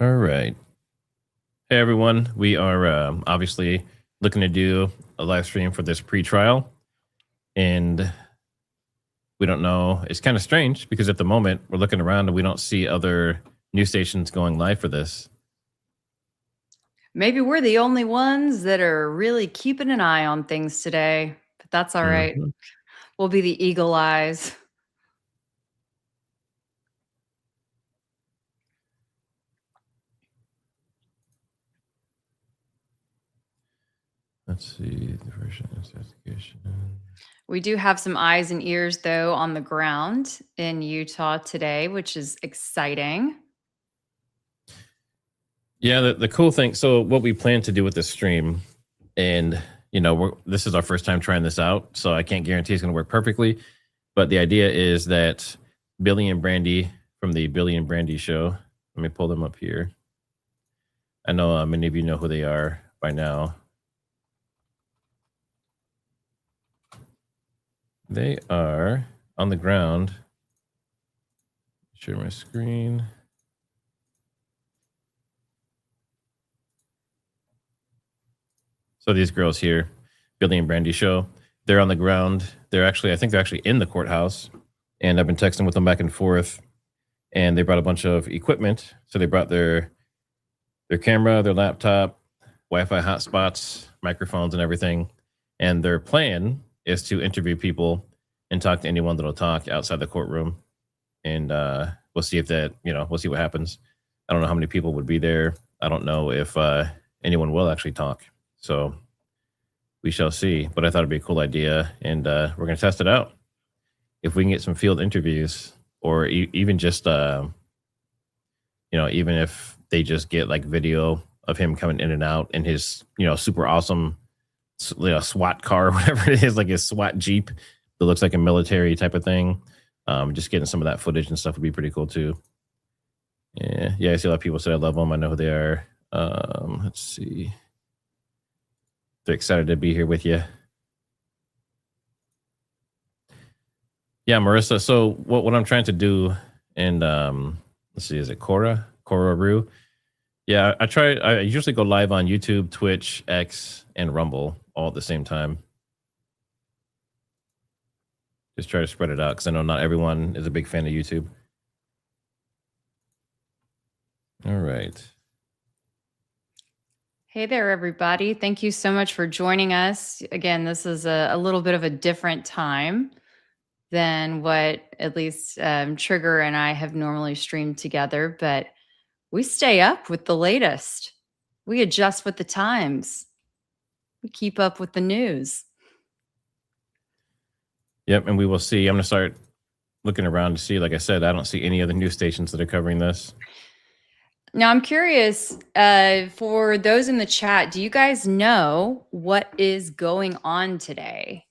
All right. Hey, everyone. We are obviously looking to do a live stream for this pre-trial. And we don't know. It's kind of strange because at the moment we're looking around and we don't see other news stations going live for this. Maybe we're the only ones that are really keeping an eye on things today, but that's all right. Mhm. We'll be the eagle eyes. Let's see the version investigation. We do have some eyes and ears, though, on the ground in Utah today, which is exciting. Yeah, the cool thing. So what we plan to do with this stream, and this is our first time trying this out, so I can't guarantee it's going to work perfectly. But the idea is that Billie and Brandi from the Billie and Brandi Show. Let me pull them up here. I know many of you know who they are by now. They are on the ground. Share my screen. So these girls here, Billie and Brandi Show, they're on the ground. I think they're actually in the courthouse. And I've been texting with them back and forth. And they brought a bunch of equipment. So they brought their camera, their laptop, Wi-Fi hotspots, microphones, and everything. And their plan is to interview people and talk to anyone that'll talk outside the courtroom. And we'll see if we'll see what happens. I don't know how many people would be there. I don't know if anyone will actually talk. So we shall see. But I thought it'd be a cool idea. And we're going to test it out. If we can get some field interviews, or even just, even if they just get like video of him coming in and out in his, super awesome SWAT car or whatever it is, like his SWAT Jeep that looks like a military type of thing. Just getting some of that footage and stuff would be pretty cool too. Yeah, I see a lot of people say I love them. I know who they are. Let's see. They're excited to be here with you. Yeah, Marissa. So what I'm trying to do, and let's see, is it Cora-Roo? Yeah, I usually go live on YouTube, Twitch, X, and Rumble all at the same time. Just try to spread it out because I know not everyone is a big fan of YouTube. All right. Hey there, everybody. Thank you so much for joining us. Again, this is a little bit of a different time than what at least Trigger and I have normally streamed together, but we stay up with the latest. We adjust with the times. We keep up with the news. Yep, and we will see. I'm going to start looking around to see. Like I said, I don't see any other news stations that are covering this. Now, I'm curious, for those in the chat, do you guys know what is going on today?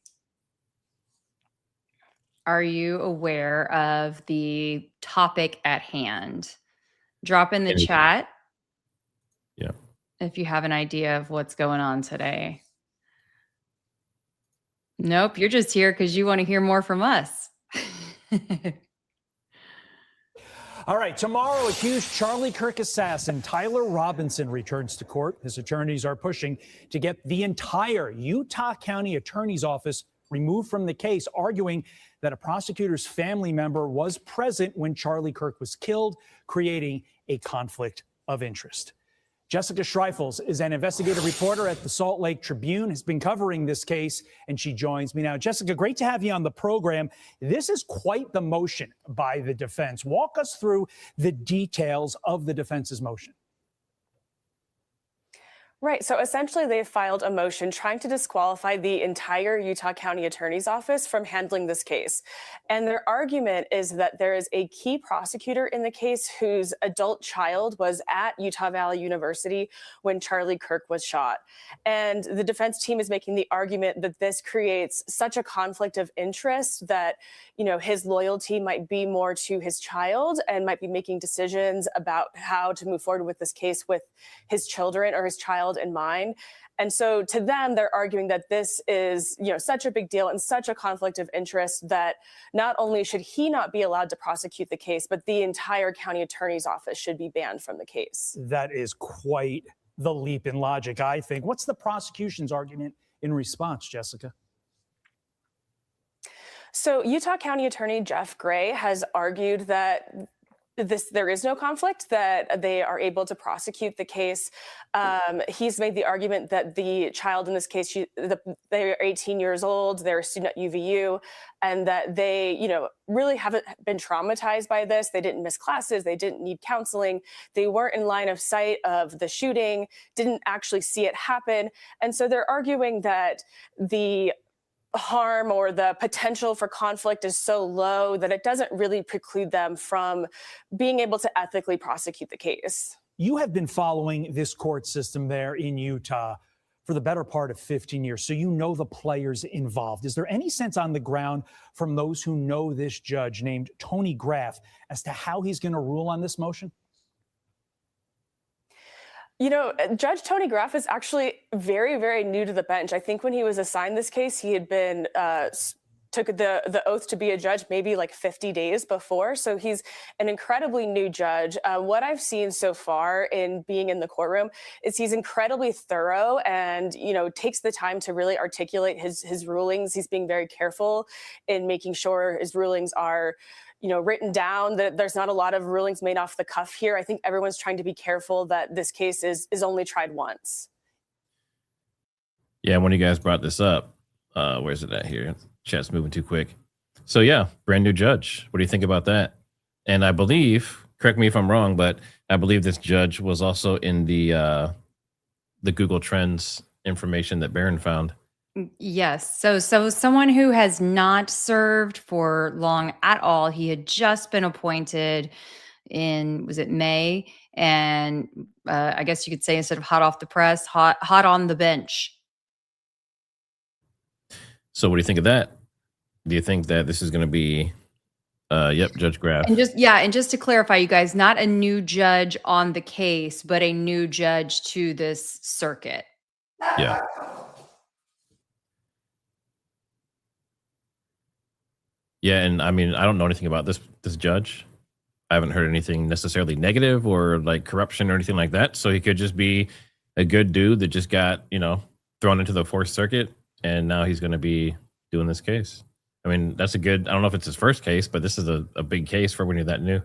Are you aware of the topic at hand? Drop in the chat. Yeah. If you have an idea of what's going on today. Nope, you're just here because you want to hear more from us. All right, tomorrow, accused Charlie Kirk assassin Tyler Robinson returns to court. His attorneys are pushing to get the entire Utah County Attorney's Office removed from the case, arguing that a prosecutor's family member was present when Charlie Kirk was killed, creating a conflict of interest. Jessica Schreifels is an investigative reporter at the Salt Lake Tribune, has been covering this case, and she joins me now. Jessica, great to have you on the program. This is quite the motion by the defense. Walk us through the details of the defense's motion. Right. So essentially, they filed a motion trying to disqualify the entire Utah County Attorney's Office from handling this case. And their argument is that there is a key prosecutor in the case whose adult child was at Utah Valley University when Charlie Kirk was shot. And the defense team is making the argument that this creates such a conflict of interest that, his loyalty might be more to his child and might be making decisions about how to move forward with this case with his children or his child child in mind. And so to them, they're arguing that this is, such a big deal and such a conflict of interest that not only should he not be allowed to prosecute the case, but the entire county attorney's office should be banned from the case. That is quite the leap in logic, I think. What's the prosecution's argument in response, Jessica? So Utah County Attorney Jeff Gray has argued that there is no conflict, that they are able to prosecute the case. He's made the argument that the child in this case, they're 18 years old, they're a student at UVU, and that they, really haven't been traumatized by this. They didn't miss classes, they didn't need counseling, they weren't in line of sight of the shooting, didn't actually see it happen. And so they're arguing that the harm or the potential for conflict is so low that it doesn't really preclude them from being able to ethically prosecute the case. You have been following this court system there in Utah for the better part of 15 years, so you know the players involved. Is there any sense on the ground from those who know this judge named Tony Graff as to how he's going to rule on this motion? Judge Tony Graff is actually very, very new to the bench. I think when he was assigned this case, he had been took the oath to be a judge maybe like 50 days before. So he's an incredibly new judge. What I've seen so far in being in the courtroom is he's incredibly thorough and, takes the time to really articulate his rulings. He's being very careful in making sure his rulings are written down, that there's not a lot of rulings made off the cuff here. I think everyone's trying to be careful that this case is only tried once. Yeah, when you guys brought this up, where's it at here? Chat's moving too quick. So yeah, brand new judge. What do you think about that? And I believe, correct me if I'm wrong, but I believe this judge was also in the Google Trends information that Barron found. Yes. So someone who has not served for long at all. He had just been appointed in, was it May? And I guess you could say, instead of hot off the press, hot on the bench. So what do you think of that? Do you think that this is going to be, Judge Graff? And just to clarify, you guys, not a new judge on the case, but a new judge to this circuit. Yeah. Yeah, and I mean, I don't know anything about this judge. I haven't heard anything necessarily negative or like corruption or anything like that. So he could just be a good dude that just got, thrown into the Fourth Circuit, and now he's going to be doing this case. I mean, that's a good, I don't know if it's his first case, but this is a big case for when you're that new.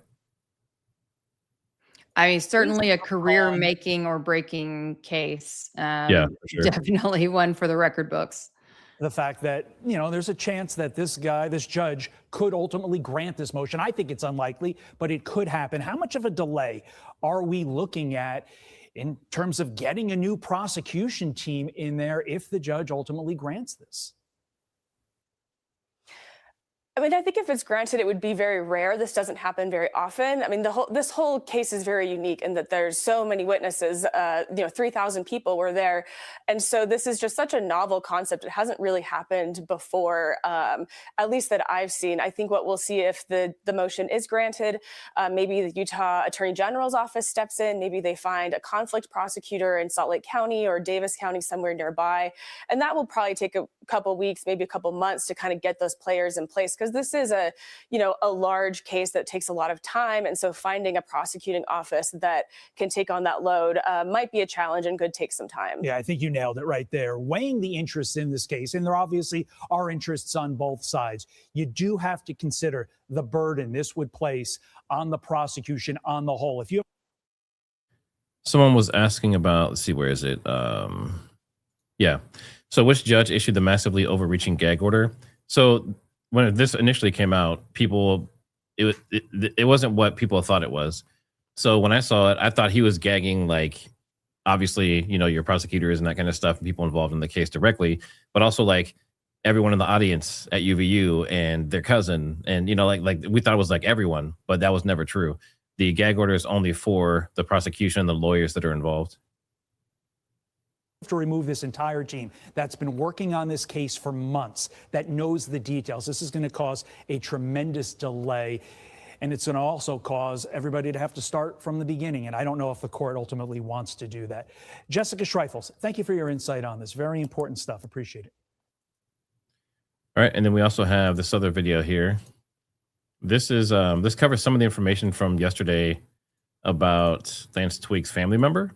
I mean, certainly a career-making or breaking case. Yeah, for sure. Definitely one for the record books. The fact that, there's a chance that this judge could ultimately grant this motion. I think it's unlikely, but it could happen. How much of a delay are we looking at in terms of getting a new prosecution team in there if the judge ultimately grants this? I mean, I think if it's granted, it would be very rare. This doesn't happen very often. I mean, this whole case is very unique in that there's so many witnesses, 3,000 people were there. And so this is just such a novel concept. It hasn't really happened before, at least that I've seen. I think what we'll see if the motion is granted, maybe the Utah Attorney General's office steps in, maybe they find a conflict prosecutor in Salt Lake County or Davis County somewhere nearby. And that will probably take a couple weeks, maybe a couple months to kind of get those players in place, because this is a large case that takes a lot of time. And so finding a prosecuting office that can take on that load might be a challenge and could take some time. Yeah, I think you nailed it right there. Weighing the interests in this case, and there obviously are interests on both sides, you do have to consider the burden this would place on the prosecution on the whole. If you Someone was asking about, let's see, where is it? Yeah. So which judge issued the massively overreaching gag order? So when this initially came out, it wasn't what people thought it was. So when I saw it, I thought he was gagging, like, obviously, your prosecutors and that kind of stuff, and people involved in the case directly, but also like everyone in the audience at UVU and their cousin. And, like we thought it was like everyone, but that was never true. The gag order is only for the prosecution and the lawyers that are involved. To remove this entire team that's been working on this case for months, that knows the details. This is going to cause a tremendous delay. and it's going to also cause everybody to have to start from the beginning. And I don't know if the court ultimately wants to do that. Jessica Schreifels, thank you for your insight on this. Very important stuff. Appreciate it. All right, and then we also have this other video here. This is this covers some of the information from yesterday about Lance Twiggs' family member.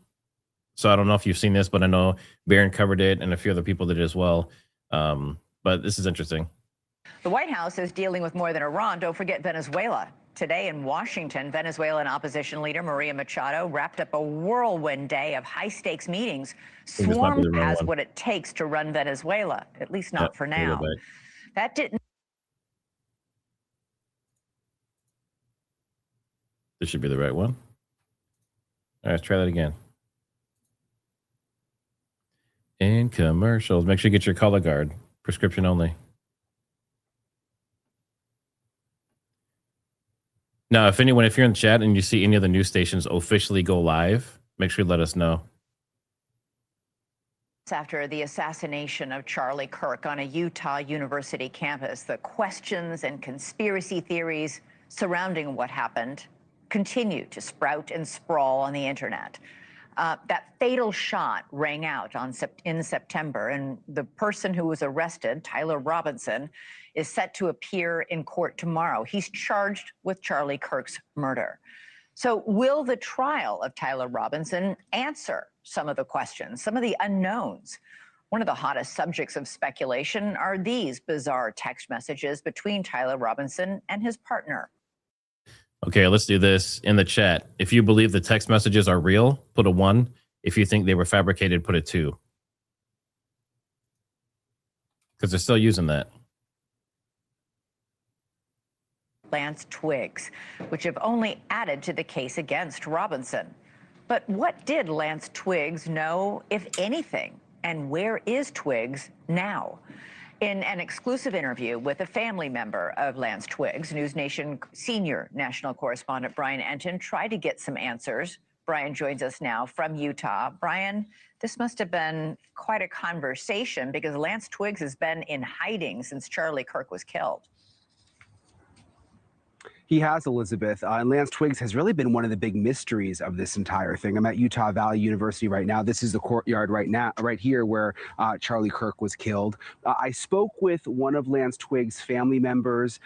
So I don't know if you've seen this, but I know Barron covered it and a few other people did as well. But this is interesting. The White House is dealing with more than Iran. Don't forget Venezuela. Today in Washington, Venezuelan opposition leader Maria Machado wrapped up a whirlwind day of high-stakes meetings. Swarm has what it takes to run Venezuela, at least not for now. That didn't. This should be the right one. All right, let's try that again. In commercials, make sure you get your color guard. Prescription only. Now, if you're in the chat and you see any of the news stations officially go live, make sure you let us know. After the assassination of Charlie Kirk on a Utah University campus, the questions and conspiracy theories surrounding what happened continue to sprout and sprawl on the internet. That fatal shot rang out in September, and the person who was arrested, Tyler Robinson, is set to appear in court tomorrow. He's charged with Charlie Kirk's murder. So will the trial of Tyler Robinson answer some of the questions, some of the unknowns? One of the hottest subjects of speculation are these bizarre text messages between Tyler Robinson and his partner. Okay, let's do this in the chat. If you believe the text messages are real, put a 1. If you think they were fabricated, put a 2. Because they're still using that. Lance Twiggs, which have only added to the case against Robinson. But what did Lance Twiggs know, if anything? And where is Twiggs now? In an exclusive interview with a family member of Lance Twiggs, News Nation senior national correspondent Brian Entin tried to get some answers. Brian joins us now from Utah. Brian, this must have been quite a conversation because Lance Twiggs has been in hiding since Charlie Kirk was killed. He has, Elizabeth, and Lance Twiggs has really been one of the big mysteries of this entire thing. I'm at Utah Valley University right now. This is the courtyard right here where Charlie Kirk was killed. I spoke with one of Lance Twiggs' family members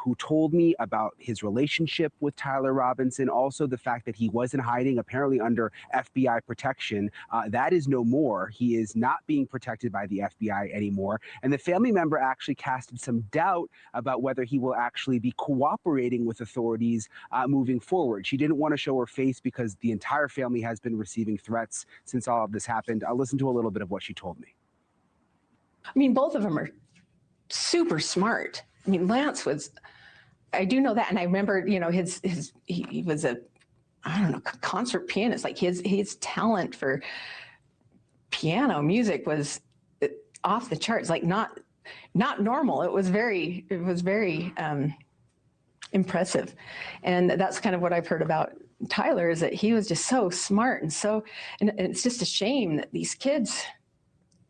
who told me about his relationship with Tyler Robinson, also the fact that he was in hiding, apparently under FBI protection. That is no more. He is not being protected by the FBI anymore. And the family member actually casted some doubt about whether he will actually be cooperating with authorities moving forward. She didn't want to show her face because the entire family has been receiving threats since all of this happened. I'll listen to a little bit of what she told me. I mean, both of them are super smart. I mean, Lance was, I do know that. And I remember, you know, he was a, I don't know, concert pianist. Like his talent for piano music was off the charts, like not normal. It was very impressive. And that's kind of what I've heard about Tyler, is that he was just so smart and it's just a shame that these kids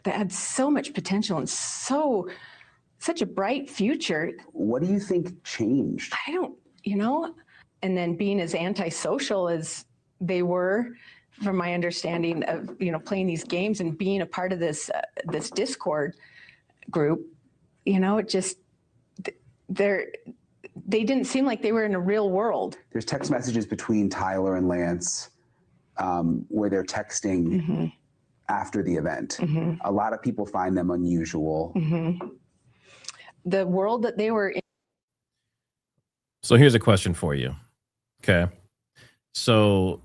that had so much potential and such a bright future. What do you think changed? I don't, and then being as antisocial as they were, from my understanding of, playing these games and being a part of this Discord group, it just, they didn't seem like they were in a real world. There's text messages between Tyler and Lance where they're texting after the event. A lot of people find them unusual. The world that they were in. So here's a question for you. Okay. So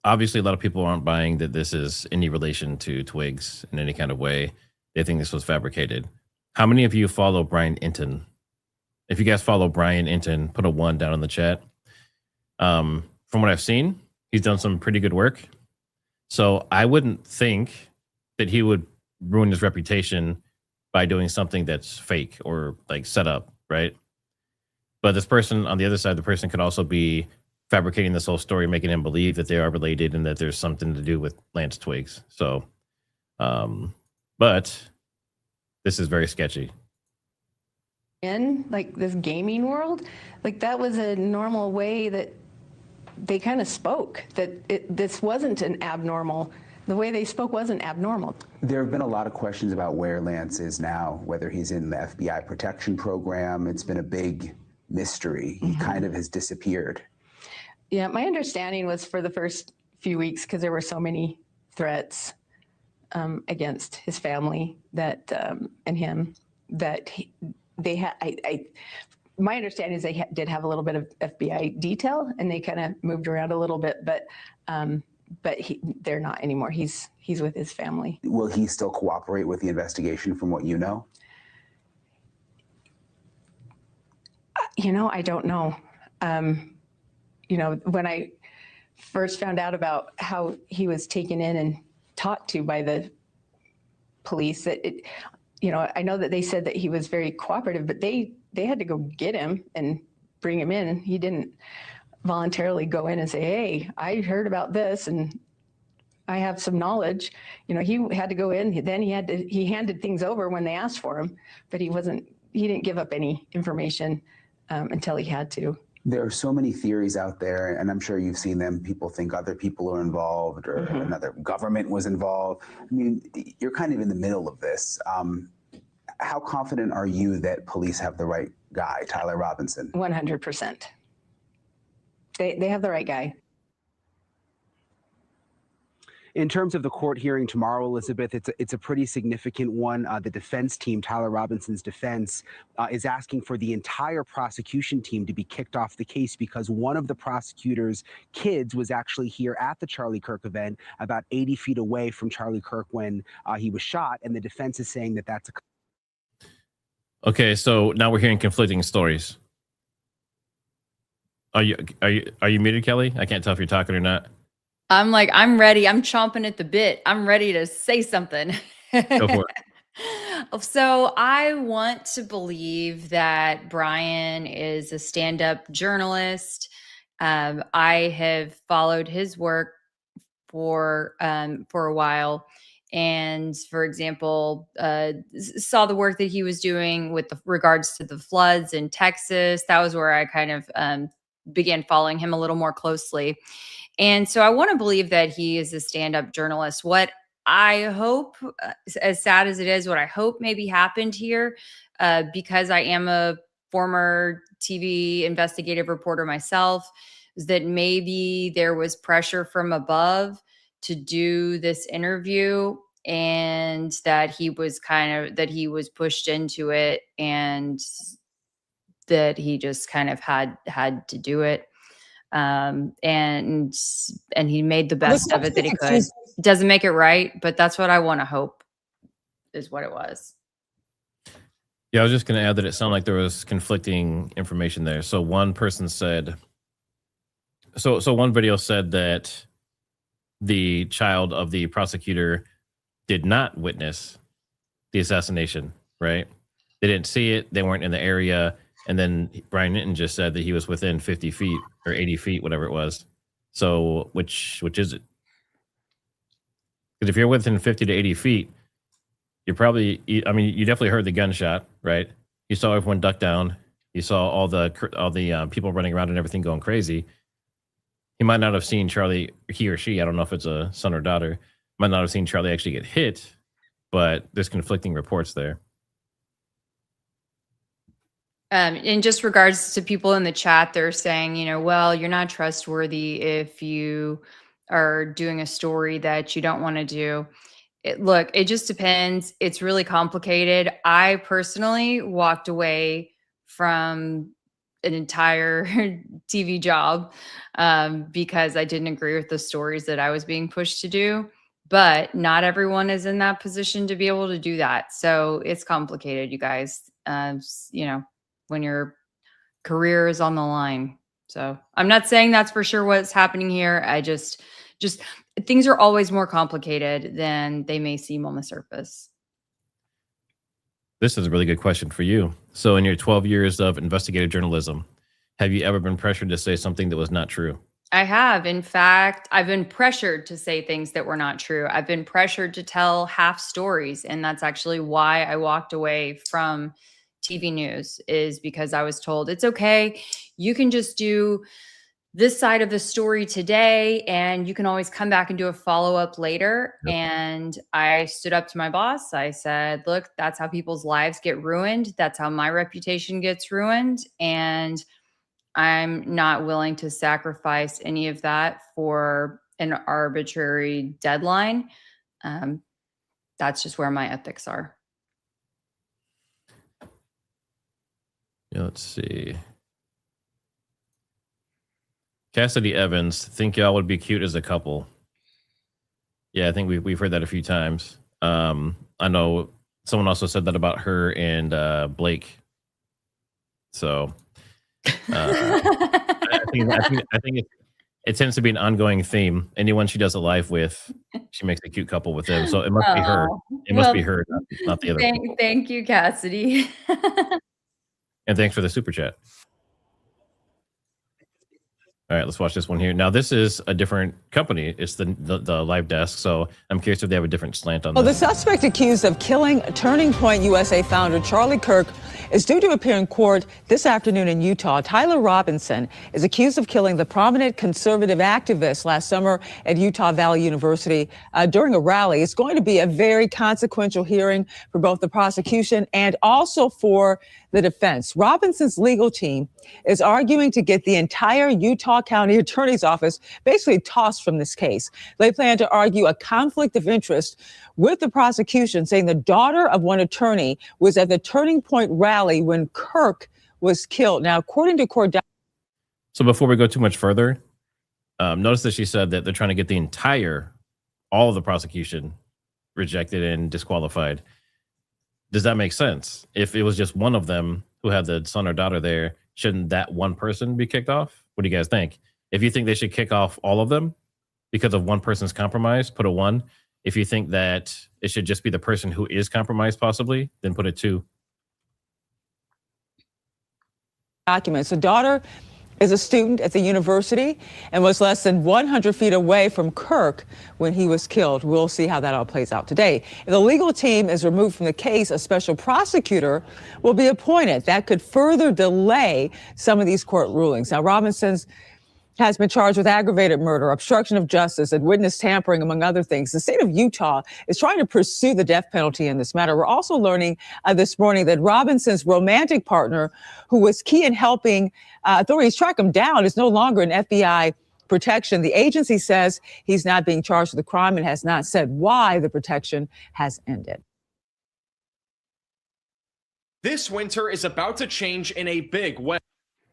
obviously a lot of people aren't buying that this is any relation to Twiggs in any kind of way. They think this was fabricated. How many of you follow Brian Entin? If you guys follow Brian Entin, put a 1 down in the chat. From what I've seen, he's done some pretty good work. So I wouldn't think that he would ruin his reputation by doing something that's fake or like set up, right? But this person on the other side, the person could also be fabricating this whole story, making him believe that they are related and that there's something to do with Lance Twiggs. So, but this is very sketchy. in like this gaming world, like that was a normal way that they kind of spoke, that this wasn't an abnormal, the way they spoke wasn't abnormal. There have been a lot of questions about where Lance is now, whether he's in the FBI protection program. It's been a big mystery. He kind of has disappeared. Yeah, my understanding was for the first few weeks, because there were so many threats against his family that and him, that they had. My understanding is they did have a little bit of FBI detail, and they kind of moved around a little bit, but they're not anymore. He's with his family. Will he still cooperate with the investigation, from what you know? You know, I don't know. You know, when I first found out about how he was taken in and talked to by the police, that you know, I know that they said that he was very cooperative, but they had to go get him and bring him in. He didn't voluntarily go in and say, hey, I heard about this and I have some knowledge. You know, he had to go in, then he handed things over when they asked for him, but he didn't give up any information until he had to. There are so many theories out there, and I'm sure you've seen them. People think other people are involved, or another government was involved. I mean, you're kind of in the middle of this. How confident are you that police have the right guy, Tyler Robinson? 100%. They have the right guy. In terms of the court hearing tomorrow, Elizabeth, it's a pretty significant one. The defense team, Tyler Robinson's defense, is asking for the entire prosecution team to be kicked off the case because one of the prosecutor's kids was actually here at the Charlie Kirk event, about 80 feet away from Charlie Kirk when he was shot, and the defense is saying that that's a... Okay, so now we're hearing conflicting stories. Are you muted, Kelly? I can't tell if you're talking or not. I'm like, I'm ready. I'm chomping at the bit. I'm ready to say something. Go for it. So I want to believe that Brian is a stand-up journalist. I have followed his work for a while. And for example, saw the work that he was doing with regards to the floods in Texas. That was where I kind of began following him a little more closely. And so I want to believe that he is a stand-up journalist. What I hope, as sad as it is, what I hope maybe happened here, because I am a former TV investigative reporter myself, is that maybe there was pressure from above to do this interview, and that he was pushed into it, and that he just kind of had to do it. And he made the best of it that he could. It doesn't make it right, but that's what I want to hope is what it was. Yeah, I was just going to add that it sounded like there was conflicting information there. So one person said, so one video said that the child of the prosecutor did not witness the assassination, right? They didn't see it. They weren't in the area. And then Brian Nitin just said that he was within 50 feet or 80 feet, whatever it was. So which is it? Because if you're within 50 to 80 feet, you're probably, I mean, you definitely heard the gunshot, right? You saw everyone duck down. You saw all the people running around and everything going crazy. He might not have seen Charlie, he or she, I don't know if it's a son or daughter, might not have seen Charlie actually get hit, but there's conflicting reports there. In just regards to people in the chat, they're saying, you know, well, you're not trustworthy if you are doing a story that you don't want to do. Look, it just depends. It's really complicated. I personally walked away from an entire TV job because I didn't agree with the stories that I was being pushed to do. But not everyone is in that position to be able to do that. So it's complicated, you guys. You know, when your career is on the line. So I'm not saying that's for sure what's happening here. I just things are always more complicated than they may seem on the surface. This is a really good question for you. So in your 12 years of investigative journalism, have you ever been pressured to say something that was not true? I have. In fact, I've been pressured to say things that were not true. I've been pressured to tell half stories. And that's actually why I walked away from TV news, is because I was told it's okay. You can just do this side of the story today, and you can always come back and do a follow-up later. Yep. And I stood up to my boss. I said, look, that's how people's lives get ruined. That's how my reputation gets ruined. And I'm not willing to sacrifice any of that for an arbitrary deadline. That's just where my ethics are. Yeah, let's see. Cassidy Evans, think y'all would be cute as a couple. Yeah, I think we've heard that a few times. I know someone also said that about her and Blake. So I think it tends to be an ongoing theme. Anyone she does a live with, she makes a cute couple with them. So it must be her. It must be her, not the other. Thank you, Cassidy. And thanks for the super chat. All right, let's watch this one here. Now, this is a different company. It's the Live Desk. So I'm curious if they have a different slant on Well, the this. suspect accused of killing Turning Point USA founder Charlie Kirk is due to appear in court this afternoon in Utah. Tyler Robinson is accused of killing the prominent conservative activist last summer at Utah Valley University during a rally. It's going to be a very consequential hearing for both the prosecution and also for the defense. Robinson's legal team is arguing to get the entire Utah County Attorney's Office basically tossed from this case. They plan to argue a conflict of interest with the prosecution, saying the daughter of one attorney was at the Turning Point rally when Kirk was killed. Now, according to court documents. So before we go too much further, notice that she said that they're trying to get all of the prosecution rejected and disqualified. Does that make sense? If it was just one of them who had the son or daughter there, shouldn't that one person be kicked off? What do you guys think? If you think they should kick off all of them because of one person's compromise, put a 1. If you think that it should just be the person who is compromised possibly, then put a 2. Documents. The daughter is a student at the university and was less than 100 feet away from Kirk when he was killed. We'll see how that all plays out today. If the legal team is removed from the case, a special prosecutor will be appointed. That could further delay some of these court rulings. Now, Robinson's has been charged with aggravated murder, obstruction of justice, and witness tampering, among other things. The state of Utah is trying to pursue the death penalty in this matter. We're also learning this morning that Robinson's romantic partner, who was key in helping authorities track him down, is no longer in FBI protection. The agency says he's not being charged with the crime and has not said why the protection has ended. This winter is about to change in a big way.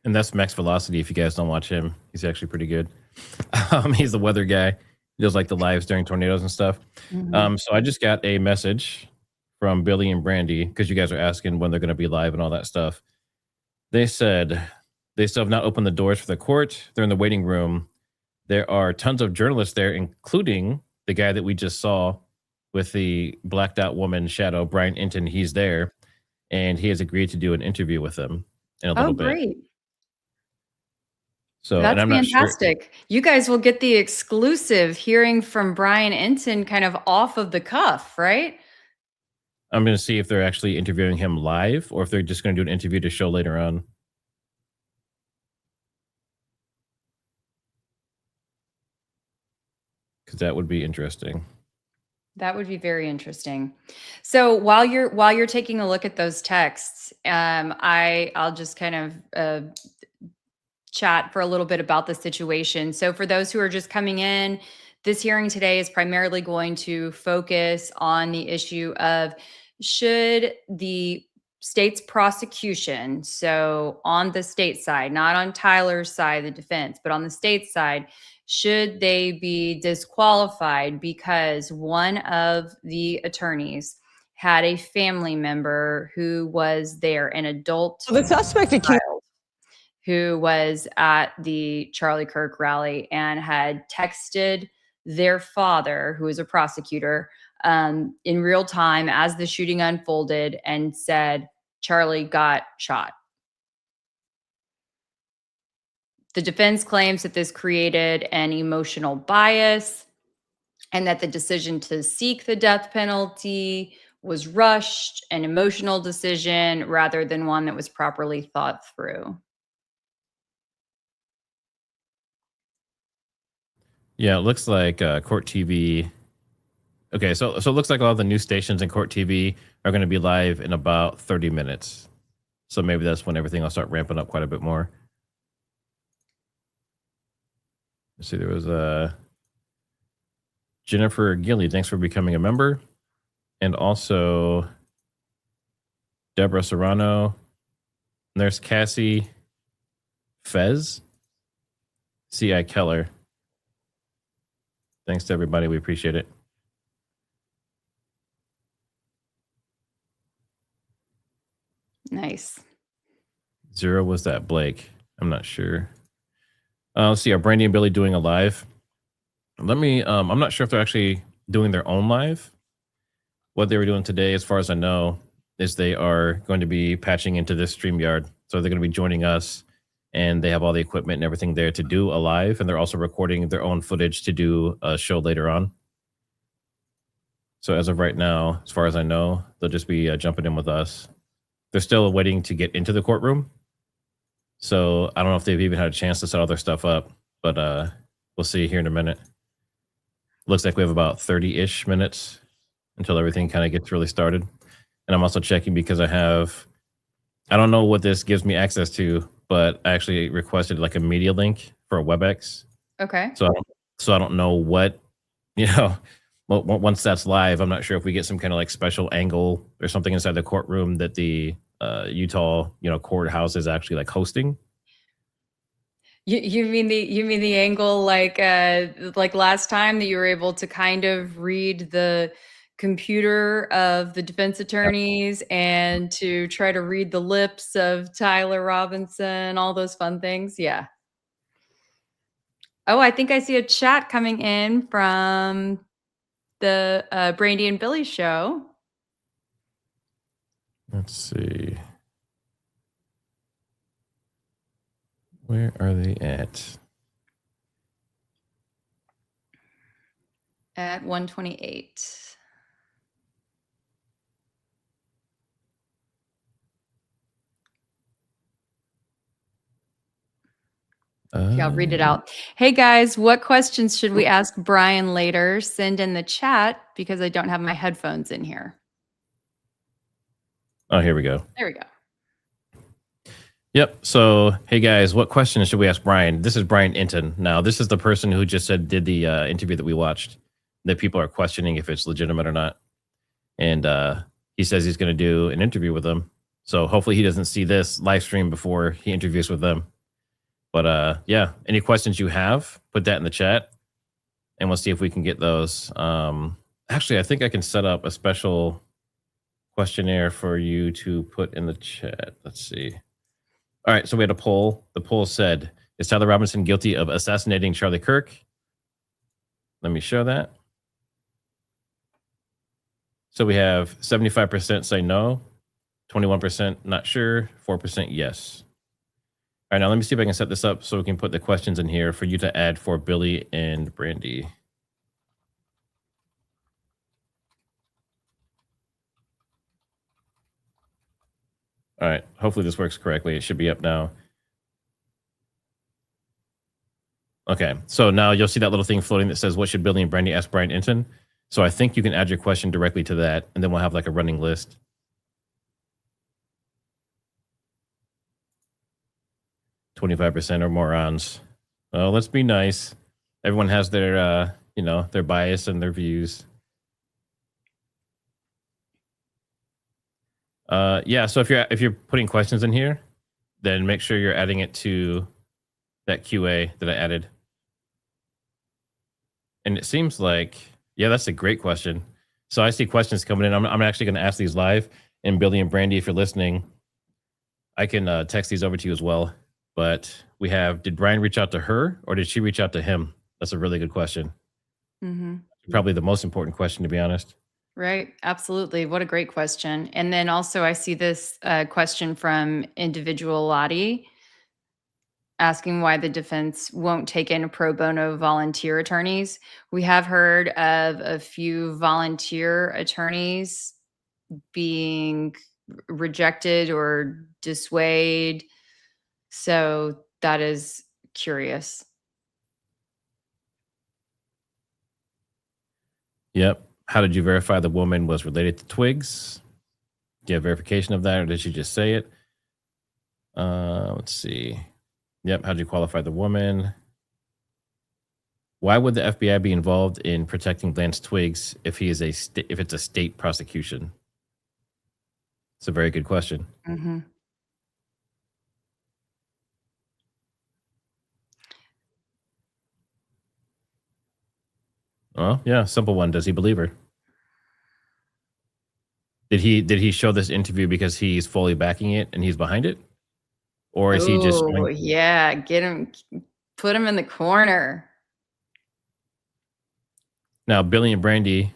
And that's Max Velocity. If you guys don't watch him, he's actually pretty good. He's the weather guy. He does like the lives during tornadoes and stuff. Mm-hmm. So I just got a message from Billie and Brandi, because you guys are asking when they're going to be live and all that stuff. They said they still have not opened the doors for the court. They're in the waiting room. There are tons of journalists there, including the guy that we just saw with the blacked out woman shadow, Brian Inton. He's there, and he has agreed to do an interview with them in a little bit. Great. So That's and I'm fantastic. Not sure. You guys will get the exclusive hearing from Brian Inton kind of off of the cuff, right? I'm going to see if they're actually interviewing him live or if they're just going to do an interview to show later on. Because that would be interesting. That would be very interesting. So while you're taking a look at those texts, I'll just kind of chat for a little bit about the situation. So for those who are just coming in, this hearing today is primarily going to focus on the issue of should the state's prosecution, so on the state side, not on Tyler's side, the defense, but on the state side, should they be disqualified because one of the attorneys had a family member who was there, an adult The suspect accused who was at the Charlie Kirk rally and had texted their father, who is a prosecutor, in real time as the shooting unfolded and said, Charlie got shot. The defense claims that this created an emotional bias and that the decision to seek the death penalty was rushed, an emotional decision, rather than one that was properly thought through. Yeah, it looks like Court TV. Okay, so it looks like a lot of the news stations and Court TV are going to be live in about 30 minutes. So maybe that's when everything will start ramping up quite a bit more. Let's see, there was Jennifer Gilly. Thanks for becoming a member. And also Deborah Serrano. And there's Cassie Fez. C.I. Keller. Thanks to everybody. We appreciate it. Nice. Zero was that Blake? I'm not sure. Let's see. Are Brandi and Billie doing a live? Let me. I'm not sure if they're actually doing their own live. What they were doing today, as far as I know, is they are going to be patching into this StreamYard. So they're going to be joining us, and they have all the equipment and everything there to do a live. And they're also recording their own footage to do a show later on. So as of right now, as far as I know, they'll just be jumping in with us. They're still waiting to get into the courtroom. So I don't know if they've even had a chance to set all their stuff up, but we'll see here in a minute. Looks like we have about 30-ish minutes until everything kind of gets really started. And I'm also checking because I don't know what this gives me access to, but I actually requested like a media link for a WebEx. Okay. So I don't know what, once that's live, I'm not sure if we get some kind of like special angle or something inside the courtroom that the Utah, courthouse is actually like hosting. You mean the angle like last time that you were able to kind of read the computer of the defense attorneys and to try to read the lips of Tyler Robinson, all those fun things? Yeah. Oh, I think I see a chat coming in from the Brandi and Billie Show. Let's see. Where are they at? At 128. Okay, I'll read it out. Hey guys, what questions should we ask Brian later? Send in the chat because I don't have my headphones in here. Oh, here we go. There we go. Yep. So, hey guys, what questions should we ask Brian? This is Brian Inton. Now, this is the person who just did the interview that we watched, that people are questioning if it's legitimate or not. And he says he's going to do an interview with them. So hopefully he doesn't see this live stream before he interviews with them. But yeah, any questions you have, put that in the chat and we'll see if we can get those. Actually, I think I can set up a special questionnaire for you to put in the chat. Let's see. All right, so we had a poll. The poll said, is Tyler Robinson guilty of assassinating Charlie Kirk? Let me show that. So we have 75% say no, 21% not sure, 4% yes. All right, now let me see if I can set this up so we can put the questions in here for you to add for Billie and Brandi. All right, hopefully this works correctly. It should be up now. Okay, so now you'll see that little thing floating that says, what should Billie and Brandi ask Brian Inton? So I think you can add your question directly to that, and then we'll have like a running list. "25% are morons." Well, let's be nice. Everyone has their, their bias and their views. Yeah, so if you're putting questions in here, then make sure you're adding it to that QA that I added. And it seems like, yeah, that's a great question. So I see questions coming in. I'm actually going to ask these live. And Billie and Brandi, if you're listening, I can text these over to you as well. But we have, did Brian reach out to her or did she reach out to him? That's a really good question. Mm-hmm. Probably the most important question, to be honest. Right. Absolutely. What a great question. And then also I see this question from individual Lottie asking why the defense won't take in pro bono volunteer attorneys. We have heard of a few volunteer attorneys being rejected or dissuaded. So that is curious. Yep. How did you verify the woman was related to Twigs? Do you have verification of that, or did she just say it? Let's see. Yep. How did you qualify the woman? Why would the FBI be involved in protecting Lance Twigs if he is if it's a state prosecution? It's a very good question. Mm-hmm. Well, yeah, simple one. Does he believe her? Did he show this interview because he's fully backing it and he's behind it? Or is he just Oh, yeah, get him, put him in the corner. now Billy and Brandi,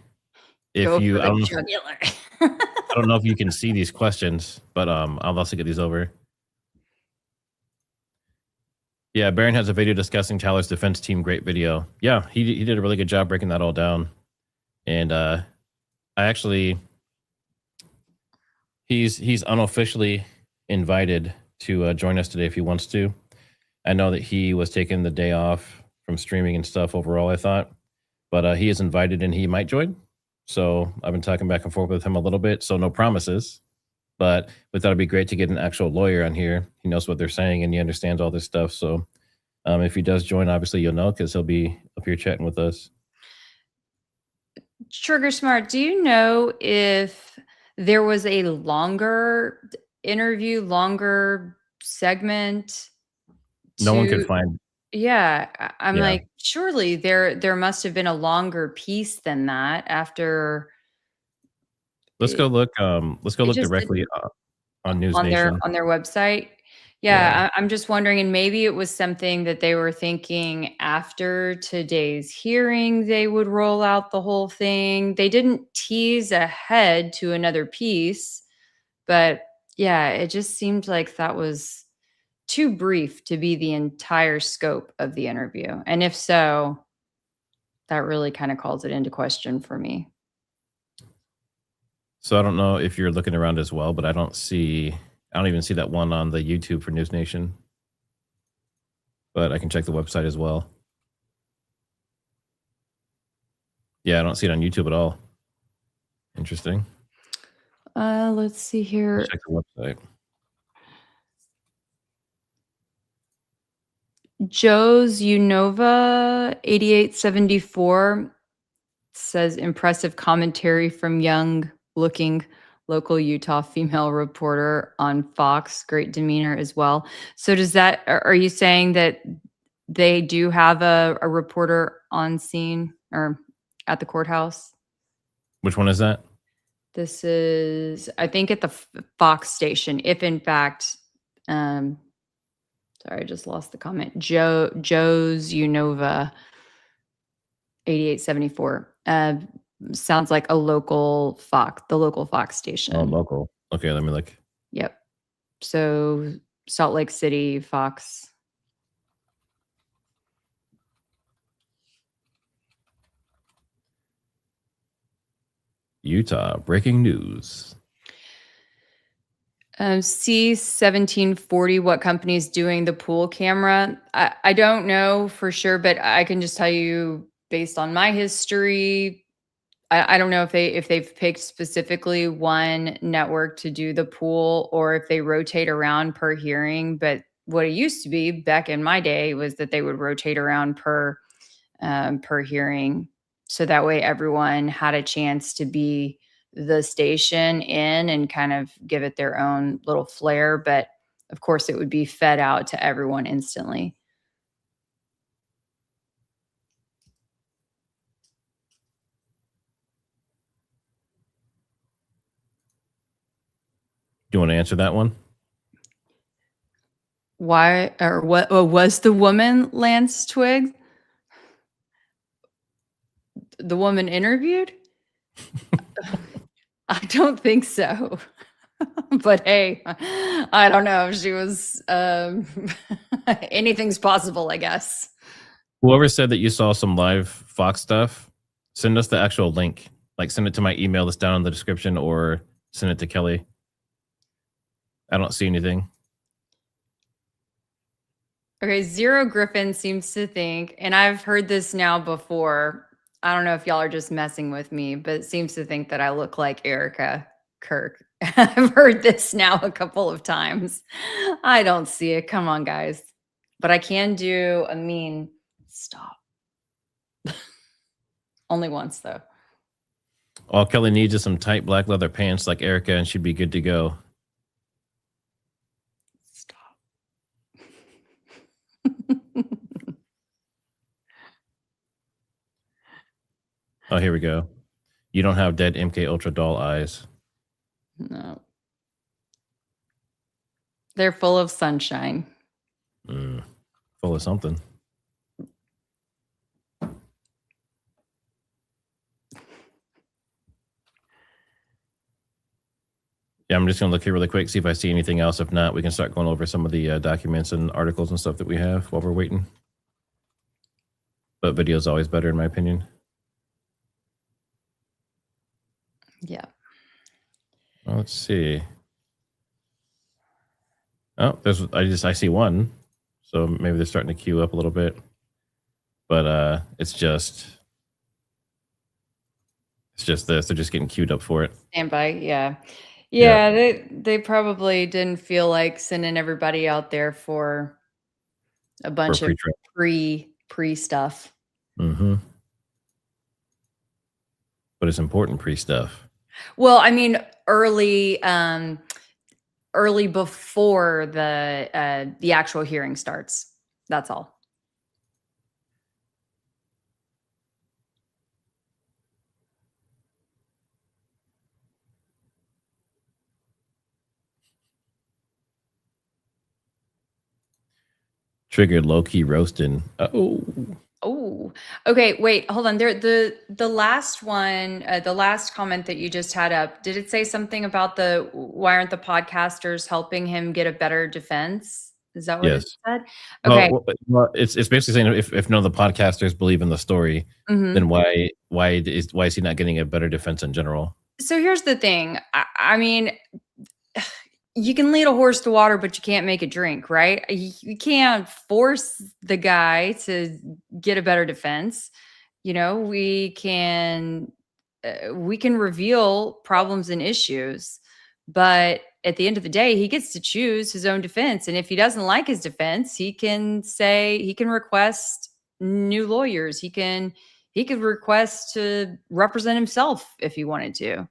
if Go you for I don't the know, jugular. I don't know if you can see these questions, but I'll also get these over. Yeah, Barron has a video discussing Tyler's defense team. Great video. Yeah, he did a really good job breaking that all down. And I actually, he's unofficially invited to join us today if he wants to. I know that he was taking the day off from streaming and stuff overall, I thought. But he is invited and he might join. So I've been talking back and forth with him a little bit. So no promises. But we thought it'd be great to get an actual lawyer on here. He knows what they're saying and he understands all this stuff. So if he does join, obviously you'll know because he'll be up here chatting with us. TriggerSmart, do you know if there was a longer interview, longer segment? No one could find. Yeah, I'm Yeah. like, surely there must have been a longer piece than that after. Let's go look. Let's go look just directly on News on Nation. their website. Yeah, I'm just wondering, and maybe it was something that they were thinking after today's hearing they would roll out the whole thing. They didn't tease ahead to another piece, but yeah, it just seemed like that was too brief to be the entire scope of the interview. And if so, that really kind of calls it into question for me. So I don't know if you're looking around as well, but I don't even see that one on the YouTube for News Nation. But I can check the website as well. Yeah, I don't see it on YouTube at all. Interesting. Let's see here. Check the website. Joe's Unova 8874 says impressive commentary from young-looking local Utah female reporter on Fox. Great demeanor as well. So are you saying that they do have a reporter on scene or at the courthouse? Which one is that? This is, I think, at the Fox station. If in fact, sorry, I just lost the comment. Joe's Unova 8874. Sounds like a local Fox, the local Fox station. Oh, local. Okay, let me look. Yep. So Salt Lake City, Fox. Utah, breaking news. C1740, what company is doing the pool camera? I don't know for sure, but I can just tell you based on my history, I don't know if they've picked specifically one network to do the pool or if they rotate around per hearing. But what it used to be back in my day was that they would rotate around per hearing. So that way everyone had a chance to be the station in and kind of give it their own little flair. But of course it would be fed out to everyone instantly. Do you want to answer that one? Why or what was the woman Lance Twigg? The woman interviewed? I don't think so. But hey, I don't know if she was anything's possible, I guess. Whoever said that you saw some live Fox stuff, send us the actual link. Like send it to my email that's down in the description or send it to Kelly. I don't see anything. Okay, Zero Griffin seems to think, and I've heard this now before. I don't know if y'all are just messing with me, but it seems to think that I look like Erica Kirk. I've heard this now a couple of times. I don't see it. Come on, guys. But I can do a mean stop. Only once, though. All Kelly needs is some tight black leather pants like Erica, and she'd be good to go. Stop. Oh, here we go. You don't have dead MK Ultra doll eyes. No. They're full of sunshine. Full of something. Yeah, I'm just going to look here really quick, see if I see anything else. If not, we can start going over some of the documents and articles and stuff that we have while we're waiting. But video is always better, in my opinion. Yeah. Well, let's see. Oh, I see one. So maybe they're starting to queue up a little bit. But it's just this. They're just getting queued up for it. Stand by. Yeah. Yeah, they probably didn't feel like sending everybody out there for a bunch of pre stuff. Mm-hmm. But it's important pre-stuff. Well, I mean, early before the actual hearing starts. That's all. Triggered low-key roasting. Oh, okay. Wait, hold on. There, the last one, the last comment that you just had up, did it say something about why aren't the podcasters helping him get a better defense? Is that what it said? Okay. Well, it's basically saying if none of the podcasters believe in the story, then why is he not getting a better defense in general? So here's the thing. I mean, you can lead a horse to water, but you can't make it drink, right? You can't force the guy to get a better defense. You know, we can reveal problems and issues, but at the end of the day, he gets to choose his own defense. And if he doesn't like his defense, he can request new lawyers. He could request to represent himself if he wanted to.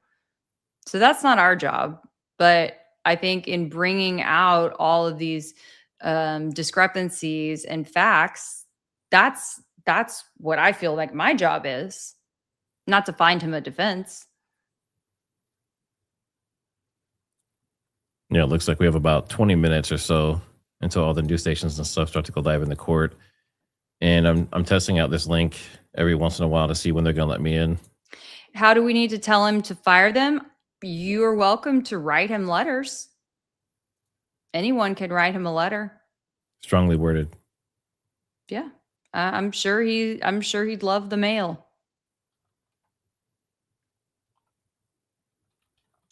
So that's not our job, but I think in bringing out all of these discrepancies and facts, that's what I feel like my job is, not to find him a defense. Yeah, it looks like we have about 20 minutes or so until all the news stations and stuff start to go live in the court. And I'm testing out this link every once in a while to see when they're going to let me in. How do we need to tell him to fire them? You are welcome to write him letters. Anyone can write him a letter. Strongly worded. Yeah. I'm sure he'd love the mail.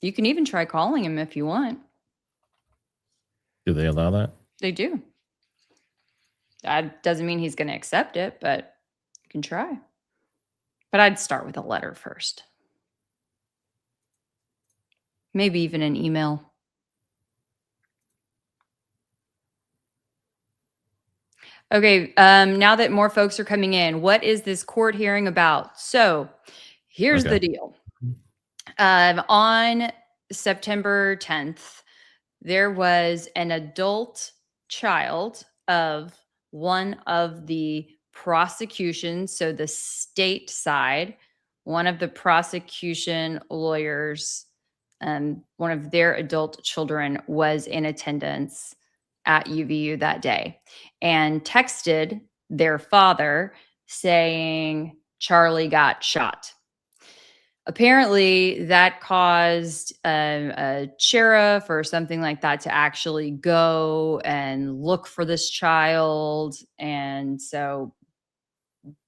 You can even try calling him if you want. Do they allow that? They do. That doesn't mean he's going to accept it, but you can try. But I'd start with a letter first. Maybe even an email. Okay, now that more folks are coming in, what is this court hearing about? So here's the deal. On September 10th, there was an adult child of one of the prosecutions, so the state side, one of the prosecution lawyers, one of their adult children was in attendance at UVU that day and texted their father saying Charlie got shot. Apparently that caused a sheriff or something like that to actually go and look for this child. And so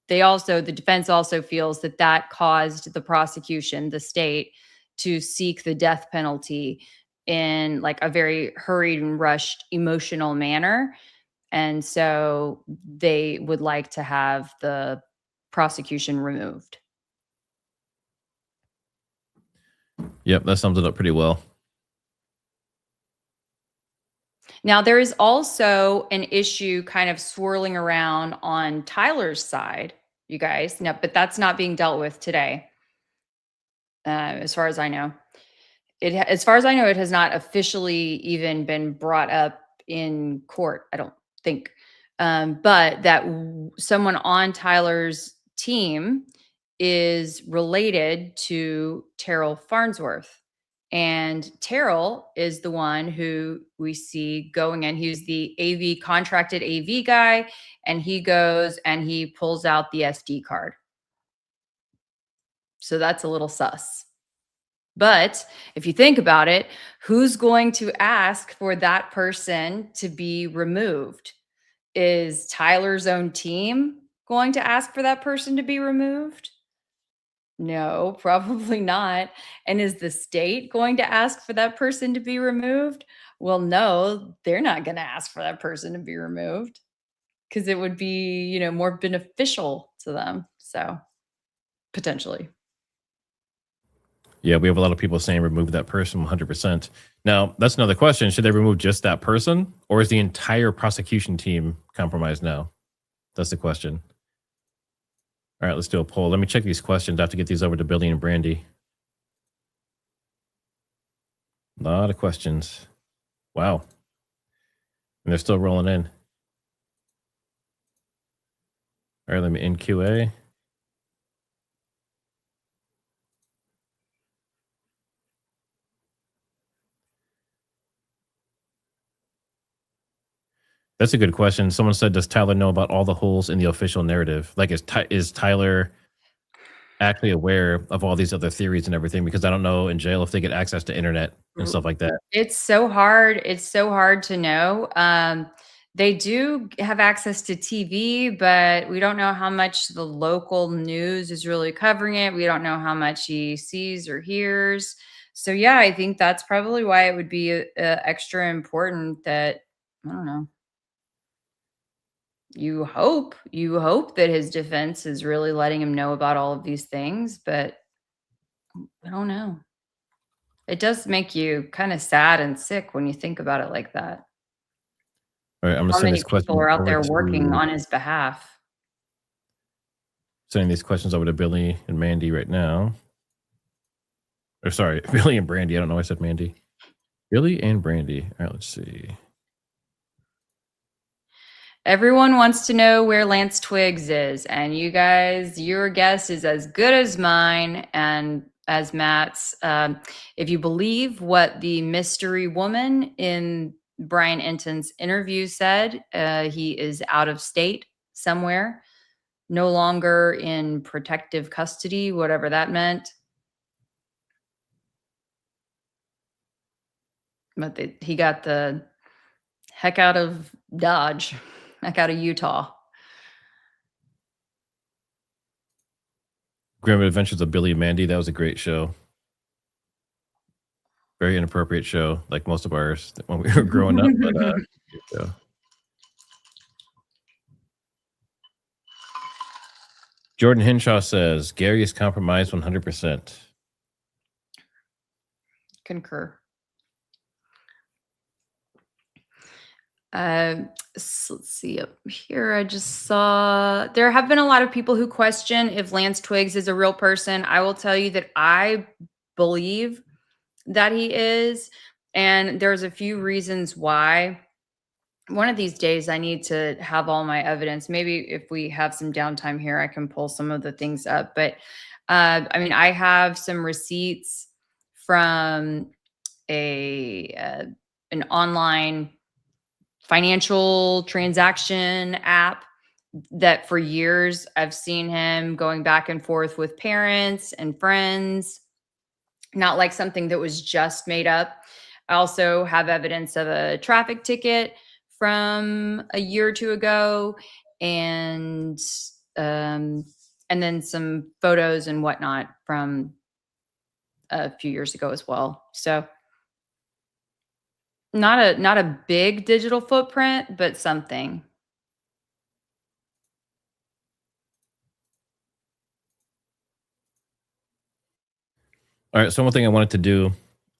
the defense also feels that caused the prosecution, the state, to seek the death penalty in like a very hurried and rushed emotional manner. And so they would like to have the prosecution removed. Yep, that sums it up pretty well. Now, there is also an issue kind of swirling around on Tyler's side, you guys. No, but that's not being dealt with today, as far as I know. As far as I know, it has not officially even been brought up in court, I don't think. But that someone on Tyler's team is related to Terrell Farnsworth. And Terrell is the one who we see going in. He's the AV contracted AV guy, and he goes and he pulls out the SD card. So that's a little sus. But if you think about it, who's going to ask for that person to be removed? Is Tyler's own team going to ask for that person to be removed? No, probably not. And is the state going to ask for that person to be removed? Well, no, they're not going to ask for that person to be removed because it would be, more beneficial to them. So potentially. Yeah, we have a lot of people saying remove that person 100%. Now, that's another question. Should they remove just that person, or is the entire prosecution team compromised now? That's the question. All right, let's do a poll. Let me check these questions. I have to get these over to Billie and Brandi. A lot of questions. Wow. And they're still rolling in. All right, let me end QA. That's a good question. Someone said, does Tyler know about all the holes in the official narrative? Like, is Tyler actually aware of all these other theories and everything? Because I don't know in jail if they get access to internet and stuff like that. It's so hard. It's so hard to know. They do have access to TV, but we don't know how much the local news is really covering it. We don't know how much he sees or hears. So yeah, I think that's probably why it would be extra important that, I don't know. You hope that his defense is really letting him know about all of these things, but I don't know. It does make you kind of sad and sick when you think about it like that. All right, I'm gonna How send many this question people are out there over working to- on his behalf? Sending these questions over to Billie and Mandy right now. Or sorry, Billie and Brandi. I don't know why I said Mandy. Billie and Brandi. All right, let's see. Everyone wants to know where Lance Twiggs is. And you guys, your guess is as good as mine and as Matt's. If you believe what the mystery woman in Brian Enton's interview said, he is out of state somewhere, no longer in protective custody, whatever that meant. But he got the heck out of Dodge. Heck out of Utah. Grim Adventures of Billie and Mandy. That was a great show. Very inappropriate show, like most of ours when we were growing up. But yeah. Jordan Henshaw says Gary is compromised 100%. Concur. Let's see up here. I just saw there have been a lot of people who question if Lance Twiggs is a real person. I will tell you that I believe that he is, and there's a few reasons why. One of these days I need to have all my evidence. Maybe if we have some downtime here, I can pull some of the things up. But I mean, I have some receipts from an online financial transaction app that for years I've seen him going back and forth with parents and friends, not like something that was just made up. I also have evidence of a traffic ticket from a year or two ago, and then some photos and whatnot from a few years ago as well. So not a big digital footprint, but something. All right. So one thing I wanted to do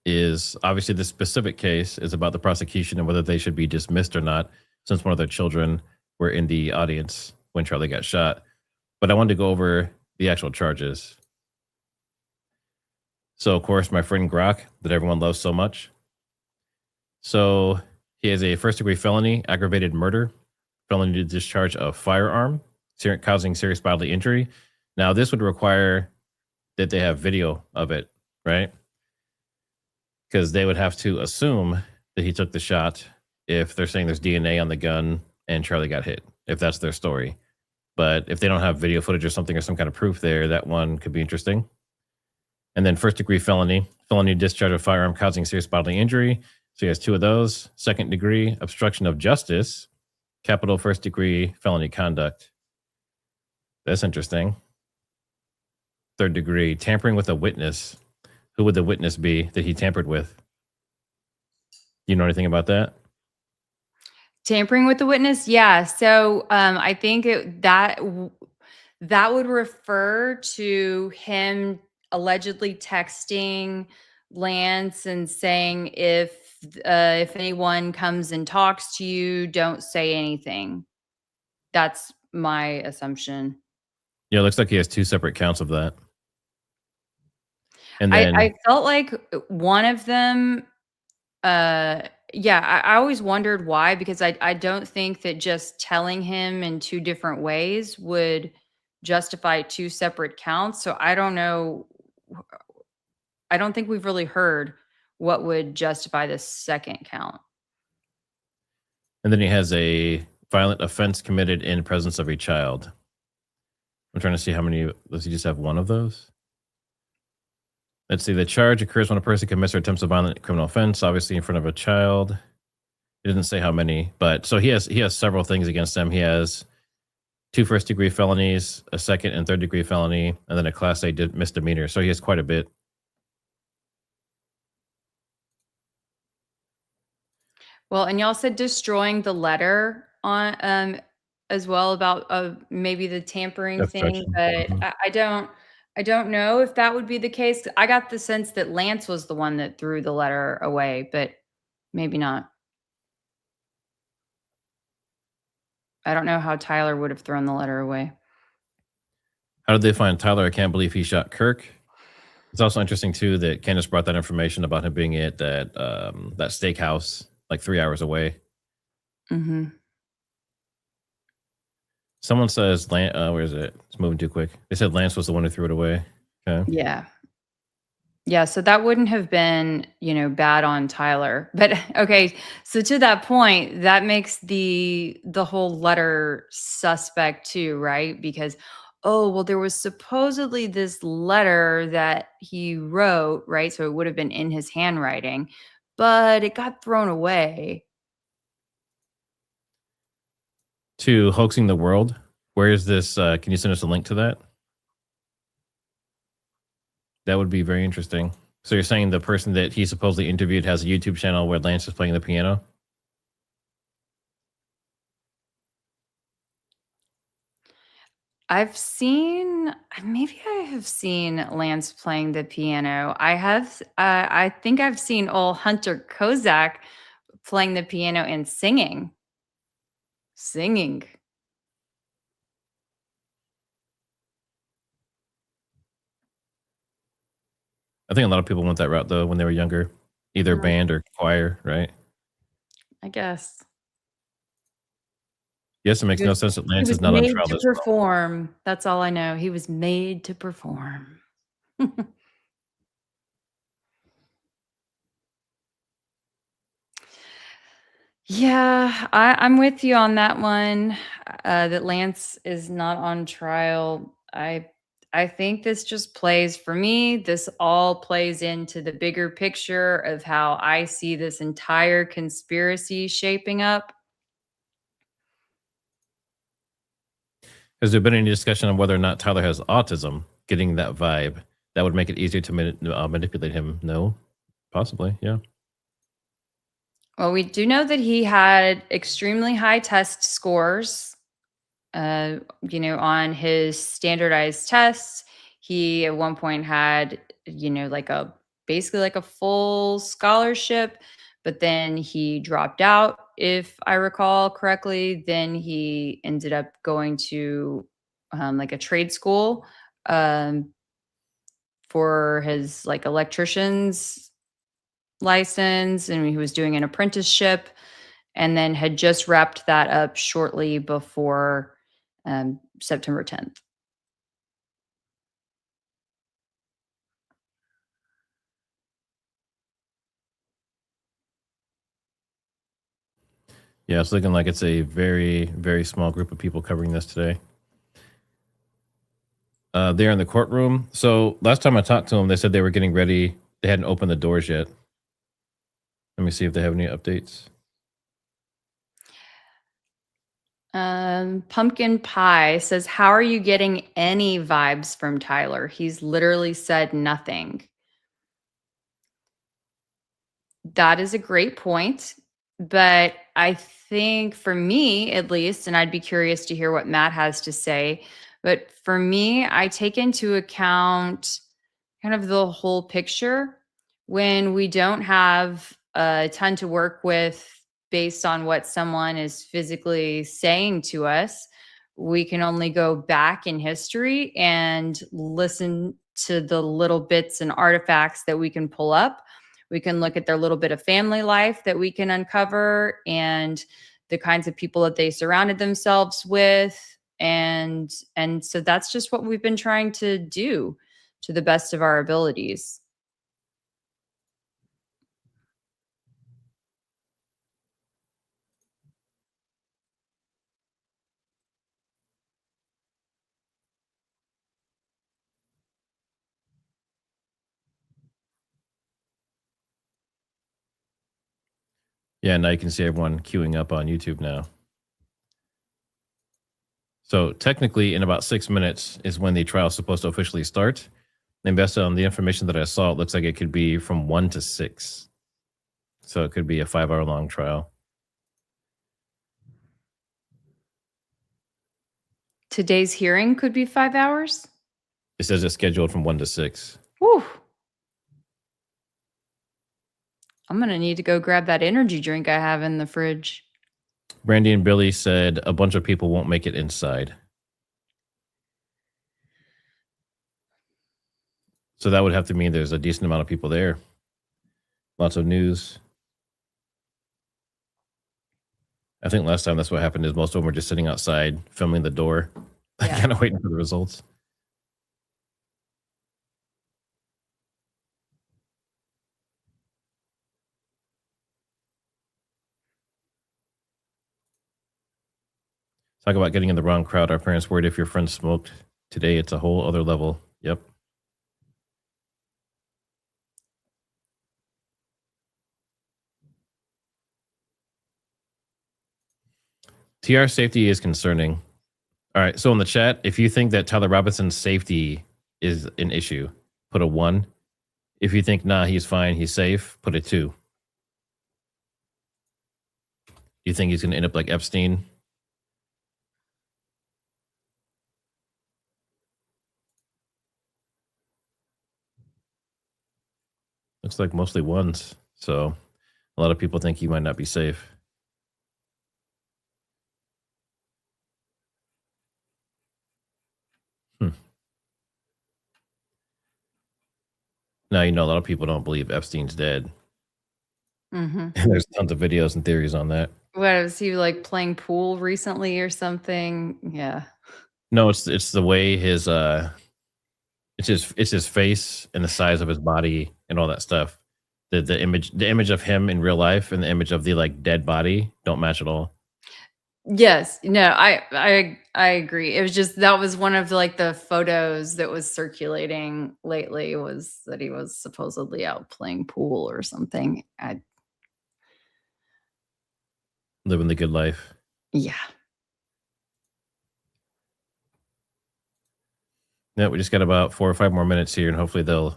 is obviously this specific case is about the prosecution and whether they should be dismissed or not, since one of their children were in the audience when Charlie got shot. But I wanted to go over the actual charges. So, of course, my friend Grok, that everyone loves so much. So he has a first-degree felony, aggravated murder, felony to discharge a firearm, causing serious bodily injury. Now, this would require that they have video of it, right? Because they would have to assume that he took the shot if they're saying there's DNA on the gun and Charlie got hit, if that's their story. But if they don't have video footage or something or some kind of proof there, that one could be interesting. And then first degree felony discharge of firearm causing serious bodily injury. So he has 2 of those. Second degree obstruction of justice, capital first degree felony conduct. That's interesting. Third degree tampering with a witness. Who would the witness be that he tampered with? Do you know anything about that? Tampering with the witness? Yeah. So I think that would refer to him allegedly texting Lance and saying, if anyone comes and talks to you, don't say anything. That's my assumption. Yeah, it looks like he has 2 separate counts of that. And then I felt like one of them, yeah, I always wondered why, because I don't think that just telling him in 2 different ways would justify 2 separate counts. So I don't know. I don't think we've really heard what would justify the second count. And then he has a violent offense committed in presence of a child. I'm trying to see how many. Does he just have 1 of those? Let's see. The charge occurs when a person commits or attempts a violent criminal offense, obviously in front of a child. It doesn't say how many, but so he has several things against him. He has 2 first-degree felonies, a second and third-degree felony, and then a Class A misdemeanor. So he has quite a bit. Well, and y'all said destroying the letter on as well about maybe the tampering thing, but I don't know if that would be the case. I got the sense that Lance was the one that threw the letter away, but maybe not. I don't know how Tyler would have thrown the letter away. How did they find Tyler? I can't believe he shot Kirk. It's also interesting too that Candace brought that information about him being at that steakhouse like 3 hours away. Mm-hmm. Someone says, where is it? It's moving too quick. They said Lance was the one who threw it away. Okay. Yeah. Yeah. So that wouldn't have been, bad on Tyler. But okay. So to that point, that makes the whole letter suspect too, right? Because, there was supposedly this letter that he wrote, right? So it would have been in his handwriting, but it got thrown away. To Hoaxing the World. Where is this? Can you send us a link to that? That would be very interesting. So you're saying the person that he supposedly interviewed has a YouTube channel where Lance is playing the piano? I've seen, maybe I have seen Lance playing the piano. I think I've seen old Hunter Kozak playing the piano and singing. I think a lot of people went that route though when they were younger, either band or choir, right? I guess. Yes, it makes no sense that Lance is not on trial. He was made to perform. That's all I know. He was made to perform. Yeah, I'm with you on that one. That Lance is not on trial. I think this just plays for me. This all plays into the bigger picture of how I see this entire conspiracy shaping up. Has there been any discussion on whether or not Tyler has autism? Getting that vibe that would make it easier to manipulate him. No, possibly, yeah. Well, we do know that he had extremely high test scores, on his standardized tests. He at one point had, basically like a full scholarship, but then he dropped out, if I recall correctly. Then he ended up going to like a trade school um, for his like electrician's license, and he was doing an apprenticeship, and then had just wrapped that up shortly before September 10th. Yeah, it's looking like it's a very, very small group of people covering this today. They're in the courtroom. So last time I talked to them, they said they were getting ready. They hadn't opened the doors yet. Let me see if they have any updates. Pumpkin Pie says, how are you getting any vibes from Tyler? He's literally said nothing. That is a great point. But I think for me, at least, and I'd be curious to hear what Matt has to say, but for me, I take into account kind of the whole picture. When we don't have a ton to work with based on what someone is physically saying to us, we can only go back in history and listen to the little bits and artifacts that we can pull up. We can look at their little bit of family life that we can uncover, and the kinds of people that they surrounded themselves with. And so that's just what we've been trying to do to the best of our abilities. Yeah, now you can see everyone queuing up on YouTube now. So technically, in about 6 minutes is when the trial is supposed to officially start. And based on the information that I saw, it looks like it could be from 1 to 6. So it could be a 5-hour long trial. Today's hearing could be 5 hours. It says it's scheduled from 1 to 6. Whew. I'm going to need to go grab that energy drink I have in the fridge. Brandi and Billie said a bunch of people won't make it inside. So that would have to mean there's a decent amount of people there. Lots of news. I think last time that's what happened, is most of them were just sitting outside filming the door, Yeah. kind of waiting for the results. Talk about getting in the wrong crowd. Our parents worried if your friend smoked. Today, it's a whole other level. Yep. TR safety is concerning. All right. So in the chat, if you think that Tyler Robinson's safety is an issue, put a 1. If you think, nah, he's fine, he's safe, put a 2. Do you think he's going to end up like Epstein? Looks like mostly 1s. So a lot of people think he might not be safe. Now, a lot of people don't believe Epstein's dead. Mm-hmm. There's tons of videos and theories on that. What, was he like playing pool recently or something? Yeah. No, it's the way his it's his face and the size of his body and all that stuff. The image of him in real life and the image of the like dead body don't match at all. Yes. No, I agree. It was just, that was one of like the photos that was circulating lately, was that he was supposedly out playing pool or something. Living the good life. Yeah. Yeah, we just got about 4 or 5 more minutes here, and hopefully they'll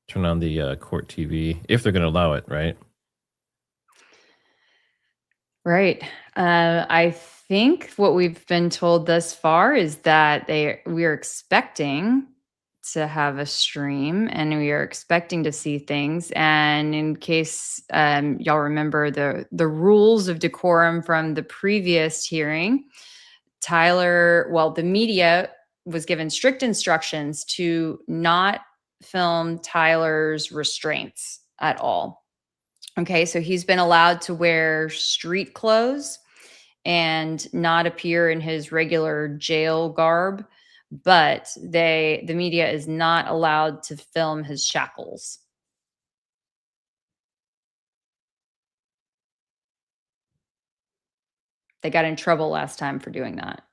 turn on the court TV if they're going to allow it, right? Right. I think what we've been told thus far is that we are expecting to have a stream, and we are expecting to see things. And in case y'all remember the rules of decorum from the previous hearing, the media was given strict instructions to not film Tyler's restraints at all. Okay, so he's been allowed to wear street clothes and not appear in his regular jail garb, but the media is not allowed to film his shackles. They got in trouble last time for doing that.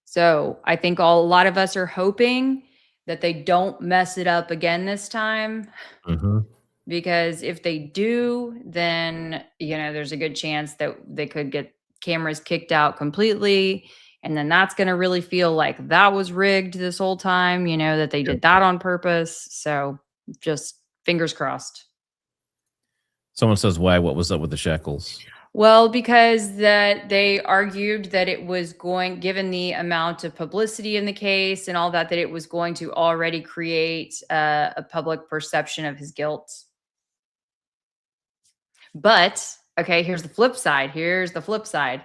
So I think a lot of us are hoping that they don't mess it up again this time. Mm-hmm. Because if they do, then, there's a good chance that they could get cameras kicked out completely. And then that's going to really feel like that was rigged this whole time, that they did that on purpose. So just fingers crossed. Someone says, why? What was up with the shackles? Well, because they argued that it was given the amount of publicity in the case and all that it was going to already create a public perception of his guilt. But, okay, here's the flip side.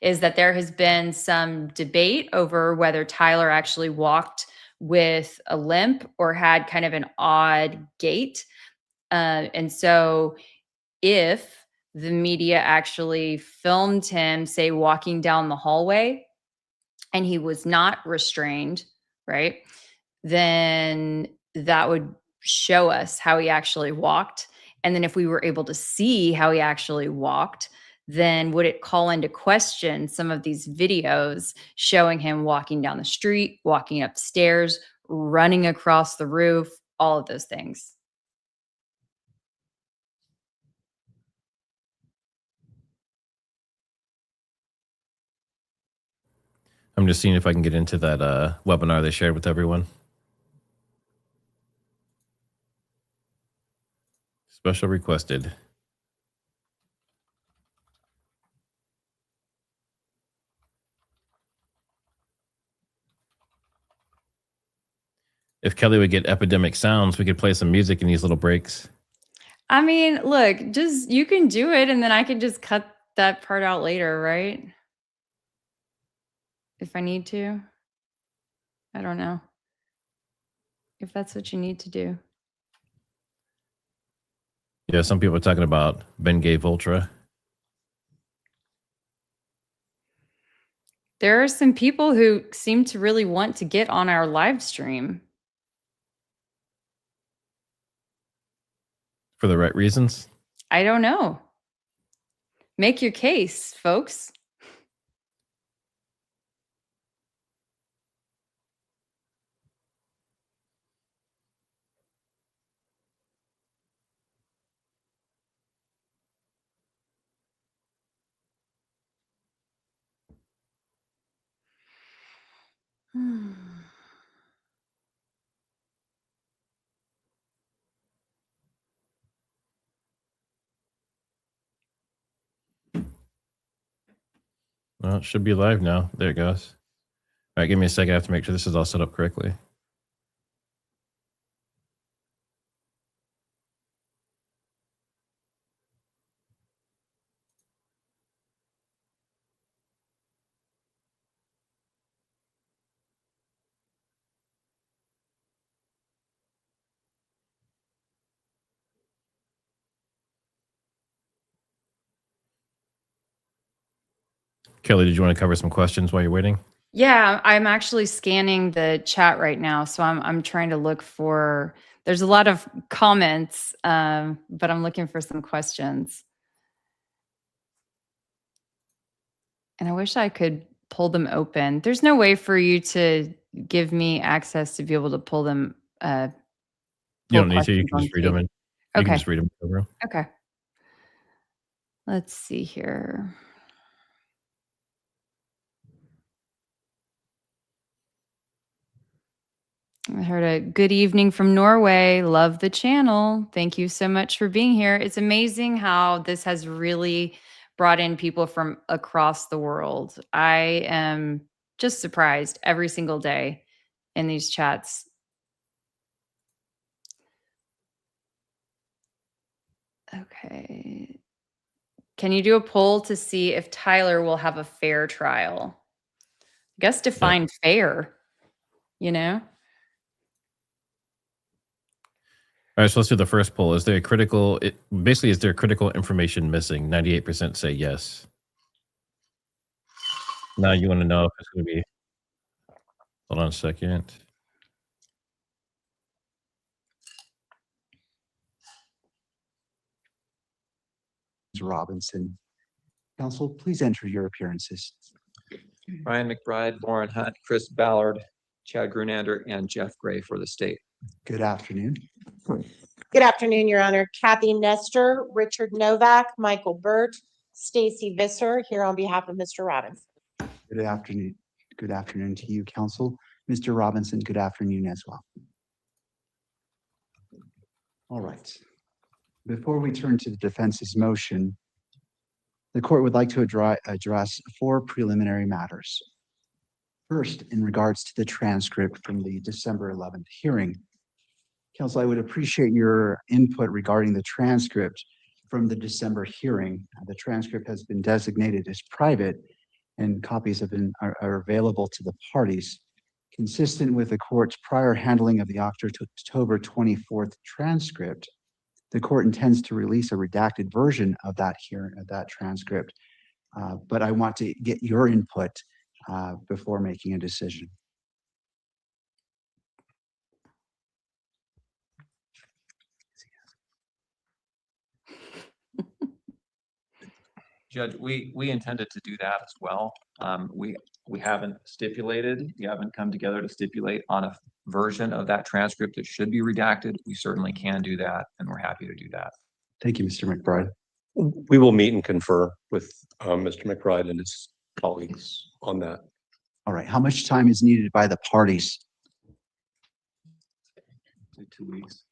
Is that there has been some debate over whether Tyler actually walked with a limp or had kind of an odd gait. And so if the media actually filmed him, say, walking down the hallway and he was not restrained, right, then that would show us how he actually walked. And then if we were able to see how he actually walked, then would it call into question some of these videos showing him walking down the street, walking upstairs, running across the roof, all of those things? I'm just seeing if I can get into that webinar they shared with everyone. Special requested. If Kelly would get epidemic sounds, we could play some music in these little breaks. I mean, look, you can do it and then I can just cut that part out later, right? If I need to. I don't know. If that's what you need to do. Yeah, some people are talking about Bengay Ultra. There are some people who seem to really want to get on our live stream. For the right reasons? I don't know. Make your case, folks. Well, it should be live now. There it goes. All right, give me a second. I have to make sure this is all set up correctly. Kelly, did you want to cover some questions while you're waiting? Yeah, I'm actually scanning the chat right now, so I'm trying to look for. There's a lot of comments, but I'm looking for some questions. And I wish I could pull them open. There's no way for you to give me access to be able to pull them. You don't need to. You can just read them. You can just read them over. Okay. Let's see here. I heard a good evening from Norway. Love the channel. Thank you so much for being here. It's amazing how this has really brought in people from across the world. I am just surprised every single day in these chats. Okay. Can you do a poll to see if Tyler will have a fair trial? I guess define fair, you know? All right, so let's do the first poll. Is there critical information missing? 98% say yes. Now you want to know if it's going to be. Hold on a second. Robinson. Counsel, please enter your appearances. Ryan McBride, Lauren Hunt, Chris Ballard, Chad Grunander, and Jeff Gray for the state. Good afternoon. Good afternoon, Your Honor. Kathy Nestor, Richard Novak, Michael Burt, Stacy Visser, here on behalf of Mr. Robinson. Good afternoon. Good afternoon to you, counsel. Mr. Robinson, good afternoon as well. All right. Before we turn to the defense's motion, the court would like to address 4 preliminary matters. First, in regards to the transcript from the December 11th hearing. Counsel, I would appreciate your input regarding the transcript from the December hearing. The transcript has been designated as private and copies are available to the parties. Consistent with the court's prior handling of the October 24th transcript, the court intends to release a redacted version of that transcript, but I want to get your input before making a decision. Judge, we intended to do that as well. We haven't stipulated, we haven't come together to stipulate on a version of that transcript that should be redacted. We certainly can do that, and we're happy to do that. Thank you, Mr. McBride. We will meet and confer with Mr. McBride and his colleagues on that. All right. How much time is needed by the parties? 2 weeks.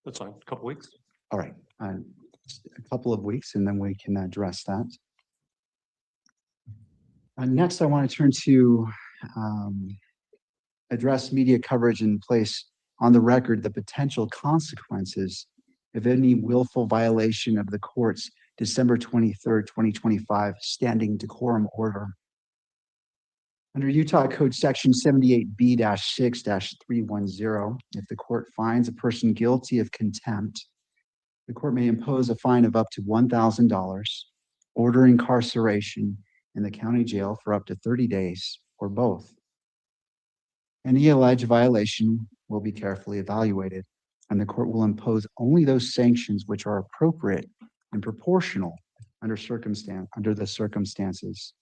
That's fine. A couple weeks. All right. A couple of weeks, and then we can address that. Next, I want to turn to address media coverage and place on the record the potential consequences of any willful violation of the court's December 23rd, 2025 standing decorum order. Under Utah Code Section 78B-6-310, if the court finds a person guilty of contempt, the court may impose a fine of up to $1,000, order incarceration in the county jail for up to 30 days, or both. Any alleged violation will be carefully evaluated, and the court will impose only those sanctions which are appropriate and proportional under the circumstances.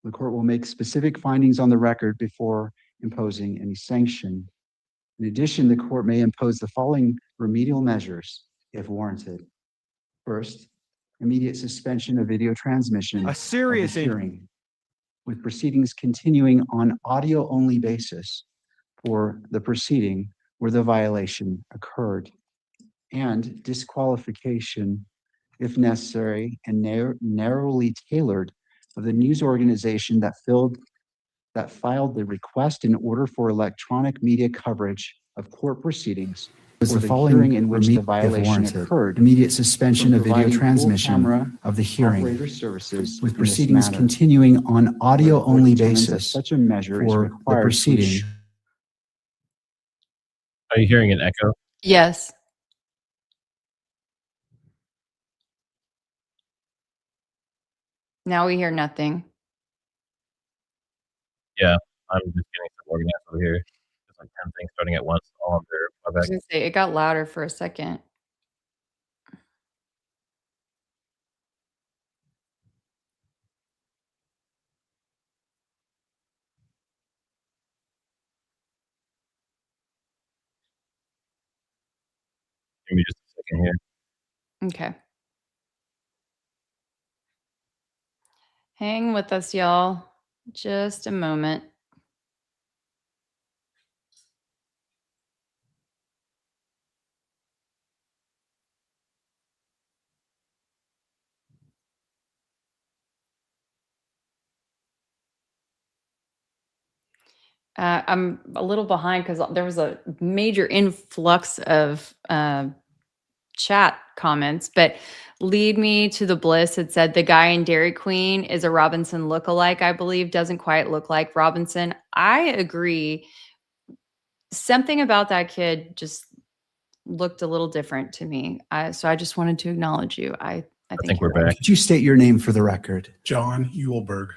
The court will make specific findings on the record before imposing any sanction. In addition, the court may impose the following remedial measures if warranted. First, immediate suspension of video transmission A serious of the hearing, with proceedings continuing on audio-only basis for the proceeding where the violation occurred, and disqualification, if necessary, and narrowly tailored of the news organization that filed the request in order for electronic media coverage of court proceedings Was or the the following hearing in which the if violation warranted, occurred. immediate suspension of video Providing full transmission camera of the hearing, operator services with in this proceedings matter. continuing on audio-only Determines that basis such a measure is for required the to proceeding. ensure Are you hearing an echo? Yes. Now we hear nothing. Yeah, I'm just getting some organized over here. There's like 10 things starting at once, all on their I was gonna say, it got louder for a second. Give me just a second here. Okay. Hang with us, y'all. Just a moment. I'm a little behind because there was a major influx of chat comments, but Lead Me to the Bliss had said the guy in Dairy Queen is a Robinson lookalike, I believe, doesn't quite look like Robinson. I agree. Something about that kid just looked a little different to me. So I just wanted to acknowledge you. I think we're you're right. back. Could you state your name for the record? John Uhlberg.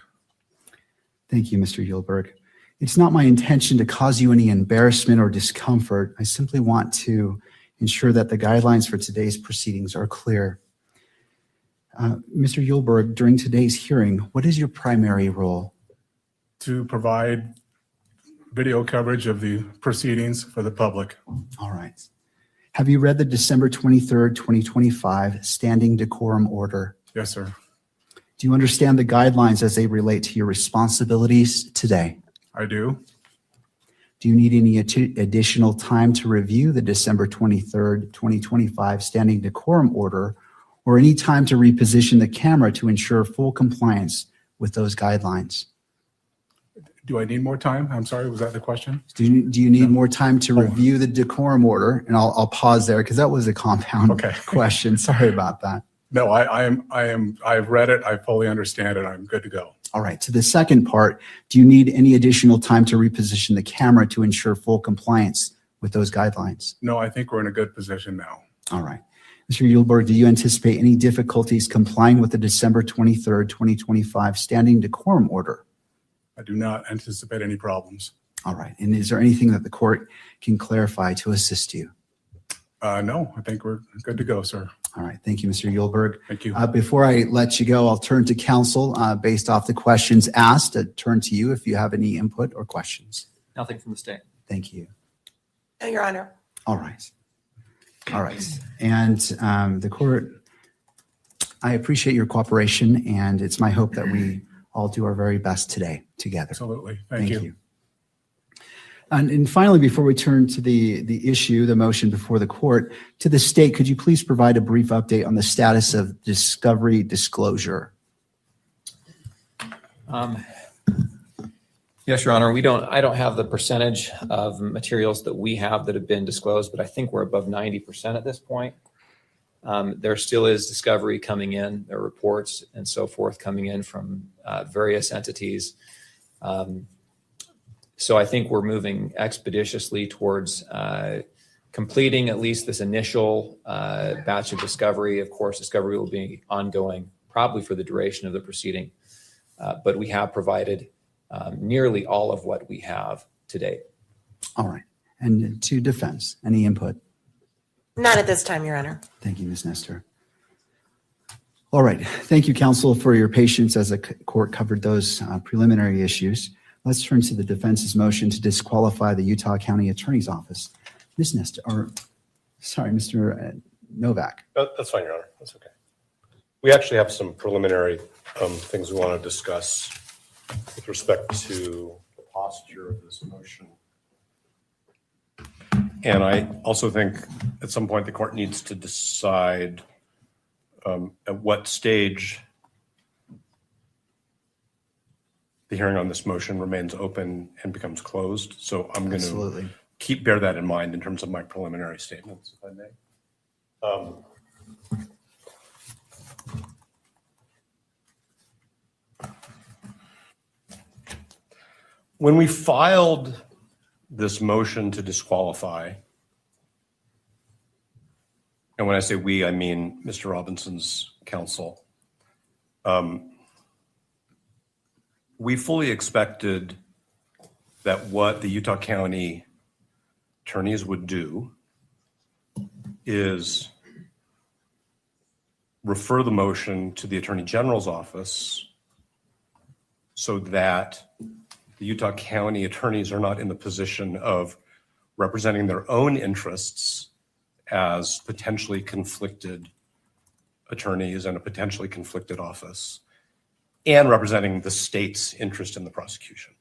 Thank you, Mr. Uhlberg. It's not my intention to cause you any embarrassment or discomfort. I simply want to ensure that the guidelines for today's proceedings are clear. Mr. Uhlberg, during today's hearing, what is your primary role? To provide video coverage of the proceedings for the public. All right. Have you read the December 23rd, 2025 standing decorum order? Yes, sir. Do you understand the guidelines as they relate to your responsibilities today? I do. Do you need any additional time to review the December 23rd, 2025 standing decorum order, or any time to reposition the camera to ensure full compliance with those guidelines? Do I need more time? I'm sorry, was that the question? Do you need more time to review the decorum order? And I'll pause there because that was a compound question. Sorry about that. No, I've read it. I fully understand it. I'm good to go. All right. To the second part, do you need any additional time to reposition the camera to ensure full compliance with those guidelines? No, I think we're in a good position now. All right. Mr. Uhlberg, do you anticipate any difficulties complying with the December 23rd, 2025 standing decorum order? I do not anticipate any problems. All right. And is there anything that the court can clarify to assist you? No, I think we're good to go, sir. All right. Thank you, Mr. Uhlberg. Thank you. Before I let you go, I'll turn to counsel based off the questions asked. I turn to you if you have any input or questions. Nothing from the state. Thank you. No, Your Honor. All right. All right. And the court, I appreciate your cooperation, and it's my hope that we all do our very best today together. Absolutely. Thank you. And finally, before we turn to the issue, the motion before the court, to the state, could you please provide a brief update on the status of discovery disclosure? Yes, Your Honor. I don't have the percentage of materials that we have that have been disclosed, but I think we're above 90% at this point. There still is discovery coming in, there are reports and so forth coming in from various entities. So I think we're moving expeditiously towards completing at least this initial batch of discovery. Of course, discovery will be ongoing probably for the duration of the proceeding, but we have provided nearly all of what we have to date. All right. And to defense, any input? Not at this time, Your Honor. Thank you, Ms. Nestor. All right. Thank you, counsel, for your patience as the court covered those preliminary issues. Let's turn to the defense's motion to disqualify the Utah County Attorney's Office. Ms. Nestor, or sorry, Mr. Novak. That's fine, Your Honor. That's okay. We actually have some preliminary things we want to discuss with respect to the posture of this motion. And I also think at some point the court needs to decide at what stage the hearing on this motion remains open and becomes closed. So I'm going to bear that in mind in terms of my preliminary statements, if I may. When we filed this motion to disqualify, and when I say we, I mean Mr. Robinson's counsel, we fully expected that what the Utah County attorneys would do is refer the motion to the Attorney General's office so that the Utah County attorneys are not in the position of representing their own interests as potentially conflicted attorneys in a potentially conflicted office and representing the state's interest in the prosecution.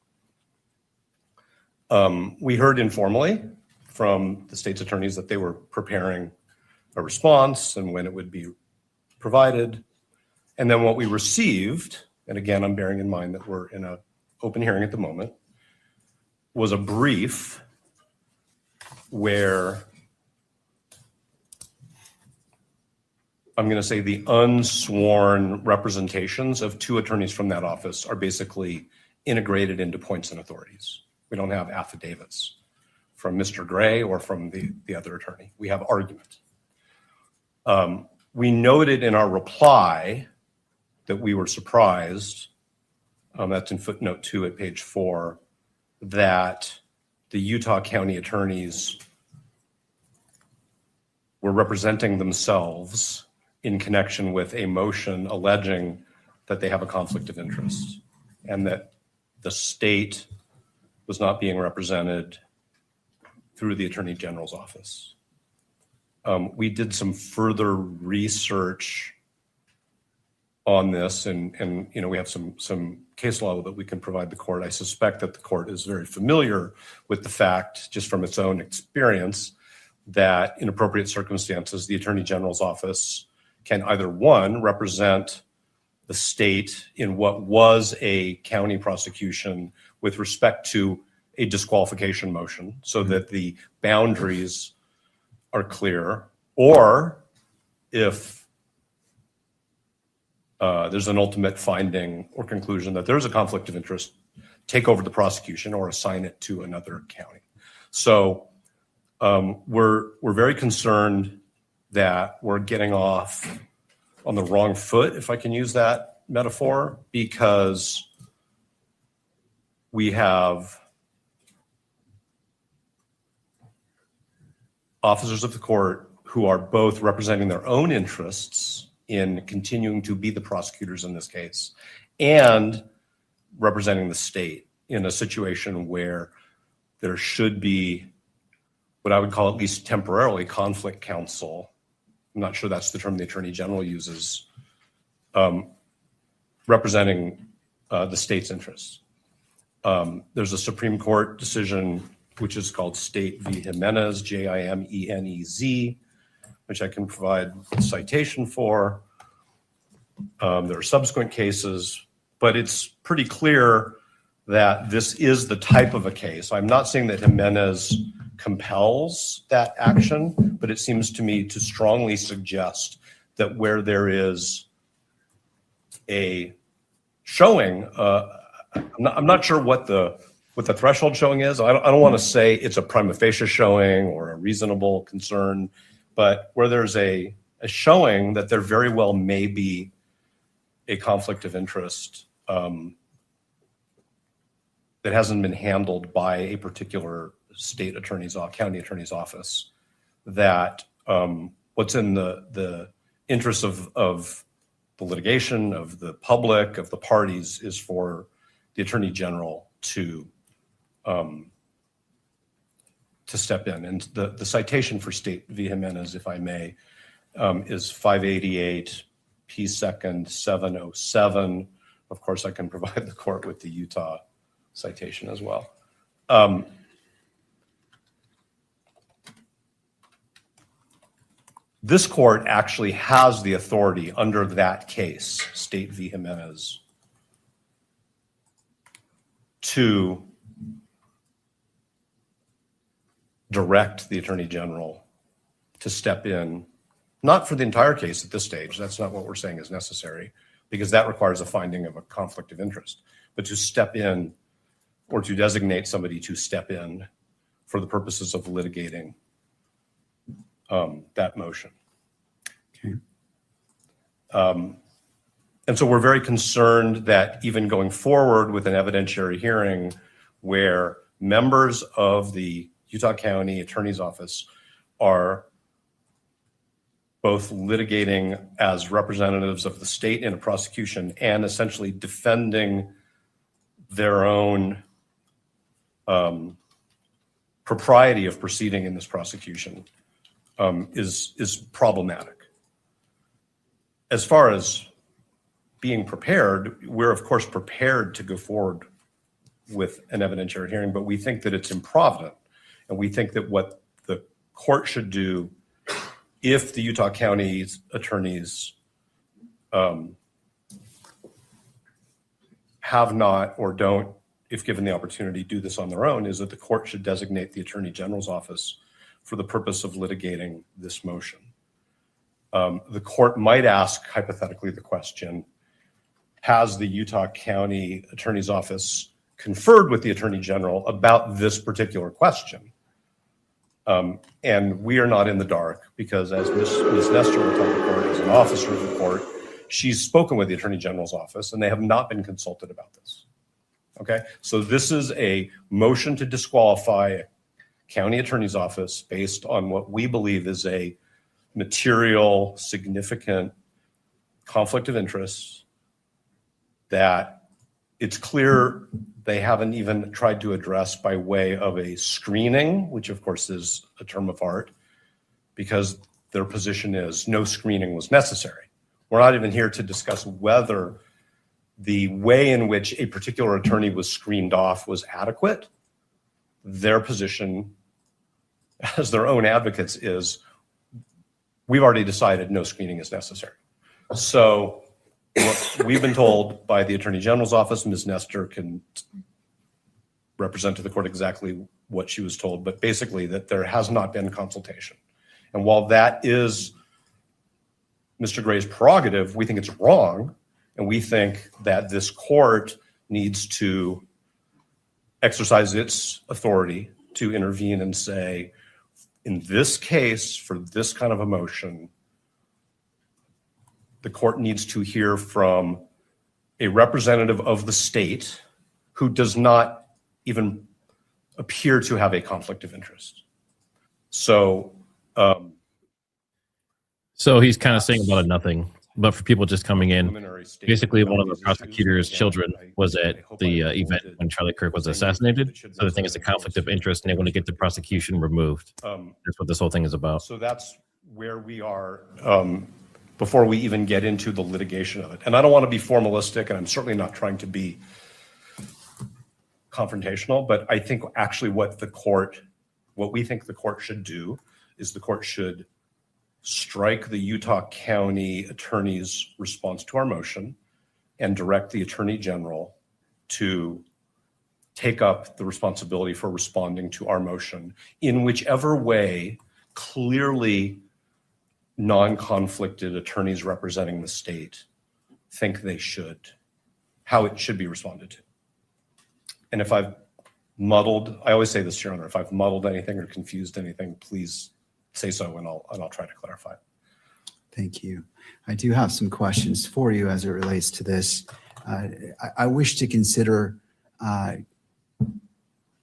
We heard informally from the state's attorneys that they were preparing a response and when it would be provided. And then what we received, and again, I'm bearing in mind that we're in an open hearing at the moment, was a brief where I'm going to say the unsworn representations of two attorneys from that office are basically integrated into points and authorities. We don't have affidavits from Mr. Gray or from the other attorney. We have argument. We noted in our reply that we were surprised, that's in footnote 2 at page 4, that the Utah County attorneys were representing themselves in connection with a motion alleging that they have a conflict of interest and that the state was not being represented through the Attorney General's office. We did some further research on this, and you know, we have some case law that we can provide the court. I suspect that the court is very familiar with the fact, just from its own experience, that in appropriate circumstances, the Attorney General's office can either, one, represent the state in what was a county prosecution with respect to a disqualification motion so that the boundaries are clear, or if there's an ultimate finding or conclusion that there's a conflict of interest, take over the prosecution or assign it to another county. So we're very concerned that we're getting off on the wrong foot, if I can use that metaphor, because we have officers of the court who are both representing their own interests in continuing to be the prosecutors in this case and representing the state in a situation where there should be what I would call, at least temporarily, conflict counsel. I'm not sure that's the term the Attorney General uses, representing the state's interests. There's a Supreme Court decision which is called State v. Jimenez, Jimenez, which I can provide a citation for. There are subsequent cases, but it's pretty clear that this is the type of a case. I'm not saying that Jimenez compels that action, but it seems to me to strongly suggest that where there is a showing, I'm not sure what the threshold showing is. I don't want to say it's a prima facie showing or a reasonable concern, but where there's a showing that there very well may be a conflict of interest that hasn't been handled by a particular state attorney's or county attorney's office, that what's in the interest of the litigation, of the public, of the parties, is for the Attorney General to step in. And the citation for State v. Jimenez, if I may, is 588 P. 2nd 707. Of course, I can provide the court with the Utah citation as well. This court actually has the authority under that case, State v. Jimenez, to direct the Attorney General to step in, not for the entire case at this stage, that's not what we're saying is necessary, because that requires a finding of a conflict of interest, but to step in or to designate somebody to step in for the purposes of litigating that motion. Okay. And so we're very concerned that even going forward with an evidentiary hearing where members of the Utah County Attorney's Office are both litigating as representatives of the state in a prosecution and essentially defending their own propriety of proceeding in this prosecution is problematic. As far as being prepared, we're of course prepared to go forward with an evidentiary hearing, but we think that it's improvident. And we think that what the court should do, if the Utah County attorneys have not or don't if given the opportunity, do this on their own, is that the court should designate the Attorney General's office for the purpose of litigating this motion. The court might ask, hypothetically, the question, has the Utah County Attorney's Office conferred with the Attorney General about this particular question? And we are not in the dark because, as Ms. Nestor will tell the court, as an officer of the court, she's spoken with the Attorney General's office and they have not been consulted about this. Okay, so this is a motion to disqualify a county attorney's office based on what we believe is a material, significant conflict of interest that it's clear they haven't even tried to address by way of a screening, which of course is a term of art, because their position is no screening was necessary. We're not even here to discuss whether the way in which a particular attorney was screened off was adequate. Their position as their own advocates is, we've already decided no screening is necessary. So we've been told by the Attorney General's office, Ms. Nestor can represent to the court exactly what she was told, but basically that there has not been consultation. And while that is Mr. Gray's prerogative, we think it's wrong. And we think that this court needs to exercise its authority to intervene and say, in this case, for this kind of a motion, the court needs to hear from a representative of the state who does not even appear to have a conflict of interest. So, so he's kind of saying about a nothing. But for people just coming in, basically one of the prosecutor's children was at the event when Charlie Kirk was assassinated. So the thing is a conflict of interest, and they want to get the prosecution removed. That's what this whole thing is about. So that's where we are before we even get into the litigation of it. And I don't want to be formalistic, and I'm certainly not trying to be confrontational, but I think actually what we think the court should do is the court should strike the Utah County Attorney's response to our motion and direct the Attorney General to take up the responsibility for responding to our motion in whichever way clearly non-conflicted attorneys representing the state think they should, how it should be responded to. And if I've muddled, I always say this, Your Honor, if I've muddled anything or confused anything, please say so, and I'll try to clarify. Thank you. I do have some questions for you as it relates to this. I wish to consider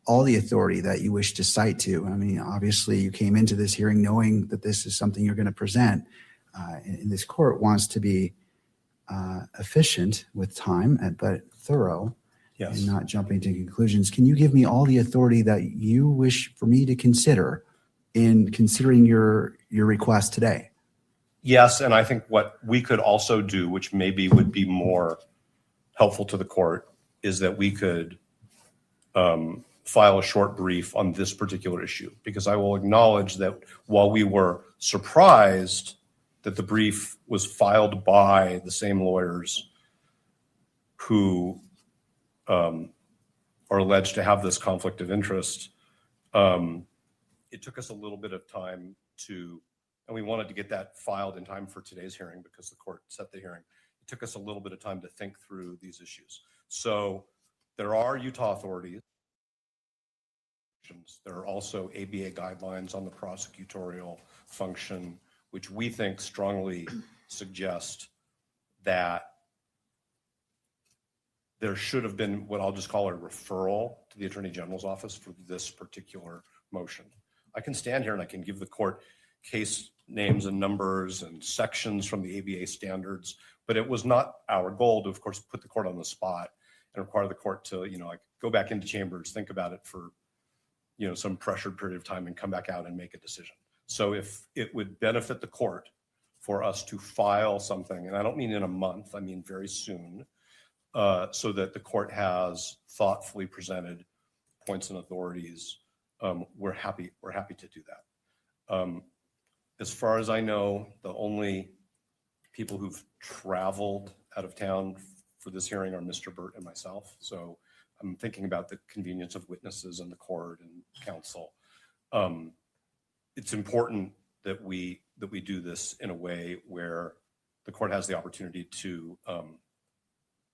all the authority that you wish to cite to. I mean, obviously you came into this hearing knowing that this is something you're going to present. And this court wants to be efficient with time, but thorough. Yes. And not jumping to conclusions. Can you give me all the authority that you wish for me to consider in considering your request today? Yes, and I think what we could also do, which maybe would be more helpful to the court, is that we could file a short brief on this particular issue, because I will acknowledge that while we were surprised that the brief was filed by the same lawyers who are alleged to have this conflict of interest, it took us a little bit of time and we wanted to get that filed in time for today's hearing because the court set the hearing. It took us a little bit of time to think through these issues. So there are Utah authorities. There are also ABA guidelines on the prosecutorial function, which we think strongly suggest that there should have been what I'll just call a referral to the Attorney General's office for this particular motion. I can stand here and I can give the court case names and numbers and sections from the ABA standards, but it was not our goal to, of course, put the court on the spot and require the court to, like go back into chambers, think about it for, some pressured period of time and come back out and make a decision. So if it would benefit the court for us to file something, and I don't mean in a month, I mean very soon, so that the court has thoughtfully presented points and authorities, we're happy to do that. As far as I know, the only people who've traveled out of town for this hearing are Mr. Burt and myself. So I'm thinking about the convenience of witnesses in the court and counsel. It's important that we do this in a way where the court has the opportunity to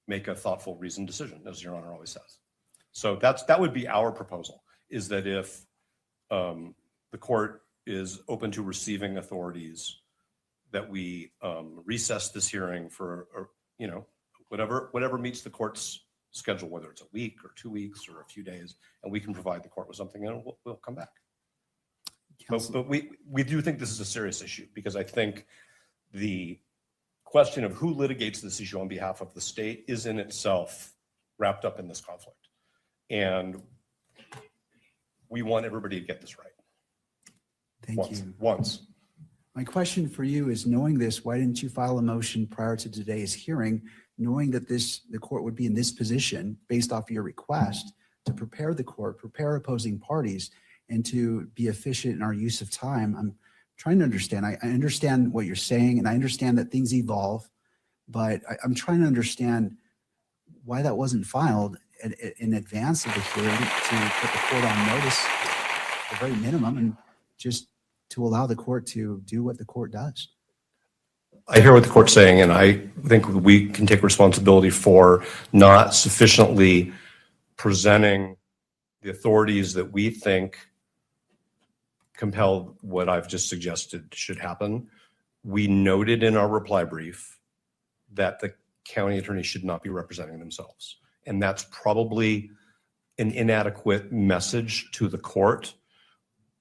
make a thoughtful, reasoned decision, as Your Honor always says. So that would be our proposal, is that if the court is open to receiving authorities, that we recess this hearing for, whatever meets the court's schedule, whether it's a week or 2 weeks or a few days, and we can provide the court with something, and we'll come back. But we do think this is a serious issue, because I think the question of who litigates this issue on behalf of the state is in itself wrapped up in this conflict. And we want everybody to get this right. Thank you. Once. My question for you is, knowing this, why didn't you file a motion prior to today's hearing, knowing that the court would be in this position based off your request to prepare the court, prepare opposing parties, and to be efficient in our use of time? I'm trying to understand. I understand what you're saying, and I understand that things evolve, but I'm trying to understand why that wasn't filed in advance of the hearing to put the court on notice at the very minimum, and just to allow the court to do what the court does. I hear what the court's saying, and I think we can take responsibility for not sufficiently presenting the authorities that we think compel what I've just suggested should happen. We noted in our reply brief that the county attorney should not be representing themselves. And that's probably an inadequate message to the court.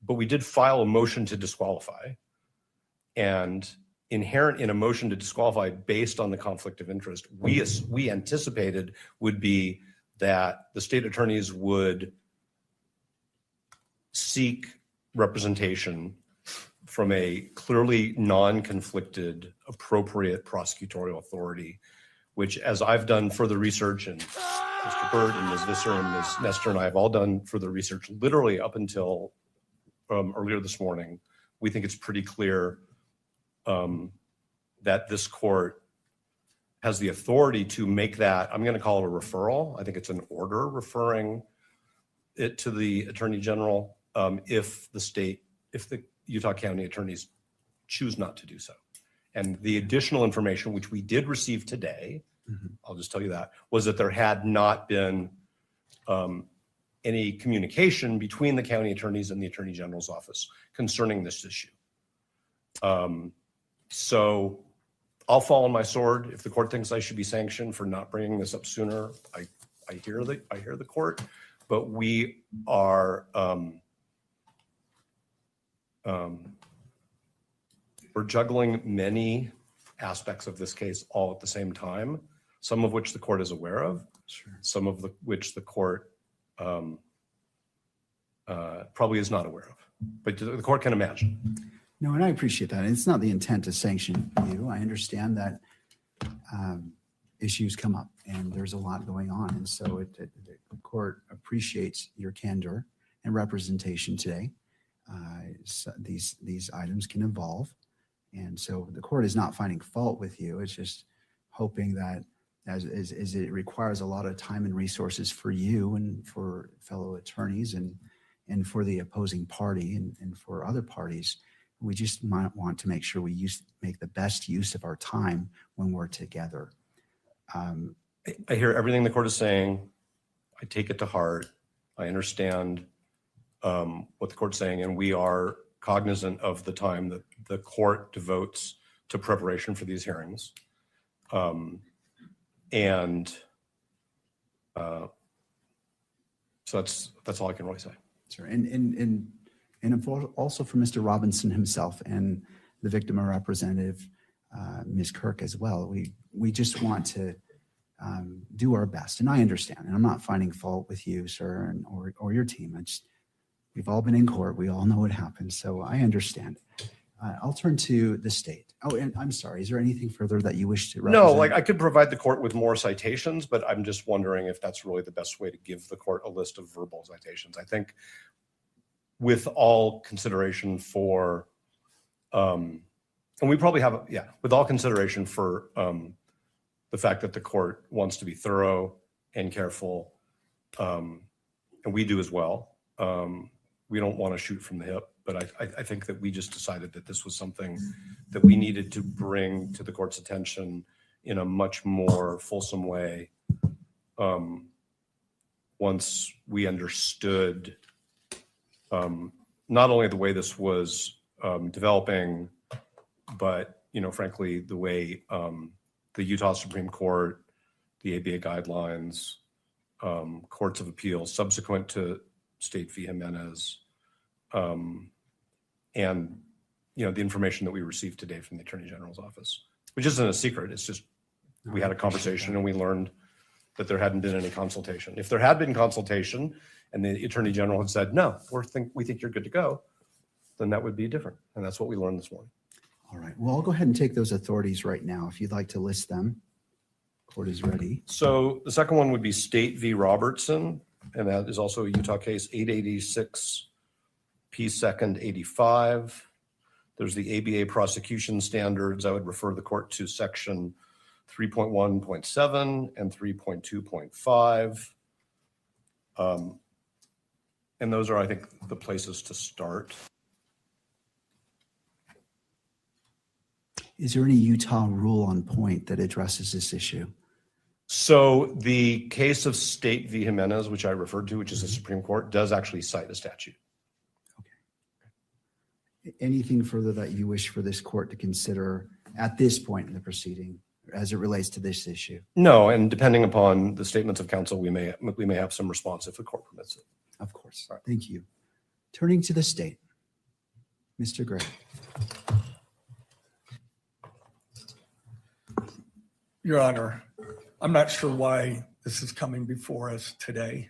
But we did file a motion to disqualify, and inherent in a motion to disqualify based on the conflict of interest, we anticipated would be that the state attorneys would seek representation from a clearly non-conflicted, appropriate prosecutorial authority, which, as I've done further research, and Mr. Bird and Ms. Visser and Ms. Nestor and I have all done further research literally up until earlier this morning, we think it's pretty clear that this court has the authority to make that, I'm going to call it a referral. I think it's an order referring it to the Attorney General if the Utah County attorneys choose not to do so. And the additional information, which we did receive today, I'll just tell you that, was that there had not been any communication between the county attorneys and the Attorney General's office concerning this issue. So I'll fall on my sword if the court thinks I should be sanctioned for not bringing this up sooner. I hear the court, but we are we're juggling many aspects of this case all at the same time, some of which the court is aware of, some of which the court probably is not aware of, but the court can imagine. No, and I appreciate that. It's not the intent to sanction you. I understand that issues come up and there's a lot going on. And so the court appreciates your candor and representation today. So these items can evolve. And so the court is not finding fault with you. It's just hoping that as it requires a lot of time and resources for you and for fellow attorneys and for the opposing party and for other parties, we just might want to make sure we make the best use of our time when we're together. I hear everything the court is saying. I take it to heart. I understand what the court's saying, and we are cognizant of the time that the court devotes to preparation for these hearings. So that's all I can really say. Sure. And also for Mr. Robinson himself and the victim representative, Ms. Kirk as well. We just want to do our best. And I understand, and I'm not finding fault with you, sir, or your team. We've all been in court. We all know what happened. So I understand. I'll turn to the state. Oh, and I'm sorry. Is there anything further that you wish to represent? No, I could provide the court with more citations, but I'm just wondering if that's really the best way to give the court a list of verbal citations. I think with all consideration for, and we probably have, with all consideration for the fact that the court wants to be thorough and careful and we do as well. We don't want to shoot from the hip, but I think that we just decided that this was something that we needed to bring to the court's attention in a much more fulsome way. Once we understood not only the way this was developing, but frankly, the way the Utah Supreme Court, the ABA guidelines, courts of appeals subsequent to State v. Jimenez, and the information that we received today from the Attorney General's office, which isn't a secret. It's just we had a conversation and we learned that there hadn't been any consultation. If there had been consultation and the Attorney General had said, no, we think you're good to go, then that would be different. And that's what we learned this morning. All right. Well, I'll go ahead and take those authorities right now if you'd like to list them. Court is ready. So the second one would be State v. Robertson, and that is also a Utah case 886 P. 2nd 85. There's the ABA prosecution standards. I would refer the court to section 3.1.7 and 3.2.5. And those are, I think, the places to start. Is there any Utah rule on point that addresses this issue? So the case of State v. Jimenez, which I referred to, which is the Supreme Court, does actually cite a statute. Okay. Anything further that you wish for this court to consider at this point in the proceeding as it relates to this issue? No, and depending upon the statements of counsel, we may have some response if the court permits it. Of course. Right. Thank you. Turning to the state, Mr. Gray. Your Honor, I'm not sure why this is coming before us today.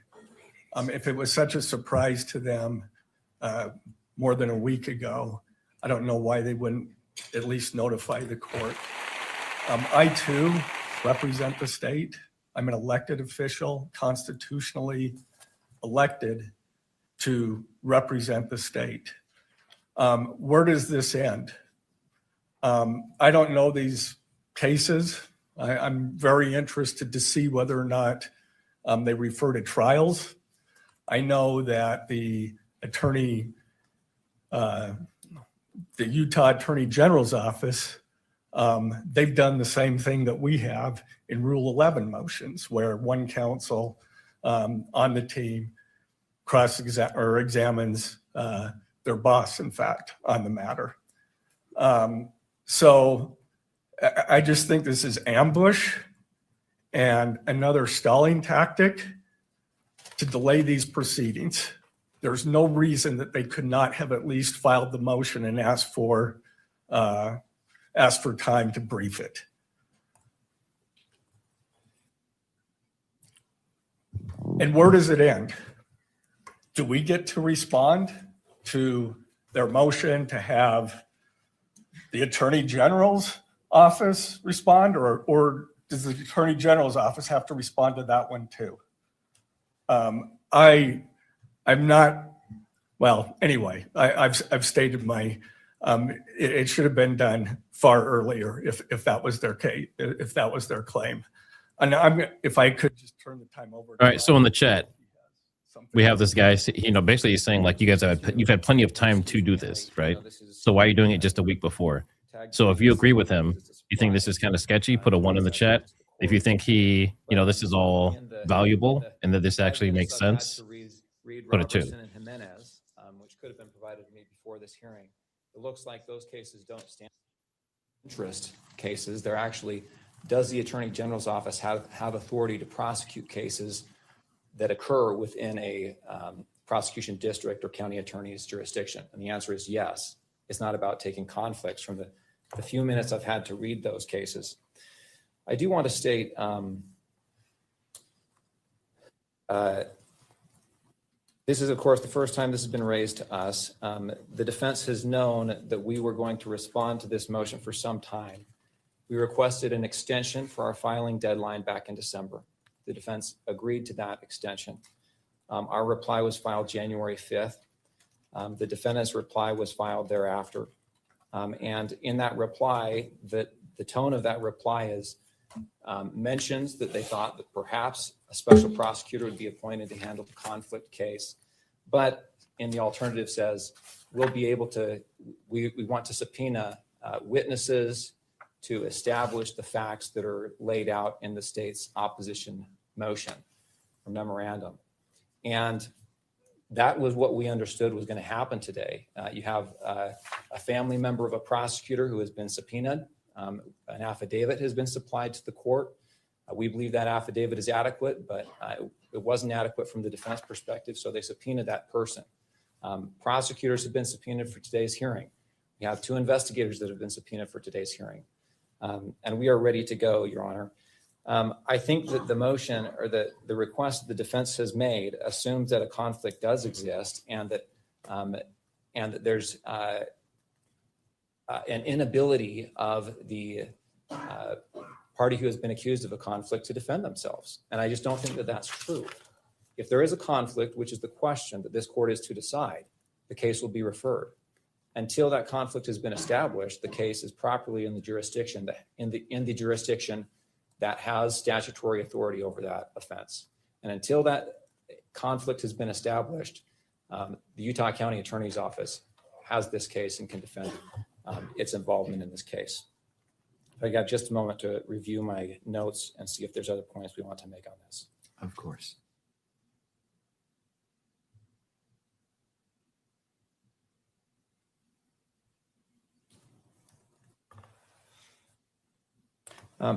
If it was such a surprise to them more than a week ago, I don't know why they wouldn't at least notify the court. I too represent the state. I'm an elected official, constitutionally elected to represent the state. Where does this end? I don't know these cases. I'm very interested to see whether or not they refer to trials. I know that the Utah Attorney General's office, they've done the same thing that we have in Rule 11 motions, where one counsel on the team examines their boss, in fact, on the matter. So I just think this is ambush and another stalling tactic to delay these proceedings. There's no reason that they could not have at least filed the motion and asked for time to brief it. And where does it end? Do we get to respond to their motion to have the Attorney General's office respond, or does the Attorney General's office have to respond to that one too? I'm not, well, anyway, I've stated my, it should have been done far earlier if that was their case, if that was their claim. And if I could just turn the time over. All right. So in the chat, we have this guy, basically he's saying like, you've had plenty of time to do this, right? So why are you doing it just a week before? So if you agree with him, you think this is kind of sketchy, put a 1 in the chat. If you think this is all valuable and that this actually makes sense, put a 2. And Jimenez, which could have been provided to me before this hearing. It looks like those cases don't stand interest cases. They're actually, does the Attorney General's office have authority to prosecute cases that occur within a prosecution district or county attorney's jurisdiction? And the answer is yes. It's not about taking conflicts. From the few minutes I've had to read those cases, I do want to state this is, of course, the first time this has been raised to us. The defense has known that we were going to respond to this motion for some time. We requested an extension for our filing deadline back in December. The defense agreed to that extension. Our reply was filed January 5th. The defendant's reply was filed thereafter. And in that reply, the tone of that reply is mentions that they thought that perhaps a special prosecutor would be appointed to handle the conflict case, but in the alternative says we'll be able to, we want to subpoena witnesses to establish the facts that are laid out in the state's opposition motion or memorandum. And that was what we understood was going to happen today. You have a family member of a prosecutor who has been subpoenaed. An affidavit has been supplied to the court. We believe that affidavit is adequate, but it wasn't adequate from the defense perspective, so they subpoenaed that person. Prosecutors have been subpoenaed for today's hearing. We have 2 investigators that have been subpoenaed for today's hearing. And we are ready to go, Your Honor. I think that the motion or the request the defense has made assumes that a conflict does exist and that there's an inability of the party who has been accused of a conflict to defend themselves. And I just don't think that that's true. If there is a conflict, which is the question that this court is to decide, the case will be referred. Until that conflict has been established, the case is properly in the jurisdiction that has statutory authority over that offense. And until that conflict has been established, the Utah County Attorney's Office has this case and can defend its involvement in this case. I got just a moment to review my notes and see if there's other points we want to make on this. Of course.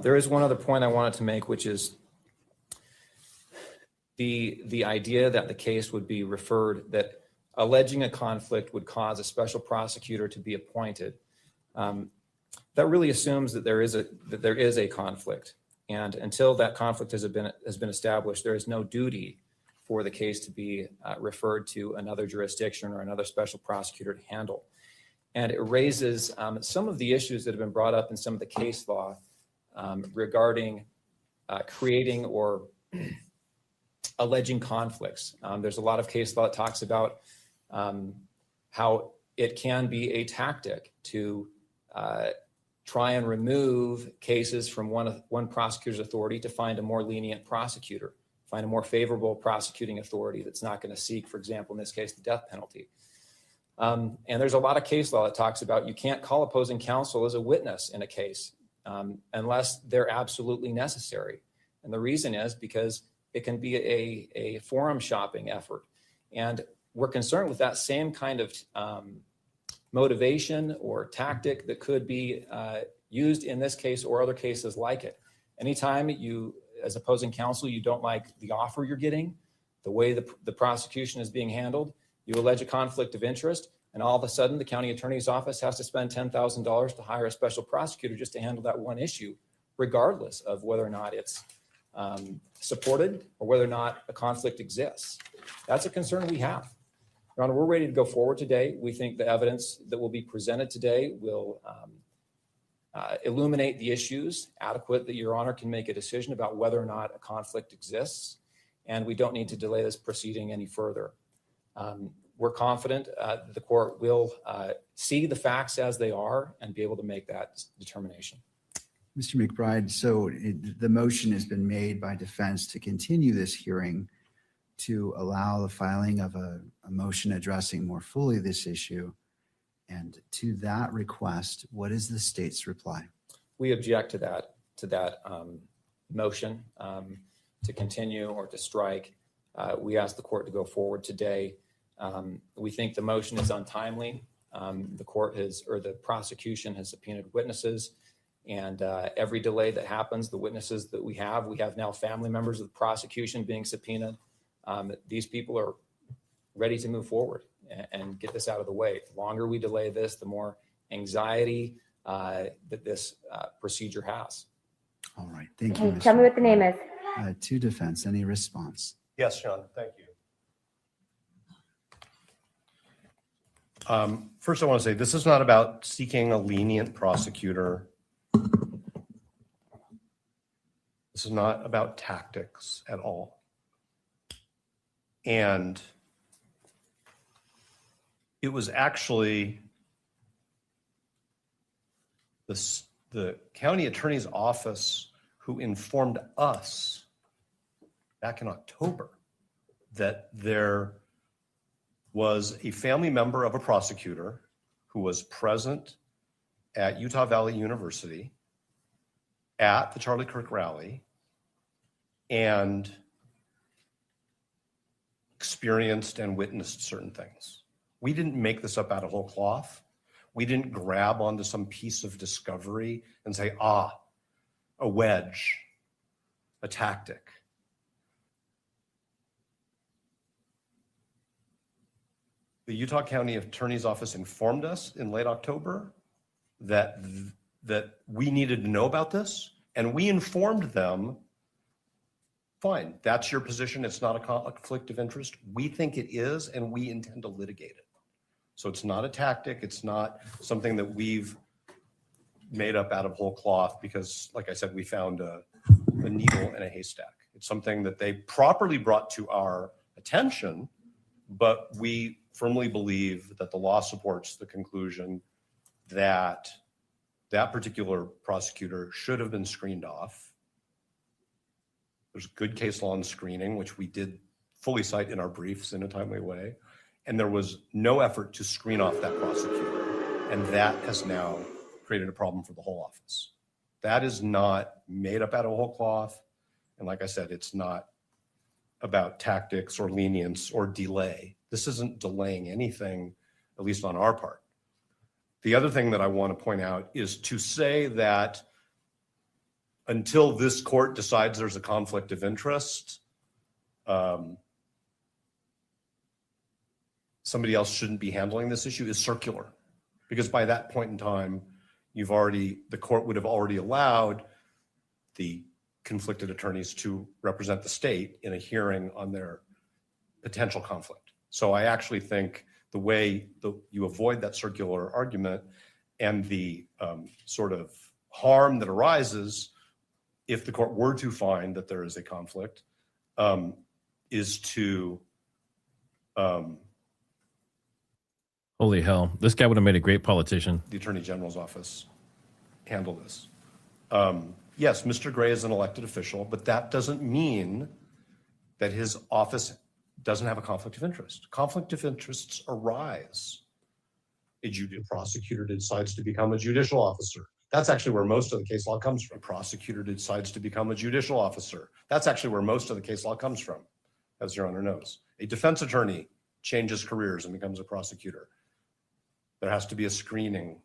There is one other point I wanted to make, which is the idea that the case would be referred, that alleging a conflict would cause a special prosecutor to be appointed. That really assumes that there is a conflict, and until that conflict has been established, there is no duty for the case to be referred to another jurisdiction or another special prosecutor to handle. And it raises some of the issues that have been brought up in some of the case law regarding creating or alleging conflicts. There's a lot of case law that talks about how it can be a tactic to try and remove cases from one prosecutor's authority to find a more lenient prosecutor, find a more favorable prosecuting authority that's not going to seek, for example, in this case, the death penalty. And there's a lot of case law that talks about you can't call opposing counsel as a witness in a case unless they're absolutely necessary. And the reason is because it can be a forum shopping effort. And we're concerned with that same kind of motivation or tactic that could be used in this case or other cases like it. Anytime you, as opposing counsel, you don't like the offer you're getting, the way the prosecution is being handled, you allege a conflict of interest, and all of a sudden the county attorney's office has to spend $10,000 to hire a special prosecutor just to handle that one issue, regardless of whether or not it's supported or whether or not a conflict exists. That's a concern we have. Your Honor, we're ready to go forward today. We think the evidence that will be presented today will illuminate the issues adequate that Your Honor can make a decision about whether or not a conflict exists, and we don't need to delay this proceeding any further. We're confident that the court will see the facts as they are and be able to make that determination. Mr. McBride, so the motion has been made by defense to continue this hearing to allow the filing of a motion addressing more fully this issue. And to that request, what is the state's reply? We object to that motion to continue or to strike. We ask the court to go forward today. We think the motion is untimely. The court has, or the prosecution has subpoenaed witnesses, and every delay that happens, the witnesses that we have now family members of the prosecution being subpoenaed. These people are ready to move forward and get this out of the way. The longer we delay this, the more anxiety that this procedure has. All right, thank you. Tell me what the name is. To defense, any response? Yes, John, thank you. First, I want to say this is not about seeking a lenient prosecutor. This is not about tactics at all. And it was actually the county attorney's office who informed us back in October that there was a family member of a prosecutor who was present at Utah Valley University at the Charlie Kirk rally and experienced and witnessed certain things. We didn't make this up out of whole cloth. We didn't grab onto some piece of discovery and say, a wedge, a tactic. The Utah County Attorney's Office informed us in late October that we needed to know about this, and we informed them, fine, that's your position, it's not a conflict of interest. We think it is, and we intend to litigate it. So it's not a tactic, it's not something that we've made up out of whole cloth because, like I said, we found a needle in a haystack. It's something that they properly brought to our attention, but we firmly believe that the law supports the conclusion that that particular prosecutor should have been screened off. There's good case law on screening, which we did fully cite in our briefs in a timely way. And there was no effort to screen off that prosecutor. And that has now created a problem for the whole office. That is not made up out of whole cloth. And like I said, it's not about tactics or lenience or delay. This isn't delaying anything, at least on our part. The other thing that I want to point out is to say that until this court decides there's a conflict of interest, somebody else shouldn't be handling this issue is circular. Because by that point in time, the court would have already allowed the conflicted attorneys to represent the state in a hearing on their potential conflict. So I actually think the way you avoid that circular argument and the sort of harm that arises if the court were to find that there is a conflict is to holy hell, this guy would have made a great politician. The Attorney General's office handle this. Yes, Mr. Gray is an elected official, but that doesn't mean that his office doesn't have a conflict of interest. Conflict of interests arise. A prosecutor decides to become a judicial officer. That's actually where most of the case law comes from. A prosecutor decides to become a judicial officer. That's actually where most of the case law comes from, as Your Honor knows. A defense attorney changes careers and becomes a prosecutor. There has to be a screening.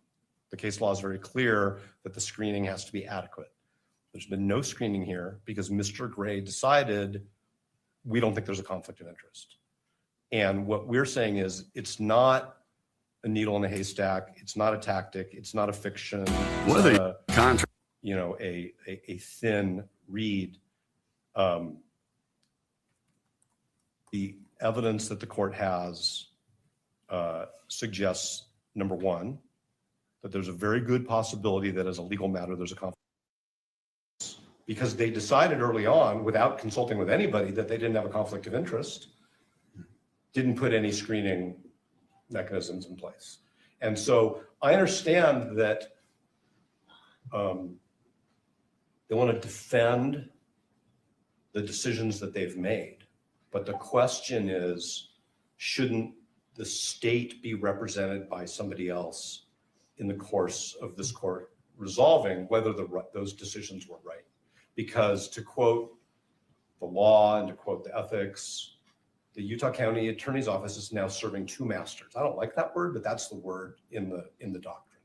The case law is very clear that the screening has to be adequate. There's been no screening here because Mr. Gray decided we don't think there's a conflict of interest. And what we're saying is it's not a needle in a haystack. It's not a tactic. It's not a fiction. What are they? A thin reed. The evidence that the court has suggests, number one, that there's a very good possibility that as a legal matter, there's a conflict. Because they decided early on, without consulting with anybody, that they didn't have a conflict of interest, didn't put any screening mechanisms in place. And so I understand that they want to defend the decisions that they've made. But the question is, shouldn't the state be represented by somebody else in the course of this court resolving whether those decisions were right? Because to quote the law and to quote the ethics, the Utah County Attorney's Office is now serving two masters. I don't like that word, but that's the word in the doctrine.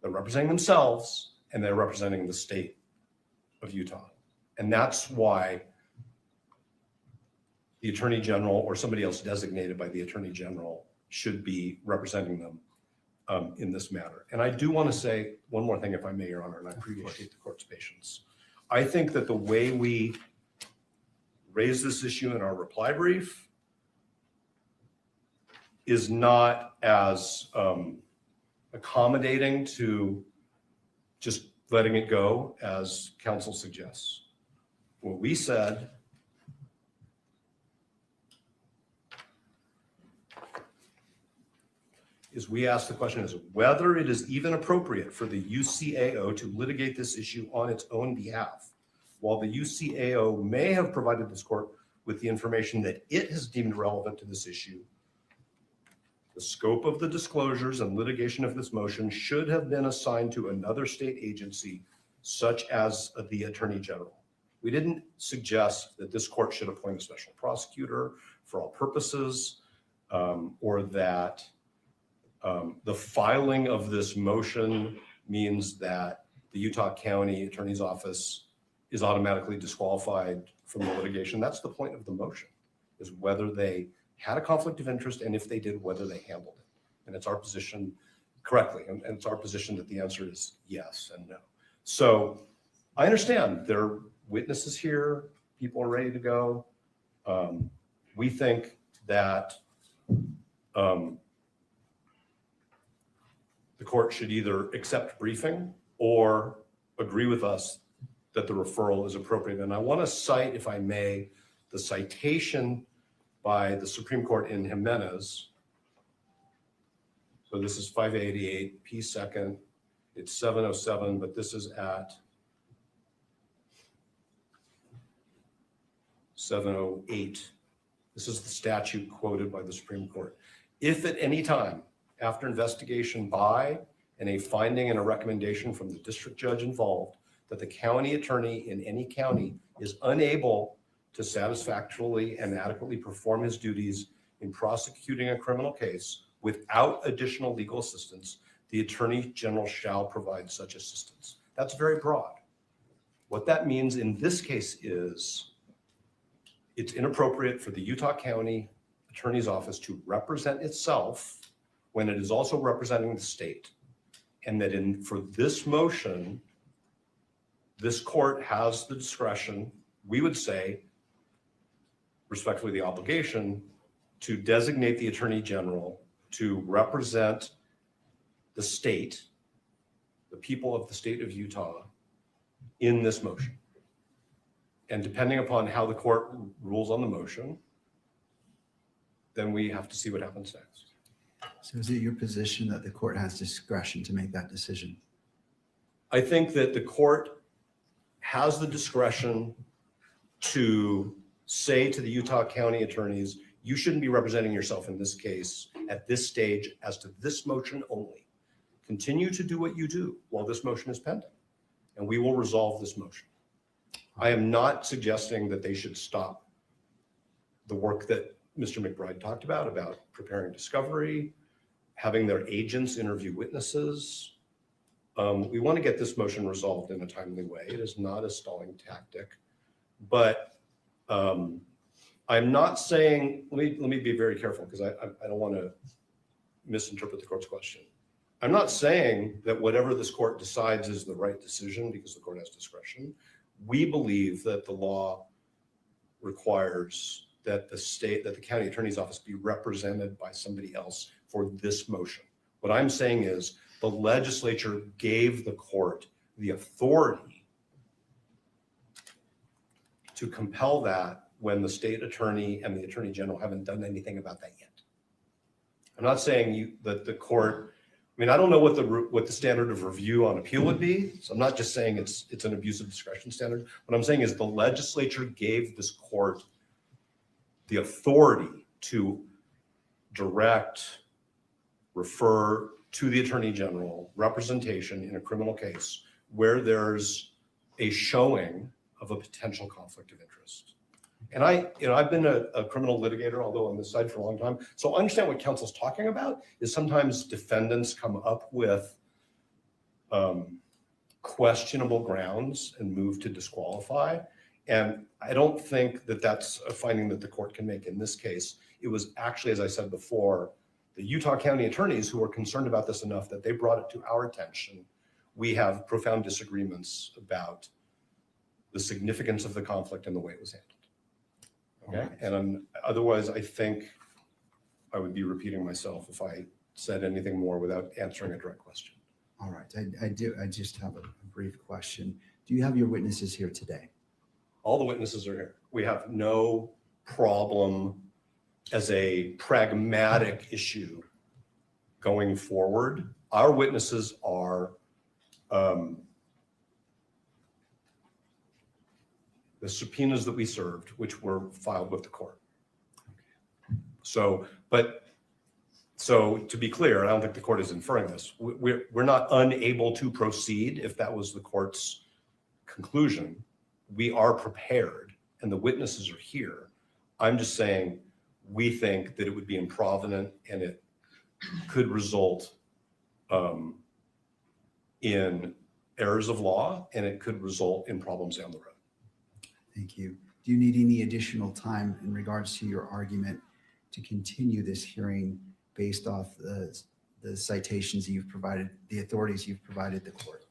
They're representing themselves and they're representing the state of Utah. And that's why the Attorney General or somebody else designated by the Attorney General should be representing them in this matter. And I do want to say one more thing, if I may, Your Honor, and I appreciate the court's patience. I think that the way we raise this issue in our reply brief is not as accommodating to just letting it go as counsel suggests. What we said is we ask the question is whether it is even appropriate for the UCAO to litigate this issue on its own behalf. While the UCAO may have provided this court with the information that it has deemed relevant to this issue, the scope of the disclosures and litigation of this motion should have been assigned to another state agency, such as the Attorney General. We didn't suggest that this court should appoint a special prosecutor for all purposes, or that the filing of this motion means that the Utah County Attorney's Office is automatically disqualified from the litigation. That's the point of the motion, is whether they had a conflict of interest, and if they did, whether they handled it. And it's our position correctly, and it's our position that the answer is yes and no. So I understand there are witnesses here, people are ready to go. We think that the court should either accept briefing or agree with us that the referral is appropriate. And I want to cite, if I may, the citation by the Supreme Court in Jimenez. So this is 588 P. 2nd. It's 707, but this is at 708. This is the statute quoted by the Supreme Court. If at any time after investigation by and a finding and a recommendation from the district judge involved that the county attorney in any county is unable to satisfactorily and adequately perform his duties in prosecuting a criminal case without additional legal assistance, the Attorney General shall provide such assistance. That's very broad. What that means in this case is it's inappropriate for the Utah County Attorney's Office to represent itself when it is also representing the state. And that for this motion, this court has the discretion, we would say, respectfully, the obligation to designate the Attorney General to represent the state, the people of the state of Utah, in this motion. And depending upon how the court rules on the motion, then we have to see what happens next. So is it your position that the court has discretion to make that decision? I think that the court has the discretion to say to the Utah County attorneys, you shouldn't be representing yourself in this case at this stage as to this motion only. Continue to do what you do while this motion is pending, and we will resolve this motion. I am not suggesting that they should stop the work that Mr. McBride talked about preparing discovery, having their agents interview witnesses. We want to get this motion resolved in a timely way. It is not a stalling tactic, but I'm not saying, let me be very careful because I don't want to misinterpret the court's question. I'm not saying that whatever this court decides is the right decision because the court has discretion. We believe that the law requires that the county attorney's office be represented by somebody else for this motion. What I'm saying is the legislature gave the court the authority to compel that when the state attorney and the attorney general haven't done anything about that yet. I'm not saying that the court, I mean, I don't know what the standard of review on appeal would be. So I'm not just saying it's an abuse of discretion standard. What I'm saying is the legislature gave this court the authority to direct, refer to the attorney general representation in a criminal case where there's a showing of a potential conflict of interest. And I've been a criminal litigator, although on this side for a long time. So I understand what counsel's talking about is sometimes defendants come up with questionable grounds and move to disqualify. And I don't think that that's a finding that the court can make in this case. It was actually, as I said before, the Utah County attorneys who were concerned about this enough that they brought it to our attention. We have profound disagreements about the significance of the conflict and the way it was handled. Okay, and otherwise, I think I would be repeating myself if I said anything more without answering a direct question. All right, I just have a brief question. Do you have your witnesses here today? All the witnesses are here. We have no problem as a pragmatic issue going forward. Our witnesses are the subpoenas that we served, which were filed with the court. So to be clear, I don't think the court is inferring this. We're not unable to proceed if that was the court's conclusion. We are prepared and the witnesses are here. I'm just saying we think that it would be improvident and it could result in errors of law, and it could result in problems down the road. Thank you. Do you need any additional time in regards to your argument to continue this hearing based off the citations you've provided, the authorities you've provided the court?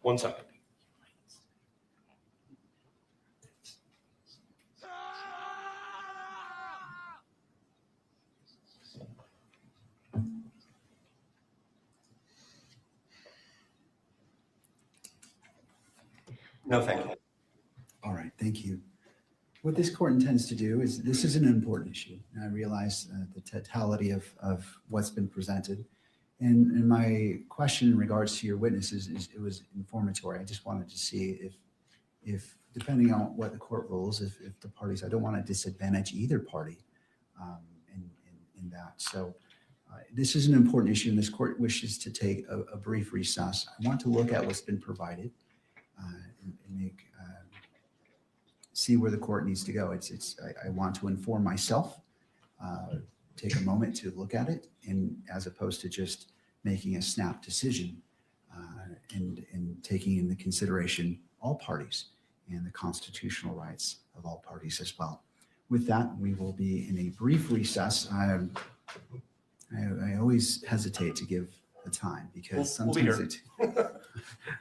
1 second. No, thank you. All right, thank you. What this court intends to do is, this is an important issue, and I realize the totality of what's been presented. And my question in regards to your witnesses is, it was informatory. I just wanted to see if depending on what the court rules, if the parties, I don't want to disadvantage either party in that. So this is an important issue, and this court wishes to take a brief recess. I want to look at what's been provided and make see where the court needs to go. I want to inform myself, take a moment to look at it, and as opposed to just making a snap decision and taking into consideration all parties and the constitutional rights of all parties as well. With that, we will be in a brief recess. I always hesitate to give the time because sometimes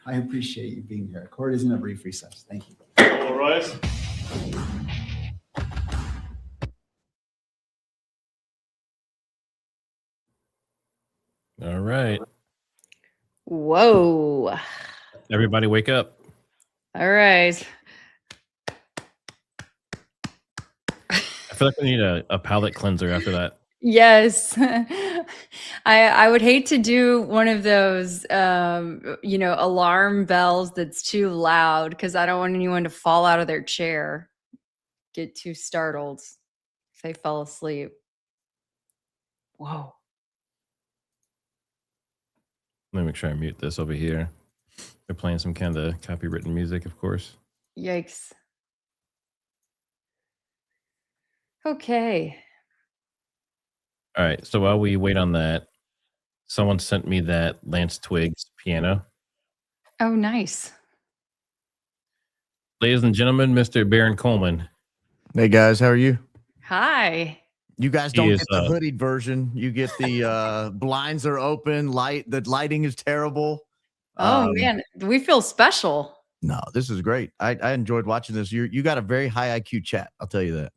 I appreciate you being here. Court is in a brief recess. Thank you. All right. All right. Whoa. Everybody wake up. All right. I feel like we need a palate cleanser after that. Yes. I would hate to do one of those, alarm bells that's too loud, because I don't want anyone to fall out of their chair, get too startled if they fell asleep. Whoa. Let me make sure I mute this over here. They're playing some kind of copywritten music, of course. Yikes. Okay. All right. So while we wait on that, someone sent me that Lance Twiggs piano. Oh, nice. Ladies and gentlemen, Mr. Baron Coleman. Hey guys, how are you? Hi. You guys don't get the hoodied version. You get the blinds are open, the lighting is terrible. Oh man, we feel special. No, this is great. I enjoyed watching this. You got a very high IQ chat, I'll tell you that.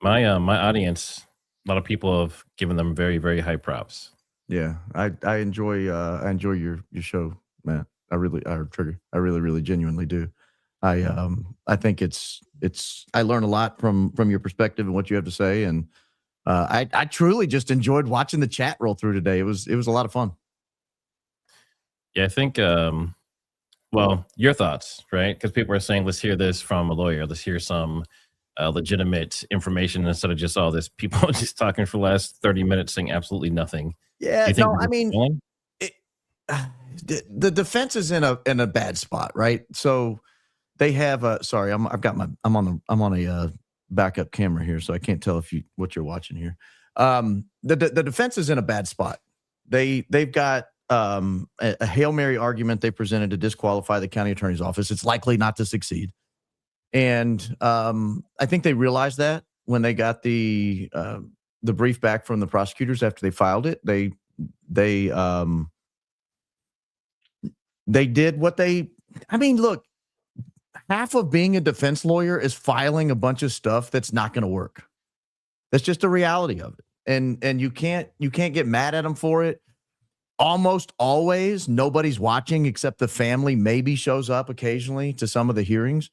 My audience, a lot of people have given them very, very high props. Yeah, I enjoy your show, man. Trigger. I really genuinely do. I think it's I learn a lot from your perspective and what you have to say, and I truly just enjoyed watching the chat roll through today. It was a lot of fun. Yeah, I think well, your thoughts, right? Because people are saying, let's hear this from a lawyer. Let's hear some legitimate information instead of just all this people just talking for the last 30 minutes saying absolutely nothing. Yeah, no, I mean, the defense is in a bad spot, right? So they have sorry, I'm on a backup camera here, so I can't tell what you're watching here. The defense is in a bad spot. They've got a Hail Mary argument they presented to disqualify the county attorney's office. It's likely not to succeed. And I think they realized that when they got the brief back from the prosecutors after they filed it. They did what look, half of being a defense lawyer is filing a bunch of stuff that's not going to work. That's just the reality of it. And you can't get mad at them for it. Almost always nobody's watching except the family maybe shows up occasionally to some of the hearings.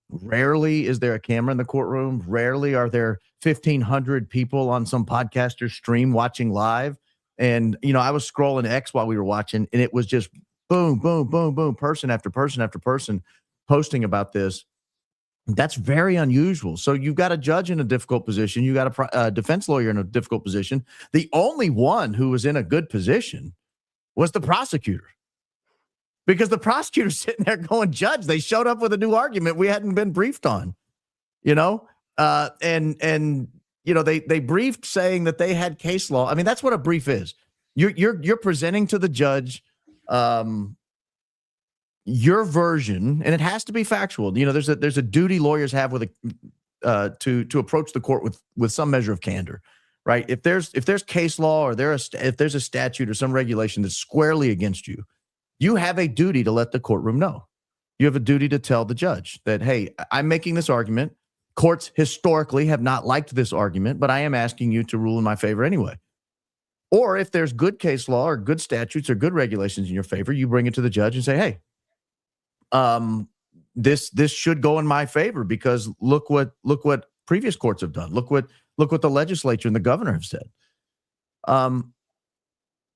Rarely is there a camera in the courtroom. Rarely are there 1,500 people on some podcaster stream watching live. And, I was scrolling X while we were watching, and it was just boom, boom, boom, boom, person after person after person posting about this. That's very unusual. So you've got a judge in a difficult position. You got a defense lawyer in a difficult position. The only one who was in a good position was the prosecutor, because the prosecutor's sitting there going, Judge, they showed up with a new argument we hadn't been briefed on, they briefed saying that they had case law. I mean, that's what a brief is. You're presenting to the judge your version, and it has to be factual. There's a duty lawyers have with to approach the court with some measure of candor, right? If there's case law or if there's a statute or some regulation that's squarely against you, you have a duty to let the courtroom know. You have a duty to tell the judge that, hey, I'm making this argument. Courts historically have not liked this argument, but I am asking you to rule in my favor anyway. Or if there's good case law or good statutes or good regulations in your favor, you bring it to the judge and say, hey, this should go in my favor because look what previous courts have done. Look what the legislature and the governor have said.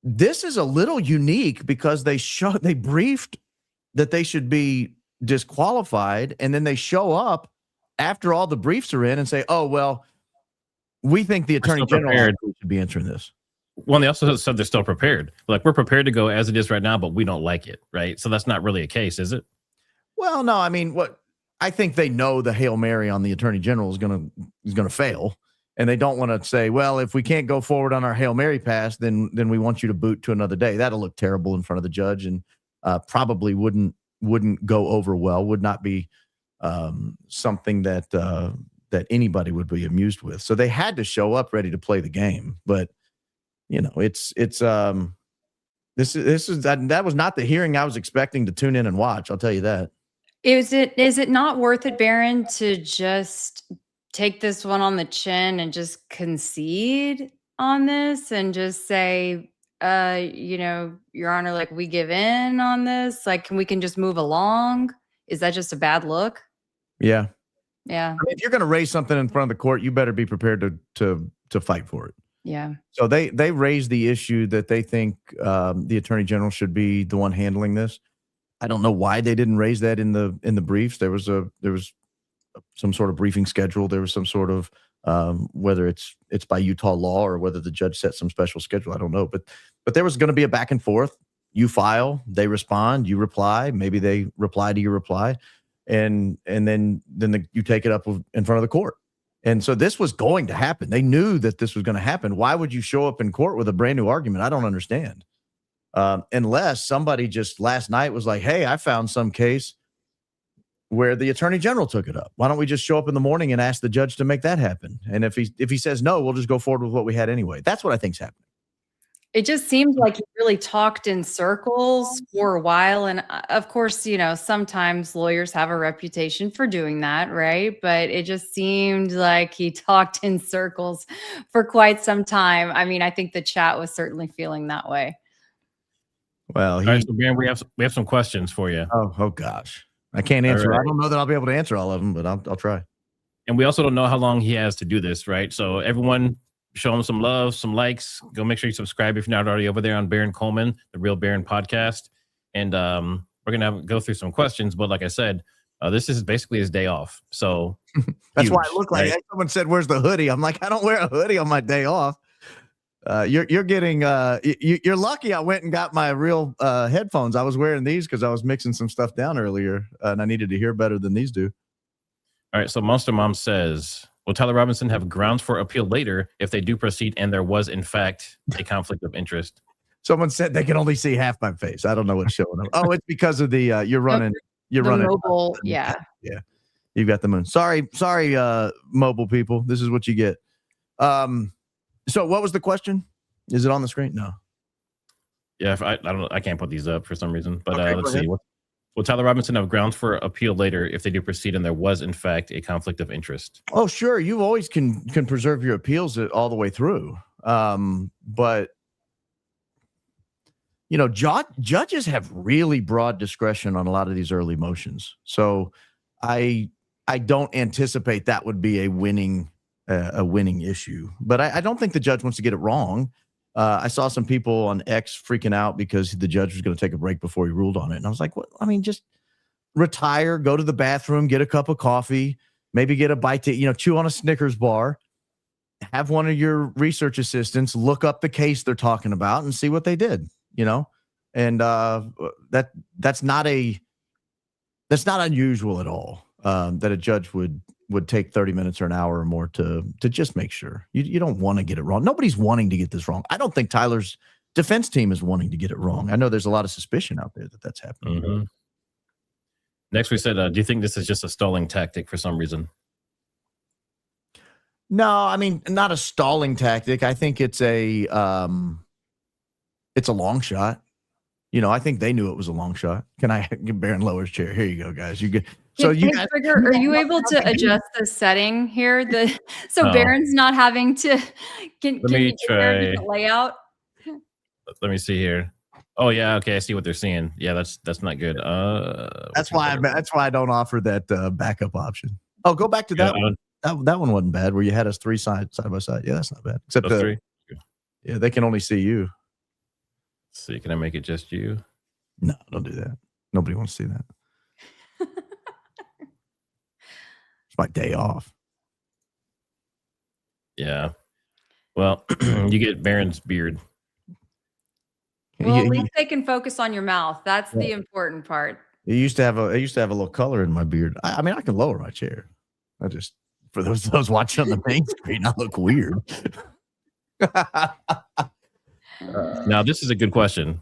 This is a little unique because they briefed that they should be disqualified, and then they show up after all the briefs are in and say, oh, well, we think the attorney general should be answering this. Well, they also said they're still prepared. Like, we're prepared to go as it is right now, but we don't like it, right? So that's not really a case, is it? Well, no, I mean, I think they know the Hail Mary on the attorney general is going to fail, and they don't want to say, well, if we can't go forward on our Hail Mary pass, then we want you to boot to another day. That'll look terrible in front of the judge, and probably wouldn't go over well. Would not be something that anybody would be amused with. So they had to show up ready to play the game, but that was not the hearing I was expecting to tune in and watch. I'll tell you that. Is it not worth it, Barron, to just take this one on the chin and just concede on this and just say, Your Honor, like, we give in on this? Like, we can just move along? Is that just a bad look? Yeah. Yeah. I mean, if you're going to raise something in front of the court, you better be prepared to fight for it. Yeah. So they raised the issue that they think the attorney general should be the one handling this. I don't know why they didn't raise that in the briefs. There was some sort of briefing schedule. There was some sort of whether it's by Utah law or whether the judge set some special schedule. I don't know, but there was going to be a back and forth. You file, they respond, you reply. Maybe they reply to your reply, and then you take it up in front of the court. And so this was going to happen. They knew that this was going to happen. Why would you show up in court with a brand new argument? I don't understand. Unless somebody just last night was like, hey, I found some case where the attorney general took it up. Why don't we just show up in the morning and ask the judge to make that happen? And if he says no, we'll just go forward with what we had anyway. That's what I think's happening. It just seemed like he really talked in circles for a while. And of course, sometimes lawyers have a reputation for doing that, right? But it just seemed like he talked in circles for quite some time. I mean, I think the chat was certainly feeling that way. Well, all right, so Ben, we have some questions for you. Oh gosh. I can't answer. Right. I don't know that I'll be able to answer all of them, but I'll try. And we also don't know how long he has to do this, right? So everyone, show him some love, some likes. Go make sure you subscribe if you're not already over there on Barron Coleman, the Real Barron podcast. And we're going to go through some questions. But like I said, this is basically his day off. So that's why I look like someone said, where's the hoodie? I'm like, I don't wear a hoodie on my day off. You're getting you're lucky I went and got my real headphones. I was wearing these because I was mixing some stuff down earlier and I needed to hear better than these do. All right. So Monster Mom says, will Tyler Robinson have grounds for appeal later if they do proceed and there was, in fact, a conflict of interest? Someone said they can only see half my face. I don't know what's showing up. Oh, it's because of the you're running mobile. Yeah. Yeah. You've got the moon. Sorry, mobile people. This is what you get. So what was the question? Is it on the screen? No. Yeah, I don't know. I can't put these up for some reason. But okay, let's see. Will Tyler Robinson have grounds for appeal later if they do proceed and there was, in fact, a conflict of interest? Oh, sure. You always can preserve your appeals all the way through. But, judges have really broad discretion on a lot of these early motions. So I I don't anticipate that would be a winning issue. But I don't think the judge wants to get it wrong. I saw some people on X freaking out because the judge was going to take a break before he ruled on it. And I was like, what? I mean, just retire, go to the bathroom, get a cup of coffee, maybe get a bite to, chew on a Snickers bar, have one of your research assistants look up the case they're talking about and see what they did, and that's not unusual at all, that a judge would take 30 minutes or an hour or more to just make sure. You don't want to get it wrong. Nobody's wanting to get this wrong. I don't think Tyler's defense team is wanting to get it wrong. I know there's a lot of suspicion out there that that's happening. Mm-hmm. Next, we said, do you think this is just a stalling tactic for some reason? No, I mean, not a stalling tactic. I think it's a long shot. I think they knew it was a long shot. Can I get Baron Lower's chair? Here you go, guys. You get. So Hey, Trigger, are you able to adjust the setting here? So Baron's not having to. Can you try a different layout? Let me see here. Oh yeah, okay. I see what they're seeing. Yeah, that's not good. That's why I don't offer that backup option. Oh, go back to that one. That one wasn't bad. Where you had us three side by side. Yeah, that's not bad. Except Those three. Yeah, they can only see you. Let's see, can I make it just you? No, don't do that. Nobody wants to see that. It's my day off. Yeah. Well, you get Baron's beard. Well, at least they can focus on your mouth. That's the important part. I used to have a little color in my beard. I mean, I can lower my chair. I just, for those watching on the main screen, I look weird. Now, this is a good question.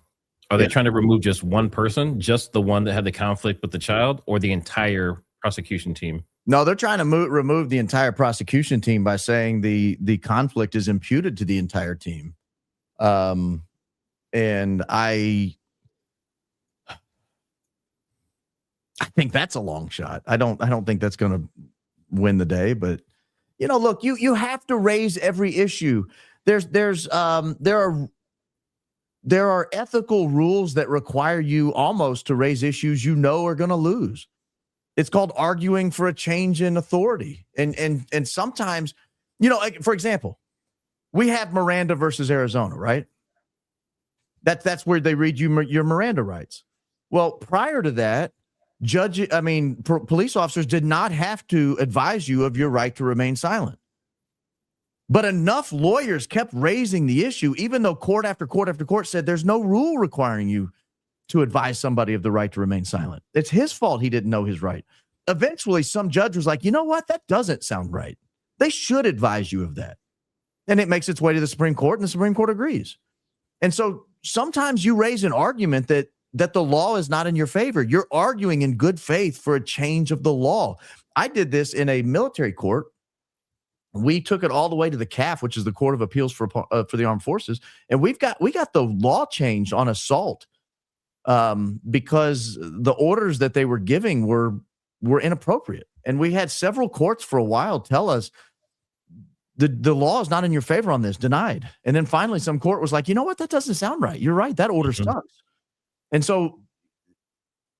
Are they trying to remove just one person, just the one that had the conflict with the child, or the entire prosecution team? No, they're trying to remove the entire prosecution team by saying the conflict is imputed to the entire team. And I think that's a long shot. I don't think that's going to win the day, but look, you have to raise every issue. There are ethical rules that require you almost to raise issues are going to lose. It's called arguing for a change in authority. And sometimes, like, for example, we have Miranda versus Arizona, right? That's where they read you your Miranda rights. Well, prior to that, police officers did not have to advise you of your right to remain silent. But enough lawyers kept raising the issue, even though court after court after court said there's no rule requiring you to advise somebody of the right to remain silent. It's his fault he didn't know his right. Eventually, some judge was like, you know what? That doesn't sound right. They should advise you of that. And it makes its way to the Supreme Court, and the Supreme Court agrees. And so sometimes you raise an argument that the law is not in your favor. You're arguing in good faith for a change of the law. I did this in a military court. We took it all the way to the CAF, which is the Court of Appeals for the Armed Forces, and we got the law changed on assault because the orders that they were giving were inappropriate. And we had several courts for a while tell us the law is not in your favor on this, denied. And then finally, some court was like, you know what, that doesn't sound right. You're right, that order sucks. And so,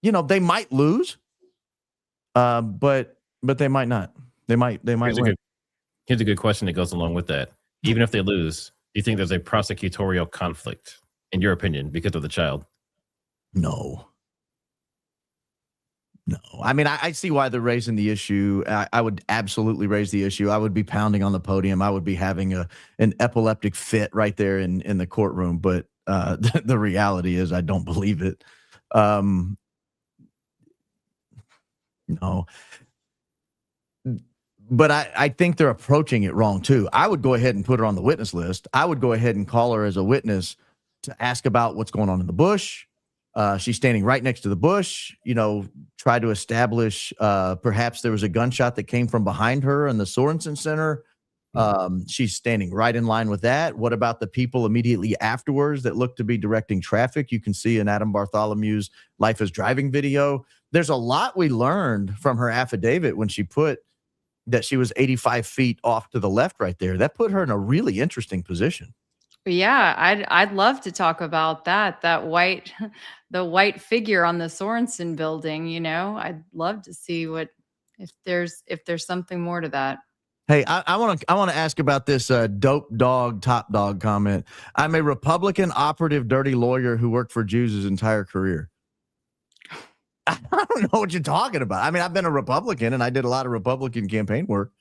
they might lose, but they might not. They might win. Here's a good question that goes along with that. Even if they lose, do you think there's a prosecutorial conflict, in your opinion, because of the child? No. I mean, I see why they're raising the issue. I would absolutely raise the issue. I would be pounding on the podium. I would be having an epileptic fit right there in the courtroom. But the reality is I don't believe it. No. But I think they're approaching it wrong, too. I would go ahead and put her on the witness list. I would go ahead and call her as a witness to ask about what's going on in the bush. She's standing right next to the bush, try to establish perhaps there was a gunshot that came from behind her in the Sorensen Center. She's standing right in line with that. What about the people immediately afterwards that look to be directing traffic? You can see in Adam Bartholomew's Life is Driving video. There's a lot we learned from her affidavit when she put that she was 85 feet off to the left right there. That put her in a really interesting position. Yeah, I'd love to talk about that the white figure on the Sorensen building. I'd love to see what if there's something more to that. Hey, I want to ask about this dope dog, top dog comment. I'm a Republican operative, dirty lawyer who worked for Jews his entire career. I don't know what you're talking about. I mean, I've been a Republican and I did a lot of Republican campaign work,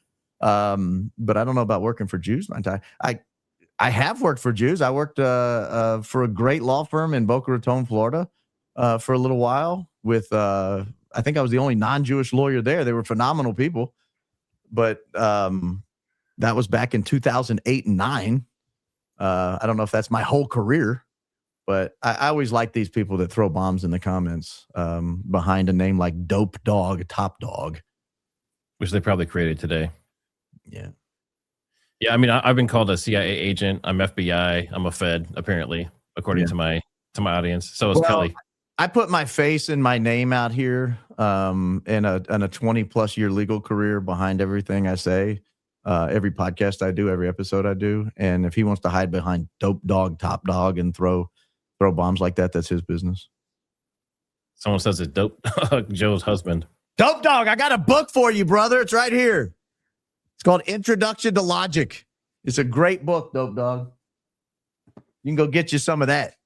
but I don't know about working for Jews my entire. I have worked for Jews. I worked for a great law firm in Boca Raton, Florida, for a little while. With I think I was the only non-Jewish lawyer there. They were phenomenal people. But that was back in 2008 and 2009. I don't know if that's my whole career, but I always like these people that throw bombs in the comments behind a name like Dope Dog, Top Dog. Which they probably created today. Yeah. Yeah, I mean, I've been called a CIA agent. I'm FBI. I'm a Fed, apparently, according to my audience. So is Kelly. I put my face and my name out here and a 20+ year legal career behind everything I say, every podcast I do, every episode I do. And if he wants to hide behind Dope Dog, Top Dog, and throw bombs like that, that's his business. Someone says it's Dope Dog, Joe's husband. Dope Dog, I got a book for you, brother. It's right here. It's called Introduction to Logic. It's a great book, Dope Dog. You can go get you some of that.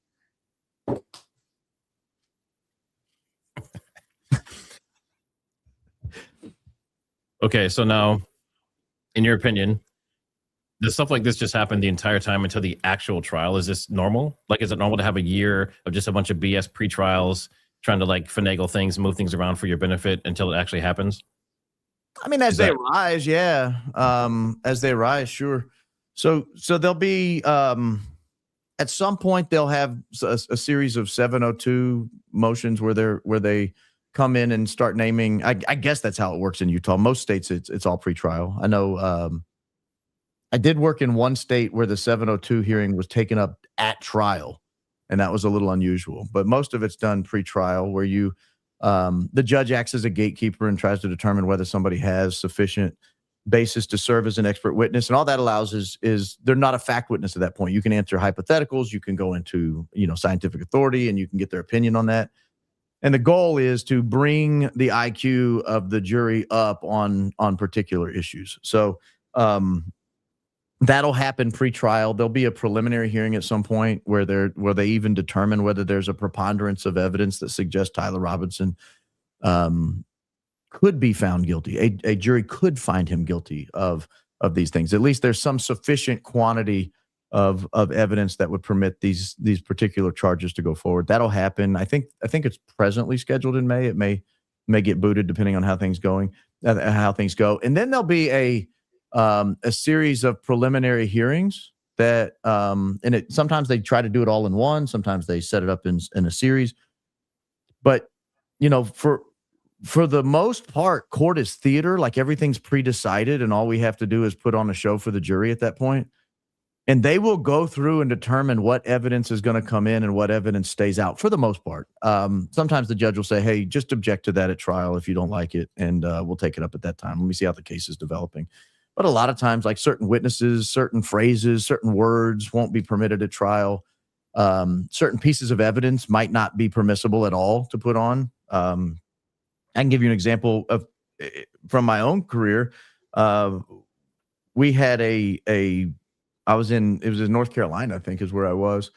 Okay, so now, in your opinion, does stuff like this just happen the entire time until the actual trial? Is this normal? Like, is it normal to have a year of just a bunch of BS pre-trials trying to like finagle things, move things around for your benefit until it actually happens? I mean, as they rise, yeah. As they rise, sure. So they'll be at some point they'll have a series of 702 motions where they come in and start naming. I guess that's how it works in Utah. Most states it's all pretrial. I know. I did work in one state where the 702 hearing was taken up at trial, and that was a little unusual. But most of it's done pretrial, where you. The judge acts as a gatekeeper and tries to determine whether somebody has sufficient basis to serve as an expert witness. And all that allows is they're not a fact witness at that point. You can answer hypotheticals, you can go into, scientific authority, and you can get their opinion on that. And the goal is to bring the IQ of the jury up on particular issues. So that'll happen pre-trial. There'll be a preliminary hearing at some point where they even determine whether there's a preponderance of evidence that suggests Tyler Robinson could be found guilty. A jury could find him guilty of these things. At least there's some sufficient quantity of evidence that would permit these particular charges to go forward. That'll happen. I think it's presently scheduled in May. It may get booted depending on how things go. And then there'll be a series of preliminary hearings that, sometimes they try to do it all in one. Sometimes they set it up in a series. But, for the most part, court is theater. Like, everything's pre-decided, and all we have to do is put on a show for the jury at that point. And they will go through and determine what evidence is going to come in and what evidence stays out for the most part. Sometimes the judge will say, hey, just object to that at trial if you don't like it, and we'll take it up at that time. Let me see how the case is developing. But a lot of times, like certain witnesses, certain phrases, certain words won't be permitted at trial. Certain pieces of evidence might not be permissible at all to put on. I can give you an example from my own career. We had it was in North Carolina, I think is where I was.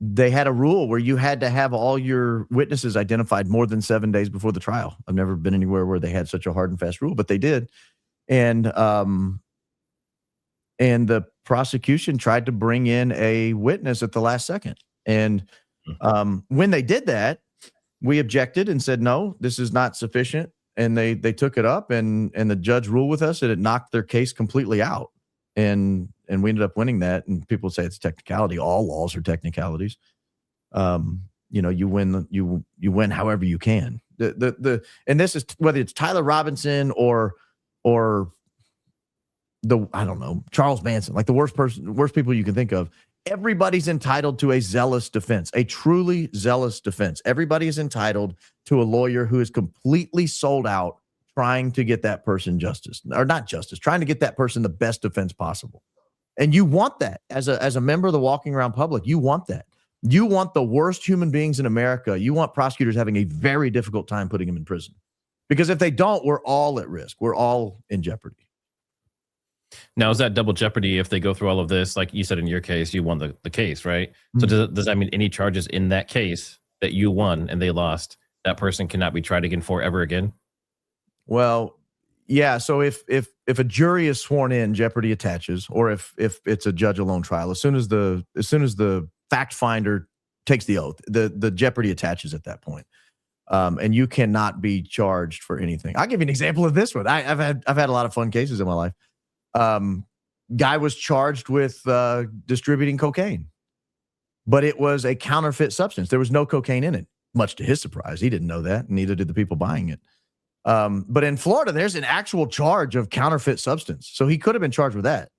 They had a rule where you had to have all your witnesses identified more than 7 days before the trial. I've never been anywhere where they had such a hard and fast rule, but they did. And the prosecution tried to bring in a witness at the last second. And when they did that, we objected and said, no, this is not sufficient. And they took it up, and the judge ruled with us, and it knocked their case completely out. And we ended up winning that. And people say it's technicality. All laws are technicalities. You win however you can. And this is whether it's Tyler Robinson or Charles Manson, like the worst people you can think of. Everybody's entitled to a zealous defense, a truly zealous defense. Everybody is entitled to a lawyer who is completely sold out, trying to get that person trying to get that person the best defense possible. And you want that as a member of the walking around public. You want that. You want the worst human beings in America. You want prosecutors having a very difficult time putting them in prison. Because if they don't, we're all at risk. We're all in jeopardy. Now, is that double jeopardy if they go through all of this? Like you said, in your case, you won the case, right? So does that mean any charges in that case that you won and they lost, that person cannot be tried again forever again? Well, yeah. So if a jury is sworn in, jeopardy attaches, or if it's a judge alone trial, as soon as the fact finder takes the oath, the jeopardy attaches at that point. And you cannot be charged for anything. I'll give you an example of this one. I've had a lot of fun cases in my life. Guy was charged with distributing cocaine, but it was a counterfeit substance. There was no cocaine in it, much to his surprise. He didn't know that, and neither did the people buying it. But in Florida, there's an actual charge of counterfeit substance. So he could have been charged with that.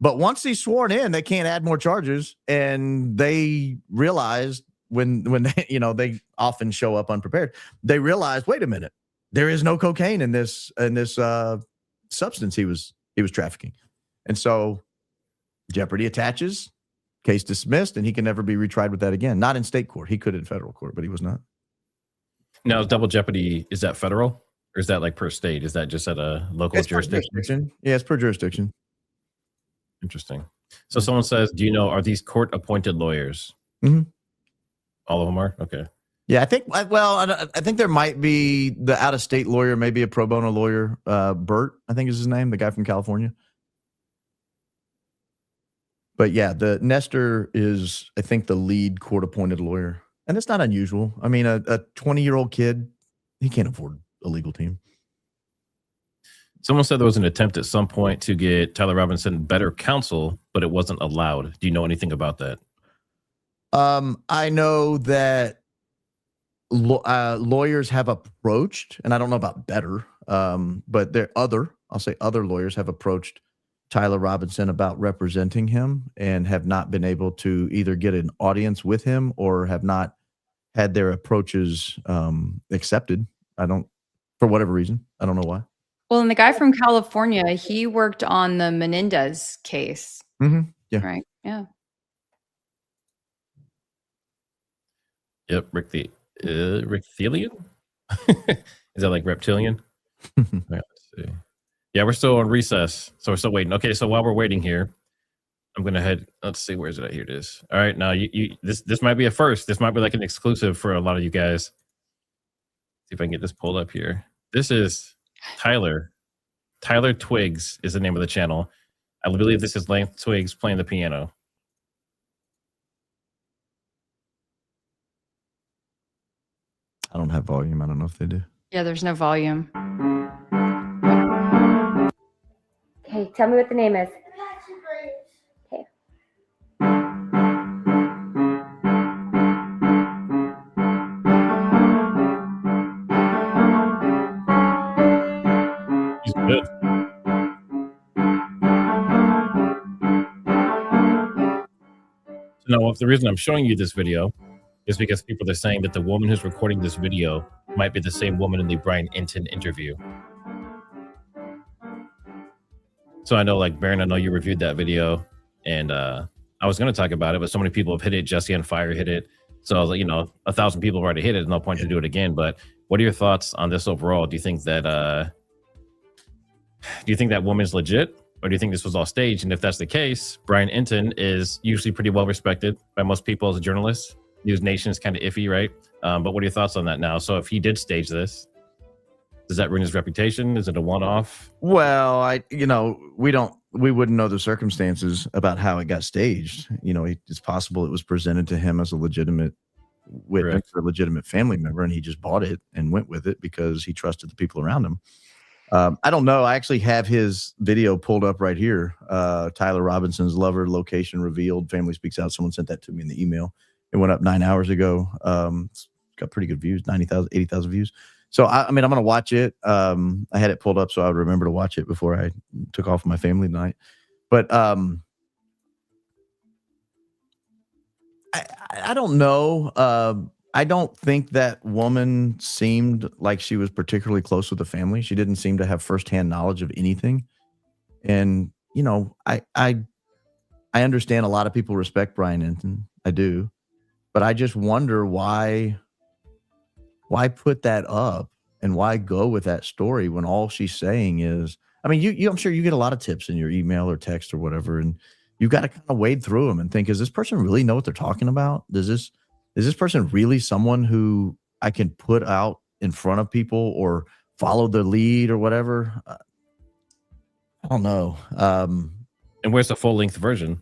But once he's sworn in, they can't add more charges. And they realized when they, they often show up unprepared, they realized, wait a minute, there is no cocaine in this substance he was trafficking. And so jeopardy attaches, case dismissed, and he can never be retried with that again. Not in state court. He could in federal court, but he was not. Now, double jeopardy, is that federal or is that like per state? Is that just at a local jurisdiction? Yeah, it's per jurisdiction. Interesting. So someone says, do you know, are these court appointed lawyers? Mm-hmm. All of them are? Okay. Yeah, I think there might be the out-of-state lawyer, maybe a pro bono lawyer. Bert, I think is his name, the guy from California. But yeah, the Nestor is, I think, the lead court-appointed lawyer. And it's not unusual. I mean, a 20-year-old kid, he can't afford a legal team. Someone said there was an attempt at some point to get Tyler Robinson better counsel, but it wasn't allowed. Do you know anything about that? I know that lawyers have approached, and I don't know about better, but I'll say other lawyers have approached Tyler Robinson about representing him and have not been able to either get an audience with him or have not had their approaches accepted. For whatever reason, I don't know why. Well, and the guy from California, he worked on the Menendez case. Mm-hmm. Yeah. Right. Yeah. Yep. Reptilian? Is that like reptilian? Right, let's see. Yeah, we're still on recess. So we're still waiting. Okay, so while we're waiting here, I'm gonna head. Let's see, where is it at? Here it is. All right, now this might be a first. This might be like an exclusive for a lot of you guys. See if I can get this pulled up here. This is Tyler. Tyler Twigs is the name of the channel. I believe this is Lance Twigs playing the piano. I don't have volume. I don't know if they do. Yeah, there's no volume. Okay, tell me what the name is. Okay. He's good. So now, the reason I'm showing you this video is because people are saying that the woman who's recording this video might be the same woman in the Brian Entin interview. So I know, like, Baron, I know you reviewed that video, and I was going to talk about it, but so many people have hit it. Jesse on Fire hit it. So I was like, 1,000 people have already hit it. There's no point to do it again. But what are your thoughts on this overall? Do you think that woman's legit, or do you think this was all staged? And if that's the case, Brian Entin is usually pretty well respected by most people as a journalist. News Nation is kind of iffy, right? But what are your thoughts on that now? So if he did stage this, does that ruin his reputation? Is it a one-off? Well, we wouldn't know the circumstances about how it got staged. It's possible it was presented to him as a legitimate witness or a legitimate family member, and he just bought it and went with it because he trusted the people around him. I don't know. I actually have his video pulled up right here. Tyler Robinson's lover, location revealed, family speaks out. Someone sent that to me in the email. It went up 9 hours ago. It's got pretty good views, 90,000, 80,000 views. So, I'm going to watch it. I had it pulled up so I would remember to watch it before I took off with my family tonight. But I don't know. I don't think that woman seemed like she was particularly close with the family. She didn't seem to have firsthand knowledge of anything. And, I understand a lot of people respect Brian Entin. I do. But I just wonder why put that up And why go with that story when all she's saying is, I mean, I'm sure you get a lot of tips in your email or text or whatever, and you've got to kind of wade through them and think, does this person really know what they're talking about? Is this person really someone who I can put out in front of people or follow their lead or whatever? I don't know. And where's the full length version?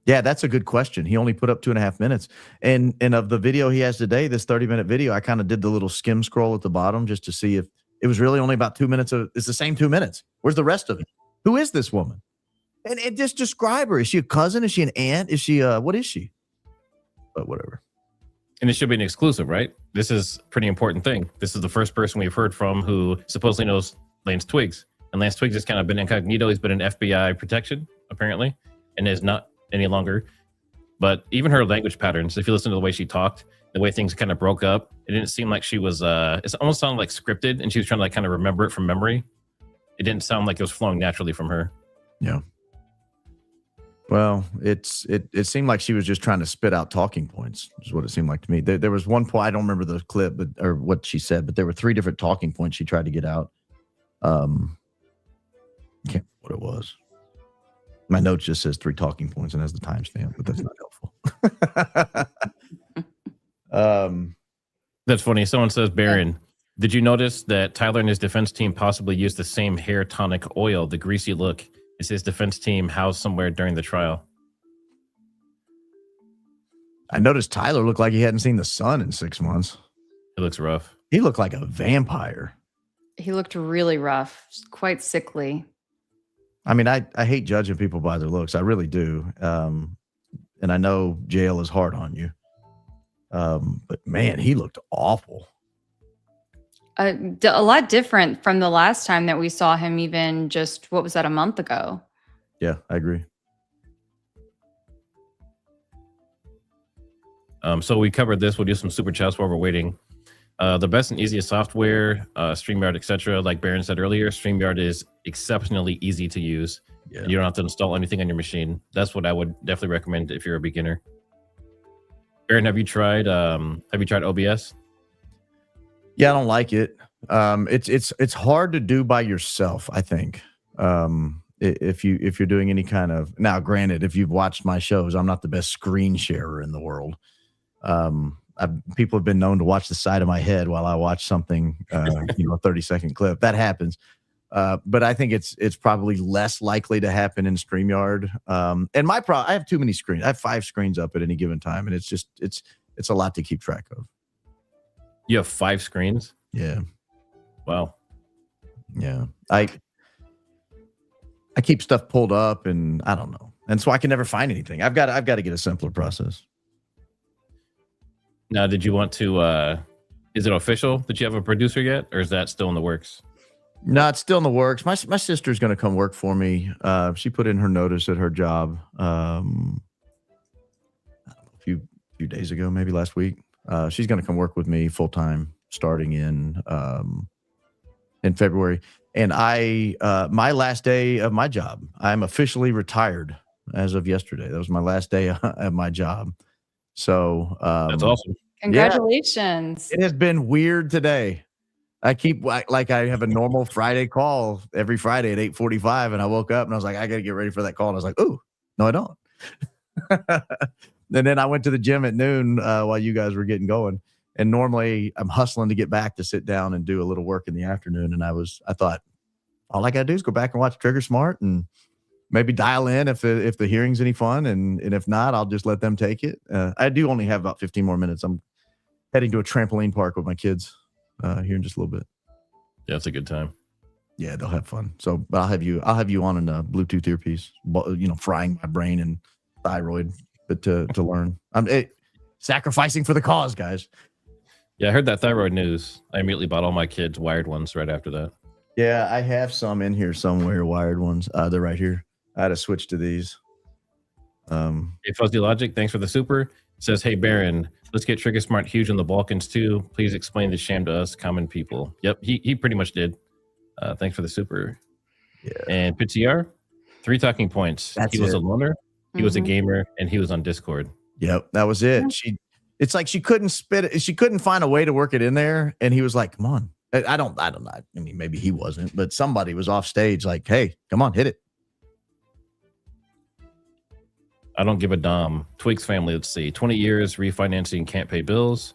Yeah, that's a good question. He only put up 2.5 minutes. And of the video he has today, this 30-minute video, I kind of did the little skim scroll at the bottom just to see if it was really only about 2 minutes. It's the same 2 minutes. Where's the rest of it? Who is this woman? And just describe her. Is she a cousin? Is she an aunt? Is she what is she? But whatever. And it should be an exclusive, right? This is a pretty important thing. This is the first person we've heard from who supposedly knows Lance Twiggs. And Lance Twiggs has kind of been incognito. He's been in FBI protection, apparently, and is not any longer. But even her language patterns, if you listen to the way she talked, the way things kind of broke up, it didn't seem like she was, it almost sounded like scripted, and she was trying to like kind of remember it from memory. It didn't sound like it was flowing naturally from her. Yeah. Well, it seemed like she was just trying to spit out talking points, is what it seemed like to me. There was one point, I don't remember the clip or what she said, but there were 3 different talking points she tried to get out. Can't remember what it was. My note just says 3 talking points and has the timestamp, but that's not helpful. That's funny. Someone says, Baron, did you notice that Tyler and his defense team possibly used the same hair tonic oil, the greasy look, as his defense team housed somewhere during the trial? I noticed Tyler looked like he hadn't seen the sun in 6 months. It looks rough. He looked like a vampire. He looked really rough, quite sickly. I mean, I hate judging people by their looks. I really do. And I know jail is hard on you. But man, he looked awful. A lot different from the last time that we saw him, even just, what was that, a month ago? Yeah, I agree. So we covered this. We'll do some super chats while we're waiting. The best and easiest software, StreamYard, etc. Like Baron said earlier, StreamYard is exceptionally easy to use. Yeah. You don't have to install anything on your machine. That's what I would definitely recommend if you're a beginner. Baron, have you tried OBS? Yeah, I don't like it. It's hard to do by yourself, I think. If you're doing any kind of, now granted, if you've watched my shows, I'm not the best screen sharer in the world. People have been known to watch the side of my head while I watch something, a 30-second clip. That happens. But I think it's probably less likely to happen in StreamYard. And I have too many screens. I have 5 screens up at any given time, and it's a lot to keep track of. You have 5 screens? Yeah. Wow. Yeah. I keep stuff pulled up, and I don't know. And so I can never find anything. I've got to get a simpler process. Now, did you want to, is it official that you have a producer yet, or is that still in the works? No, it's still in the works. My sister's going to come work for me. She put in her notice at her job a few days ago, maybe last week. She's going to come work with me full time starting in February. And my last day of my job, I'm officially retired as of yesterday. That was my last day at my job. So that's awesome. Congratulations. Yeah, it has been weird today. I keep like I have a normal Friday call every Friday at 8:45, and I woke up and I was like, I got to get ready for that call. And I was like, ooh, no, I don't. And then I went to the gym at noon while you guys were getting going. And normally I'm hustling to get back to sit down and do a little work in the afternoon. And I thought, all I got to do is go back and watch TriggerSmart and maybe dial in if the hearing's any fun. And if not, I'll just let them take it. I do only have about 15 more minutes. I'm heading to a trampoline park with my kids here in just a little bit. Yeah, it's a good time. Yeah, they'll have fun. So, but I'll have you on in a Bluetooth earpiece, frying my brain and thyroid, but to learn. I'm sacrificing for the cause, guys. Yeah, I heard that thyroid news. I immediately bought all my kids wired ones right after that. Yeah, I have some in here somewhere, wired ones. They're right here. I had to switch to these. Hey, Fuzzy Logic, thanks for the super. It says, hey, Baron, let's get TriggerSmart huge in the Balkans too. Please explain the sham to us common people. Yep, he pretty much did. Thanks for the super. Yeah. And Pitiar, 3 talking points. He was a loner, he was a gamer, and he was on Discord. Yep, that was it. It's like she couldn't spit it. She couldn't find a way to work it in there. And he was like, come on. I don't know. I mean, maybe he wasn't, but somebody was off stage like, hey, come on, hit it. I don't give a dom. Twigs family, let's see. 20 years, refinancing, can't pay bills.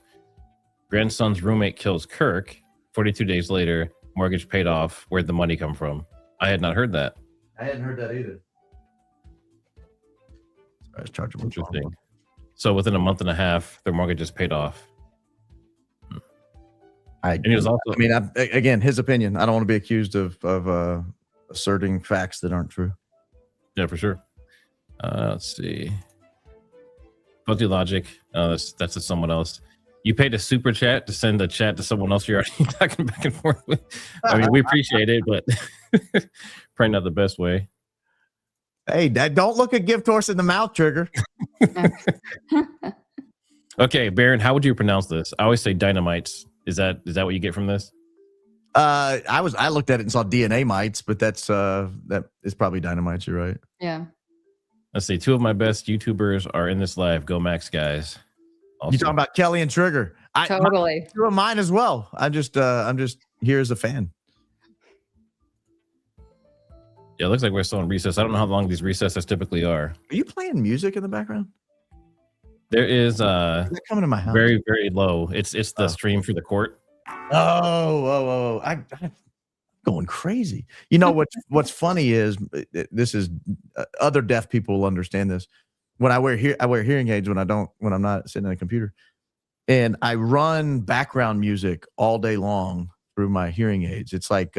Grandson's roommate kills Kirk. 42 days later, mortgage paid off. Where'd the money come from? I had not heard that. I hadn't heard that either. I was charging. Interesting. So within a month and a half, their mortgage is paid off. And he was also, I mean, again, his opinion. I don't want to be accused of asserting facts that aren't true. Yeah, for sure. Let's see. Fuzzy logic. That's to someone else. You paid a super chat to send a chat to someone else you're already talking back and forth with. I mean, we appreciate it, but probably not the best way. Hey, don't look a gift horse in the mouth, Trigger. Okay, Baron, how would you pronounce this? I always say dynamites. Is that what you get from this? I looked at it and saw DNA mites, but that is probably dynamites. You're right. Yeah. Let's see. 2 of my best YouTubers are in this live. Go Max, guys. You talking about Kelly and Trigger? Totally. 2 of mine as well. I'm just here as a fan. Yeah, it looks like we're still in recess. I don't know how long these recesses typically are. Are you playing music in the background? There is coming to my house. Very, very low. It's the stream for the court. I'm going crazy. You know what's funny is this is other deaf people will understand this. When I wear hearing aids when I'm not sitting at a computer, and I run background music all day long through my hearing aids. It's like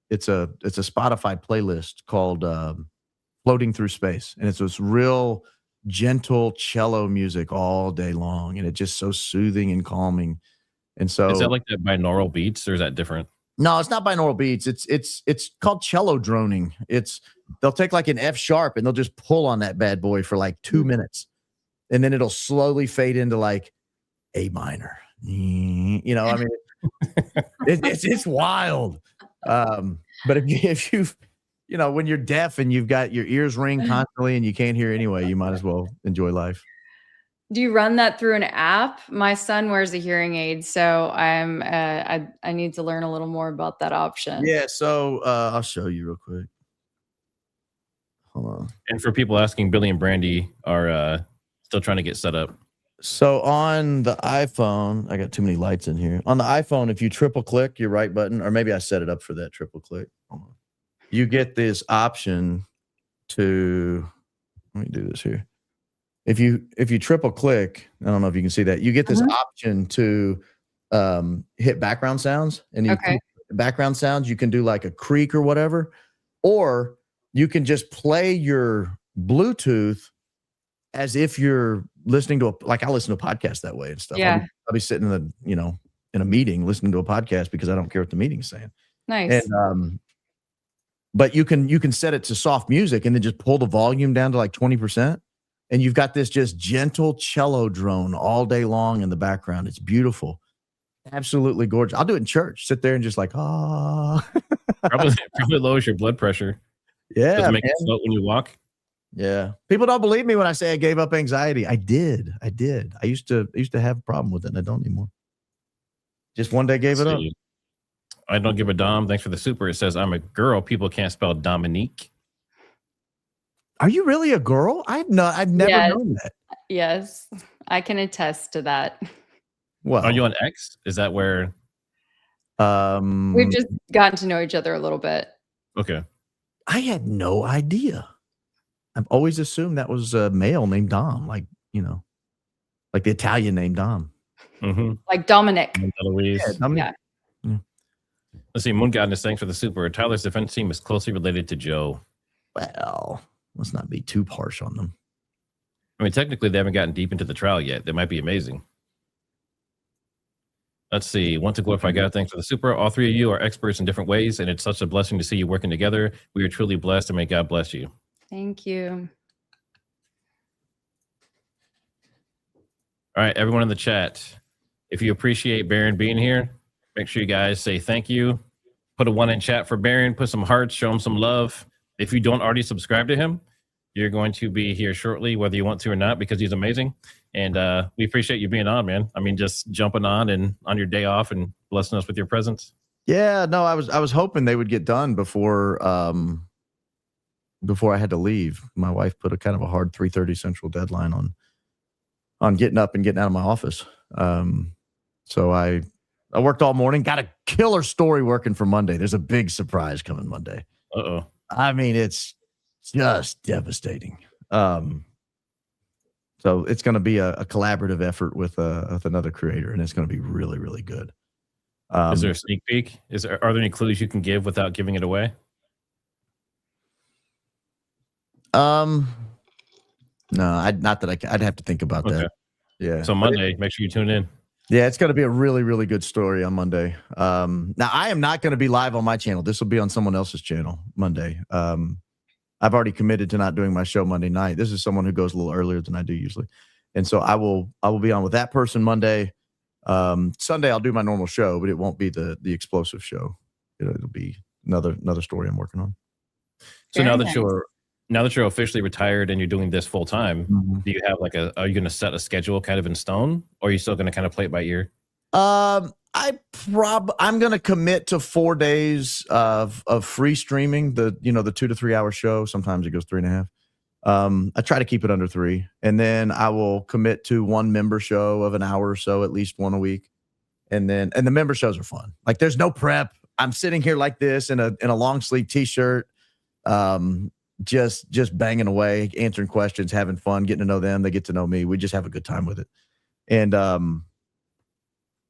it's a Spotify playlist called Floating Through Space, and it's this real gentle cello music all day long, and it's just so soothing and calming. And so, is that like that binaural beats, or is that different? No, it's not binaural beats. It's called cello droning. They'll take like an F sharp and they'll just pull on that bad boy for like 2 minutes, and then it'll slowly fade into like A minor. You know, I mean, it's wild. But if you've you know, when you're deaf and you've got your ears ring constantly and you can't hear anyway, you might as well enjoy life. Do you run that through an app? My son wears a hearing aid, so I need to learn a little more about that option. Yeah, so I'll show you real quick. Hold on. And for people asking, Billy and Brandi are still trying to get set up. So on the iPhone, I got too many lights in here. On the iPhone, if you triple click your right button, or maybe I set it up for that triple click. Hold on. You get this option to, let me do this here. If you triple click, I don't know if you can see that, you get this option to hit background sounds, and you click background sounds, you can do like a creak or whatever, or you can just play your Bluetooth as if you're listening to like I listen to a podcast that way and stuff. Yeah. I'll be sitting in a meeting listening to a podcast because I don't care what the meeting's saying. Nice. And but you can set it to soft music and then just pull the volume down to like 20%. And you've got this just gentle cello drone all day long in the background. It's beautiful. Absolutely gorgeous. I'll do it in church. Sit there and just like, probably lowers your blood pressure. Yeah. Does it make it float when you walk? Yeah. People don't believe me when I say I gave up anxiety. I did. I used to have a problem with it, and I don't anymore. Just one day gave it up. I don't give a dom. Thanks for the super. It says I'm a girl. People can't spell Dominique. Are you really a girl? I've never known that. Yes, I can attest to that. Well, are you on X? Is that where? We've just gotten to know each other a little bit. Okay. I had no idea. I've always assumed that was a male named Dom, like the Italian name Dom. Mm-hmm. Like Dominic. Louise. Yeah, Dominic. Yeah. Let's see. Moon Goddess, thanks for the super. Tyler's defense team is closely related to Joe. Well, let's not be too harsh on them. I mean, technically, they haven't gotten deep into the trial yet. They might be amazing. Let's see. Want to glorify God. Thanks for the super. All three of you are experts in different ways, and it's such a blessing to see you working together. We are truly blessed, and may God bless you. Thank you. All right, everyone in the chat, if you appreciate Baron being here, make sure you guys say thank you. Put a 1 in chat for Baron. Put some hearts. Show him some love. If you don't already subscribe to him, you're going to be here shortly, whether you want to or not, because he's amazing. And we appreciate you being on, man. I mean, just jumping on and on your day off and blessing us with your presence. Yeah, no, I was hoping they would get done before I had to leave. My wife put a kind of a hard 3:30 Central deadline on getting up and getting out of my office. So I worked all morning, got a killer story working for Monday. There's a big surprise coming Monday. Uh-oh. I mean, it's just devastating. So it's going to be a collaborative effort with another creator, and it's going to be really, really good. Is there a sneak peek? Are there any clues you can give without giving it away? No, not that I'd have to think about that. Yeah. So Monday, make sure you tune in. Yeah, it's going to be a really, really good story on Monday. Now, I am not going to be live on my channel. This will be on someone else's channel Monday. I've already committed to not doing my show Monday night. This is someone who goes a little earlier than I do usually. And so I will be on with that person Monday. Sunday, I'll do my normal show, but it won't be the explosive show. It'll be another story I'm working on. So now that you're officially retired and you're doing this full time, do you have are you going to set a schedule kind of in stone, or are you still going to kind of play it by ear? I'm going to commit to 4 days of free streaming, the 2 to 3 hour show. Sometimes it goes 3.5. I try to keep it under 3, and then I will commit to one member show of an hour or so, at least one a week. And the member shows are fun. Like, there's no prep. I'm sitting here like this in a long sleeve t-shirt, just banging away, answering questions, having fun, getting to know them. They get to know me. We just have a good time with it.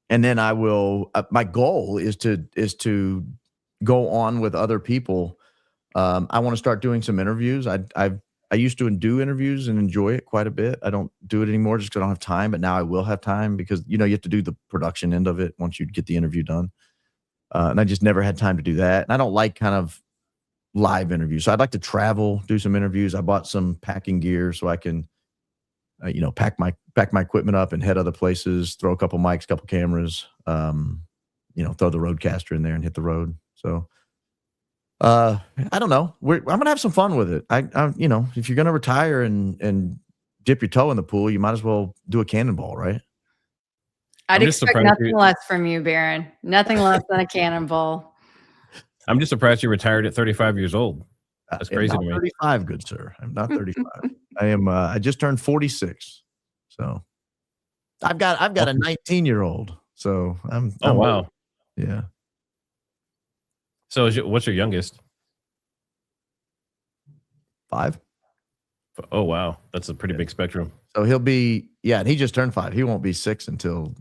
And then I will. My goal is to go on with other people. I want to start doing some interviews. I used to do interviews and enjoy it quite a bit. I don't do it anymore just because I don't have time. But now I will have time because you have to do the production end of it once you get the interview done. And I just never had time to do that. And I don't like kind of live interviews. So I'd like to travel, do some interviews. I bought some packing gear so I can, pack my equipment up and head other places, throw a couple mics, couple cameras, throw the roadcaster in there and hit the road. So, I don't know. I'm going to have some fun with it. If you're going to retire and dip your toe in the pool, you might as well do a cannonball, right? I'd expect nothing less from you, Baron. Nothing less than a cannonball. I'm just surprised you retired at 35 years old. That's crazy to me. 35, good sir. I'm not 35. I am. I just turned 46. So I've got a 19-year-old. So I'm. Wow. Old. Yeah. So what's your youngest? 5. Oh wow, that's a pretty big spectrum. So he'll be and he just turned 5. He won't be 6 until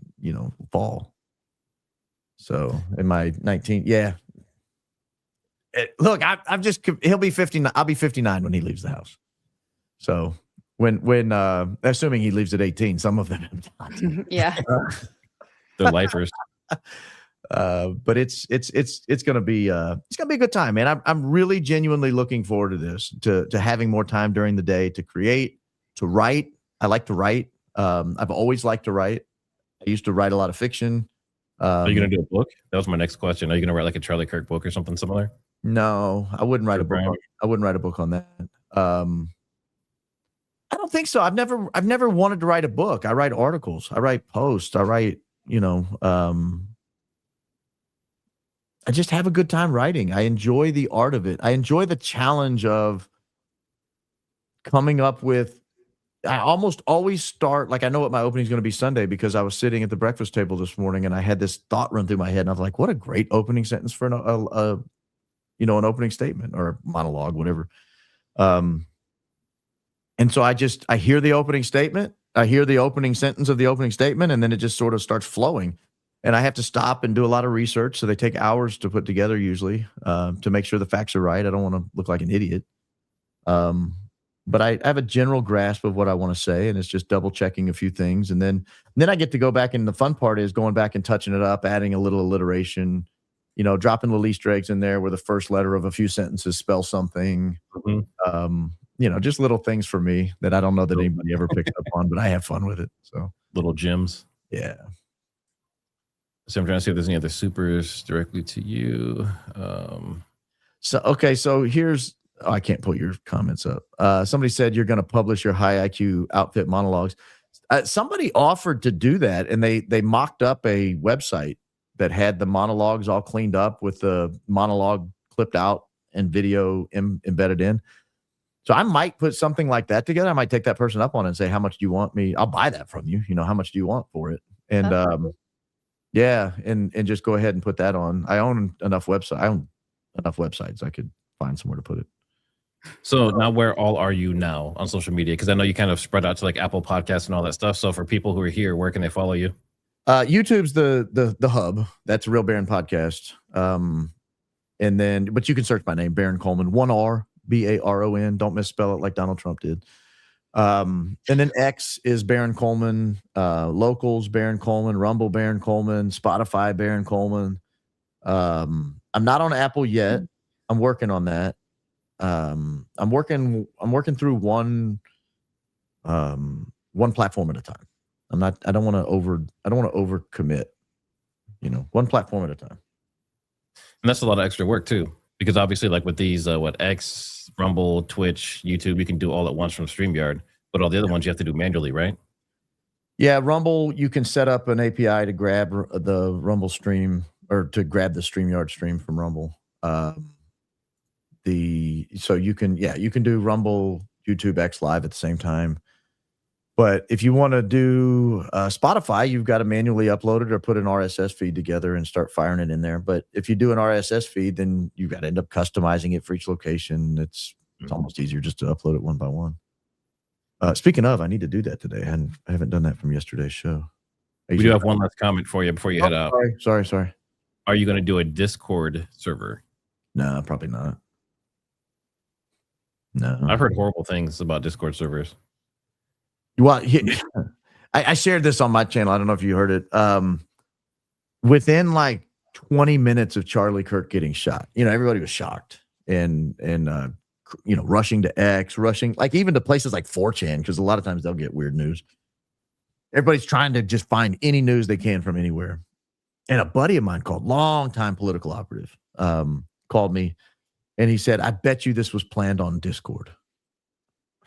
fall. So in my 19, look, he'll be 59. I'll be 59 when he leaves the house. So when assuming he leaves at 18, some of them have not. Yeah. They're lifers. But it's gonna be a good time, man. I'm really genuinely looking forward to this, to having more time during the day to create, to write. I like to write. I've always liked to write. I used to write a lot of fiction. Are you gonna do a book? That was my next question. Are you gonna write like a Charlie Kirk book or something similar? No, I wouldn't write a book. I wouldn't write a book on that. I don't think so. I've never wanted to write a book. I write articles. I write posts. I write, I just have a good time writing. I enjoy the art of it. I enjoy the challenge of coming up with. I almost always start, like, I know what my opening is going to be Sunday because I was sitting at the breakfast table this morning and I had this thought run through my head and I was like, what a great opening sentence for an opening statement or a monologue, whatever. And so I hear the opening statement, I hear the opening sentence of the opening statement, and then it just sort of starts flowing. And I have to stop and do a lot of research. So they take hours to put together usually, to make sure the facts are right. I don't want to look like an idiot. But I have a general grasp of what I want to say, and it's just double checking a few things. And then I get to go back, and the fun part is going back and touching it up, adding a little alliteration, dropping little Easter eggs in there where the first letter of a few sentences spells something. Mm-hmm. Just little things for me that I don't know that anybody ever picks up on, but I have fun with it. So little gems. Yeah. So I'm trying to see if there's any other supers directly to you. So here's I can't pull your comments up. Somebody said you're going to publish your high IQ outfit monologues. Somebody offered to do that, and they mocked up a website that had the monologues all cleaned up with the monologue clipped out and video embedded in. So I might put something like that together. I might take that person up on it and say, how much do you want me? I'll buy that from you. You know, how much do you want for it? And yeah, and just go ahead and put that on. I own enough websites. I could find somewhere to put it. So now where all are you now on social media? Because I know you kind of spread out to like Apple Podcasts and all that stuff. So for people who are here, where can they follow you? YouTube's the hub. That's Real Baron Podcast. And then, but you can search my name, Baron Coleman, 1R, Baron. Don't misspell it like Donald Trump did. And then X is Baron Coleman, Locals Baron Coleman, Rumble Baron Coleman, Spotify Baron Coleman. I'm not on Apple yet. I'm working on that. I'm working through one platform at a time. I don't want to overcommit, one platform at a time. And that's a lot of extra work too, because obviously like with these, X, Rumble, Twitch, YouTube, you can do all at once from StreamYard, but all the other ones you have to do manually, right? Yeah. Rumble, you can set up an API to grab the Rumble stream or to grab the StreamYard stream from Rumble. So you can do Rumble, YouTube, X Live at the same time. But if you want to do Spotify, you've got to manually upload it or put an RSS feed together and start firing it in there. But if you do an RSS feed, then you've got to end up customizing it for each location. It's almost easier just to upload it one by one. Speaking of, I need to do that today. I haven't done that from yesterday's show. We do have one last comment for you before you head out. Sorry. Are you going to do a Discord server? No, probably not. No. I've heard horrible things about Discord servers. Well, I shared this on my channel. I don't know if you heard it. Within like 20 minutes of Charlie Kirk getting shot, everybody was shocked and rushing to X, rushing like even to places like 4chan, because a lot of times they'll get weird news. Everybody's trying to just find any news they can from anywhere. And a buddy of mine called, longtime political operative, called me and he said, I bet you this was planned on Discord.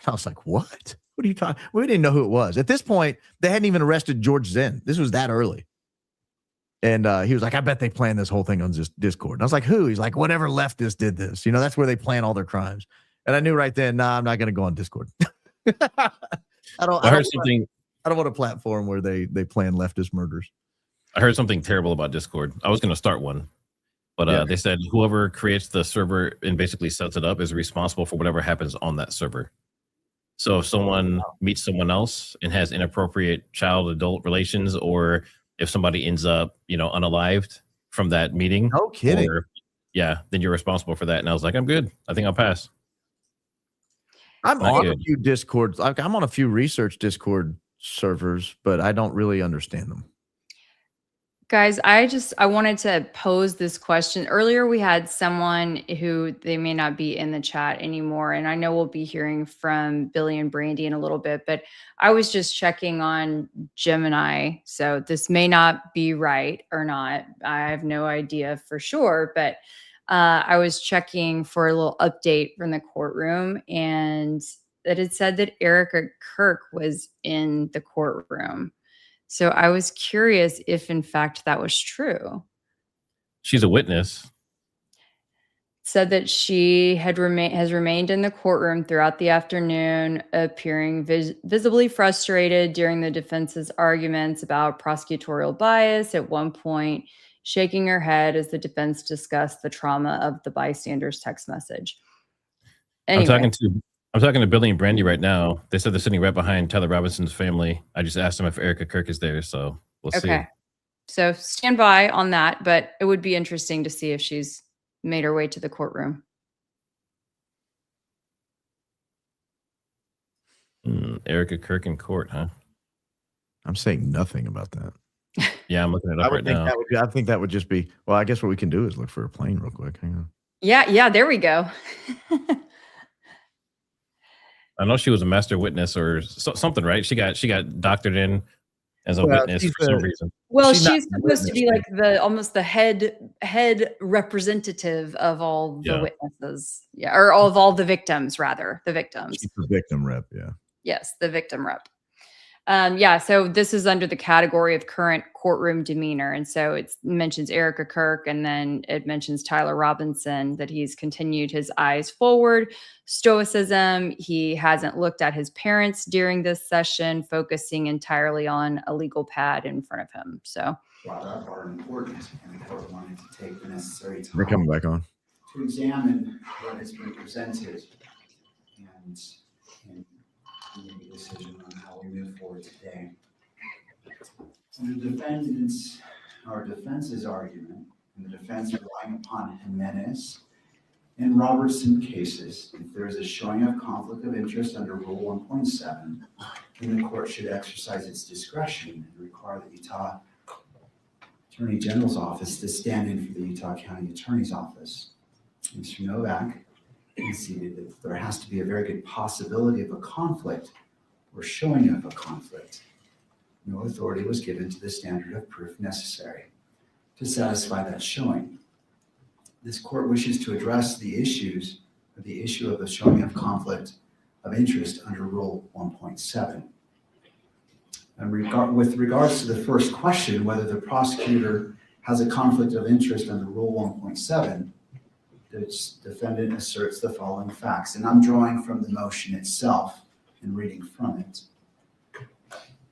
I was like, what? What are you talking? We didn't know who it was. At this point, they hadn't even arrested George Zinn. This was that early. And he was like, I bet they planned this whole thing on Discord. And I was like, who? He's like, whatever leftist did this. That's where they plan all their crimes. And I knew right then, nah, I'm not going to go on Discord. I don't want a platform where they plan leftist murders. I heard something terrible about Discord. I was going to start one, but they said whoever creates the server and basically sets it up is responsible for whatever happens on that server. So if someone meets someone else and has inappropriate child-adult relations, or if somebody ends up, unalived from that meeting. No kidding. Then you're responsible for that. And I was like, I'm good. I think I'll pass. I'm on a few Discords. I'm on a few research Discord servers, but I don't really understand them. Guys, I wanted to pose this question. Earlier, we had someone who they may not be in the chat anymore, and I know we'll be hearing from Billie and Brandi in a little bit, but I was just checking on Gemini, so this may not be right or not. I have no idea for sure, but I was checking for a little update from the courtroom, and that it said that Erica Kirk was in the courtroom. So I was curious if, in fact, that was true. She's a witness. Said that she has remained in the courtroom throughout the afternoon, appearing visibly frustrated during the defense's arguments about prosecutorial bias. At one point, shaking her head as the defense discussed the trauma of the bystander's text message. Anyway. I'm talking to Billie and Brandi right now. They said they're sitting right behind Tyler Robinson's family. I just asked them if Erica Kirk is there, so we'll see. Okay. So stand by on that, but it would be interesting to see if she's made her way to the courtroom. Erica Kirk in court, huh? I'm saying nothing about that. Yeah, I'm looking it up right now. I think that would just be, well, I guess what we can do is look for a plane real quick. Hang on. Yeah, there we go. I know she was a master witness or something, right? She got doctored in as a witness for some reason. Well, She's not she's supposed to be like almost the head representative of all the witnesses. Yeah. Or of all the victims, rather. The victims. She's the victim rep, yeah. Yes, the victim rep. Yeah, so this is under the category of current courtroom demeanor. And so it mentions Erica Kirk, and then it mentions Tyler Robinson, that he's continued his eyes forward, stoicism. He hasn't looked at his parents during this session, focusing entirely on a legal pad in front of him. So brought up are important, and the court wanted to take the necessary time We're coming back on. to examine what has been presented and make a decision on how we move forward today. The defense's argument, and the defense relying upon Jimenez and Robertson cases, if there is a showing of conflict of interest under Rule 1.7, then the court should exercise its discretion and require the Utah Attorney General's office to stand in for the Utah County Attorney's Office. Mr. Novak conceded that there has to be a very good possibility of a conflict or showing of a conflict. No authority was given to the standard of proof necessary to satisfy that showing. This court wishes to address the issue of the showing of conflict of interest under Rule 1.7. And with regards to the first question, whether the prosecutor has a conflict of interest under Rule 1.7, the defendant asserts the following facts, and I'm drawing from the motion itself and reading from it.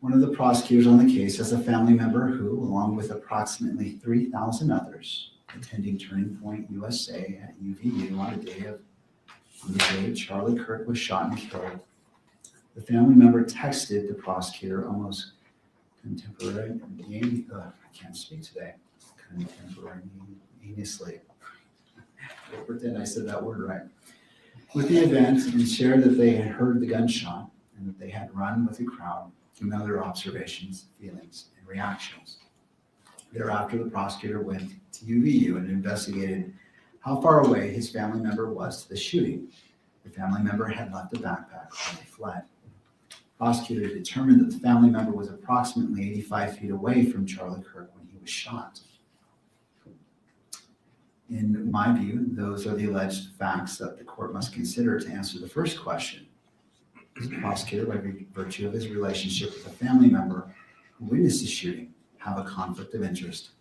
One of the prosecutors on the case has a family member who, along with approximately 3,000 others, attending Turning Point USA at UVU on the day Charlie Kirk was shot and killed. The family member texted the prosecutor almost contemporaneously. I can't speak today. Contemporaneously. I'll pretend I said that word right. With the event, and shared that they had heard the gunshot and that they had run with the crowd, and other observations, feelings, and reactions. Thereafter, the prosecutor went to UVU and investigated how far away his family member was to the shooting. The family member had left a backpack when they fled. The prosecutor determined that the family member was approximately 85 feet away from Charlie Kirk when he was shot. In my view, those are the alleged facts that the court must consider to answer the first question. Does the prosecutor, by virtue of his relationship with a family member who witnessed the shooting, have a conflict of interest?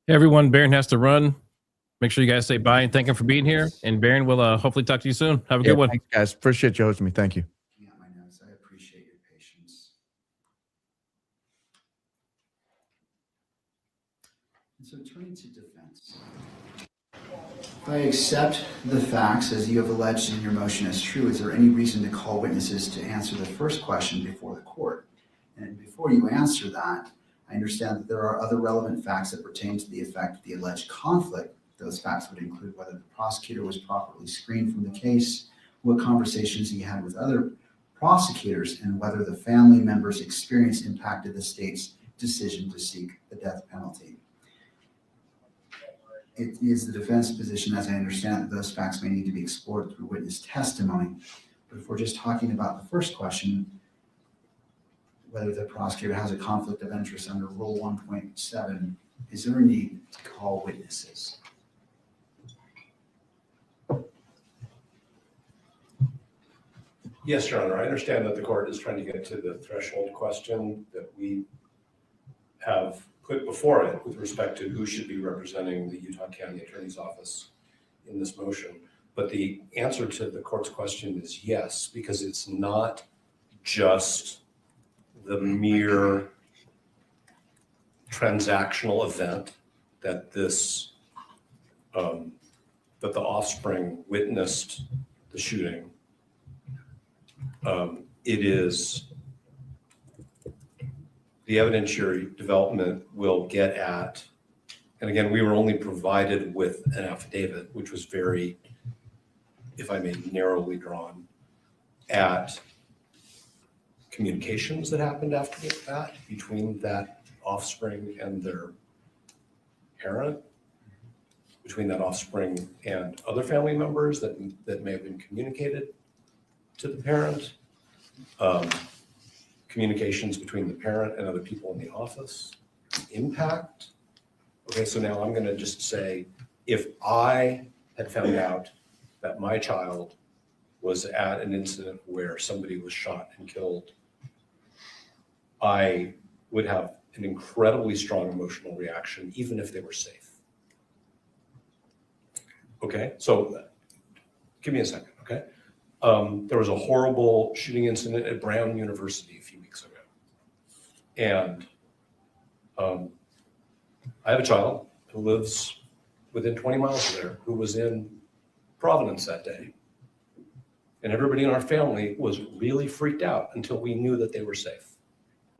Hey everyone, Baron has to run. Make sure you guys say bye and thank him for being here. And Baron will hopefully talk to you soon. Have a good one. Thanks, guys. Appreciate you hosting me. Thank you. Yeah, my notes. I appreciate your patience. And so turning to defense. If I accept the facts as you have alleged in your motion as true, is there any reason to call witnesses to answer the first question before the court? And before you answer that, I understand that there are other relevant facts that pertain to the effect of the alleged conflict. Those facts would include whether the prosecutor was properly screened from the case, what conversations he had with other prosecutors, and whether the family member's experience impacted the state's decision to seek the death penalty. It is the defense position, as I understand it, that those facts may need to be explored through witness testimony. But if we're just talking about the first question, whether the prosecutor has a conflict of interest under Rule 1.7, is there a need to call witnesses? Yes, Your Honor. I understand that the court is trying to get to the threshold question that we have put before it with respect to who should be representing the Utah County Attorney's Office in this motion. But the answer to the court's question is yes, because it's not just the mere transactional event that this, that the offspring witnessed the shooting. It is the evidentiary development will get at, and again, we were only provided with an affidavit, which was very, if I may, narrowly drawn at communications that happened after that between that offspring and their parent, between that offspring and other family members that may have been communicated to the parent. communications between the parent and other people in the office, impact. Okay, so now I'm going to just say, if I had found out that my child was at an incident where somebody was shot and killed, I would have an incredibly strong emotional reaction, even if they were safe. Okay, so give me a second, okay? There was a horrible shooting incident at Brown University a few weeks ago. And I have a child who lives within 20 miles of there who was in Providence that day. And everybody in our family was really freaked out until we knew that they were safe.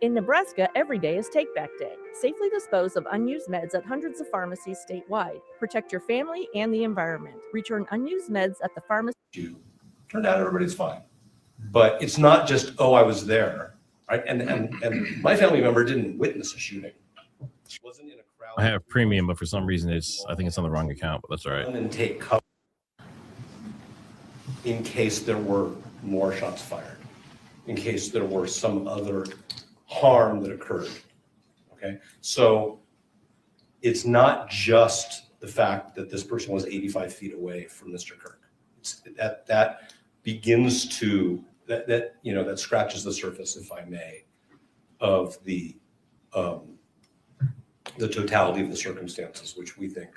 In Nebraska, every day is Take Back Day. Safely dispose of unused meds at hundreds of pharmacies statewide. Protect your family and the environment. Return unused meds at the pharmacy. Turned out everybody's fine. But it's not just, oh, I was there, right? And my family member didn't witness a shooting. Wasn't in a crowd. I have premium, but for some reason I think it's on the wrong account, but that's all right. And take cover in case there were more shots fired, in case there were some other harm that occurred. Okay, so it's not just the fact that this person was 85 feet away from Mr. Kirk. It's that begins to that scratches the surface, if I may, of the totality of the circumstances, which we think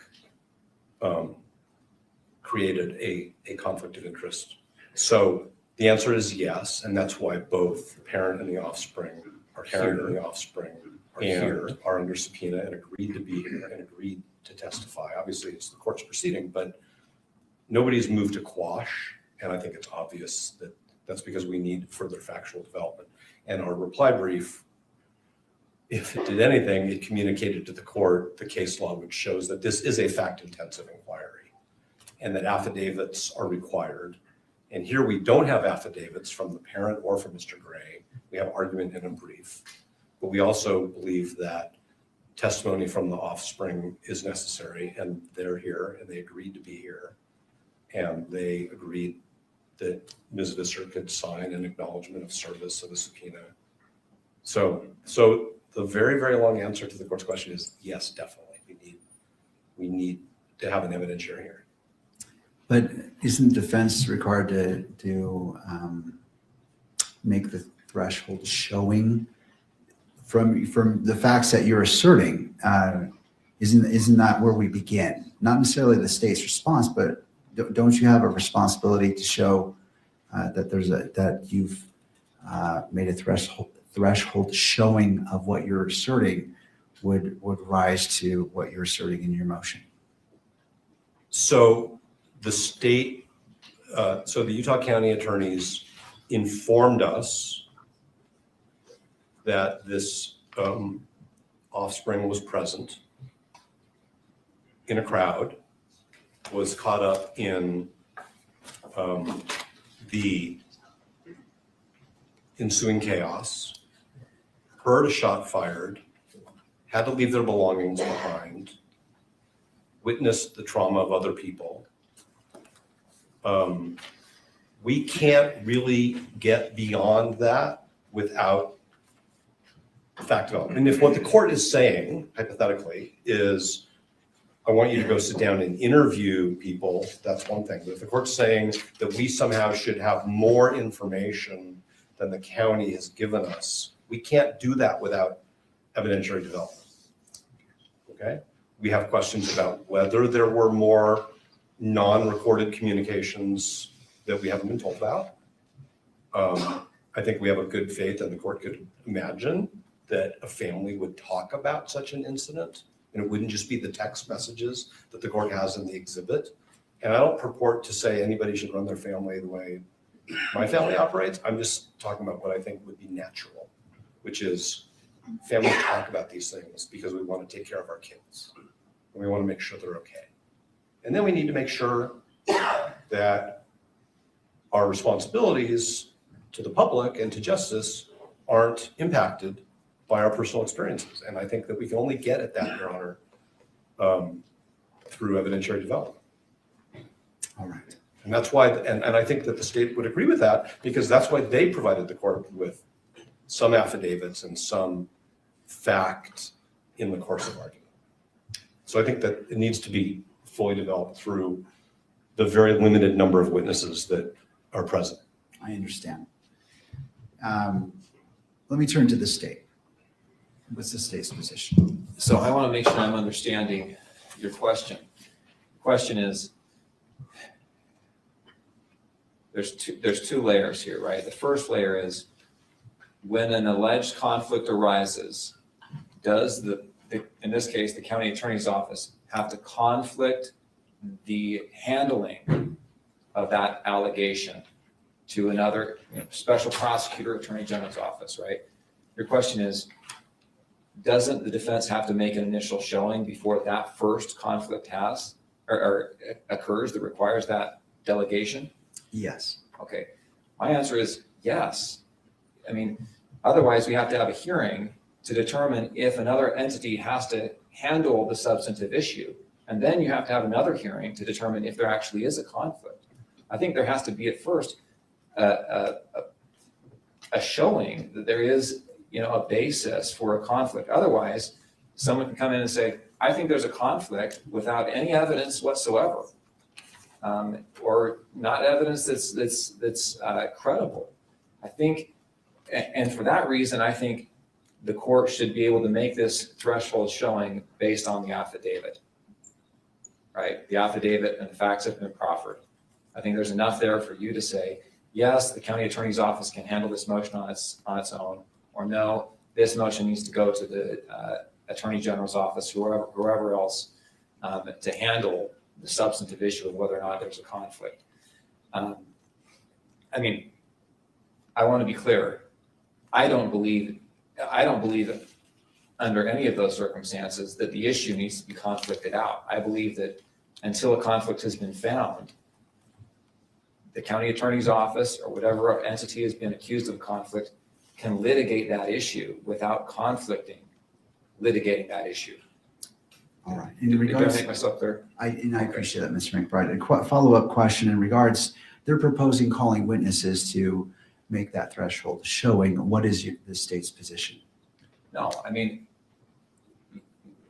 created a conflict of interest. So the answer is yes, and that's why both the parent and the offspring are under subpoena and agreed to be here and agreed to testify. Obviously, it's the court's proceeding, but nobody's moved to quash, and I think it's obvious that that's because we need further factual development. And our reply brief, if it did anything, it communicated to the court the case law, which shows that this is a fact-intensive inquiry and that affidavits are required. And here we don't have affidavits from the parent or from Mr. Gray. We have argument in a brief, but we also believe that testimony from the offspring is necessary, and they're here and they agreed to be here. And they agreed that Ms. Visser could sign an acknowledgement of service of a subpoena. So the very, very long answer to the court's question is yes, definitely. We need to have an evidentiary hearing. But isn't defense required to make the threshold showing from the facts that you're asserting? Isn't that where we begin? Not necessarily the state's response, but don't you have a responsibility to show that you've made a threshold showing of what you're asserting would rise to what you're asserting in your motion? So the state, so the Utah County attorneys informed us that this offspring was present in a crowd, was caught up in the ensuing chaos, heard a shot fired, had to leave their belongings behind, witnessed the trauma of other people. We can't really get beyond that without fact development. And if what the court is saying, hypothetically, is I want you to go sit down and interview people, that's one thing. But if the court's saying that we somehow should have more information than the county has given us, we can't do that without evidentiary development. Okay? We have questions about whether there were more non-recorded communications that we haven't been told about. I think we have a good faith and the court could imagine that a family would talk about such an incident, and it wouldn't just be the text messages that the court has in the exhibit. And I don't purport to say anybody should run their family the way my family operates. I'm just talking about what I think would be natural, which is families talk about these things because we want to take care of our kids and we want to make sure they're okay. And then we need to make sure that our responsibilities to the public and to justice aren't impacted by our personal experiences. And I think that we can only get at that, Your Honor, through evidentiary development. All right. And that's why, and I think that the state would agree with that, because that's why they provided the court with some affidavits and some fact in the course of argument. So I think that it needs to be fully developed through the very limited number of witnesses that are present. I understand. Let me turn to the state. What's the state's position? So I want to make sure I'm understanding your question. The question is, there's two layers here, right? The first layer is, when an alleged conflict arises, does in this case, the county attorney's office have to conflict the handling of that allegation to another special prosecutor, attorney general's office, right? Your question is, doesn't the defense have to make an initial showing before that first conflict has or occurs that requires that delegation? Yes. Okay. My answer is yes. I mean, otherwise we have to have a hearing to determine if another entity has to handle the substantive issue. And then you have to have another hearing to determine if there actually is a conflict. I think there has to be at first a showing that there is, a basis for a conflict. Otherwise, someone can come in and say, I think there's a conflict without any evidence whatsoever, or not evidence that's credible. I think, and for that reason, I think the court should be able to make this threshold showing based on the affidavit, right? The affidavit and the facts have been proffered. I think there's enough there for you to say, yes, the county attorney's office can handle this motion on its own, or no, this motion needs to go to the attorney general's office, whoever else, to handle the substantive issue of whether or not there's a conflict. I mean, I want to be clear. I don't believe under any of those circumstances that the issue needs to be conflicted out. I believe that until a conflict has been found, the county attorney's office or whatever entity has been accused of conflict can litigate that issue without litigating that issue. All right. Did I make myself clear? I appreciate that, Mr. McBride. A follow-up question in regards, they're proposing calling witnesses to make that threshold showing. What is the state's position? No, I mean,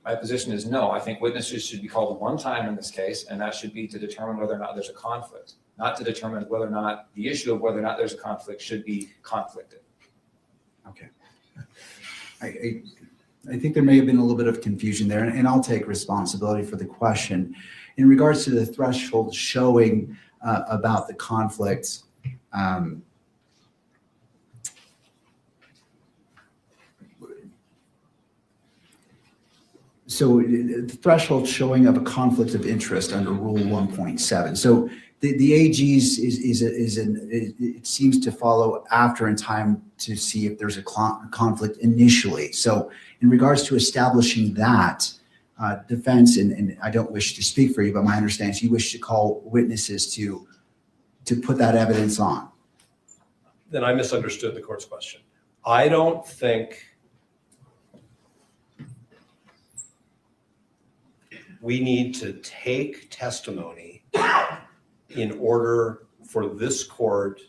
my position is no. I think witnesses should be called one time in this case, and that should be to determine whether or not there's a conflict, not to determine whether or not the issue of whether or not there's a conflict should be conflicted. Okay. I think there may have been a little bit of confusion there, and I'll take responsibility for the question. In regards to the threshold showing about the conflict, so the threshold showing of a conflict of interest under Rule 1.7. So the AG's it seems to follow after in time to see if there's a conflict initially. So in regards to establishing that, defense, and I don't wish to speak for you, but my understanding is you wish to call witnesses to put that evidence on. Then I misunderstood the court's question. I don't think we need to take testimony in order for this court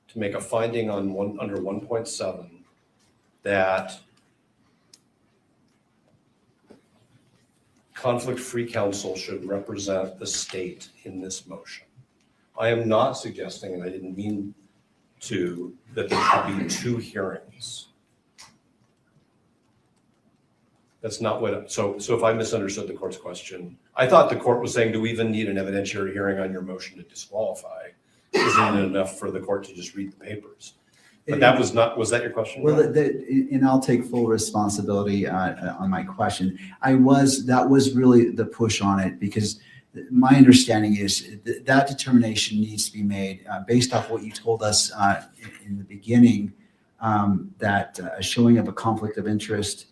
to make a finding on under 1.7 that conflict-free counsel should represent the state in this motion. I am not suggesting, and I didn't mean to, that there should be two hearings. That's not what, so if I misunderstood the court's question, I thought the court was saying, do we even need an evidentiary hearing on your motion to disqualify? Isn't it enough for the court to just read the papers? But that was not, was that your question? Well, and I'll take full responsibility on my question. That was really the push on it, because my understanding is that determination needs to be made based off what you told us in the beginning, that a showing of a conflict of interest,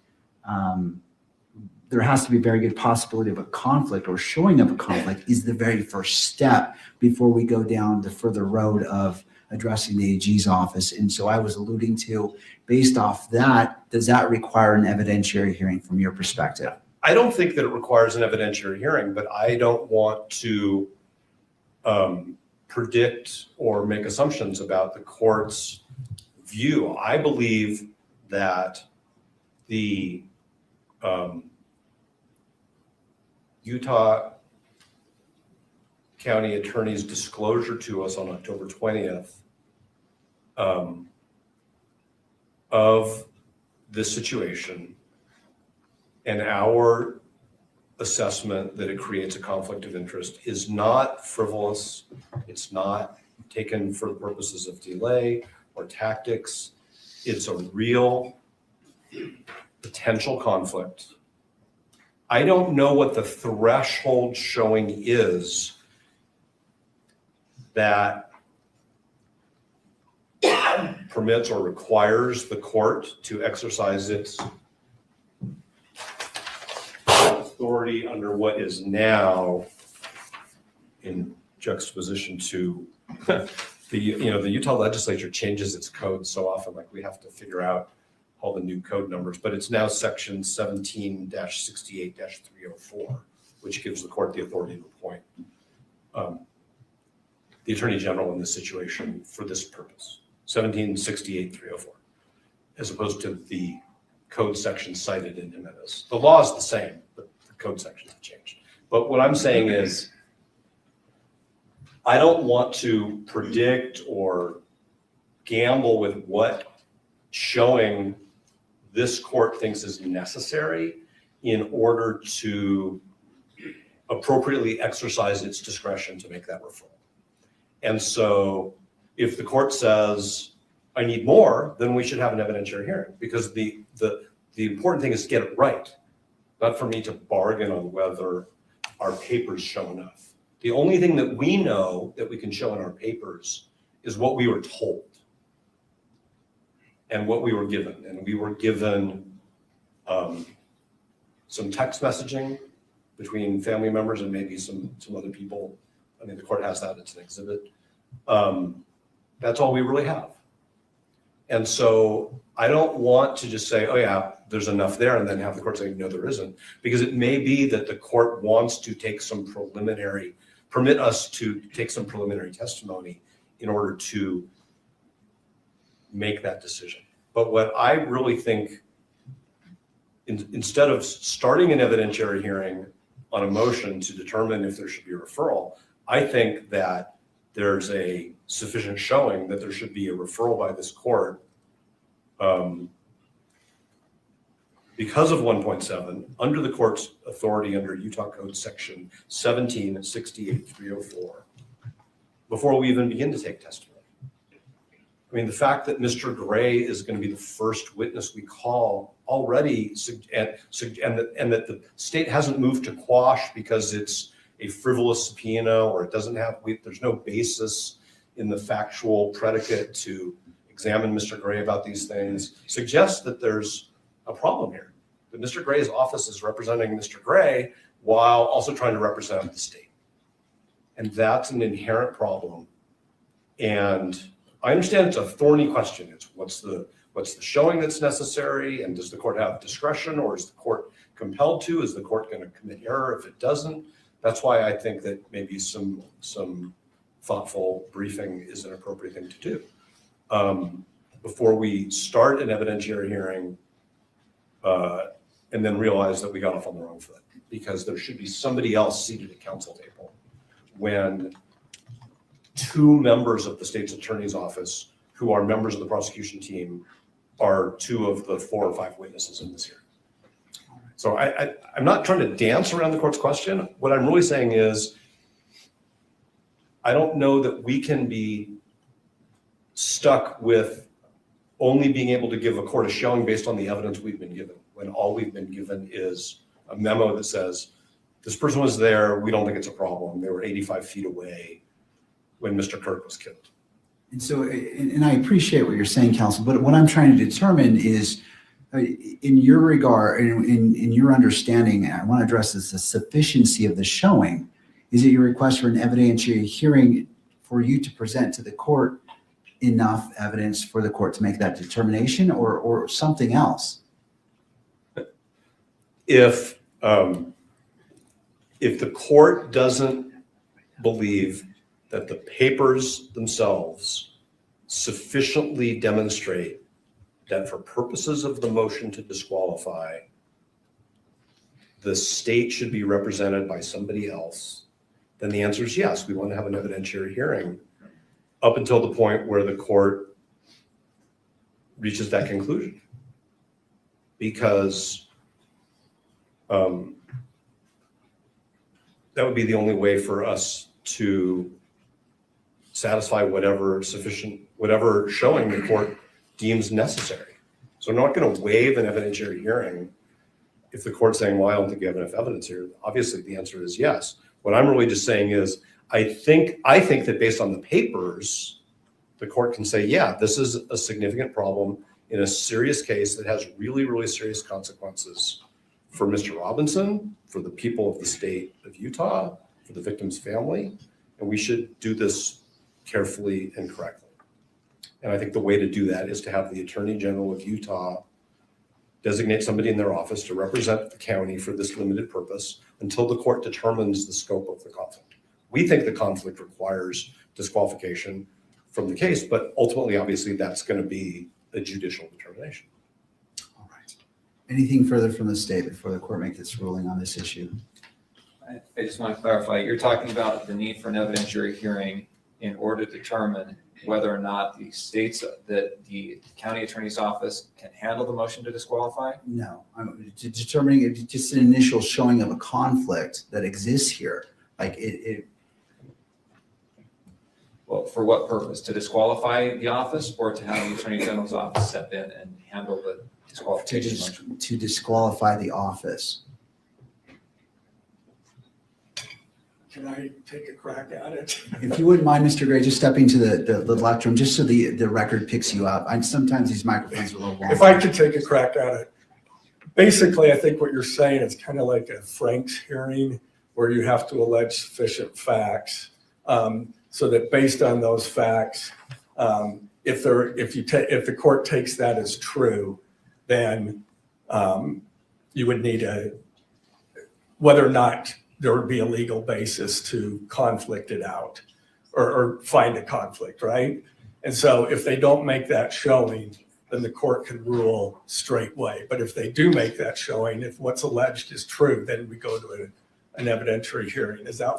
there has to be a very good possibility of a conflict, or showing of a conflict is the very first step before we go down the further road of addressing the AG's office. And so I was alluding to, based off that, does that require an evidentiary hearing from your perspective? I don't think that it requires an evidentiary hearing, but I don't want to predict or make assumptions about the court's view. I believe that the Utah County Attorney's disclosure to us on October 20th of this situation and our assessment that it creates a conflict of interest is not frivolous. It's not taken for the purposes of delay or tactics. It's a real potential conflict. I don't know what the threshold showing is that permits or requires the court to exercise its authority under what is now in juxtaposition to the Utah legislature changes its code so often, like we have to figure out all the new code numbers, but it's now section 17-68-304, which gives the court the authority to appoint the Attorney General in this situation for this purpose, 17-68-304, as opposed to the code section cited in Jimenez. The law is the same, but the code sections have changed. But what I'm saying is, I don't want to predict or gamble with what showing this court thinks is necessary in order to appropriately exercise its discretion to make that referral. And so if the court says, I need more, then we should have an evidentiary hearing, because the important thing is to get it right, not for me to bargain on whether our papers show enough. The only thing that we know that we can show in our papers is what we were told and what we were given. And we were given some text messaging between family members and maybe some other people. I mean, the court has that, it's an exhibit. That's all we really have. And so I don't want to just say, oh yeah, there's enough there, and then have the court say, no, there isn't. Because it may be that the court wants to take some permit us to take some preliminary testimony in order to make that decision. But what I really think, instead of starting an evidentiary hearing on a motion to determine if there should be a referral, I think that there's a sufficient showing that there should be a referral by this court because of 1.7 under the court's authority under Utah Code section 17-68-304 before we even begin to take testimony. I mean, the fact that Mr. Gray is going to be the first witness we call already, and that the state hasn't moved to quash because it's a frivolous subpoena or it doesn't have, there's no basis in the factual predicate to examine Mr. Gray about these things, suggests that there's a problem here. That Mr. Gray's office is representing Mr. Gray while also trying to represent the state. And that's an inherent problem. And I understand it's a thorny question. It's what's the showing that's necessary, and does the court have discretion, or is the court compelled to? Is the court going to commit error if it doesn't? That's why I think that maybe some thoughtful briefing is an appropriate thing to do before we start an evidentiary hearing and then realize that we got off on the wrong foot, because there should be somebody else seated at counsel table when two members of the state's attorney's office who are members of the prosecution team are two of the 4 or 5 witnesses in this hearing. So I'm not trying to dance around the court's question. What I'm really saying is, I don't know that we can be stuck with only being able to give a court a showing based on the evidence we've been given, when all we've been given is a memo that says, this person was there, we don't think it's a problem. They were 85 feet away when Mr. Kirk was killed. And so, and I appreciate what you're saying, counsel, but what I'm trying to determine is, in your regard, in your understanding, I want to address this, the sufficiency of the showing. Is it your request for an evidentiary hearing for you to present to the court enough evidence for the court to make that determination, or something else? If the court doesn't believe that the papers themselves sufficiently demonstrate that for purposes of the motion to disqualify, the state should be represented by somebody else, then the answer is yes, we want to have an evidentiary hearing up until the point where the court reaches that conclusion. Because that would be the only way for us to satisfy whatever showing the court deems necessary. So we're not going to waive an evidentiary hearing if the court's saying, well, I don't think you have enough evidence here. Obviously, the answer is yes. What I'm really just saying is, I think that based on the papers, the court can say, yeah, this is a significant problem in a serious case that has really, really serious consequences for Mr. Robinson, for the people of the state of Utah, for the victim's family, and we should do this carefully and correctly. And I think the way to do that is to have the Attorney General of Utah designate somebody in their office to represent the county for this limited purpose until the court determines the scope of the conflict. We think the conflict requires disqualification from the case, but ultimately, obviously, that's going to be a judicial determination. All right. Anything further from the state before the court makes its ruling on this issue? I just want to clarify, you're talking about the need for an evidentiary hearing in order to determine whether or not the states that the county attorney's office can handle the motion to disqualify? No, I'm determining just an initial showing of a conflict that exists here. Like it. Well, for what purpose? To disqualify the office or to have the attorney general's office step in and handle the disqualification motion? To disqualify the office. Can I take a crack at it? If you wouldn't mind, Mr. Gray, just stepping to the lectern, just so the record picks you up. Sometimes these microphones are a little long. If I could take a crack at it. Basically, I think what you're saying is kind of like a Frank's hearing where you have to allege sufficient facts so that based on those facts, if the court takes that as true, then you would need whether or not there would be a legal basis to conflict it out or find a conflict, right? And so if they don't make that showing, then the court can rule straightway. But if they do make that showing, if what's alleged is true, then we go to an evidentiary hearing. Is that?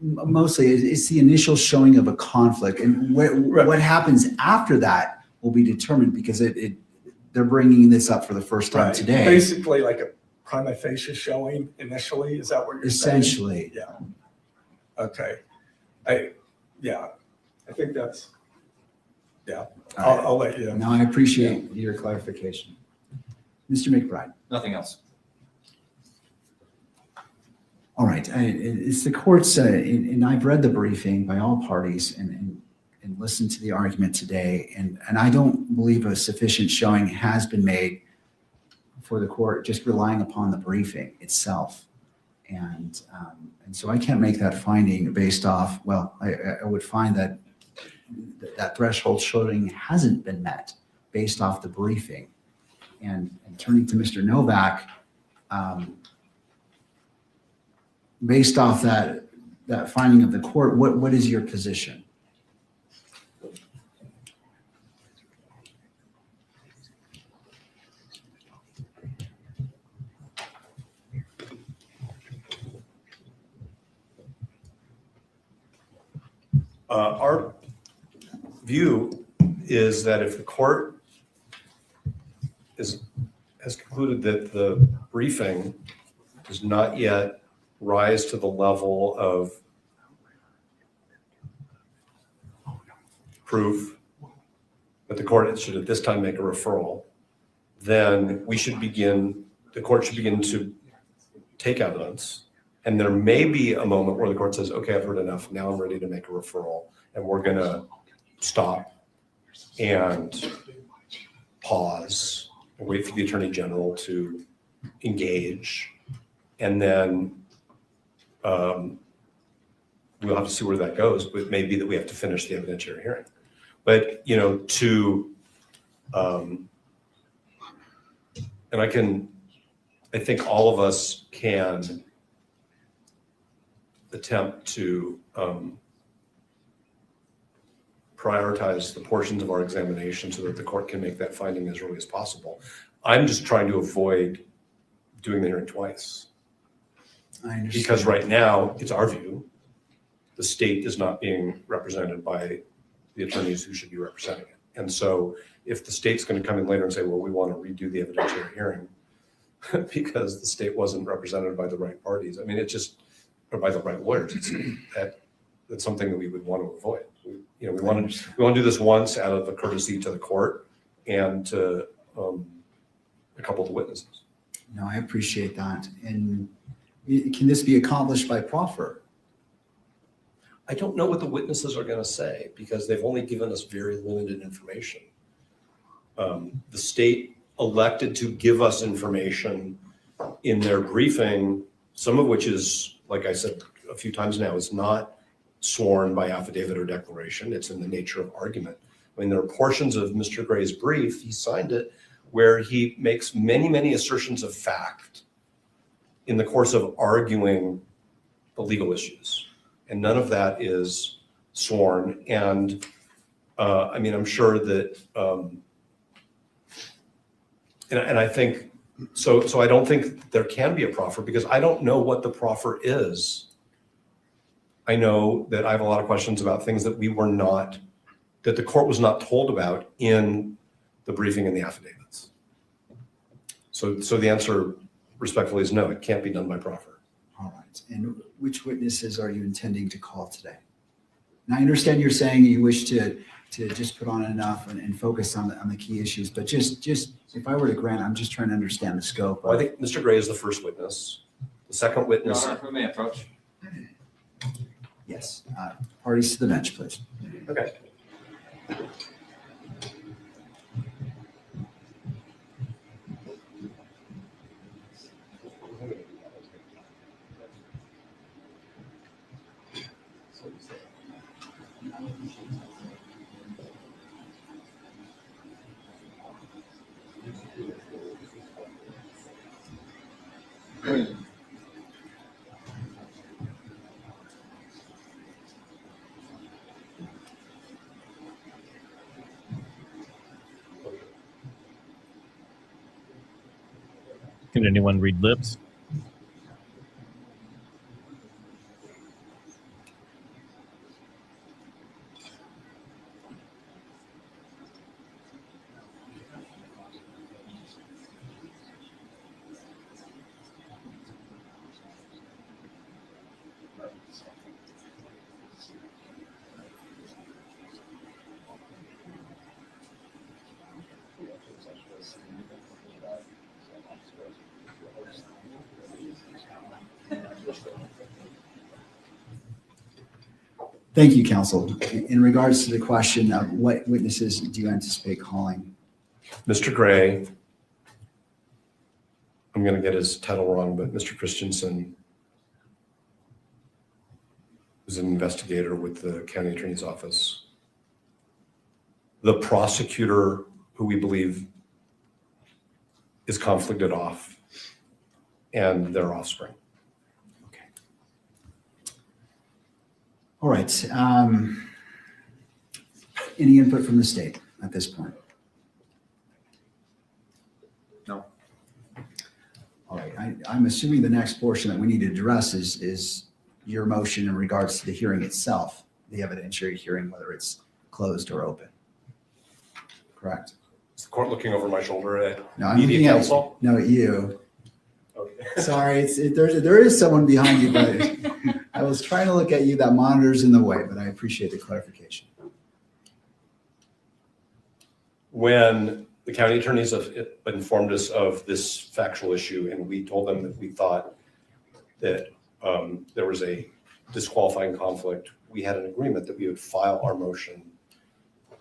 Mostly, it's the initial showing of a conflict. And what happens after that will be determined because they're bringing this up for the first time today. Basically like a prima facie showing initially, is that what you're essentially saying? Yeah. Okay. I think that's, yeah. I'll let you. Now I appreciate your clarification. Mr. McBride. Nothing else. All right. It's the court's, and I've read the briefing by all parties and listened to the argument today, and I don't believe a sufficient showing has been made for the court just relying upon the briefing itself. And so I can't make that finding based off, well, I would find that threshold showing hasn't been met based off the briefing. And turning to Mr. Novak, based off that finding of the court, what is your position? Our view is that if the court has concluded that the briefing does not yet rise to the level of proof that the court should at this time make a referral, then the court should begin to take evidence. And there may be a moment where the court says, okay, I've heard enough. Now I'm ready to make a referral. And we're going to stop and pause and wait for the Attorney General to engage. And then we'll have to see where that goes. But it may be that we have to finish the evidentiary hearing. But, and I think all of us can attempt to prioritize the portions of our examination so that the court can make that finding as early as possible. I'm just trying to avoid doing the hearing twice. I understand. Because right now, it's our view, the state is not being represented by the attorneys who should be representing it. And so if the state's going to come in later and say, well, we want to redo the evidentiary hearing because the state wasn't represented by the right parties, I mean, it just, or by the right lawyers, that's something that we would want to avoid. We want to do this once out of a courtesy to the court and to a couple of the witnesses. No, I appreciate that. And can this be accomplished by proffer? I don't know what the witnesses are going to say because they've only given us very limited information. The state elected to give us information in their briefing, some of which is, like I said a few times now, is not sworn by affidavit or declaration. It's in the nature of argument. I mean, there are portions of Mr. Gray's brief, he signed it, where he makes many, many assertions of fact in the course of arguing the legal issues. And none of that is sworn. And I mean, I'm sure that, and I think, so I don't think there can be a proffer because I don't know what the proffer is. I know that I have a lot of questions about things that that the court was not told about in the briefing and the affidavits. So the answer respectfully is no, it can't be done by proffer. All right. And which witnesses are you intending to call today? And I understand you're saying you wish to just put on enough and focus on the key issues, but just if I were to grant, I'm just trying to understand the scope. Well, I think Mr. Gray is the first witness. The second witness. Your Honor, who may approach? Yes. Parties to the bench, please. Okay. Can anyone read lips? Thank you, counsel. In regards to the question of what witnesses do you anticipate calling? Mr. Gray, I'm going to get his title wrong, but Mr. Christensen is an investigator with the county attorney's office. The prosecutor, who we believe is conflicted off, and their offspring. All right. Any input from the state at this point? No. All right. I'm assuming the next portion that we need to address is your motion in regards to the hearing itself, the evidentiary hearing, whether it's closed or open. Correct? Is the court looking over my shoulder at No, I'm media looking counsel? at you. Okay. Sorry, there is someone behind you, but I was trying to look at you. That monitor's in the way, but I appreciate the clarification. When the county attorneys have informed us of this factual issue, and we told them that we thought that there was a disqualifying conflict, we had an agreement that we would file our motion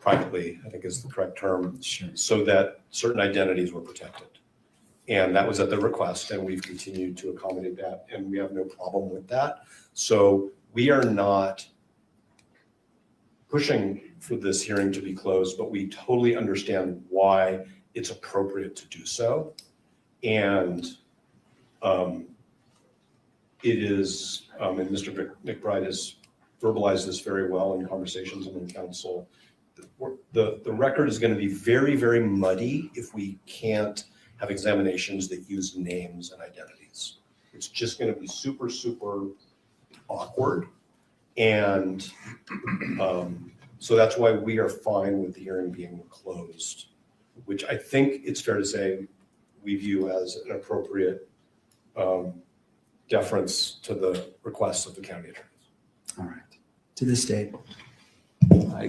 privately, I think is the correct term, so that certain identities were protected. And that was at the request, and we've continued to accommodate that, and we have no problem with that. So we are not pushing for this hearing to be closed, but we totally understand why it's appropriate to do so. And it is, and Mr. McBride has verbalized this very well in conversations and in council, the record is going to be very, very muddy if we can't have examinations that use names and identities. It's just going to be super, super awkward. And so that's why we are fine with the hearing being closed, which I think it's fair to say we view as an appropriate deference to the requests of the county attorneys. All right. To the state.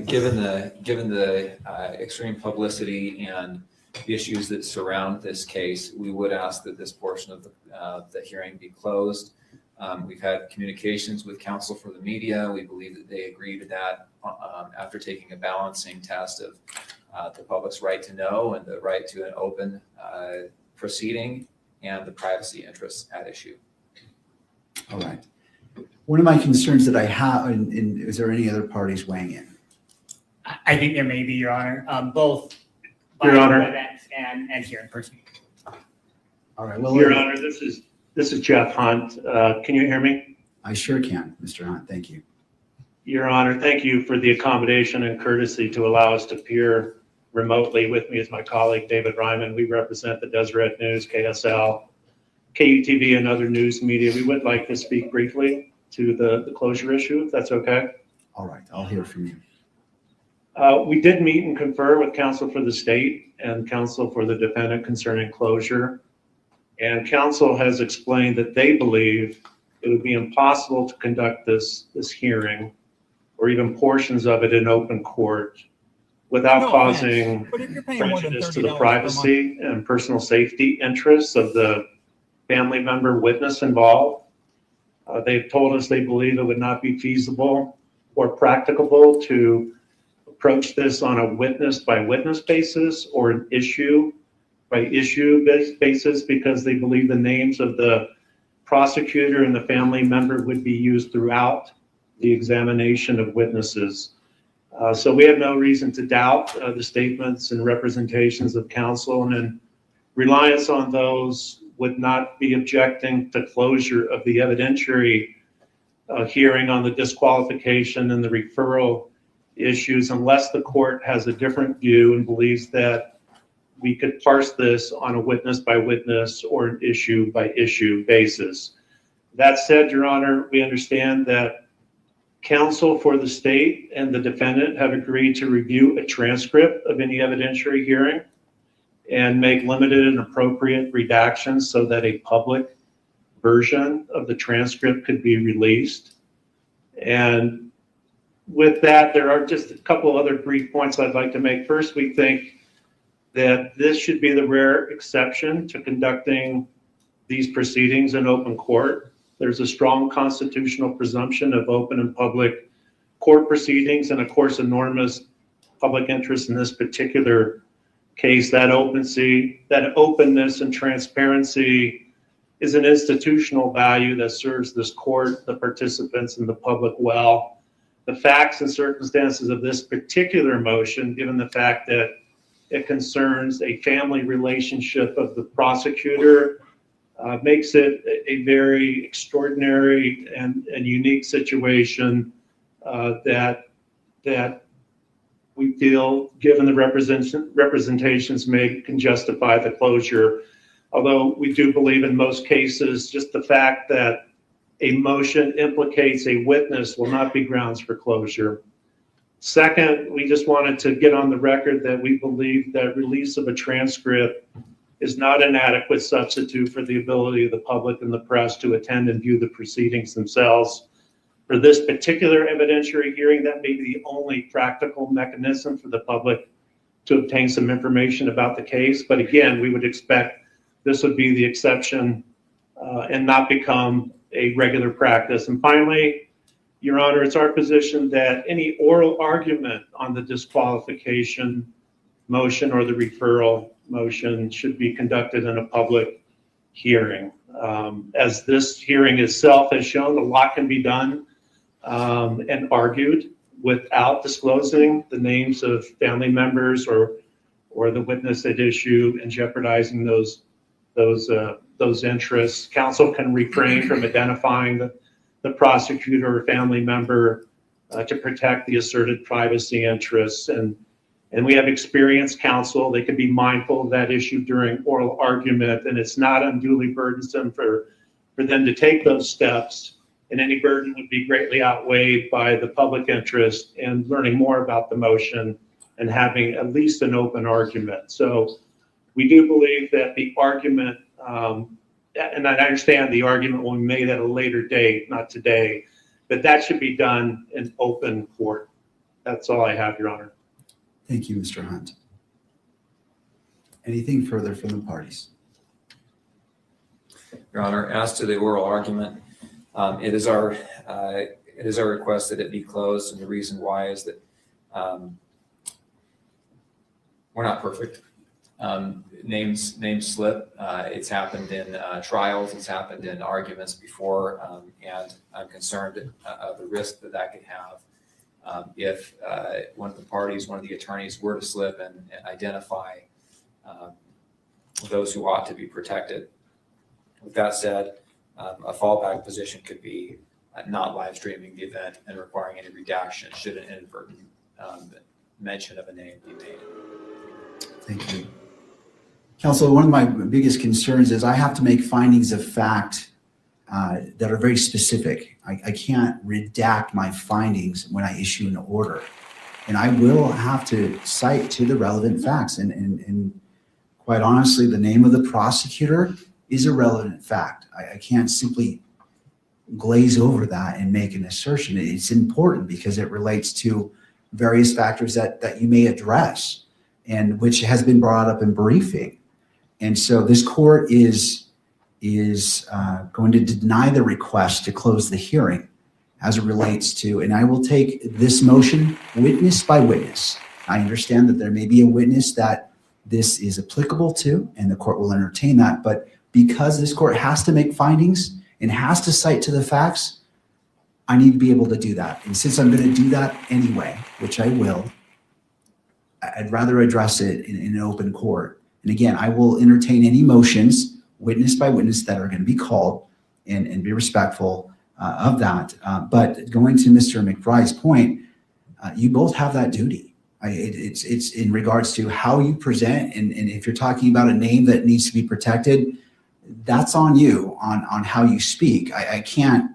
Given the extreme publicity and the issues that surround this case, we would ask that this portion of the hearing be closed. We've had communications with counsel for the media. We believe that they agree to that after taking a balancing test of the public's right to know and the right to an open proceeding and the privacy interests at issue. All right. One of my concerns that I have, and is there any other parties weighing in? I think there may be, Your Honor, both Your Honor. events and here in person. All right. Well, Your Honor, this is Jeff Hunt. Can you hear me? I sure can, Mr. Hunt. Thank you. Your Honor, thank you for the accommodation and courtesy to allow us to appear remotely. With me is my colleague, David Ryman. We represent the Deseret News, KSL, KUTV, and other news media. We would like to speak briefly to the closure issue, if that's okay. All right. I'll hear from you. We did meet and confer with counsel for the state and counsel for the defendant concerning closure. And counsel has explained that they believe it would be impossible to conduct this hearing or even portions of it in open court without causing prejudice to the privacy and personal safety interests of the family member witness involved. They've told us they believe it would not be feasible or practicable to approach this on a witness by witness basis or an issue by issue basis because they believe the names of the prosecutor and the family member would be used throughout the examination of witnesses. So we have no reason to doubt the statements and representations of counsel, and in reliance on those would not be objecting to closure of the evidentiary hearing on the disqualification and the referral issues unless the court has a different view and believes that we could parse this on a witness by witness or an issue by issue basis. That said, Your Honor, we understand that counsel for the state and the defendant have agreed to review a transcript of any evidentiary hearing and make limited and appropriate redactions so that a public version of the transcript could be released. And with that, there are just a couple other brief points I'd like to make. First, we think that this should be the rare exception to conducting these proceedings in open court. There's a strong constitutional presumption of open and public court proceedings, and of course, enormous public interest in this particular case. That openness and transparency is an institutional value that serves this court, the participants, and the public well. The facts and circumstances of this particular motion, given the fact that it concerns a family relationship of the prosecutor, makes it a very extraordinary and unique situation that we feel, given the representations made, can justify the closure. Although we do believe in most cases, just the fact that a motion implicates a witness will not be grounds for closure. Second, we just wanted to get on the record that we believe that release of a transcript is not an adequate substitute for the ability of the public and the press to attend and view the proceedings themselves. For this particular evidentiary hearing, that may be the only practical mechanism for the public to obtain some information about the case. But again, we would expect this would be the exception and not become a regular practice. And finally, Your Honor, it's our position that any oral argument on the disqualification motion or the referral motion should be conducted in a public hearing. As this hearing itself has shown, a lot can be done and argued without disclosing the names of family members or the witness at issue and jeopardizing those interests. Counsel can refrain from identifying the prosecutor or family member to protect the asserted privacy interests. And we have experienced counsel. They could be mindful of that issue during oral argument, and it's not unduly burdensome for them to take those steps. And any burden would be greatly outweighed by the public interest in learning more about the motion and having at least an open argument. So we do believe that the argument, and I understand the argument will be made at a later date, not today, but that should be done in open court. That's all I have, Your Honor. Thank you, Mr. Hunt. Anything further from the parties? Your Honor, as to the oral argument, it is our request that it be closed, and the reason why is that we're not perfect. Names slip. It's happened in trials. It's happened in arguments before, and I'm concerned of the risk that could have if one of the parties, one of the attorneys, were to slip and identify those who ought to be protected. With that said, a fallback position could be not live streaming the event and requiring any redaction should an inadvertent mention of a name be made. Thank you. Counsel, one of my biggest concerns is I have to make findings of fact that are very specific. I can't redact my findings when I issue an order. And I will have to cite to the relevant facts. And quite honestly, the name of the prosecutor is a relevant fact. I can't simply glaze over that and make an assertion. It's important because it relates to various factors that you may address and which has been brought up in briefing. And so this court is going to deny the request to close the hearing as it relates to, and I will take this motion witness by witness. I understand that there may be a witness that this is applicable to, and the court will entertain that, but because this court has to make findings and has to cite to the facts, I need to be able to do that. And since I'm going to do that anyway, which I will, I'd rather address it in an open court. And again, I will entertain any motions, witness by witness, that are going to be called and be respectful of that. But going to Mr. McBride's point, you both have that duty. It's in regards to how you present, and if you're talking about a name that needs to be protected, that's on you on how you speak. I can't.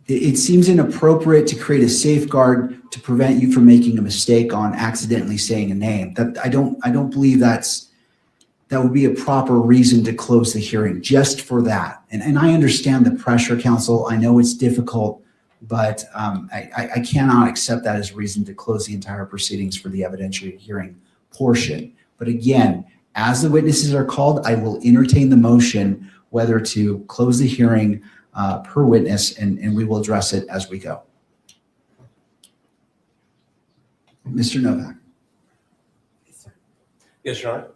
It seems inappropriate to create a safeguard to prevent you from making a mistake on accidentally saying a name. That I don't believe that would be a proper reason to close the hearing just for that. And I understand the pressure, counsel. I know it's difficult, but I cannot accept that as reason to close the entire proceedings for the evidentiary hearing portion. But again, as the witnesses are called, I will entertain the motion whether to close the hearing per witness, and we will address it as we go. Mr. Novak. Yes, Your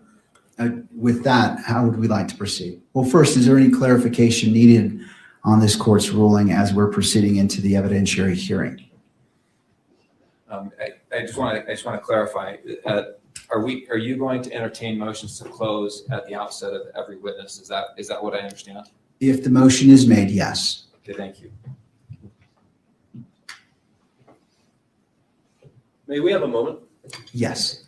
Honor. With that, how would we like to proceed? Well, first, is there any clarification needed on this court's ruling as we're proceeding into the evidentiary hearing? I just want to clarify. Are you going to entertain motions to close at the outset of every witness? Is that what I understand? If the motion is made, yes. Okay, thank you. May we have a moment? Yes.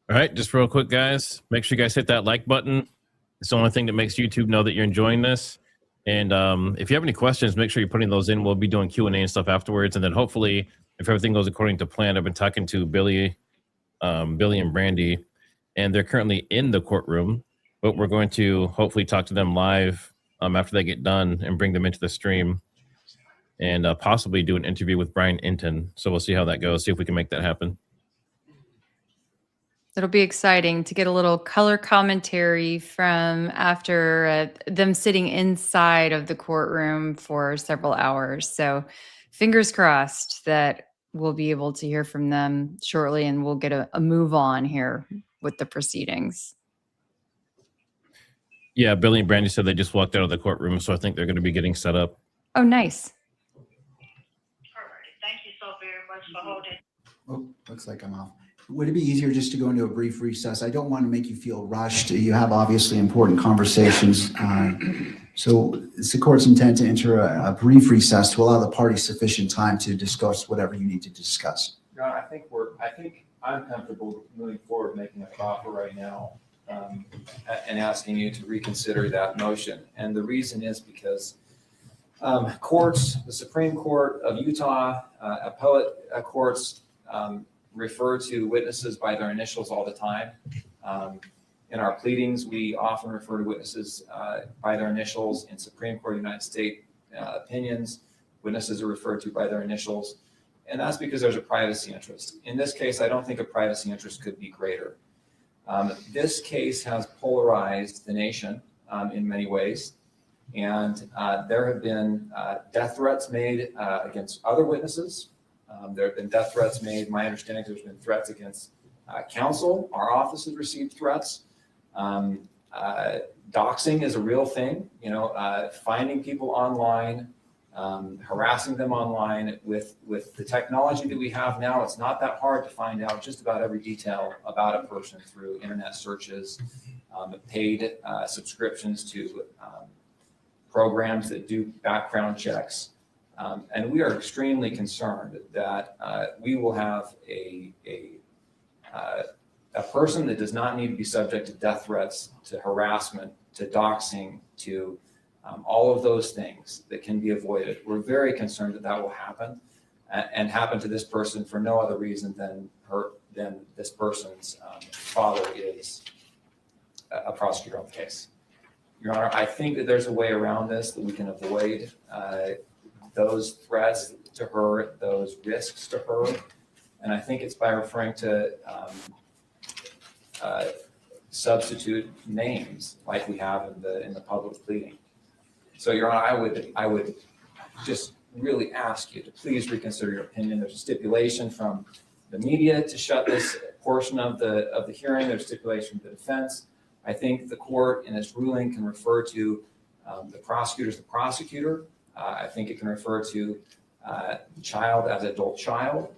All right, just real quick, guys. Make sure you guys hit that like button. It's the only thing that makes YouTube know that you're enjoying this. And if you have any questions, make sure you're putting those in. We'll be doing Q&A and stuff afterwards. And then hopefully, if everything goes according to plan, I've been talking to Billie and Brandi, and they're currently in the courtroom. But we're going to hopefully talk to them live after they get done and bring them into the stream and possibly do an interview with Brandi Inton. So we'll see how that goes, see if we can make that happen. It'll be exciting to get a little color commentary from after them sitting inside of the courtroom for several hours. So fingers crossed that we'll be able to hear from them shortly and we'll get a move on here with the proceedings. Yeah, Billy and Brandi said they just walked out of the courtroom, so I think they're going to be getting set up. Oh, nice. Thank you so very much for holding. Oh, looks like I'm off. Would it be easier just to go into a brief recess? I don't want to make you feel rushed. You have obviously important conversations. So it's the court's intent to enter a brief recess to allow the parties sufficient time to discuss whatever you need to discuss. Your Honor, I think I'm comfortable moving forward, making a offer right now, and asking you to reconsider that motion. And the reason is because courts, the Supreme Court of Utah, appellate courts refer to witnesses by their initials all the time. In our pleadings, we often refer to witnesses by their initials. In Supreme Court of the United States opinions, witnesses are referred to by their initials. And that's because there's a privacy interest. In this case, I don't think a privacy interest could be greater. This case has polarized the nation in many ways. And there have been death threats made against other witnesses. There have been death threats made. My understanding is there's been threats against counsel. Our office has received threats. Doxing is a real thing, finding people online, harassing them online. With the technology that we have now, it's not that hard to find out just about every detail about a person through internet searches, paid subscriptions to programs that do background checks. And we are extremely concerned that we will have a person that does not need to be subject to death threats, to harassment, to doxing, to all of those things that can be avoided. We're very concerned that that will happen and happen to this person for no other reason than this person's father is a prosecutor on the case. Your Honor, I think that there's a way around this that we can avoid those threats to her, those risks to her. And I think it's by referring to substitute names like we have in the public pleading. So, Your Honor, I would just really ask you to please reconsider your opinion. There's a stipulation from the media to shut this portion of the hearing. There's stipulation from the defense. I think the court in its ruling can refer to the prosecutor as the prosecutor. I think it can refer to the child as adult child.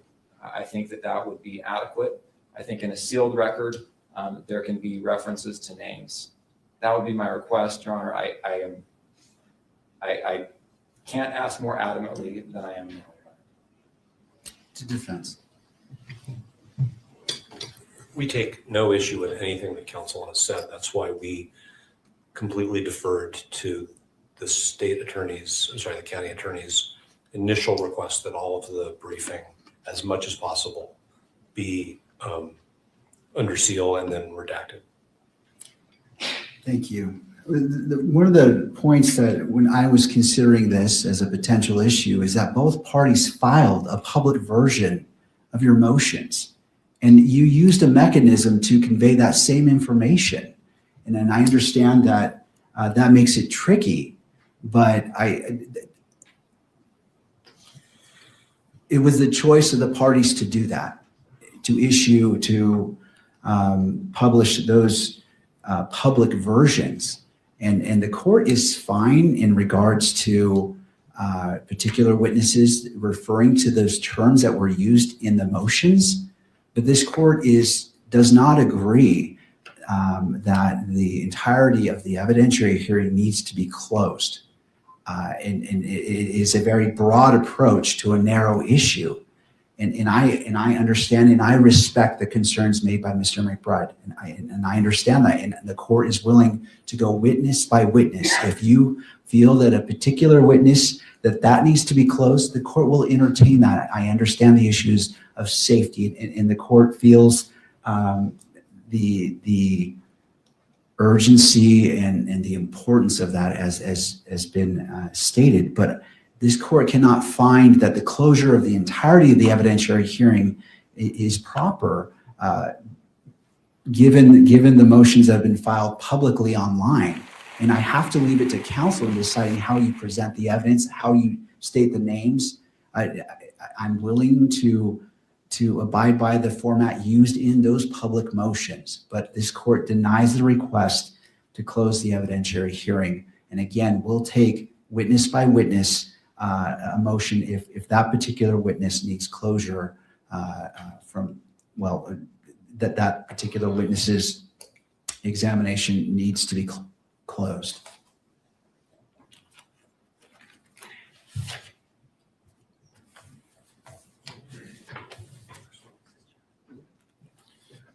I think that would be adequate. I think in a sealed record, there can be references to names. That would be my request, Your Honor. I can't ask more adamantly than I am now. To defense. We take no issue with anything that counsel has said. That's why we completely deferred to the the county attorney's initial request that all of the briefing, as much as possible, be under seal and then redacted. Thank you. One of the points that when I was considering this as a potential issue is that both parties filed a public version of your motions, and you used a mechanism to convey that same information. And then I understand that that makes it tricky, but it was the choice of the parties to do that, to publish those public versions. And the court is fine in regards to particular witnesses referring to those terms that were used in the motions, but this court does not agree that the entirety of the evidentiary hearing needs to be closed. And it is a very broad approach to a narrow issue. And I understand and I respect the concerns made by Mr. McBride, and I understand that, and the court is willing to go witness by witness. If you feel that a particular witness that needs to be closed, the court will entertain that. I understand the issues of safety, and the court feels the urgency and the importance of that has been stated, but this court cannot find that the closure of the entirety of the evidentiary hearing is proper, given the motions that have been filed publicly online. And I have to leave it to counsel in deciding how you present the evidence, how you state the names. I'm willing to abide by the format used in those public motions, but this court denies the request to close the evidentiary hearing. And again, we'll take witness by witness a motion if that particular witness needs closure that particular witness's examination needs to be closed.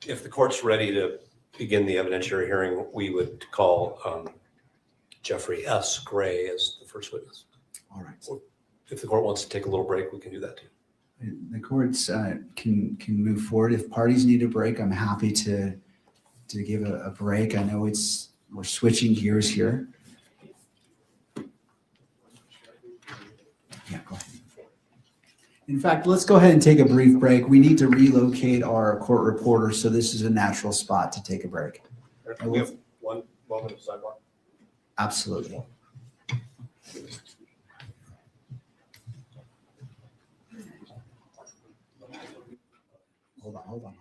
If the court's ready to begin the evidentiary hearing, we would call Jeffrey S. Gray as the first witness. All right. If the court wants to take a little break, we can do that too. The courts can move forward. If parties need a break, I'm happy to give a break. I know we're switching gears here. Yeah, go ahead. In fact, let's go ahead and take a brief break. We need to relocate our court reporter, so this is a natural spot to take a break. We have one moment of sidebar. Absolutely. Hold on.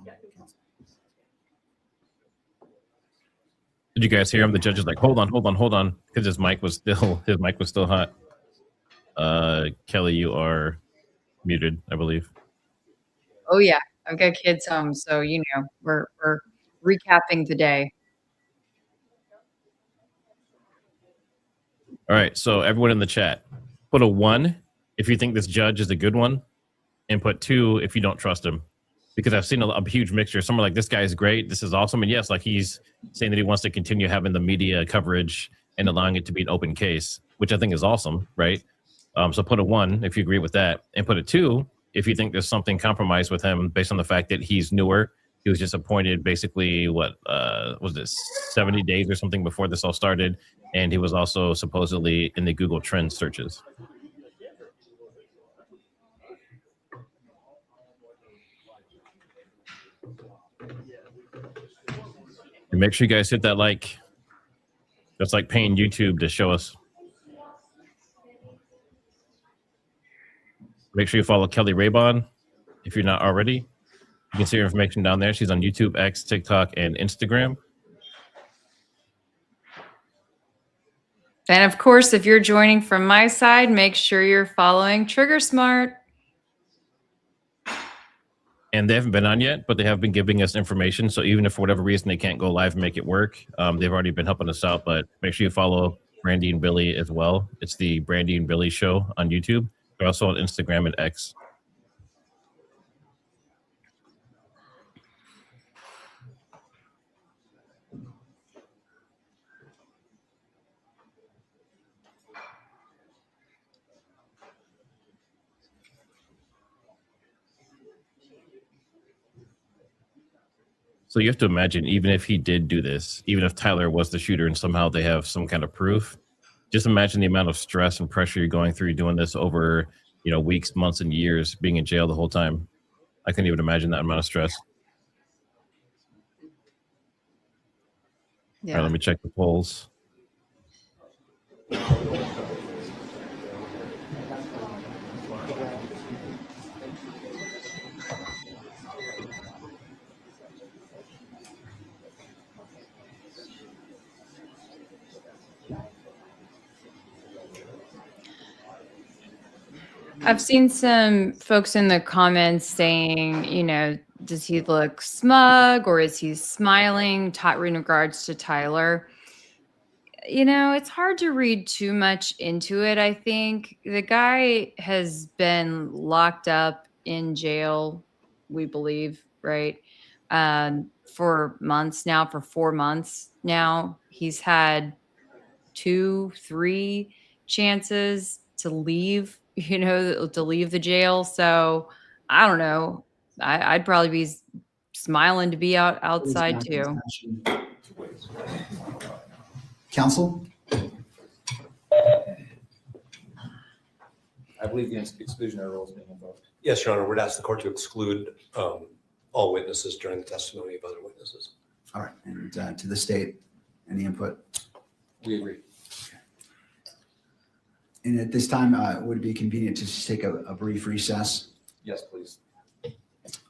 Did you guys hear him? The judge is like, hold on, because his mic was still hot. Kelly, you are muted, I believe. Oh yeah, I've got kids home, so we're recapping the day. All right, so everyone in the chat, put a 1 if you think this judge is a good one, and put 2 if you don't trust him. Because I've seen a huge mixture. Some are like, this guy is great, this is awesome. And yes, like he's saying that he wants to continue having the media coverage and allowing it to be an open case, which I think is awesome, right? So put a 1 if you agree with that, and put a 2 if you think there's something compromised with him based on the fact that he's newer. He was just appointed basically, was this 70 days or something before this all started? And he was also supposedly in the Google Trends searches. And make sure you guys hit that like. That's like paying YouTube to show us. Make sure you follow Kelly Raybon if you're not already. You can see her information down there. She's on YouTube, X, TikTok, and Instagram. And of course, if you're joining from my side, make sure you're following TriggerSmart. And they haven't been on yet, but they have been giving us information. So even if for whatever reason they can't go live and make it work, they've already been helping us out. But make sure you follow Brandi and Billie as well. It's the Brandi and Billie Show on YouTube. They're also on Instagram and X. So you have to imagine, even if he did do this, even if Tyler was the shooter and somehow they have some kind of proof, just imagine the amount of stress and pressure you're going through doing this over, weeks, months, and years, being in jail the whole time. I couldn't even imagine that amount of stress. Yeah. All right, let me check the polls. I've seen some folks in the comments saying, does he look smug or is he smiling in regards to Tyler? It's hard to read too much into it. I think the guy has been locked up in jail, we believe, right? For months now, for 4 months now. He's had 2-3 chances to leave, to leave the jail. So I don't know. I'd probably be smiling to be outside too. Counsel? I believe the exclusionary rule is being invoked. Yes, Your Honor, we'd ask the court to exclude all witnesses during the testimony of other witnesses. All right. And to the state, any input? We agree. And at this time, would it be convenient to just take a brief recess? Yes, please.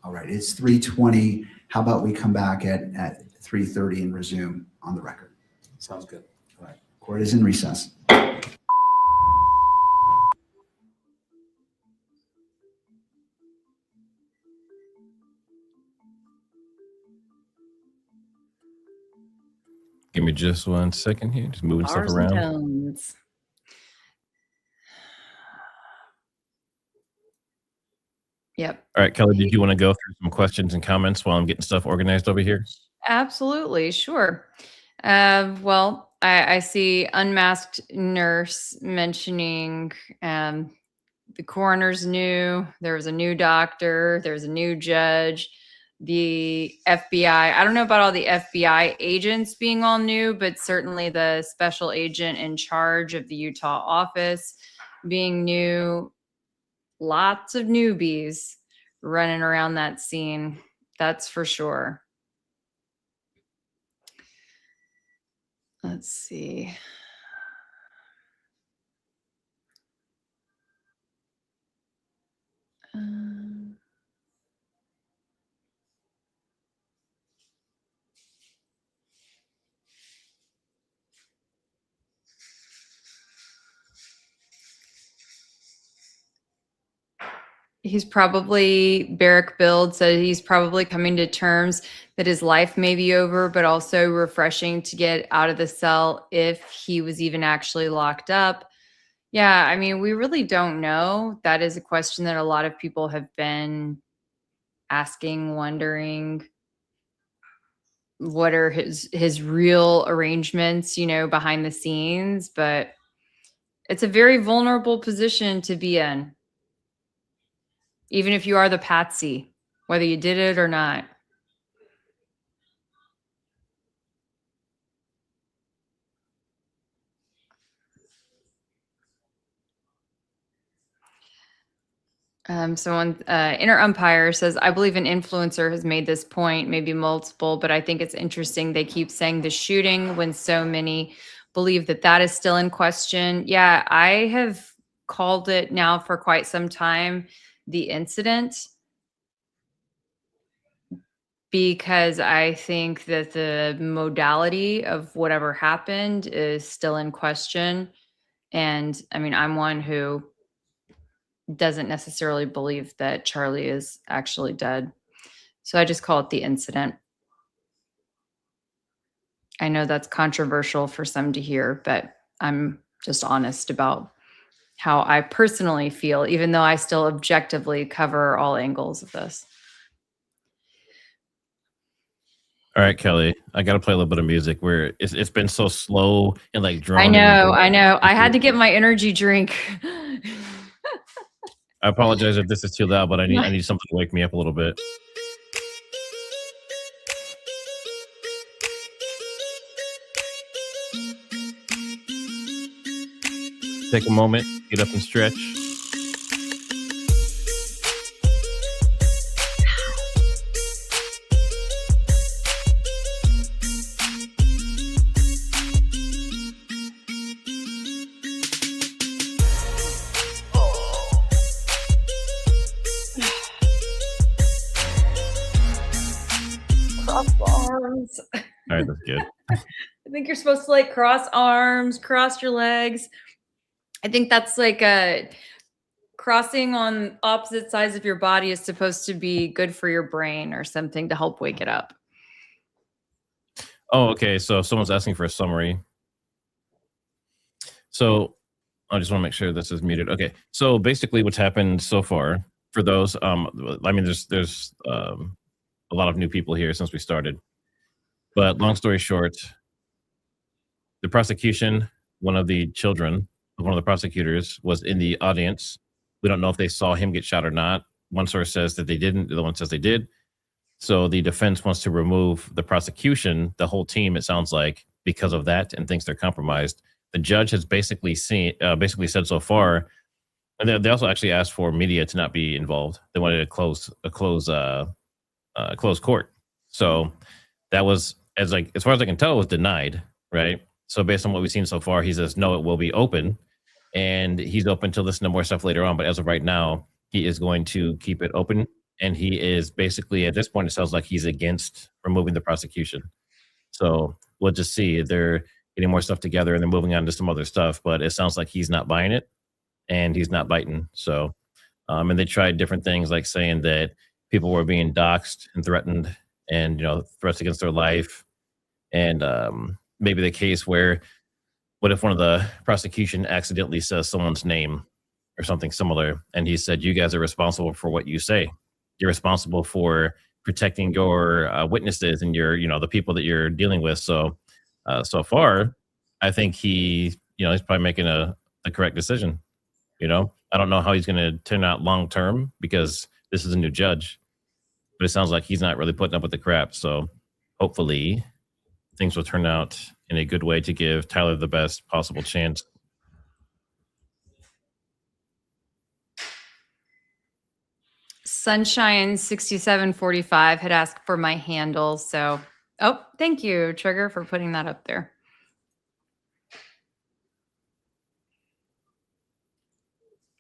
All right, it's 3:20. How about we come back at 3:30 and resume on the record? Sounds good. All right, court is in recess. Give me just 1 second here. Just moving stuff Bars and around. tones. Yep. All right, Kelly, did you want to go through some questions and comments while I'm getting stuff organized over here? Absolutely, sure. Well, I see unmasked nurse mentioning the coroner's new. There was a new doctor. There's a new judge. The FBI. I don't know about all the FBI agents being all new, but certainly the special agent in charge of the Utah office being new. Lots of newbies running around that scene. That's for sure. Let's see. He's probably, Barrick Build said he's probably coming to terms that his life may be over, but also refreshing to get out of the cell if he was even actually locked up. Yeah, I mean, we really don't know. That is a question that a lot of people have been asking, wondering what are his real arrangements, behind the scenes. But it's a very vulnerable position to be in, even if you are the patsy, whether you did it or not. Someone, Inner Umpire says, I believe an influencer has made this point, maybe multiple, but I think it's interesting. They keep saying the shooting when so many believe that is still in question. Yeah, I have called it now for quite some time, the incident, because I think that the modality of whatever happened is still in question. And I mean, I'm one who doesn't necessarily believe that Charlie is actually dead. So I just call it the incident. I know that's controversial for some to hear, but I'm just honest about how I personally feel, even though I still objectively cover all angles of this. All right, Kelly, I got to play a little bit of music where it's been so slow and like drawn. I know. I had to get my energy drink. I apologize if this is too loud, but I need something to wake me up a little bit. Take a moment, get up and stretch. Arms. All right, that's good. I think you're supposed to like cross arms, cross your legs. I think that's like a crossing on opposite sides of your body is supposed to be good for your brain or something to help wake it up. Oh, okay. So someone's asking for a summary. So I just want to make sure this is muted. Okay. So basically what's happened so far for those, I mean, there's a lot of new people here since we started, but long story short, the prosecution, one of the children of one of the prosecutors was in the audience. We don't know if they saw him get shot or not. One source says that they didn't. The other one says they did. So the defense wants to remove the prosecution, the whole team, it sounds like, because of that, and thinks they're compromised. The judge has basically said so far, and they also actually asked for media to not be involved. They wanted a closed court. So that was, as far as I can tell, it was denied, right? So based on what we've seen so far, he says no, it will be open. and he's open to listen to more stuff later on. But as of right now, he is going to keep it open, and he is basically, at this point, it sounds like he's against removing the prosecution. So we'll just see. They're getting more stuff together and they're moving on to some other stuff, but it sounds like he's not buying it and he's not biting. So, and they tried different things like saying that people were being doxxed and threatened, and, you know, threats against their life. And maybe the case where, what if one of the prosecution accidentally says someone's name or something similar? And he said, you guys are responsible for what you say. You're responsible for protecting your witnesses and your, you know, the people that you're dealing with. So, so far, I think he, you know, he's probably making a correct decision. You know, I don't know how he's going to turn out long term because this is a new judge, but it sounds like he's not really putting up with the crap. So hopefully things will turn out in a good way to give Tyler the best possible chance. Sunshine 6745 had asked for my handle. So, oh, thank you, Trigger, for putting that up there.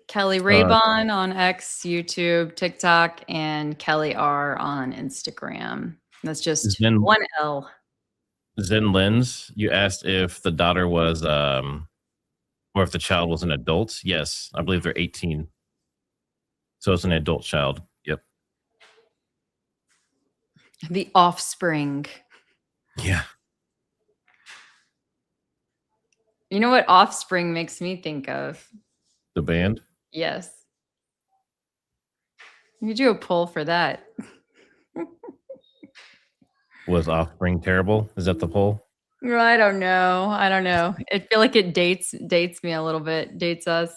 Kelly Raybon on X, YouTube, TikTok, and Kelly R on Instagram. That's just one L. Zen Lens, you asked if the daughter was, or if the child was an adult. Yes, I believe they're 18. So it's an adult child. Yep. The Offspring. Yeah. You know what Offspring makes me think of? The band? Yes. You do a poll for that. Was Offspring terrible? Is that the poll? I don't know. I don't know. I feel like it dates me a little bit. Dates us.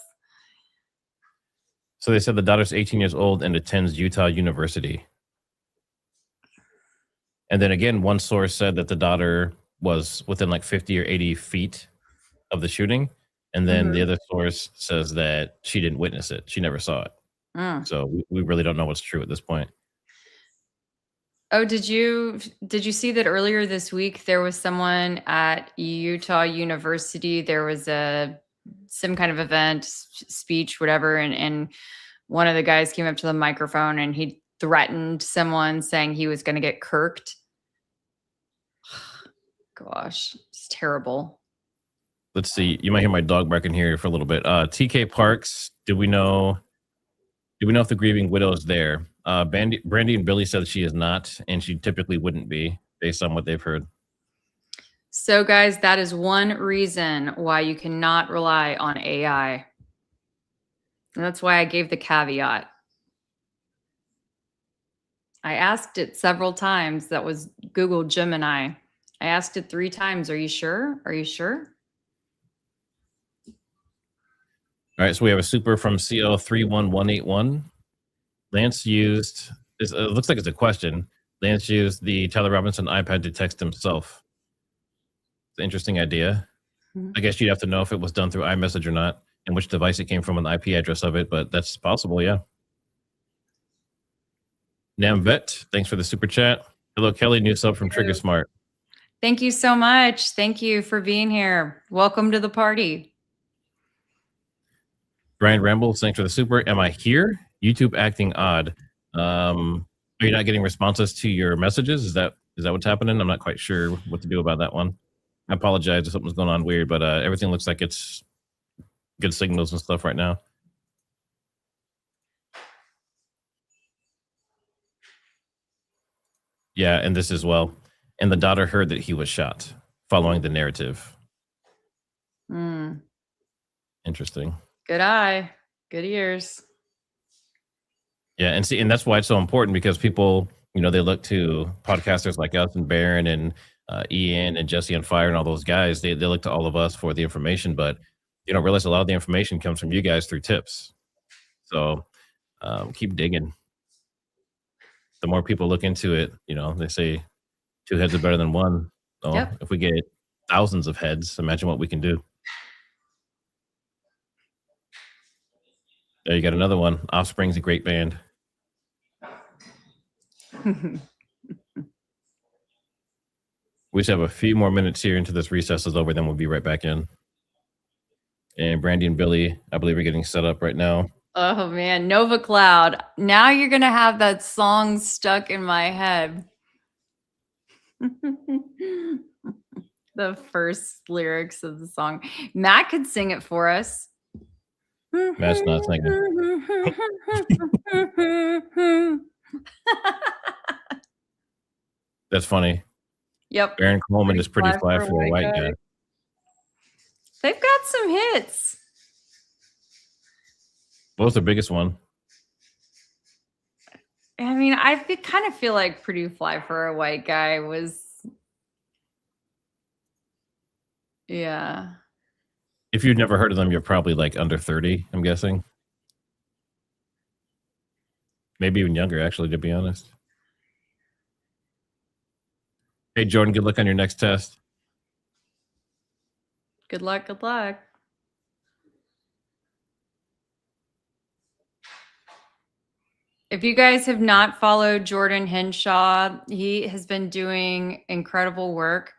So they said the daughter's 18 years old and attends Utah University. And then again, one source said that the daughter was within like 50 or 80 feet of the shooting. And then the other source says that she didn't witness it. She never saw it. So we really don't know what's true at this point. Oh, did you see that earlier this week there was someone at Utah University? There was some kind of event, speech, whatever, and one of the guys came up to the microphone and he threatened someone saying he was going to get kirked. Gosh, it's terrible. Let's see. You might hear my dog barking here for a little bit. TK Parks, do we know if the grieving widow is there? Brandi and Billie said she is not, and she typically wouldn't be based on what they've heard. So guys, that is one reason why you cannot rely on AI. And that's why I gave the caveat. I asked it several times. That was Google Gemini. I asked it 3 times. Are you sure? Are you sure? All right, so we have a super from CL31181. Lance used, it looks like it's a question. Lance used the Tyler Robinson iPad to text himself. It's an interesting idea. I guess you'd have to know if it was done through iMessage or not, and which device it came from and the IP address of it, but that's possible, yeah. Namvet, thanks for the super chat. Hello, Kelly, new sub from TriggerSmart. Thank you so much. Thank you for being here. Welcome to the party. Brian Rambles, thanks for the super. Am I here? YouTube acting odd. Are you not getting responses to your messages? Is that what's happening? I'm not quite sure what to do about that one. I apologize if something's going on weird, but everything looks like it's good signals and stuff right now. Yeah, and this as well. And the daughter heard that he was shot following the narrative. Interesting. Good eye. Good ears. Yeah, and that's why it's so important, because people, you know, they look to podcasters like us and Baron and Ian and Jesse on Fire and all those guys. They look to all of us for the information, but you don't realize a lot of the information comes from you guys through tips. So keep digging. The more people look into it, you know, they say 2 heads are better than 1. So if we get thousands of heads, imagine what we can do. There you got another one. Offspring's a great band. We just have a few more minutes here until this recess is over, then we'll be right back in. And Brandi and Billie, I believe, are getting set up right now. Oh man, Nova Cloud. Now you're gonna have that song stuck in my head. The first lyrics of the song. Matt could sing it for us. Matt's not singing. That's funny. Yep. Aaron Coleman is pretty fly for a white guy. They've got some hits. What was the biggest one? I mean, kind of feel like Pretty Fly for a White Guy was, yeah. If you've never heard of them, you're probably like under 30, I'm guessing. Maybe even younger, actually, to be honest. Hey, Jordan, good luck on your next test. Good luck, good luck. If you guys have not followed Jordan Henshaw, he has been doing incredible work.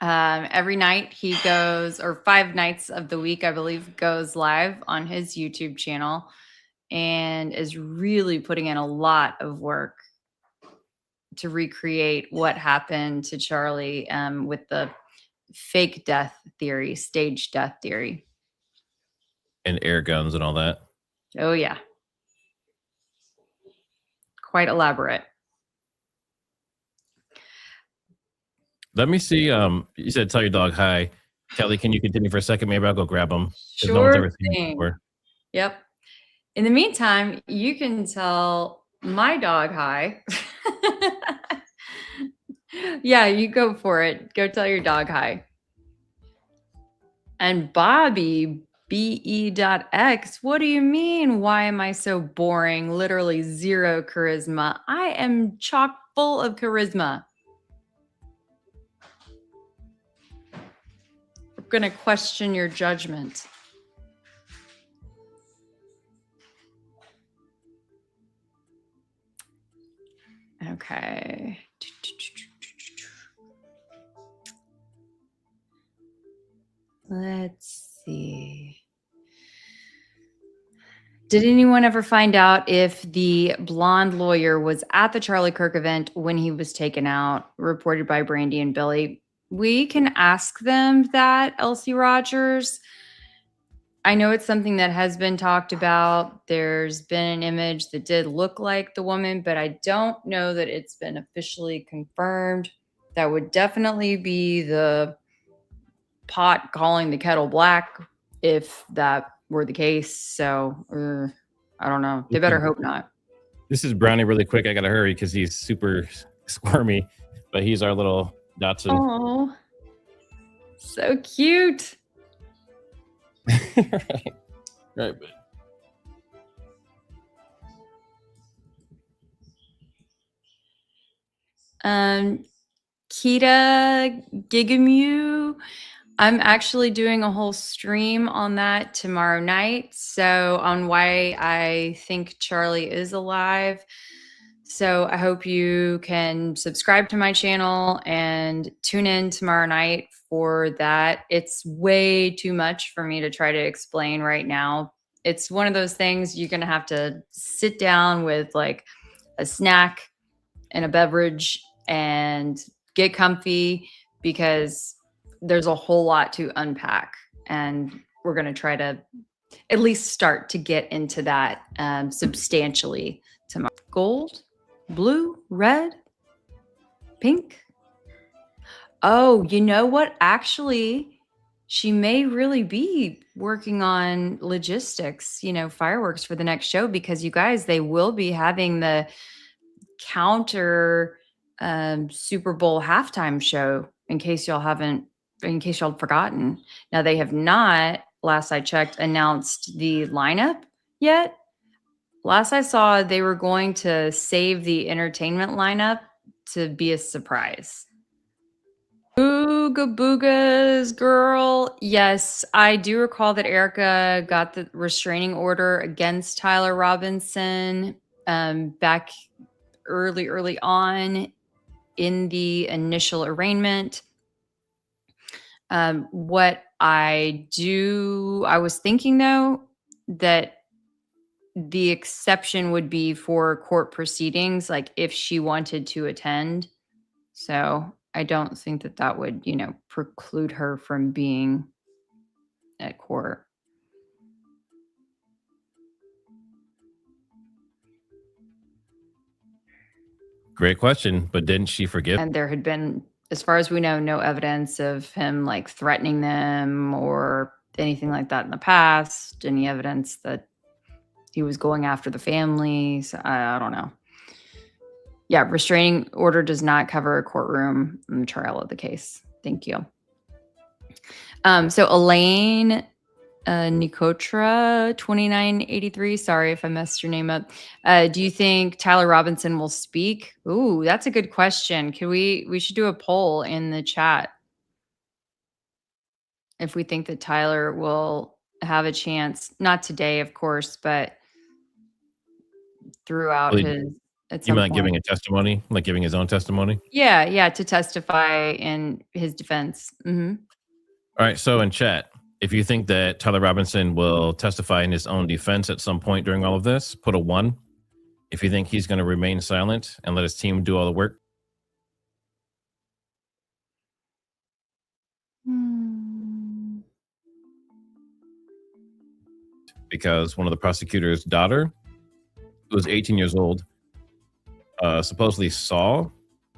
Every night he goes, or 5 nights of the week, I believe, goes live on his YouTube channel and is really putting in a lot of work to recreate what happened to Charlie with the fake death theory, stage death theory. And air guns and all that. Oh, yeah. Quite elaborate. Let me see. You said tell your dog hi. Kelly, can you continue for a second? Maybe I'll go grab him. Sure no one's ever seen him thing. before. Yep. In the meantime, you can tell my dog hi. Yeah, you go for it. Go tell your dog hi. And Bobby, BE.X, what do you mean? Why am I so boring? Literally zero charisma. I am chock full of charisma. We're going to question your judgment. Okay. Let's see. Did anyone ever find out if the blonde lawyer was at the Charlie Kirk event when he was taken out, reported by Brandi and Billie? We can ask them that, Elsie Rogers. I know it's something that has been talked about. There's been an image that did look like the woman, but I don't know that it's been officially confirmed. That would definitely be the pot calling the kettle black if that were the case. So I don't know. They better hope not. This is Brownie really quick. I got to hurry because he's super squirmy, but he's our little Dotson. Oh, so cute. Right, but Kita Gigamew. I'm actually doing a whole stream on that tomorrow night. So on why I think Charlie is alive. So I hope you can subscribe to my channel and tune in tomorrow night for that. It's way too much for me to try to explain right now. It's one of those things you're going to have to sit down with like a snack and a beverage and get comfy because there's a whole lot to unpack. And we're going to try to at least start to get into that substantially tomorrow. Gold, blue, red, pink. Oh, you know what? Actually, she may really be working on logistics, fireworks for the next show, because you guys, they will be having the counter Super Bowl halftime show in case y'all forgotten. Now, they have not, last I checked, announced the lineup yet. Last I saw, they were going to save the entertainment lineup to be a surprise. Booga boogas, girl. Yes, I do recall that Erica got the restraining order against Tyler Robinson back early on in the initial arraignment. What I was thinking though, that the exception would be for court proceedings, like if she wanted to attend. So I don't think that would, preclude her from being at court. Great question, but didn't she forgive? And there had been, as far as we know, no evidence of him like threatening them or anything like that in the past. Any evidence that he was going after the family. So I don't know. Yeah, restraining order does not cover a courtroom in the trial of the case. Thank you. So Elaine Nicotra, 2983. Sorry if I messed your name up. Do you think Tyler Robinson will speak? Ooh, that's a good question. We should do a poll in the chat if we think that Tyler will have a chance, not today, of course, but throughout his, at You some meant point. giving a testimony, like giving his own testimony? Yeah, to testify in his defense. Mm-hmm. All right, so in chat, if you think that Tyler Robinson will testify in his own defense at some point during all of this, put a 1. If you think he's going to remain silent and let his team do all the work. Because one of the prosecutor's daughter, who was 18 years old, supposedly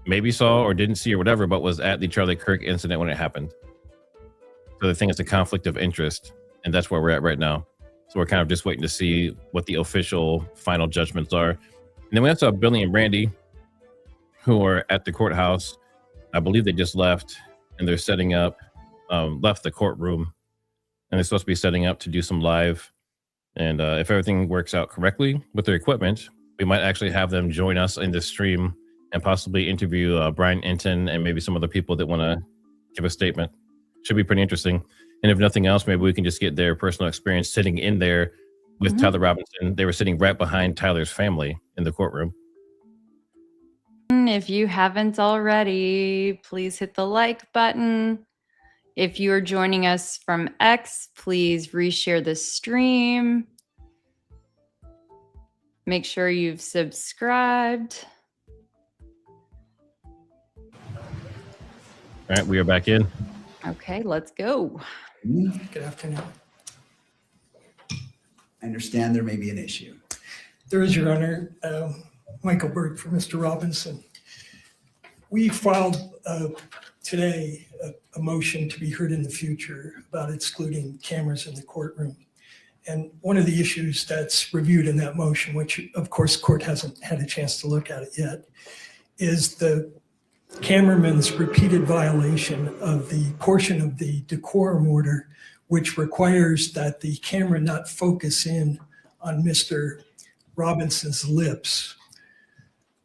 maybe saw or didn't see or whatever, but was at the Charlie Kirk incident when it happened. So the thing is a conflict of interest, and that's where we're at right now. So we're kind of just waiting to see what the official final judgments are. And then we also have Billie and Brandi, who are at the courthouse. I believe they just left, and they're setting up, left the courtroom, and they're supposed to be setting up to do some live. And if everything works out correctly with their equipment, we might actually have them join us in this stream and possibly interview Brian Enton and maybe some other people that want to give a statement. Should be pretty interesting. And if nothing else, maybe we can just get their personal experience sitting in there with Tyler Robinson. They were sitting right behind Tyler's family in the courtroom. If you haven't already, please hit the like button. If you are joining us from X, please reshare the stream. Make sure you've subscribed. All right, we are back in. Okay, let's go. Good afternoon. I understand there may be an issue. There is, Your Honor. Michael Burt for Mr. Robinson. We filed today a motion to be heard in the future about excluding cameras in the courtroom. And one of the issues that's reviewed in that motion, which of course court hasn't had a chance to look at it yet, is the cameraman's repeated violation of the portion of the decorum order, which requires that the camera not focus in on Mr. Robinson's lips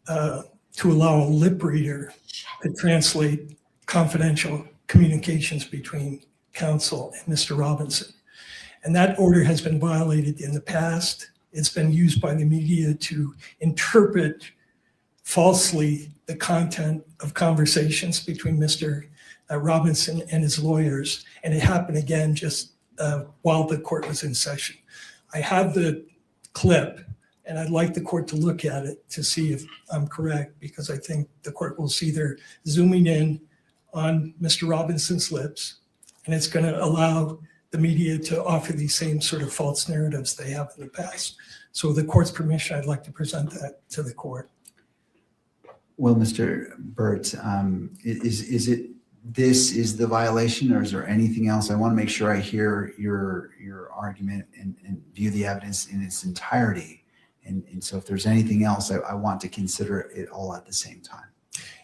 to allow a lip reader to translate confidential communications between counsel and Mr. Robinson. And that order has been violated in the past. It's been used by the media to interpret falsely the content of conversations between Mr. Robinson and his lawyers. And it happened again just while the court was in session. I have the clip, and I'd like the court to look at it to see if I'm correct, because I think the court will see they're zooming in on Mr. Robinson's lips, and it's going to allow the media to offer these same sort of false narratives they have in the past. So with the court's permission, I'd like to present that to the court. Well, Mr. Burt, is it this is the violation, or is there anything else? I want to make sure I hear your argument and view the evidence in its entirety. And so if there's anything else, I want to consider it all at the same time.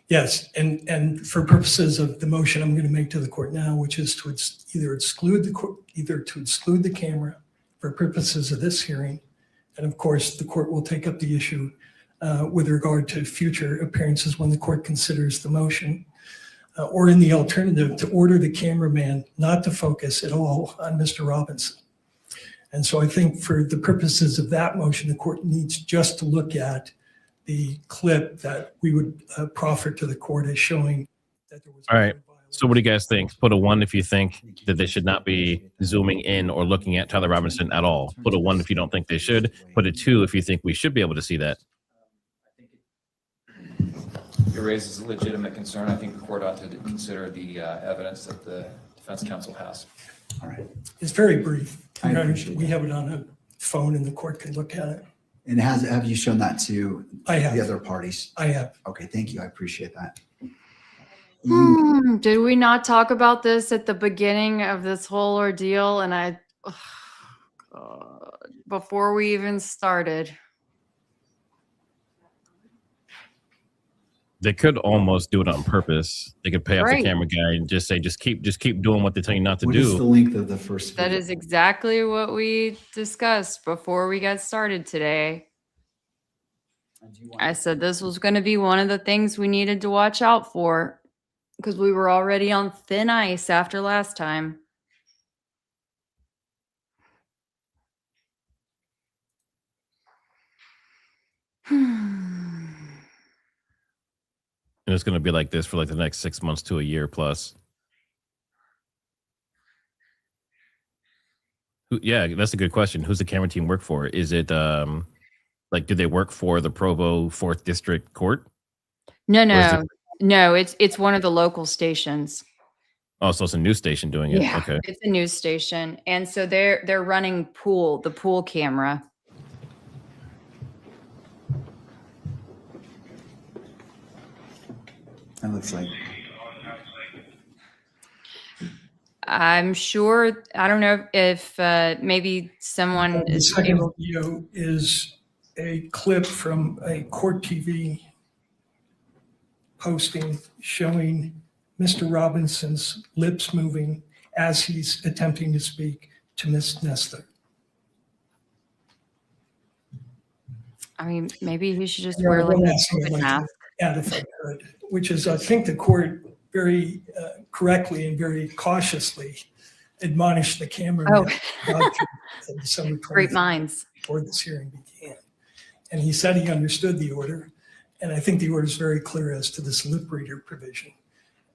Yes, and for purposes of the motion I'm going to make to the court now, which is to either exclude the camera for purposes of this hearing, and of course the court will take up the issue with regard to future appearances when the court considers the motion, or in the alternative, to order the cameraman not to focus at all on Mr. Robinson. And so I think for the purposes of that motion, the court needs just to look at the clip that we would proffer to the court as showing that there was. All right. So what do you guys think? Put a 1 if you think that they should not be zooming in or looking at Tyler Robinson at all. Put a 1 if you don't think they should. Put a 2 if you think we should be able to see that. It raises a legitimate concern. I think the court ought to consider the evidence that the defense counsel has. All right. It's very brief. I appreciate We have it on a phone and the court can look at it. And have you shown that to I have. the other parties? I have. Okay, thank you. I appreciate that. Did we not talk about this at the beginning of this whole ordeal? And before we even started. They could almost do it on purpose. They could pay off Right. the camera guy and just say, just keep doing what they tell you not to What is the do. length of the first That video? is exactly what we discussed before we got started today. I said this was going to be one of the things we needed to watch out for because we were already on thin ice after last time. And it's going to be like this for like the next 6 months to a year plus. Yeah, that's a good question. Who's the camera team work for? Is it like, do they work for the Provo 4th District Court? No, Or is it- no, it's one of the local stations. Oh, so it's a news station doing it. Yeah, Okay. it's a news station, and so they're running the pool camera. That looks like. I'm sure. I don't know if maybe someone The is second able. video is a clip from a court TV posting showing Mr. Robinson's lips moving as he's attempting to speak to Ms. Nestor. I mean, maybe he should just Yeah, wear like one a last thing I'd COVID like to mask. add, if I could, which is, I think the court very correctly and very cautiously admonished the cameraman about December 23rd Great minds. before this hearing began. And he said he understood the order. And I think the order is very clear as to this lip reader provision.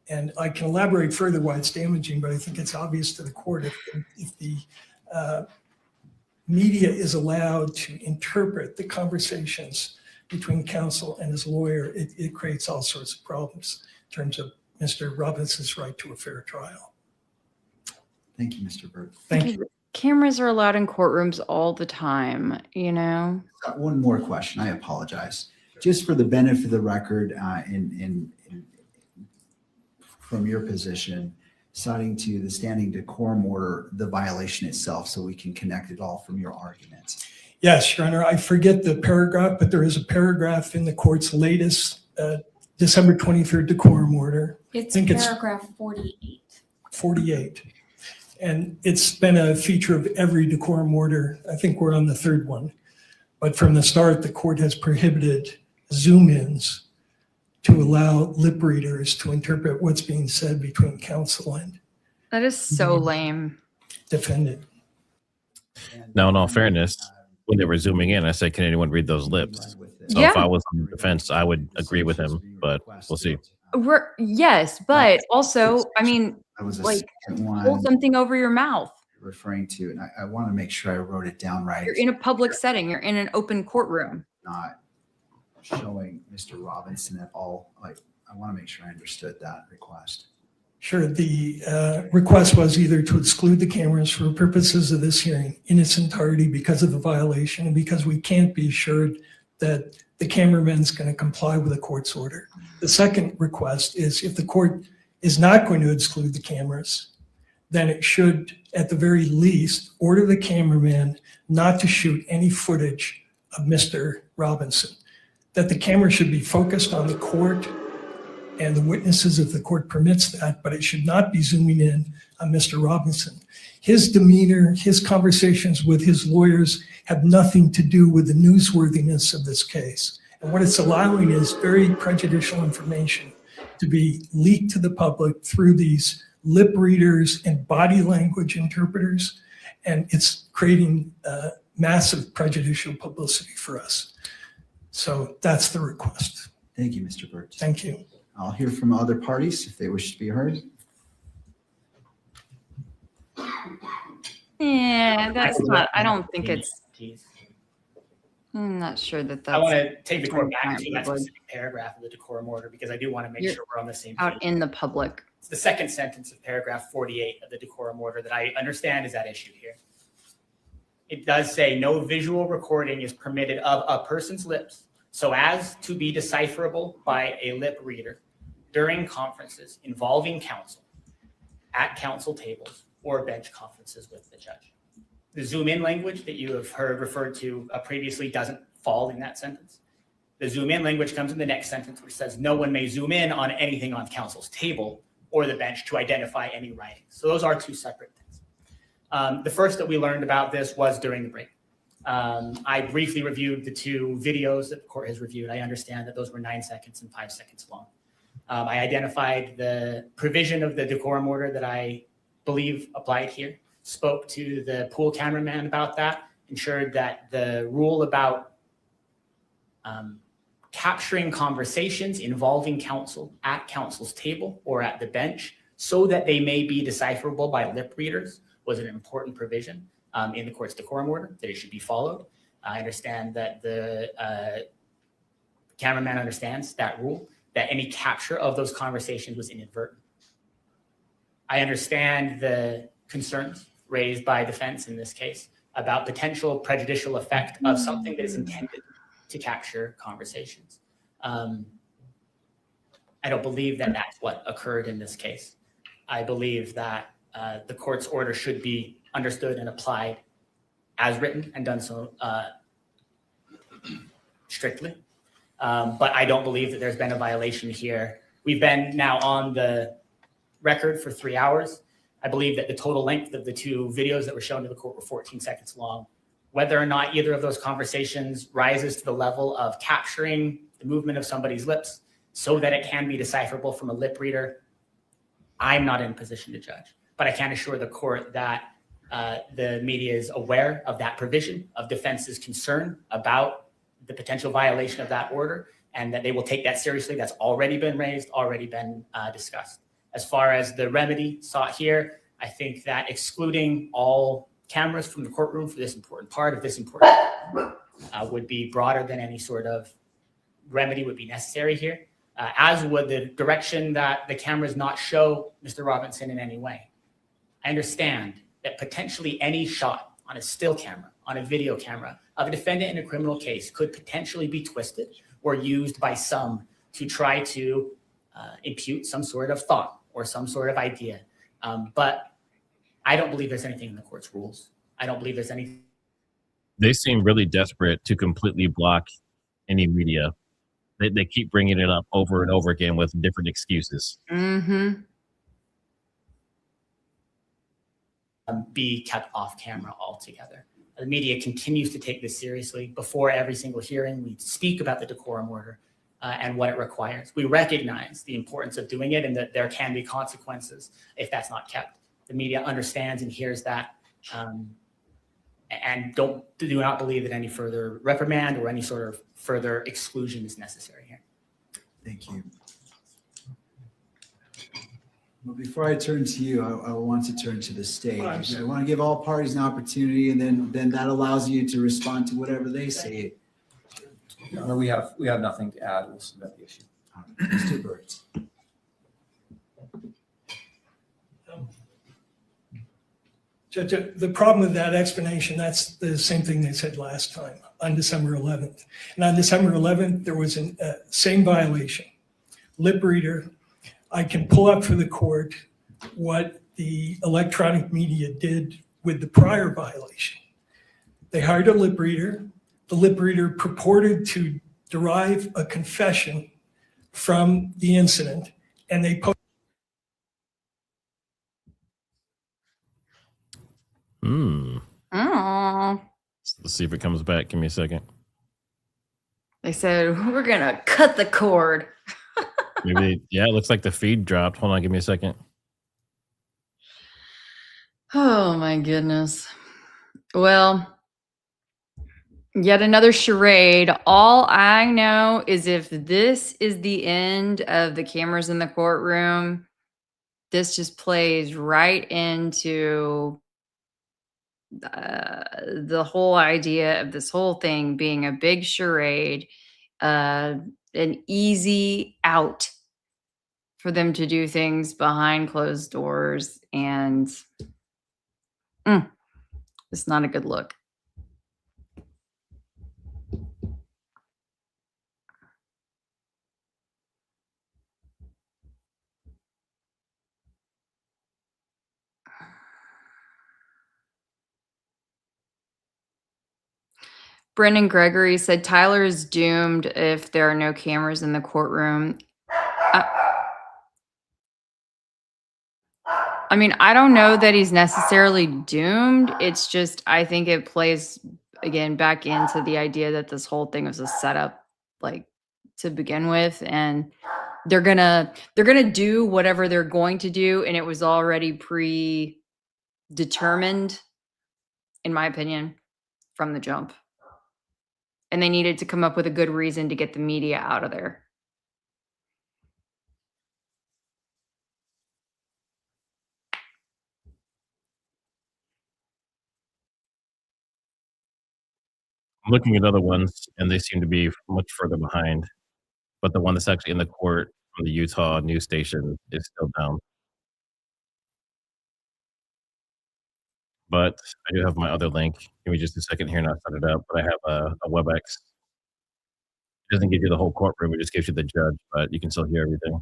And I can elaborate further why it's damaging, but I think it's obvious to the court if the media is allowed to interpret the conversations between counsel and his lawyer, it creates all sorts of problems in terms of Mr. Robinson's right to a fair trial. Thank you, Mr. Burt. Thank you. Cameras are allowed in courtrooms all the time, you know? Got one more question. I apologize. Just for the benefit of the record, from your position, citing to the standing decorum order, the violation itself, so we can connect it all from your arguments. Yes, Your Honor, I forget the paragraph, but there is a paragraph in the court's latest December 23rd decorum order. It's I think it's paragraph 48. 48. And it's been a feature of every decorum order. I think we're on the third one. But from the start, the court has prohibited zoom-ins to allow lip readers to interpret what's being said between counsel and That is so lame. defendant. Now, in all fairness, when they were zooming in, I said, can anyone read those lips? So Yeah. if I was on the defense, I would agree with him, but we'll see. Yes, but also, I mean, That was a like, second hold one something over your mouth. referring to, and I want to make sure I wrote it down right. You're in a public setting. You're in an open courtroom. Not showing Mr. Robinson at all. Like, I want to make sure I understood that request. Sure, the request was either to exclude the cameras for purposes of this hearing in its entirety because of the violation and because we can't be assured that the cameraman's going to comply with the court's order. The second request is if the court is not going to exclude the cameras, then it should, at the very least, order the cameraman not to shoot any footage of Mr. Robinson, that the camera should be focused on the court and the witnesses if the court permits that, but it should not be zooming in on Mr. Robinson. His demeanor, his conversations with his lawyers have nothing to do with the newsworthiness of this case. And what it's allowing is very prejudicial information to be leaked to the public through these lip readers and body language interpreters. And it's creating massive prejudicial publicity for us. So that's the request. Thank you, Mr. Burt. Thank you. I'll hear from other parties if they wish to be heard. Yeah, that's not, I don't think Maybe it's, tease. I'm not sure that that's. I want to take the court back Right, to that would. specific paragraph of the decorum order because I do want to make You're sure we're on the same out page. in the public. It's the second sentence of paragraph 48 of the decorum order that I understand is at issue here. It does say no visual recording is permitted of a person's lips so as to be decipherable by a lip reader during conferences involving counsel, at counsel tables, or bench conferences with the judge. The zoom in language that you have heard referred to previously doesn't fall in that sentence. The zoom in language comes in the next sentence, which says no one may zoom in on anything on counsel's table or the bench to identify any writing. So those are two separate things. The first that we learned about this was during the break. I briefly reviewed the two videos that the court has reviewed. I understand that those were 9 seconds and 5 seconds long. I identified the provision of the decorum order that I believe applied here, spoke to the pool cameraman about that, ensured that the rule about capturing conversations involving counsel at counsel's table or at the bench so that they may be decipherable by lip readers was an important provision in the court's decorum order that it should be followed. I understand that the cameraman understands that rule, that any capture of those conversations was inadvertent. I understand the concerns raised by defense in this case about potential prejudicial effect of something that is intended to capture conversations. I don't believe that that's what occurred in this case. I believe that the court's order should be understood and applied as written and done so strictly. But I don't believe that there's been a violation here. We've been now on the record for 3 hours. I believe that the total length of the two videos that were shown to the court were 14 seconds long. Whether or not either of those conversations rises to the level of capturing the movement of somebody's lips so that it can be decipherable from a lip reader, I'm not in a position to judge. But I can assure the court that the media is aware of that provision, of defense's concern about the potential violation of that order, and that they will take that seriously. That's already been raised, already been discussed. As far as the remedy sought here, I think that excluding all cameras from the courtroom for this important part of this important would be broader than any sort of remedy would be necessary here, as would the direction that the cameras not show Mr. Robinson in any way. I understand that potentially any shot on a still camera, on a video camera of a defendant in a criminal case could potentially be twisted or used by some to try to impute some sort of thought or some sort of idea. But I don't believe there's anything in the court's rules. I don't believe there's anything. They seem really desperate to completely block any media. They keep bringing it up over and over again with different excuses. Mm-hmm. Be kept off camera altogether. The media continues to take this seriously. Before every single hearing, we speak about the decorum order and what it requires. We recognize the importance of doing it and that there can be consequences if that's not kept. The media understands and hears that and do not believe that any further reprimand or any sort of further exclusion is necessary here. Thank you. Well, before I turn to you, I want to turn to the stage. I want to give all parties an opportunity, and then that allows you to respond to whatever they say. Your Honor, we have nothing to add. We'll submit the issue. Mr. Burns. Judge, the problem with that explanation, that's the same thing they said last time on December 11th. And on December 11th, there was a same violation. Lip reader. I can pull up for the court what the electronic media did with the prior violation. They hired a lip reader. The lip reader purported to derive a confession from the incident, and they posted. Oh. Let's see if it comes back. Give me a second. They said, we're going to cut the cord. Maybe, yeah, it looks like the feed dropped. Hold on, give me a second. Oh my goodness. Well, yet another charade. All I know is if this is the end of the cameras in the courtroom, this just plays right into the whole idea of this whole thing being a big charade, an easy out for them to do things behind closed doors, and it's not a good look. Brendan Gregory said Tyler is doomed if there are no cameras in the courtroom. I mean, I don't know that he's necessarily doomed. It's just, I think it plays again back into the idea that this whole thing was a setup, like, to begin with, and they're gonna do whatever they're going to do, and it was already predetermined, in my opinion, from the jump. And they needed to come up with a good reason to get the media out of there. I'm looking at other ones, and they seem to be much further behind. But the one that's actually in the court from the Utah news station is still down. But I do have my other link. Give me just a second here and I'll set it up. But I have a WebEx. It doesn't give you the whole courtroom, it just gives you the judge, but you can still hear everything.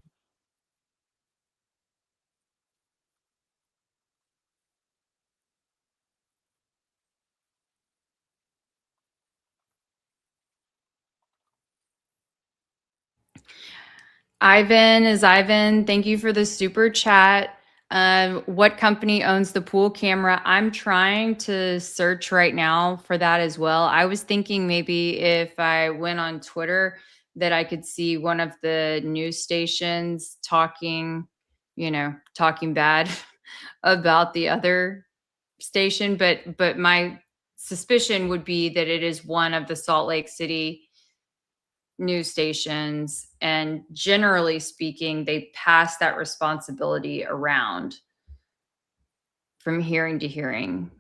Ivan, thank you for the super chat. What company owns the pool camera? I'm trying to search right now for that as well. I was thinking maybe if I went on Twitter that I could see one of the news stations talking bad about the other station, but my suspicion would be that it is one of the Salt Lake City news stations, and generally speaking, they pass that responsibility around from hearing to hearing.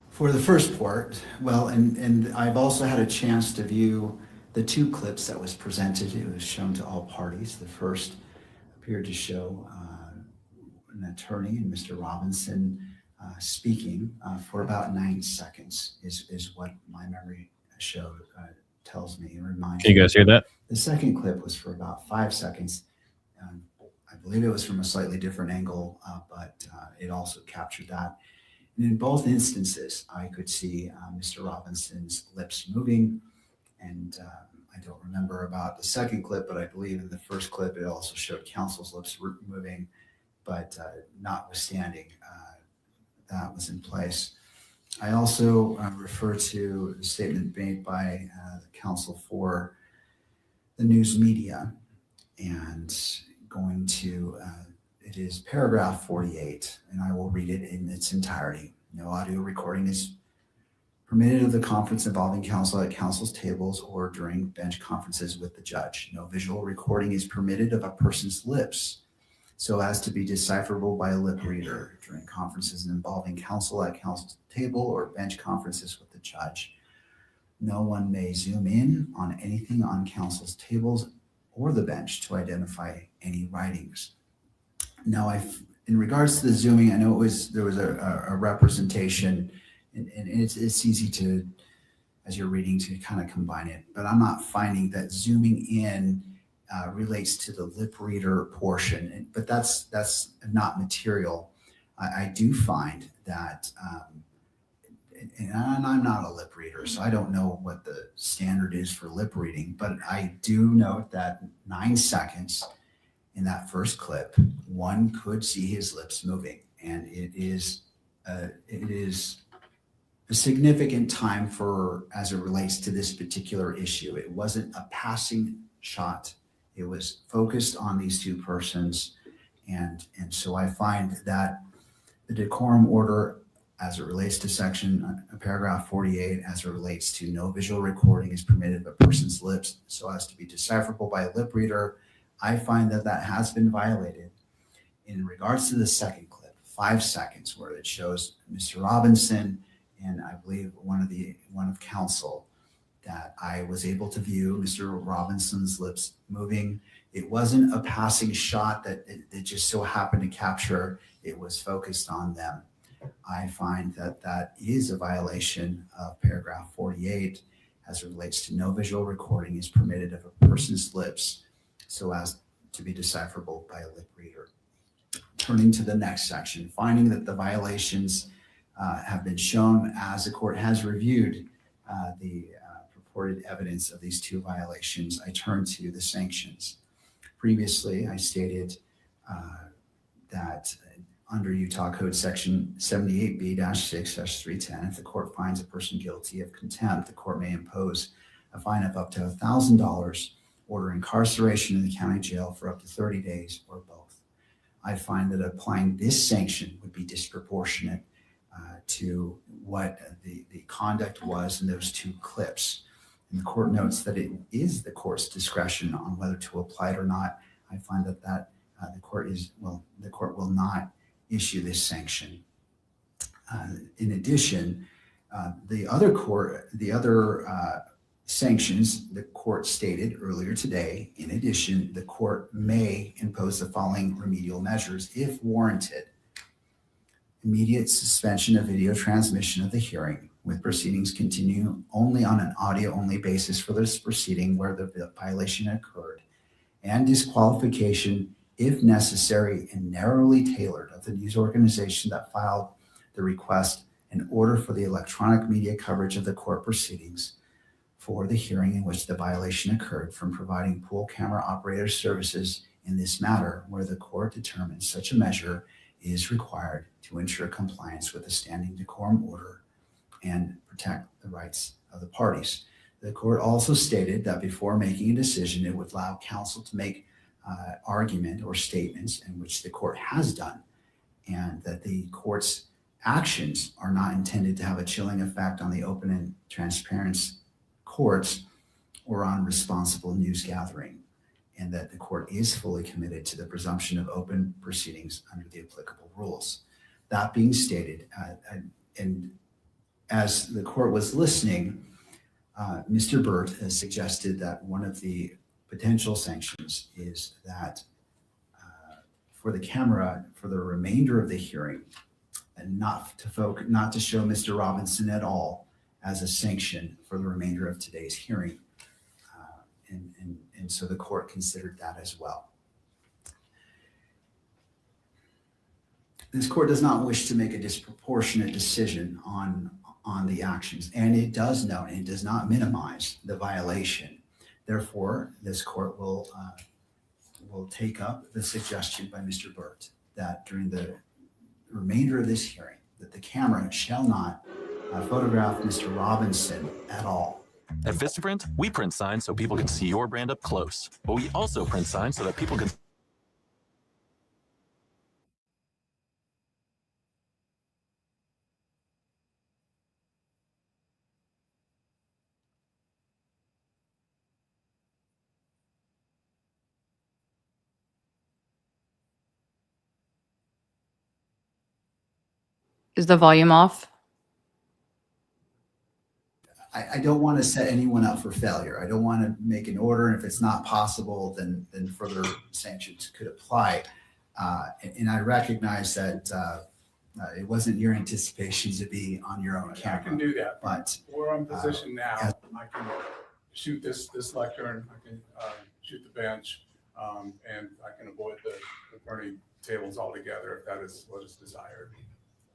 For the first part, well, and I've also had a chance to view the two clips that was presented. It was shown to all parties. The first appeared to show an attorney and Mr. Robinson speaking for about 9 seconds is what my memory tells me and reminds me. Can you guys hear that? The second clip was for about 5 seconds. I believe it was from a slightly different angle, but it also captured that. And in both instances, I could see Mr. Robinson's lips moving. And I don't remember about the second clip, but I believe in the first clip, it also showed counsel's lips moving. But notwithstanding, that was in place. I also refer to the statement made by the counsel for the news media, and going to it is paragraph 48, and I will read it in its entirety. No audio recording is permitted of the conference involving counsel at counsel's tables or during bench conferences with the judge. No visual recording is permitted of a person's lips so as to be decipherable by a lip reader during conferences involving counsel at counsel's table or bench conferences with the judge. No one may zoom in on anything on counsel's tables or the bench to identify any writings. Now, in regards to the zooming, I know there was a representation, and it's easy to, as you're reading, to kind of combine it, but I'm not finding that zooming in relates to the lip reader portion, but that's not material. I do find that, and I'm not a lip reader, so I don't know what the standard is for lip reading, but I do note that 9 seconds in that first clip, one could see his lips moving, and it is a significant time as it relates to this particular issue. It wasn't a passing shot. It was focused on these two persons, and so I find that the decorum order, as it relates to paragraph 48, as it relates to no visual recording is permitted of a person's lips so as to be decipherable by a lip reader, I find that that has been violated. In regards to the second clip, 5 seconds, where it shows Mr. Robinson and I believe one of counsel, that I was able to view Mr. Robinson's lips moving. It wasn't a passing shot that it just so happened to capture. It was focused on them. I find that that is a violation of paragraph 48 as it relates to no visual recording is permitted of a person's lips so as to be decipherable by a lip reader. Turning to the next section, finding that the violations have been shown as the court has reviewed the purported evidence of these 2 violations, I turn to the sanctions. Previously, I stated that under Utah Code Section 78B-6-310, if the court finds a person guilty of contempt, the court may impose a fine of up to $1,000, order incarceration in the county jail for up to 30 days, or both. I find that applying this sanction would be disproportionate to what the conduct was in those 2 clips. And the court notes that it is the court's discretion on whether to apply it or not. I find that the court will not issue this sanction. In addition, the other sanctions the court stated earlier today, in addition, the court may impose the following remedial measures if warranted. Immediate suspension of video transmission of the hearing, with proceedings continue only on an audio-only basis for this proceeding where the violation occurred, and disqualification, if necessary and narrowly tailored, of the news organization that filed the request in order for the electronic media coverage of the court proceedings for the hearing in which the violation occurred from providing pool camera operator services in this matter, where the court determines such a measure is required to ensure compliance with the standing decorum order and protect the rights of the parties. The court also stated that before making a decision, it would allow counsel to make argument or statements, in which the court has done, and that the court's actions are not intended to have a chilling effect on the open and transparent courts or on responsible news gathering, and that the court is fully committed to the presumption of open proceedings under the applicable rules. That being stated, and as the court was listening, Mr. Burt has suggested that one of the potential sanctions is that for the camera for the remainder of the hearing, and not to show Mr. Robinson at all as a sanction for the remainder of today's hearing. And so the court considered that as well. This court does not wish to make a disproportionate decision on the actions, and it does note and it does not minimize the violation. Therefore, this court will take up the suggestion by Mr. Burt that during the remainder of this hearing, that the camera shall not photograph Mr. Robinson at all. At Vistaprint, we print signs so people can see your brand up close, but we also print signs so that people can Is the volume off? I don't want to set anyone up for failure. I don't want to make an order, and if it's not possible, then further sanctions could apply. And I recognize that it wasn't your anticipation to be on your own camera. I can do that, but we're in position now. I can shoot this lectern, I can shoot the bench, and I can avoid the attorney tables altogether if that is what is desired.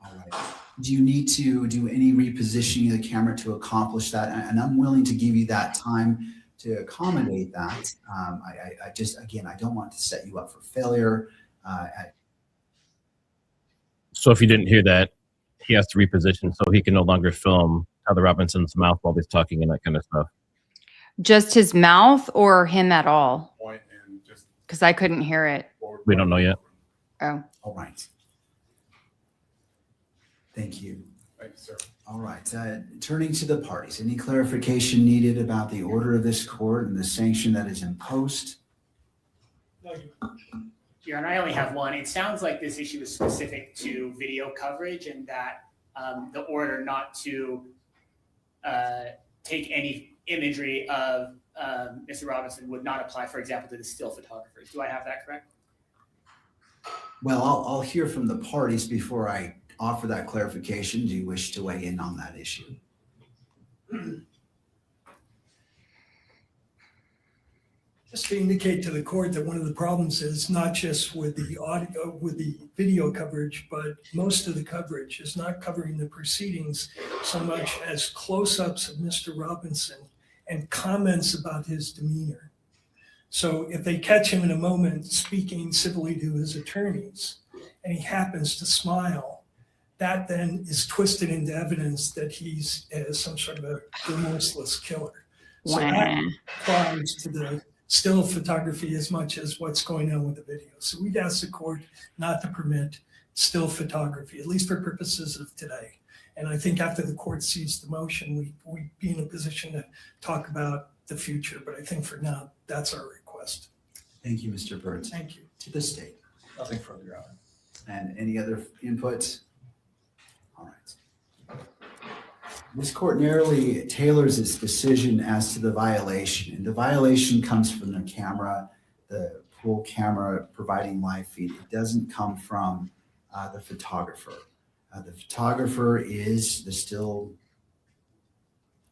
All right. Do you need to do any repositioning of the camera to accomplish that? And I'm willing to give you that time to accommodate that. I just, again, I don't want to set you up for failure. So if you didn't hear that, he has to reposition so he can no longer film Tyler Robinson's mouth while he's talking and that kind of stuff. Just his mouth or him at all? Point and just Because I couldn't hear it. We don't know yet. Oh. All right. Thank you. Thank you, sir. All right, turning to the parties, any clarification needed about the order of this court and the sanction that is imposed? Your Honor, I only have one. It sounds like this issue is specific to video coverage and that the order not to take any imagery of Mr. Robinson would not apply, for example, to the still photographers. Do I have that correct? Well, I'll hear from the parties before I offer that clarification. Do you wish to weigh in on that issue? Just to indicate to the court that one of the problems is not just with the audio, with the video coverage, but most of the coverage is not covering the proceedings so much as close-ups of Mr. Robinson and comments about his demeanor. So if they catch him in a moment speaking civilly to his attorneys and he happens to smile, that then is twisted into evidence that he's some sort of a remorseless killer. So that applies to the still photography as much as what's going on with the video. So we'd ask the court not to permit still photography, at least for purposes of today. And I think after the court sees the motion, we'd be in a position to talk about the future. But I think for now, that's our request. Thank you, Mr. Burns. Thank you. To the state. Nothing further, Your Honor. And any other inputs? All right. This court narrowly tailors its decision as to the violation. And the violation comes from the camera, the pool camera providing live feed. It doesn't come from the photographer. The photographer is the still,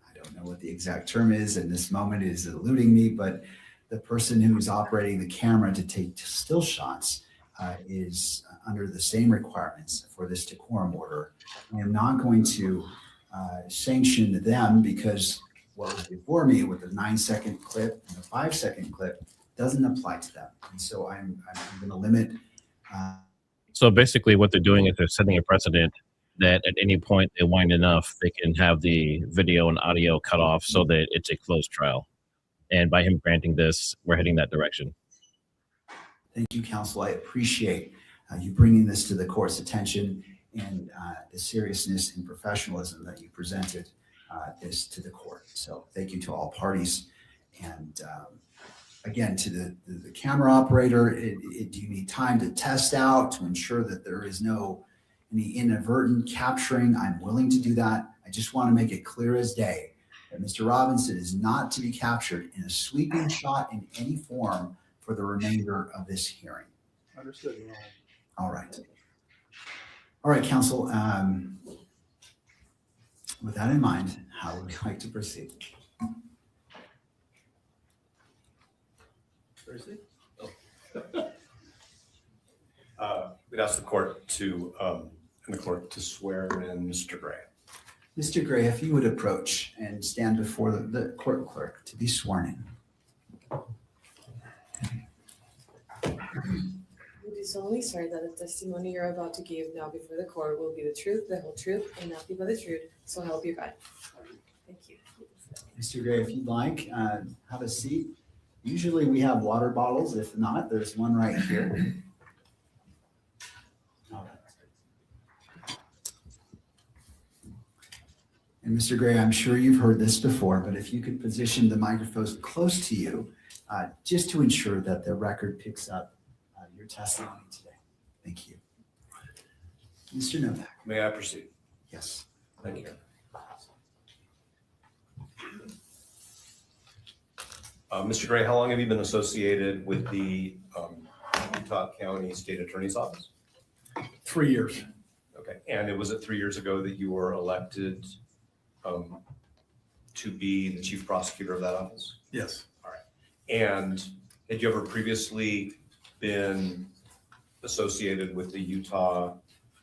I don't know what the exact term is, and this moment is eluding me, but the person who's operating the camera to take still shots is under the same requirements for this decorum order. I am not going to sanction them because what was before me with the 9-second clip and the 5-second clip doesn't apply to them. And so I'm going to limit. So basically what they're doing is they're setting a precedent that at any point they wind enough, they can have the video and audio cut off so that it's a closed trial. And by him granting this, we're heading that direction. Thank you, counsel. I appreciate you bringing this to the court's attention and the seriousness and professionalism that you presented this to the court. So thank you to all parties. And again, to the camera operator, do you need time to test out to ensure that there is any inadvertent capturing? I'm willing to do that. I just want to make it clear as day that Mr. Robinson is not to be captured in a sweeping shot in any form for the remainder of this hearing. Understood, Your Honor. All right. All right, counsel. With that in mind, how would you like to proceed? We'd ask the court to swear in Mr. Gray. Mr. Gray, if you would approach and stand before the court clerk to be sworn in. You do solemnly swear that the testimony you're about to give now before the court will be the truth, the whole truth, and nothing but the truth, so help you God. Thank you. Mr. Gray, if you'd like, have a seat. Usually we have water bottles. If not, there's one right here. And Mr. Gray, I'm sure you've heard this before, but if you could position the microphones close to you, just to ensure that the record picks up your testimony today. Thank you. Mr. Novak. May I proceed? Yes. Thank you. Mr. Gray, how long have you been associated with the Utah County State Attorney's Office? 3 years. Okay, and was it 3 years ago that you were elected to be the chief prosecutor of that office? Yes. All right. And had you ever previously been associated with the Utah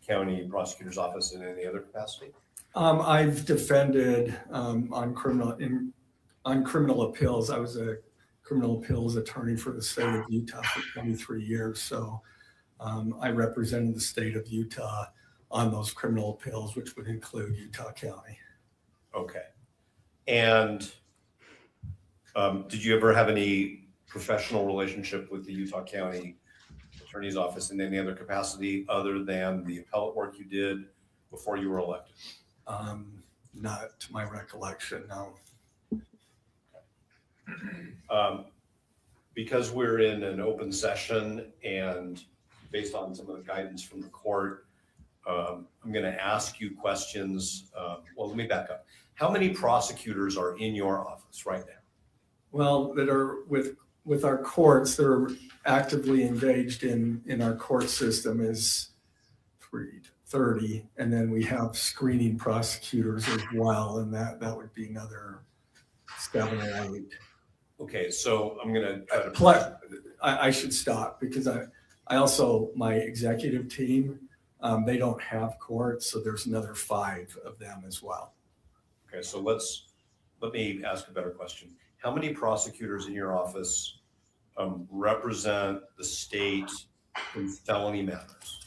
County Prosecutor's Office in any other capacity? I've defended on criminal appeals. I was a criminal appeals attorney for the state of Utah for 23 years. So I represented the state of Utah on those criminal appeals, which would include Utah County. Okay. And did you ever have any professional relationship with the Utah County Attorney's Office in any other capacity other than the appellate work you did before you were elected? Not to my recollection, no. Because we're in an open session and based on some of the guidance from the court, I'm going to ask you questions. Well, let me back up. How many prosecutors are in your office right now? Well, that are with our courts, that are actively engaged in our court system is 30, and then we have screening prosecutors as well, and that would be another 7 or 8. Okay, so I'm going to try to. Plus, I should stop because I also, my executive team, they don't have courts, so there's another 5 of them as well. Okay, so let me ask a better question. How many prosecutors in your office represent the state in felony matters?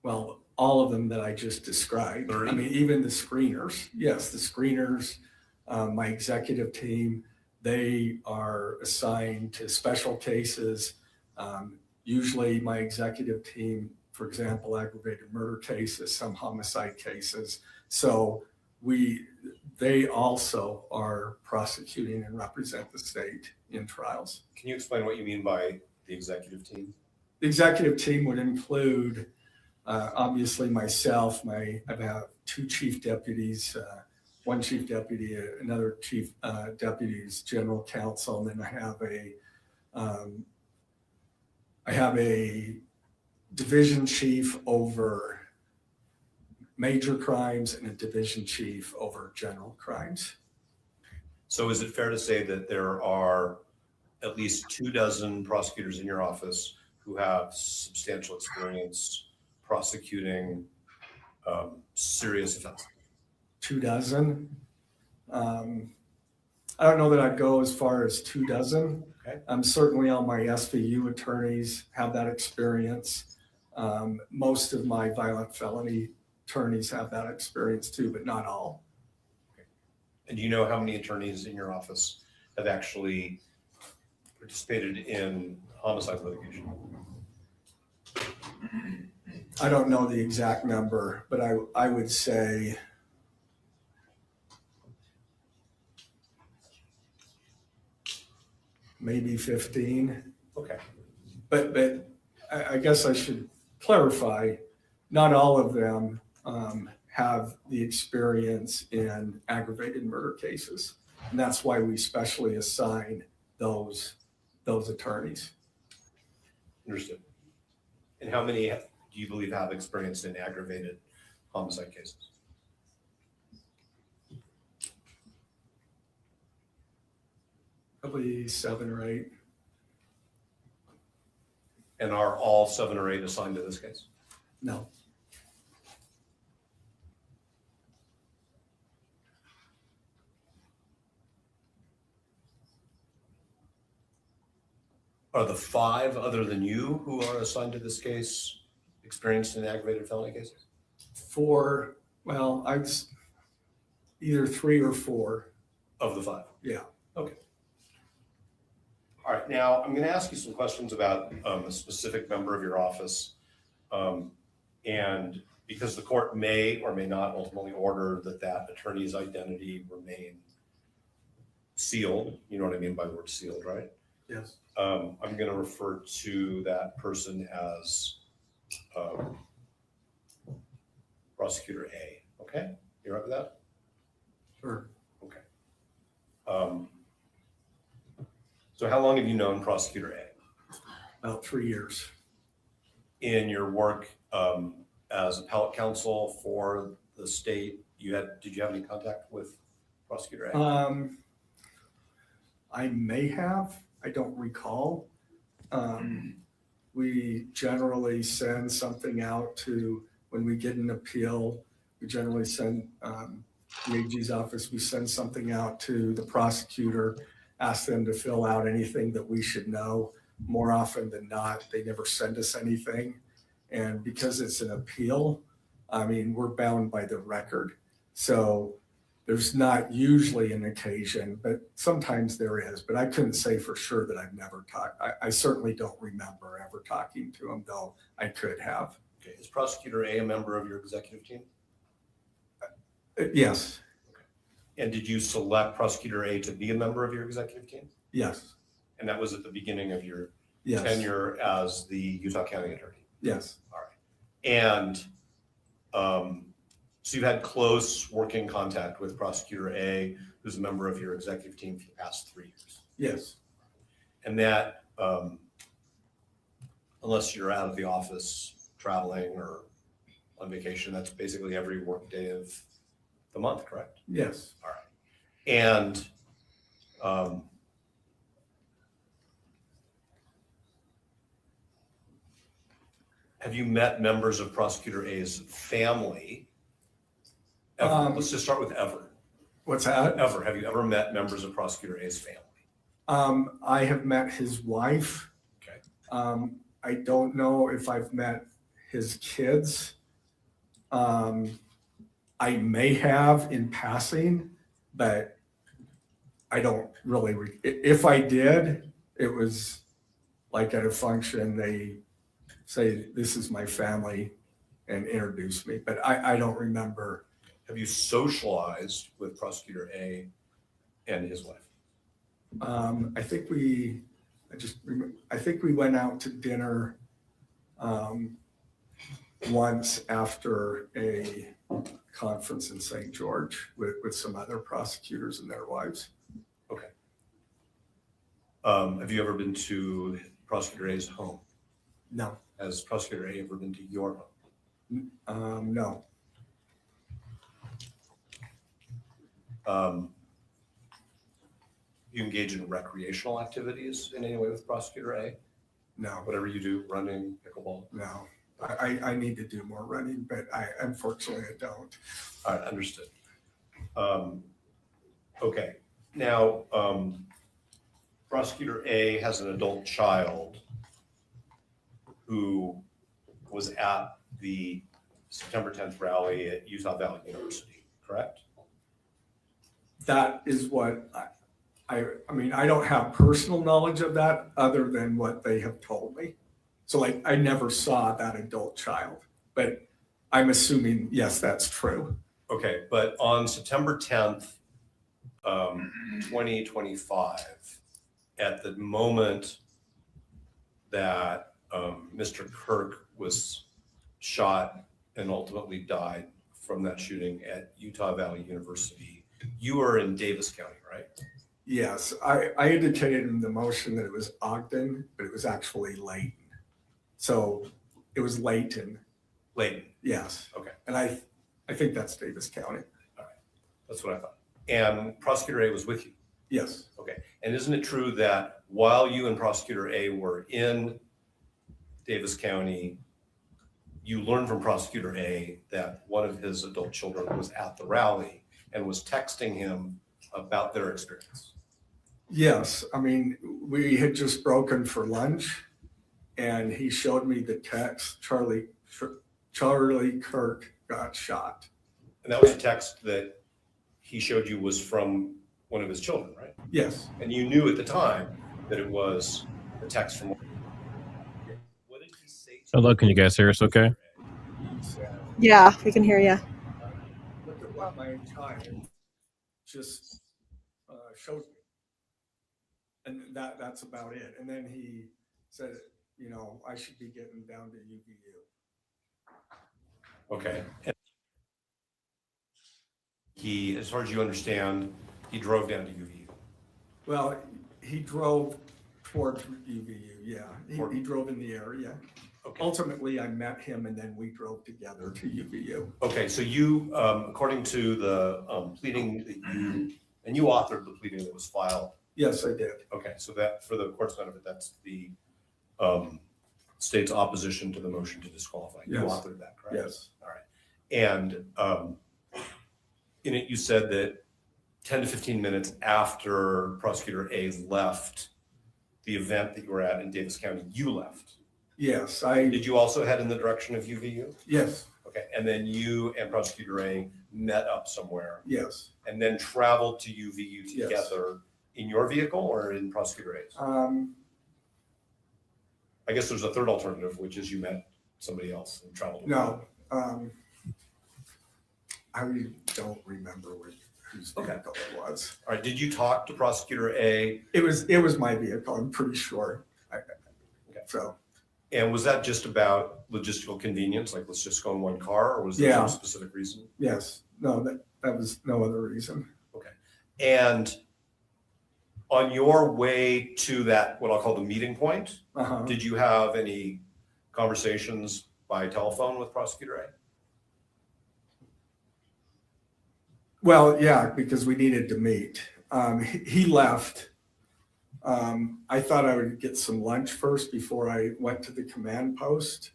Well, all of them that I just described. 30? I mean, even the screeners. Yes, the screeners, my executive team, they are assigned to special cases. Usually my executive team, for example, aggravated murder cases, some homicide cases. So they also are prosecuting and represent the state in trials. Can you explain what you mean by the executive team? The executive team would include obviously myself, I have 2 chief deputies, 1 chief deputy, another chief deputy's general counsel, and then I have a division chief over major crimes and a division chief over general crimes. So is it fair to say that there are at least 24 prosecutors in your office who have substantial experience prosecuting serious offenses? 24. I don't know that I'd go as far as 24. Okay. Certainly all my SVU attorneys have that experience. Most of my violent felony attorneys have that experience too, but not all. Okay. And do you know how many attorneys in your office have actually participated in homicide litigation? I don't know the exact number, but I would say maybe 15. Okay. But I guess I should clarify, not all of them have the experience in aggravated murder cases. And that's why we specially assign those attorneys. Understood. And how many do you believe have experience in aggravated homicide cases? Probably 7 or 8. And are all 7 or 8 assigned to this case? No. Are the 5 other than you who are assigned to this case experienced in aggravated felony cases? 4, well, either 3 or 4. Of the 5? Yeah. Okay. All right, now I'm going to ask you some questions about a specific member of your office. And because the court may or may not ultimately order that attorney's identity remain sealed, you know what I mean by the word sealed, right? Yes. I'm going to refer to that person as Prosecutor A. Okay? You right with that? Sure. Okay. So how long have you known Prosecutor A? About 3 years. In your work as appellate counsel for the state, did you have any contact with Prosecutor A? I may have. I don't recall. We generally send something out to, when we get an appeal, we generally send, the AG's office, we send something out to the prosecutor, ask them to fill out anything that we should know. More often than not, they never send us anything. And because it's an appeal, I mean, we're bound by the record. So there's not usually an occasion, but sometimes there is. But I couldn't say for sure that I've never talked. I certainly don't remember ever talking to him, though I could have. Okay. Is Prosecutor A member of your executive team? Yes, And did you select Prosecutor A to be a member of your executive team? yes, And that was at the beginning of your yes, tenure as the Utah County Attorney? yes, All right. And so you've had close working contact with Prosecutor A, who's a member of your executive team for the past 3 years? yes, And that, unless you're out of the office traveling or on vacation, that's basically every work day of the month, correct? yes. All right. And have you met members of Prosecutor A's family? Ever? Let's just start with ever. What's that? Ever. Have you ever met members of Prosecutor A's family? I have met his wife. Okay. I don't know if I've met his kids. I may have in passing, but I don't really, if I did, it was like at a function, they say, this is my family and introduce me, but I don't remember. Have you socialized with Prosecutor A and his wife? I think we went out to dinner once after a conference in St. George with some other prosecutors and their wives. Okay. Have you ever been to Prosecutor A's home? No. Has Prosecutor A ever been to your home? No. You engage in recreational activities in any way with Prosecutor A? No. Whatever you do, running, pickleball? No. I need to do more running, but unfortunately I don't. All right, understood. Okay, now Prosecutor A has an adult child who was at the September 10th rally at Utah Valley University, correct? That is what I mean, I don't have personal knowledge of that other than what they have told me. So like, I never saw that adult child, but I'm assuming, yes, that's true. Okay, but on September 10th, 2025, at the moment that Mr. Kirk was shot and ultimately died from that shooting at Utah Valley University, you were in Davis County, right? Yes, I indicated in the motion that it was Ogden, but it was actually Layton. So it was Layton. Layton. Yes. Okay. And I think that's Davis County. All right. That's what I thought. And Prosecutor A was with you? Yes. Okay. And isn't it true that while you and Prosecutor A were in Davis County, you learned from Prosecutor A that one of his adult children was at the rally and was texting him about their experience? Yes. I mean, we had just broken for lunch and he showed me the text, Charlie Kirk got shot. And that was a text that he showed you was from one of his children, right? Yes. And you knew at the time that it was a text from. What did he say? Hello, can you guys hear us okay? Yeah, we can hear you. Look at what my child just showed me. And that's about it. And then he said, you know, I should be getting down to UVU. Okay. And he, as far as you understand, he drove down to UVU. Well, he drove towards UVU, yeah. He drove in the area. Okay. Ultimately, I met him and then we drove together to UVU. Okay, so you, according to the pleading that you authored the pleading that was filed. Yes, I did. Okay, so that, for the court's benefit, that's the state's opposition to the motion to disqualify. You Yes. authored that, correct? Yes. All right. And in it, you said that 10 to 15 minutes after Prosecutor A left the event that you were at in Davis County, you left. Yes, Did you also head in the direction of UVU? Yes. Okay, and then you and Prosecutor A met up somewhere. Yes. And then traveled to UVU Yes. together in your vehicle or in Prosecutor A's? I guess there's a third alternative, which is you met somebody else and traveled. with No. them. I don't remember whose vehicle it was. All right, did you talk to Prosecutor A? It was my vehicle, I'm pretty sure. So. And was that just about logistical convenience, like let's just go in one car, or was there some specific reason? Yes, no, that was no other reason. Okay. And on your way to that, what I'll call the meeting point, did you have any conversations by telephone with Prosecutor A? Well, yeah, because we needed to meet. He left. I thought I would get some lunch first before I went to the command post.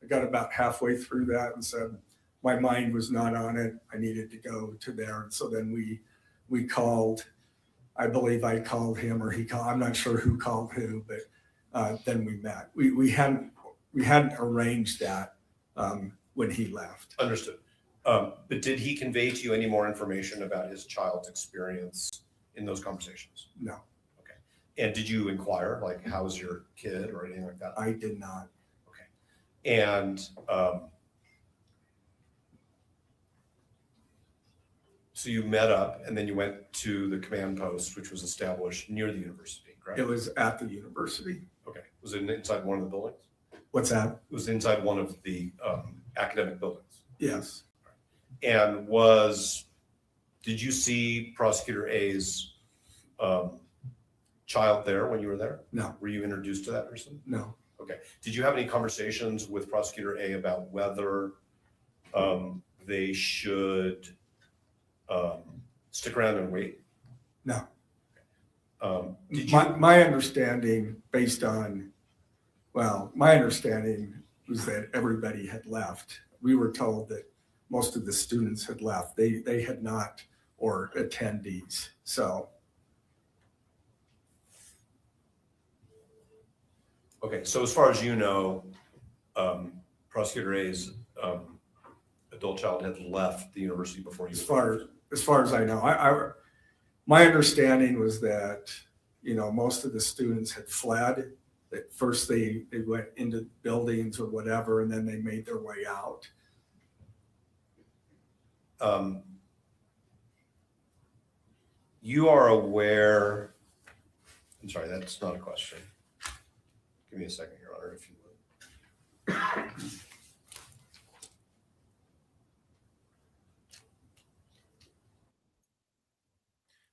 I got about halfway through that and said my mind was not on it. I needed to go to there. And so then we called. I believe I called him or he called. I'm not sure who called who, but then we met. We hadn't arranged that when he left. Understood. But did he convey to you any more information about his child's experience in those conversations? No. Okay. And did you inquire, like, how's your kid or anything like that? I did not. Okay. And so you met up and then you went to the command post, which was established near the university, correct? It was at the university. Okay. Was it inside one of the buildings? What's that? It was inside one of the academic buildings. Yes. And did you see Prosecutor A's child there when you were there? No. Were you introduced to that person? No. Okay. Did you have any conversations with Prosecutor A about whether they should stick around and wait? No. My understanding my understanding was that everybody had left. We were told that most of the students had left. They had not, or attendees. So. Okay, so as far as you know, Prosecutor A's adult child had left the university before you. As far as I know, my understanding was that, most of the students had fled. That first they went into buildings or whatever, and then they made their way out. You are aware, I'm sorry, that's not a question. Give me a second, Your Honor, if you would.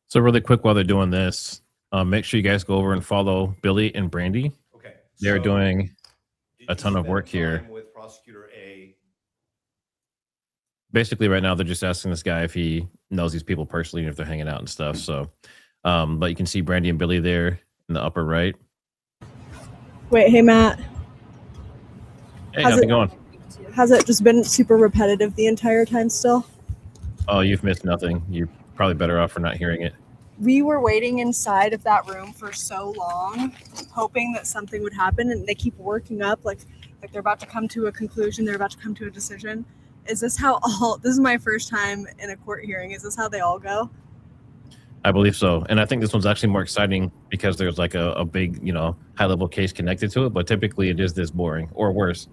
So really quick while they're doing this, make sure you guys go over and follow Billy and Brandi. Okay. They're doing a ton of work here. With Prosecutor A. Basically right now they're just asking this guy if he knows these people personally and if they're hanging out and stuff. So, but you can see Brandi and Billy there in the upper right. Wait, hey Matt. Hey, how's it going? Has it just been super repetitive the entire time still? Oh, you've missed nothing. You're probably better off for not hearing it. We were waiting inside of that room for so long, hoping that something would happen, and they keep working up like they're about to come to a conclusion, they're about to come to a decision. Is this how this is my first time in a court hearing. Is this how they all go? I believe so. And I think this one's actually more exciting because there's like a big, high level case connected to it, but typically it is this boring or worse.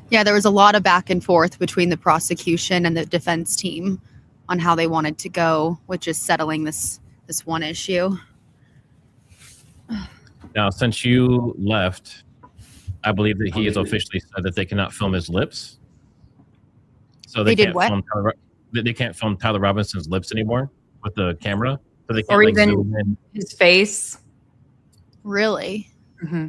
Yeah, there was a lot of back and forth between the prosecution and the defense team on how they wanted to go, which is settling this one issue. Now, since you left, I believe that he has officially said that they cannot film his lips. So they did can't what? They can't film Tyler Robinson's lips anymore with the camera. So they can't Or even zoom in. his face. Really? Mm-hmm.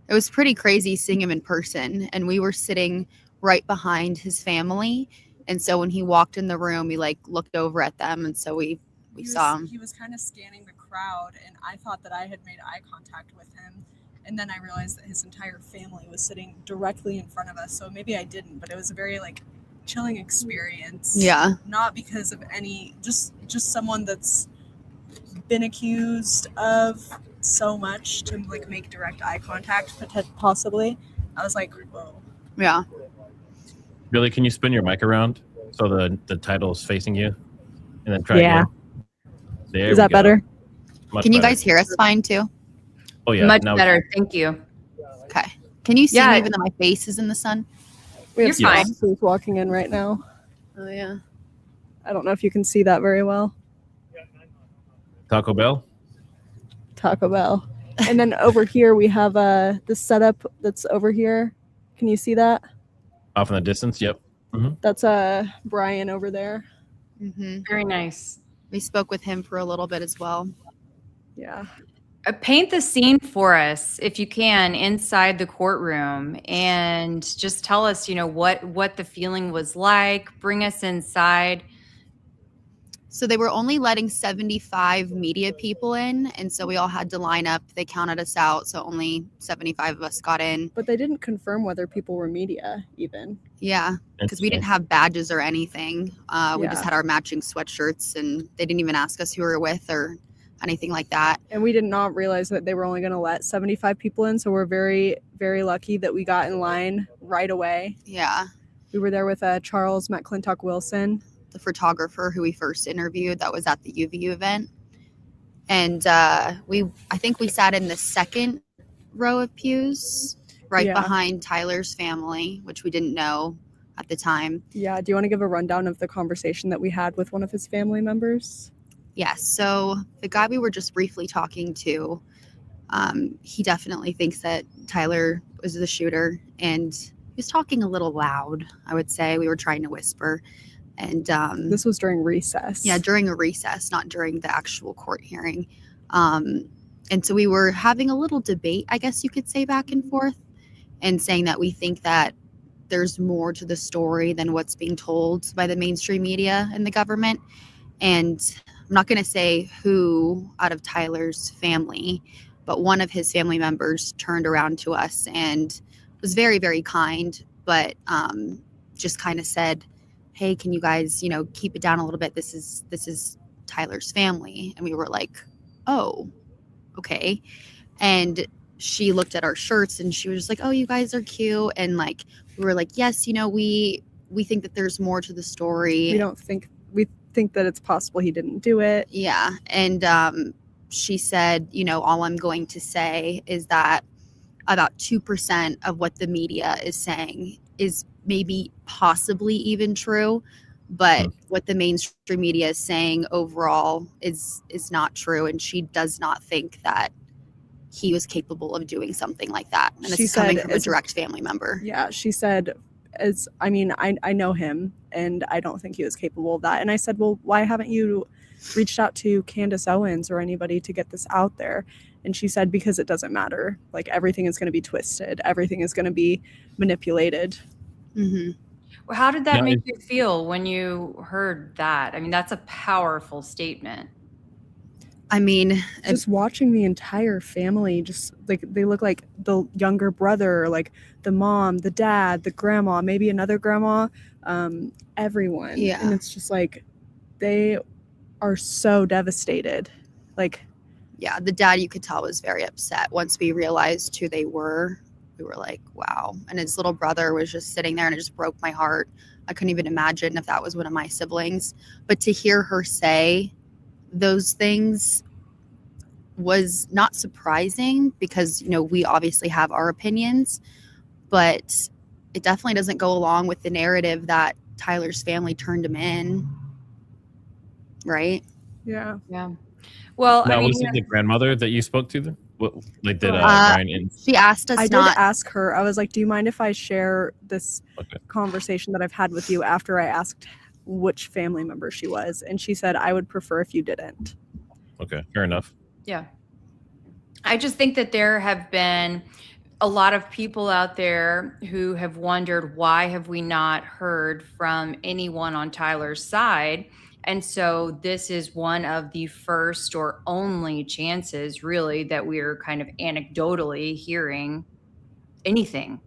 It was pretty crazy seeing him in person, and we were sitting right behind his family. And so when he walked in the room, he looked over at them, and so we saw him. He was kind of scanning the crowd, and I thought that I had made eye contact with him, and then I realized that his entire family was sitting directly in front of us. So maybe I didn't, but it was a very chilling experience. Yeah. Not because of any, just someone that's been accused of so much to make direct eye contact, possibly. I was like, whoa. Yeah. Billy, can you spin your mic around so the title is facing you? And then try Yeah. again. There Is that we go. better? Much Can you better. guys hear us fine too? Oh, yeah. Much now we better. can. Thank you. Okay. Can you see Yeah. me even though my face is in the sun? We have You're fine. students walking in right now. Oh yeah. I don't know if you can see that very well. Taco Bell. Taco Bell. And then over here we have the setup that's over here. Can you see that? Off in the distance. Yep. That's Brian over there. Very nice. We spoke with him for a little bit as well. Yeah. Paint the scene for us, if you can, inside the courtroom, and just tell us, what the feeling was like. Bring us inside. So they were only letting 75 media people in, and so we all had to line up. They counted us out, so only 75 of us got in. But they didn't confirm whether people were media even. Yeah, because we didn't have badges or anything. We just Yeah. had our matching sweatshirts, and they didn't even ask us who we were with or anything like that. And we did not realize that they were only going to let 75 people in, so we're very, very lucky that we got in line right away. Yeah. We were there with Charles McClintock Wilson, the photographer who we first interviewed that was at the UVU event. And I think we sat in the second row of pews right behind Tyler's family, which we didn't know at the time. Yeah. Do you want to give a rundown of the conversation that we had with one of his family members? Yes. So the guy we were just briefly talking to, he definitely thinks that Tyler was the shooter, and he was talking a little loud, I would say. We were trying to whisper. And this was during recess. Yeah, during a recess, not during the actual court hearing. And so we were having a little debate, I guess you could say, back and forth, and saying that we think that there's more to the story than what's being told by the mainstream media and the government. And I'm not going to say who out of Tyler's family, but one of his family members turned around to us and was very, very kind, but just kind of said, hey, can you guys, keep it down a little bit? This is Tyler's family. And we were like, oh, okay. And she looked at our shirts and she was just like, oh, you guys are cute. And like, we were like, yes, we think that there's more to the story. We think that it's possible he didn't do it. Yeah. And she said, all I'm going to say is that about 2% of what the media is saying is maybe possibly even true, but what the mainstream media is saying overall is not true. And she does not think that he was capable of doing something like that. And this is coming from a direct family member. Yeah, she said, I know him and I don't think he was capable of that. And I said, well, why haven't you reached out to Candace Owens or anybody to get this out there? And she said, because it doesn't matter. Like, everything is going to be twisted. Everything is going to be manipulated. Mm-hmm. Well, how did that make you feel when you heard that? I mean, that's a powerful statement. I mean, just watching the entire family, just like they look like the younger brother, like the mom, the dad, the grandma, maybe another grandma, everyone. Yeah. And it's just like they are so devastated. Like, yeah, the dad, you could tell, was very upset once we realized who they were. We were like, wow. And his little brother was just sitting there, and it just broke my heart. I couldn't even imagine if that was one of my siblings. But to hear her say those things was not surprising because, we obviously have our opinions, but it definitely doesn't go along with the narrative that Tyler's family turned him in. Right? Yeah. Yeah. Well, Now, I mean, was it the grandmother that you spoke to? What, like, did Brian in? She asked us I not. did ask her. I was like, do you mind if I share this conversation that I've had with you after I asked which family member she was? And she said, I would prefer if you didn't. Okay, fair enough. yeah. I just think that there have been a lot of people out there who have wondered, why have we not heard from anyone on Tyler's side? And so this is one of the first or only chances, really, that we're kind of anecdotally hearing anything.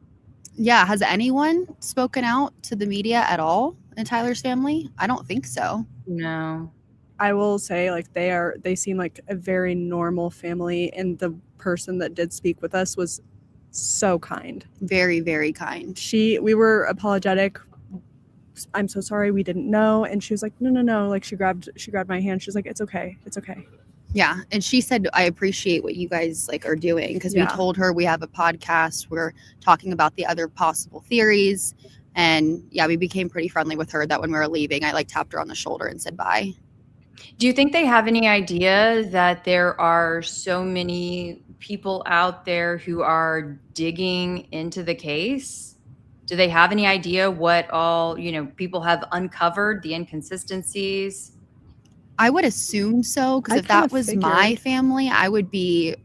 Yeah. Has anyone spoken out to the media at all in Tyler's family? I don't think so. No. I will say, like, they seem like a very normal family, and the person that did speak with us was so kind. Very, very kind. We were apologetic. I'm so sorry, we didn't know. And she was like, no. Like, she grabbed my hand. She was like, it's okay. Yeah. And she said, I appreciate what you guys are doing, because we told her we have a podcast. We're talking about the other possible theories. And yeah, we became pretty friendly with her that when we were leaving, I like tapped her on the shoulder and said bye. Do you think they have any idea that there are so many people out there who are digging into the case? Do they have any idea what all, people have uncovered, the inconsistencies? I would assume so, because I if that kinda was my figured. family, I would be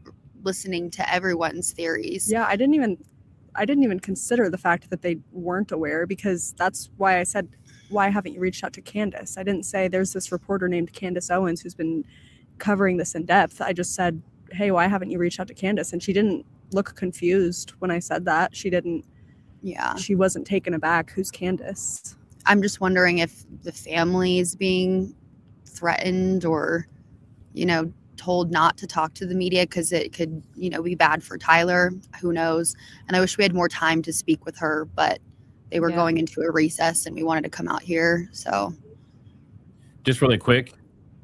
listening to everyone's theories. Yeah, I didn't even consider the fact that they weren't aware, because that's why I said, why haven't you reached out to Candace? I didn't say there's this reporter named Candace Owens who's been covering this in depth. I just said, hey, why haven't you reached out to Candace? And she didn't look confused when I said that. She didn't. Yeah. She wasn't taken aback. Who's Candace? I'm just wondering if the family is being threatened or, told not to talk to the media because it could, be bad for Tyler. Who knows? And I wish we had more time to speak with her, but they were going into a recess and we wanted to come out here. So Just really quick,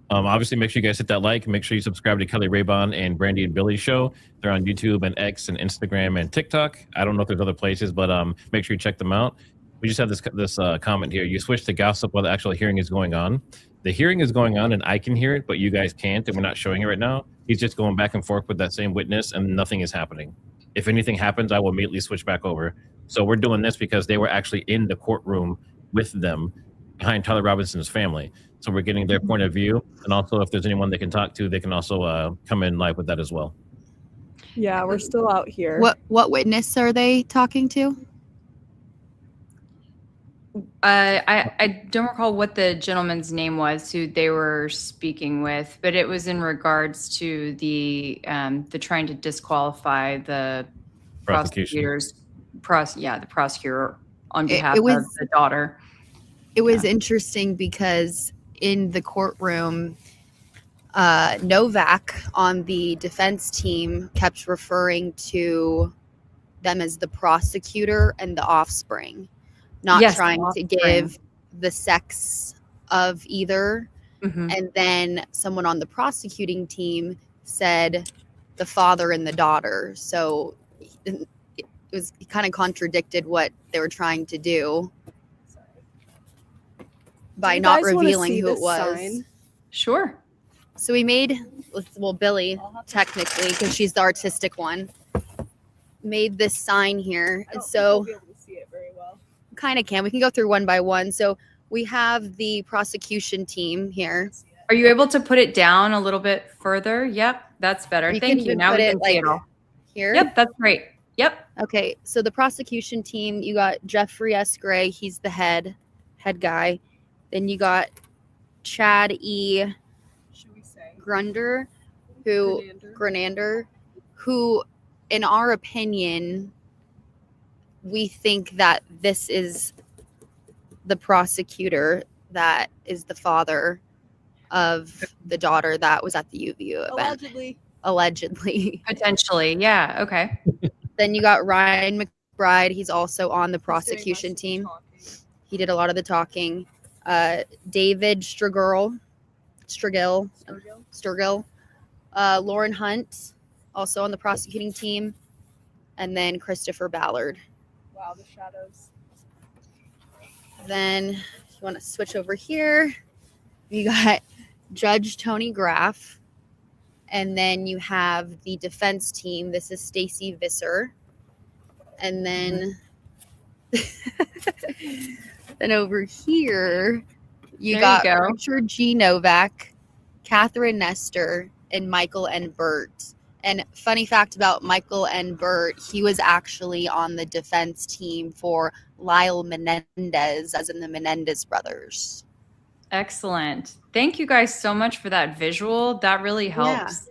obviously make sure you guys hit that like. Make sure you subscribe to Kelly Raybon and Brandi and Billie Show. They're on YouTube and X and Instagram and TikTok. I don't know if there's other places, but make sure you check them out. We just have this comment here. You switch to gossip while the actual hearing is going on. The hearing is going on and I can hear it, but you guys can't, and we're not showing it right now. He's just going back and forth with that same witness and nothing is happening. If anything happens, I will immediately switch back over. So we're doing this because they were actually in the courtroom with them behind Tyler Robinson's family. So we're getting their point of view. And also if there's anyone they can talk to, they can also come in live with that as well. Yeah, we're still out here. what witness are they talking to? I don't recall what the gentleman's name was who they were speaking with, but it was in regards to the trying to disqualify the Prosecution. the prosecutor on behalf It was- of the daughter. It was interesting because in the courtroom, Novak on the defense team kept referring to them as the prosecutor and the offspring, not Yes, trying to offspring. give the sex of either. Mhm. And then someone on the prosecuting team said the father and the daughter. So it kind of contradicted what they were trying to do by you not guys wanna revealing see who it this was. sign? Sure. So we made, Billie, technically, because she's the artistic one, made this sign here. And so be able to see it very well. kind of can. We can go through one by one. So we have the prosecution team here. Are you able to put it down a little bit further? Yep, that's better. You can Thank you. even Now put we it, can see it all. here. Yep, that's great. Yep. Okay, so the prosecution team, you got Jeffrey S. Gray. He's the head guy. Then you got Chad E. Grunder, Grenander, who, in our opinion, we think that this is the prosecutor that is the father of the daughter that was at the UVU event. Allegedly. Potentially. Yeah. Okay. Then you got Ryan McBride. He's also on the prosecution team. He did a lot of the talking. David Sturgill, Lauren Hunt, also on the prosecuting team, and then Christopher Ballard. Wow, the shadows. Then if you want to switch over here, you got Judge Tony Graff, and then you have the defense team. This is Stacy Visser, and then then over here you There got you go. Richard G. Novak, Catherine Nestor, and Michael N. Burt. And funny fact about Michael N. Burt, he was actually on the defense team for Lyle Menendez, as in the Menendez brothers. Excellent. Thank you guys so much for that visual. That really helps.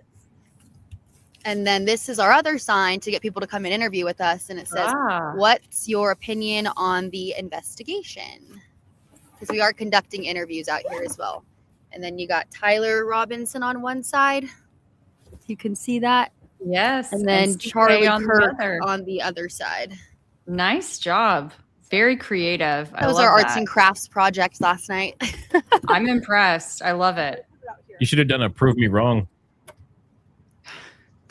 And then this is our other sign to get people to come and interview with us. And it says, Ah. what's your opinion on the investigation? Because we are conducting interviews out here as well. And then you got Tyler Robinson on one side. You can see that. Yes. And then CK Charlie on the Kirk other. on the other side. Nice job. Very creative. That was our arts and crafts project last night. I'm impressed. I love it. You should have done a prove me wrong.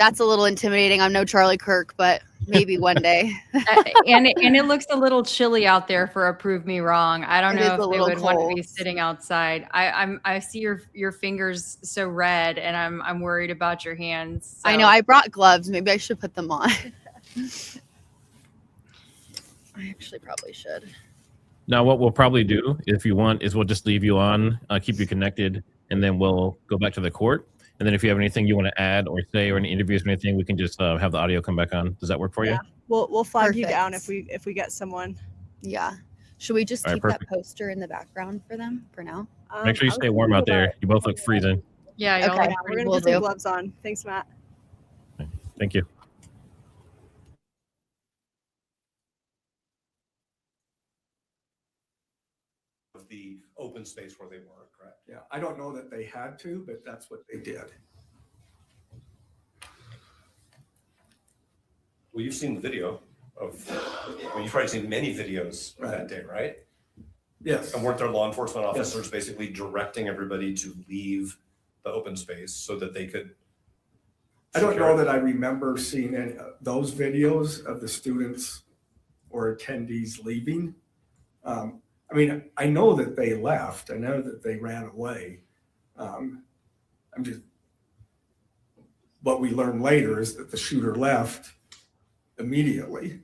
That's a little intimidating. I'm no Charlie Kirk, but maybe one day. And it looks a little chilly out there for a prove me wrong. I don't It know is if a they little would want to cold. be sitting outside. I see your fingers so red, and I'm worried about your hands. I know so- I brought gloves. Maybe I should put them on. I actually probably should. Now, what we'll probably do, if you want, is we'll just leave you on, keep you connected, and then we'll go back to the court. And then if you have anything you want to add or say, or any interviews or anything, we can just have the audio come back on. Does that work for you? We'll flag you Perfect. down if we get someone. Yeah. Should we just All right, keep that perfect. poster in the background for them for now? Make sure you stay warm out there. You both look freezing. Yeah, y'all Okay. look We're pretty gonna Will put some do. gloves on. Thanks, Matt. Thank you. The open space where they were, correct? Yeah, I don't know that they had to, but that's what they did. Well, you've seen the video of, you've probably seen many videos of that day, right? Yes. And weren't there law enforcement officers basically directing everybody to leave the open space so that they could? I don't know that I remember seeing any of those videos of the students or attendees leaving. I mean, I know that they left. I know that they ran away. What we learned later is that the shooter left immediately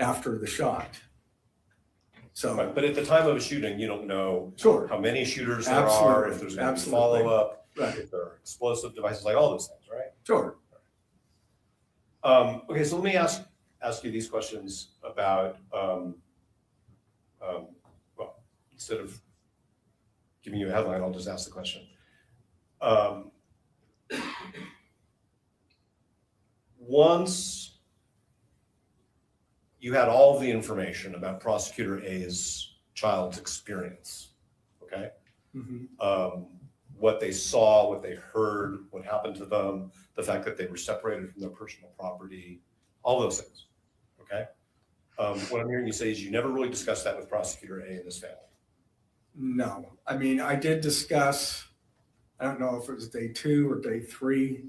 after the shot. So, Right, but at the time of a shooting, you don't know Sure. how many shooters there Absolutely. are, if there's going to be Absolutely. follow-up, Right. if there are explosive devices, like all those things, right? Sure. Okay, so let me ask you these questions about, well, instead of giving you a headline, I'll just ask the question. Once you had all of the information about Prosecutor A's child's experience, okay? What they saw, what they heard, what happened to them, the fact that they were separated from their personal property, all those things, okay? What I'm hearing you say is you never really discussed that with Prosecutor A and his family. No, I mean, I did discuss, I don't know if it was day 2 or day 3.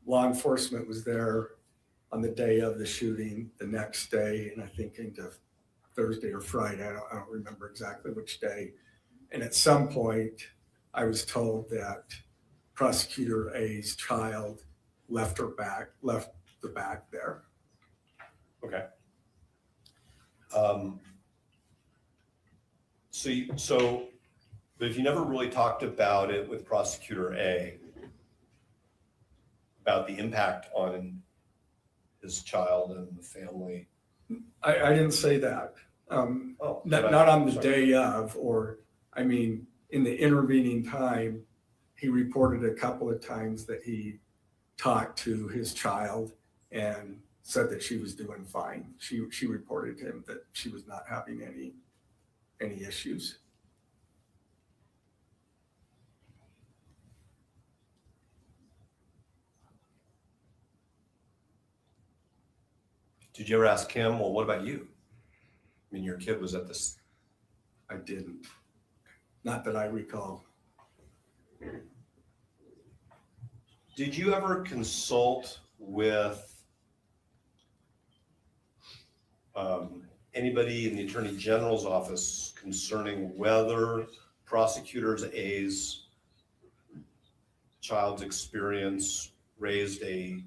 Law enforcement was there on the day of the shooting, the next day, and I think into Thursday or Friday. I don't remember exactly which day. And at some point, I was told that Prosecutor A's child left the back there. Okay. But if you never really talked about it with Prosecutor A, about the impact on his child and the family. I didn't say that. Not on the day of, or, I mean, in the intervening time, he reported a couple of times that he talked to his child and said that she was doing fine. She reported to him that she was not having any issues. Did you ever ask him, well, what about you? I mean, your kid was at this. I didn't. Not that I recall. Did you ever consult with anybody in the Attorney General's office concerning whether Prosecutor A's child's experience raised a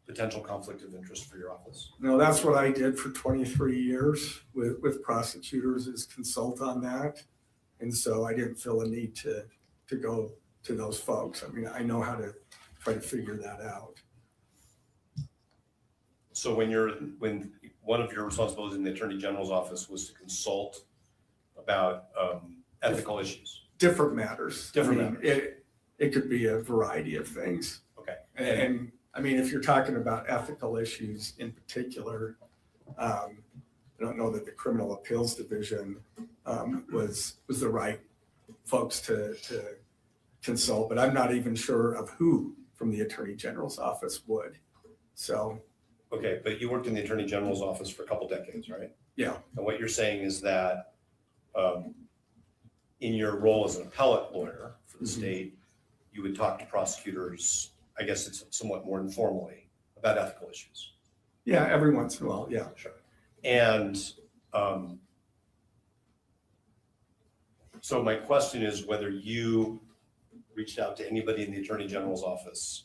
potential conflict of interest for your office? No, that's what I did for 23 years with prosecutors, is consult on that. And so I didn't feel a need to go to those folks. I mean, I know how to try to figure that out. So when one of your responsibilities in the Attorney General's office was to consult about ethical issues? Different matters. Different I mean, it could be a variety of things. Okay. And I mean, if you're talking about ethical issues in particular, I don't know that the Criminal Appeals Division was the right folks to consult, but I'm not even sure of who from the Attorney General's office would. So. Okay, but you worked in the Attorney General's office for a couple decades, right? Yeah. And what you're saying is that in your role as an appellate lawyer for the state, you would talk to prosecutors, I guess it's somewhat more informally, about ethical issues. Yeah, every once in a while, yeah. Sure. And so my question is whether you reached out to anybody in the Attorney General's office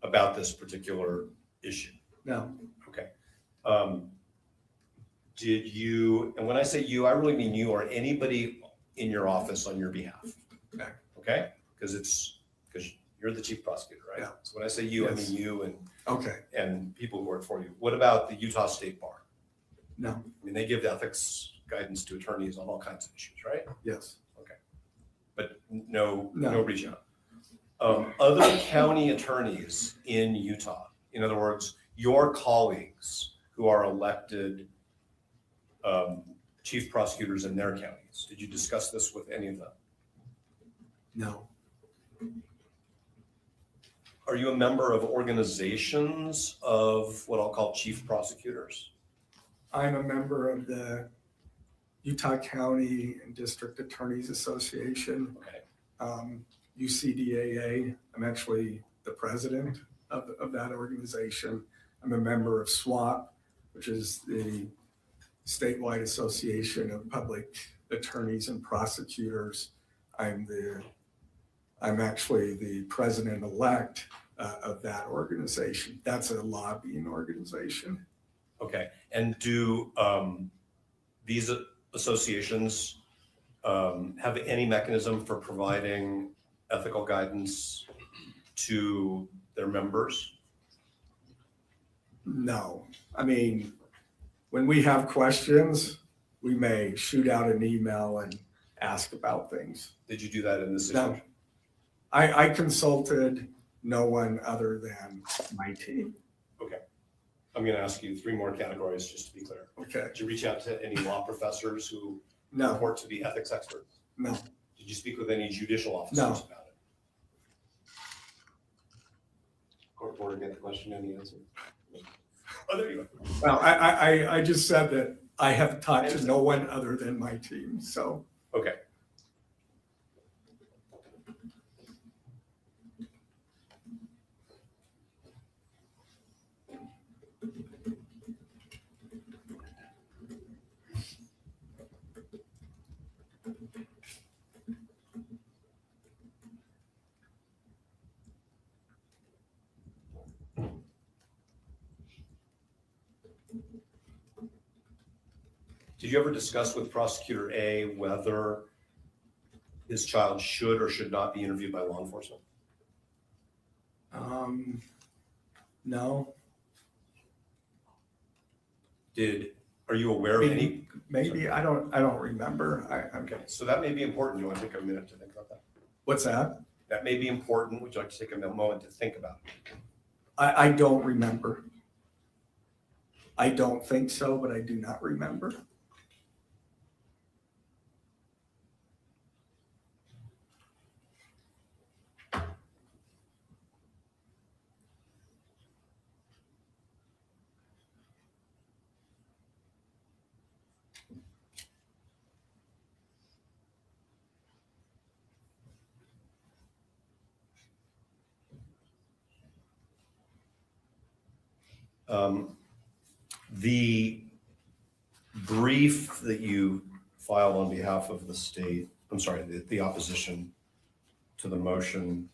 about this particular issue? No. Okay. Did you, and when I say you, I really mean you or anybody in your office on your behalf? Okay. Okay? Because you're the chief prosecutor, right? Yeah. So when I say you, I mean you and people who work for you. What about the Utah State Bar? No. I mean, they give ethics guidance to attorneys on all kinds of issues, right? Yes. Okay. But no reach out. Other county attorneys in Utah, in other words, your colleagues who are elected chief prosecutors in their counties, did you discuss this with any of them? No. Are you a member of organizations of what I'll call chief prosecutors? I'm a member of the Utah County and District Attorneys Association. Okay. UCDAA. I'm actually the president of that organization. I'm a member of SWAP, which is the statewide association of public attorneys and prosecutors. I'm actually the president-elect of that organization. That's a lobbying organization. Okay. And do these associations have any mechanism for providing ethical guidance to their members? No. I mean, when we have questions, we may shoot out an email and ask about things. Did you do that in this No. situation? I consulted no one other than my team. Okay. I'm going to ask you 3 more categories just to be clear. Okay. Did you reach out to any law professors who No. report to be ethics experts? No. Did you speak with any judicial officers No. about it? Court reporter, get the question and the answer. Oh, there you go. Well, I just said that I have talked to no one other than my team, so. Okay. Did you ever discuss with Prosecutor A whether his child should or should not be interviewed by law enforcement? No. Are you aware of any? Maybe, I don't remember. Okay, so that may be important. You want to take a minute to think about that? What's that? That may be important. Would you like to take a moment to think about it? I don't remember. I don't think so, but I do not remember. The brief that you filed on behalf of the state, I'm sorry, the opposition to the motion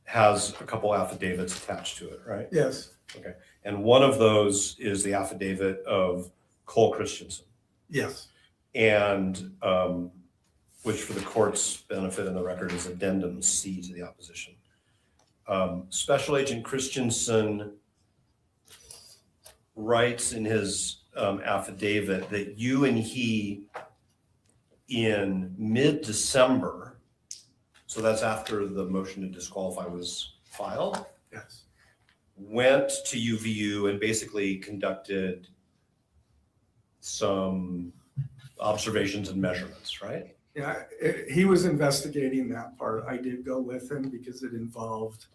has a couple affidavits attached to it, right? Yes. Okay. And one of those is the affidavit of Cole Christensen. Yes. And which for the court's benefit in the record is addendum C to the opposition. Special Agent Christensen writes in his affidavit that you and he in mid-December, so that's after the motion to disqualify was filed, Yes. went to UVU and basically conducted some observations and measurements, right? Yeah, he was investigating that part. I did go with him because it involved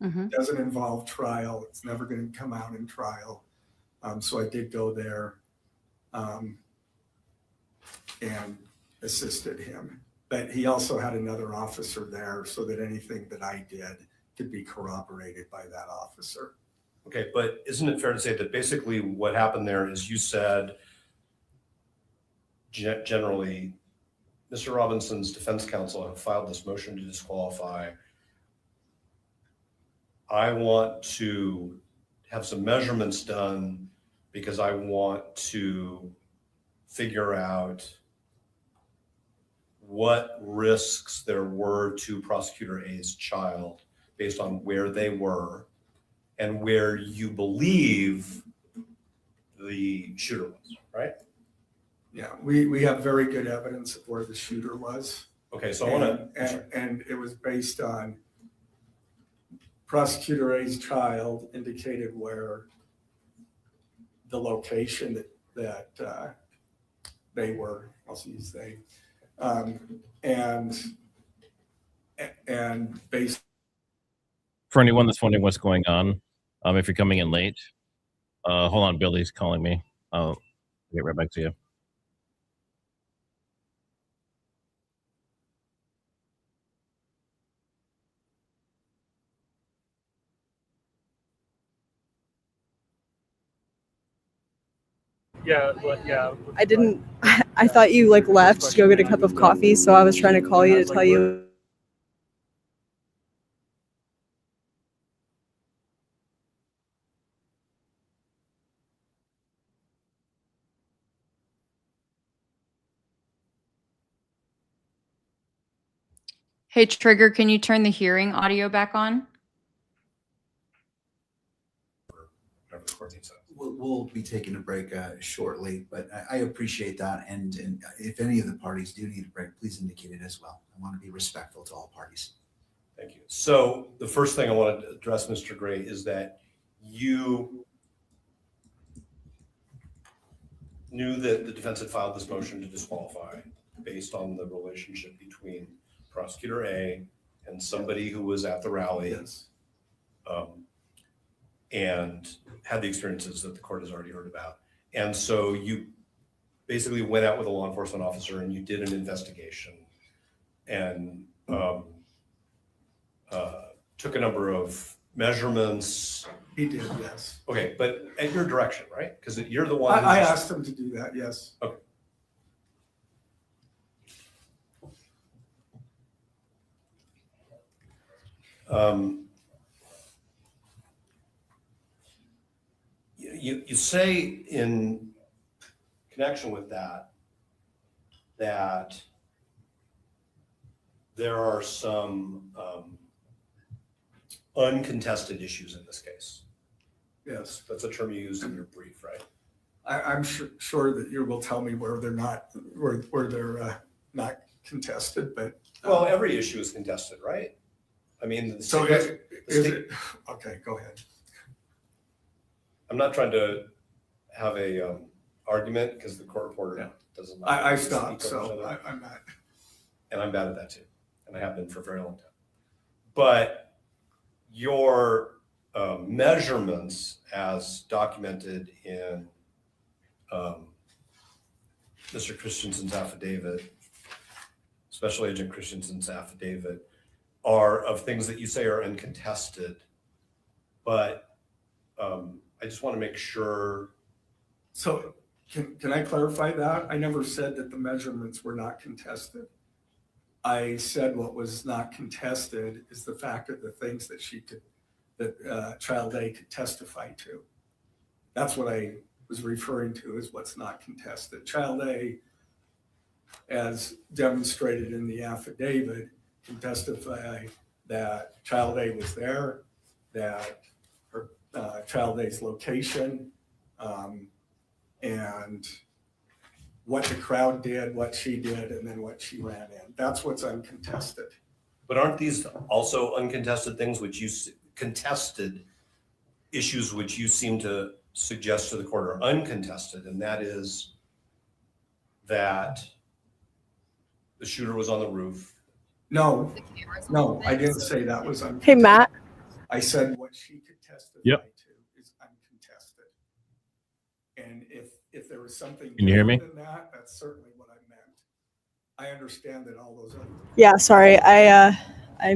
doesn't involve trial. It's never going to come out in trial. So I did go there and assisted him. But he also had another officer there so that anything that I did could be corroborated by that officer. Okay, but isn't it fair to say that basically what happened there is you said generally, Mr. Robinson's defense counsel have filed this motion to disqualify. I want to have some measurements done because I want to figure out what risks there were to Prosecutor A's child based on where they were and where you believe the shooter was, right? Yeah, we have very good evidence of where the shooter was. Okay, so I want to, and it was based on Prosecutor A's child indicated where the location that they were. I'll use they, and based. For anyone that's wondering what's going on, if you're coming in late, hold on, Billy's calling me. I'll get right back to you. Yeah, but yeah. I didn't. I thought you like left to go get a cup of coffee, so I was trying to call you to tell you. Hey, Trigger, can you turn the hearing audio back on? We'll be taking a break shortly, but I appreciate that. And if any of the parties do need a break, please indicate it as well. I want to be respectful to all parties. Thank you. So the first thing I want to address, Mr. Gray, is that you knew that the defense had filed this motion to disqualify based on the relationship between Prosecutor A and somebody who was at the rally. Yes. And had the experiences that the court has already heard about. And so you basically went out with a law enforcement officer and you did an investigation and took a number of measurements. He did, yes. Okay, but at your direction, right? Because you're the one. I asked him to do that, yes. Okay. You say in connection with that there are some uncontested issues in this case. Yes. That's a term you used in your brief, right? I'm sure that you will tell me where they're not not contested, but well, every issue is contested, right? I mean, so is it okay? Go ahead. I'm not trying to have a argument because the court reporter doesn't. I stopped, so I'm not. And I'm bad at that too, and I have been for a very long time. But your measurements, as documented in Mr. Christensen's affidavit, Special Agent Christensen's affidavit, are of things that you say are uncontested, but I just want to make sure. So can I clarify that? I never said that the measurements were not contested. I said what was not contested is the fact of the things that Child A could testify to. That's what I was referring to as what's not contested. Child A, as demonstrated in the affidavit, can testify that Child A was there, that her Child A's location, and what the crowd did, what she did, and then what she ran in. That's what's uncontested. But aren't these also uncontested things which you contested issues which you seem to suggest to the court are uncontested, and that is that the shooter was on the roof? No, I didn't say that was uncontested. Hey, Matt. I said what she could testify to is uncontested. And if there was something Can you hear me? than that, that's certainly what I meant. I understand that all those other. Yeah, sorry. I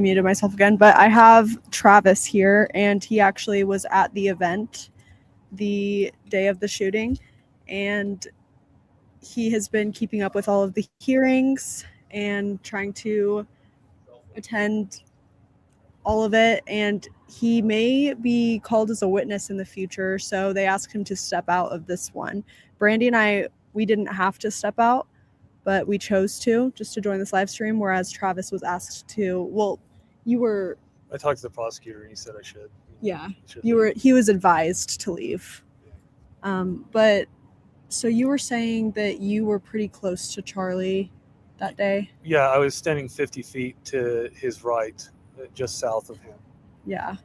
muted myself again, but I have Travis here, and he actually was at the event the day of the shooting, and he has been keeping up with all of the hearings and trying to attend all of it, and he may be called as a witness in the future, so they asked him to step out of this one. Brandi and I, we didn't have to step out, but we chose to just to join this live stream, whereas Travis was asked to. Well, you were. I talked to the prosecutor and he said I should. Yeah, Should you leave. were. He was advised to leave. But so you were saying that you were pretty close to Charlie that day. Yeah, I was standing 50 feet to his right, just south of him. Yeah,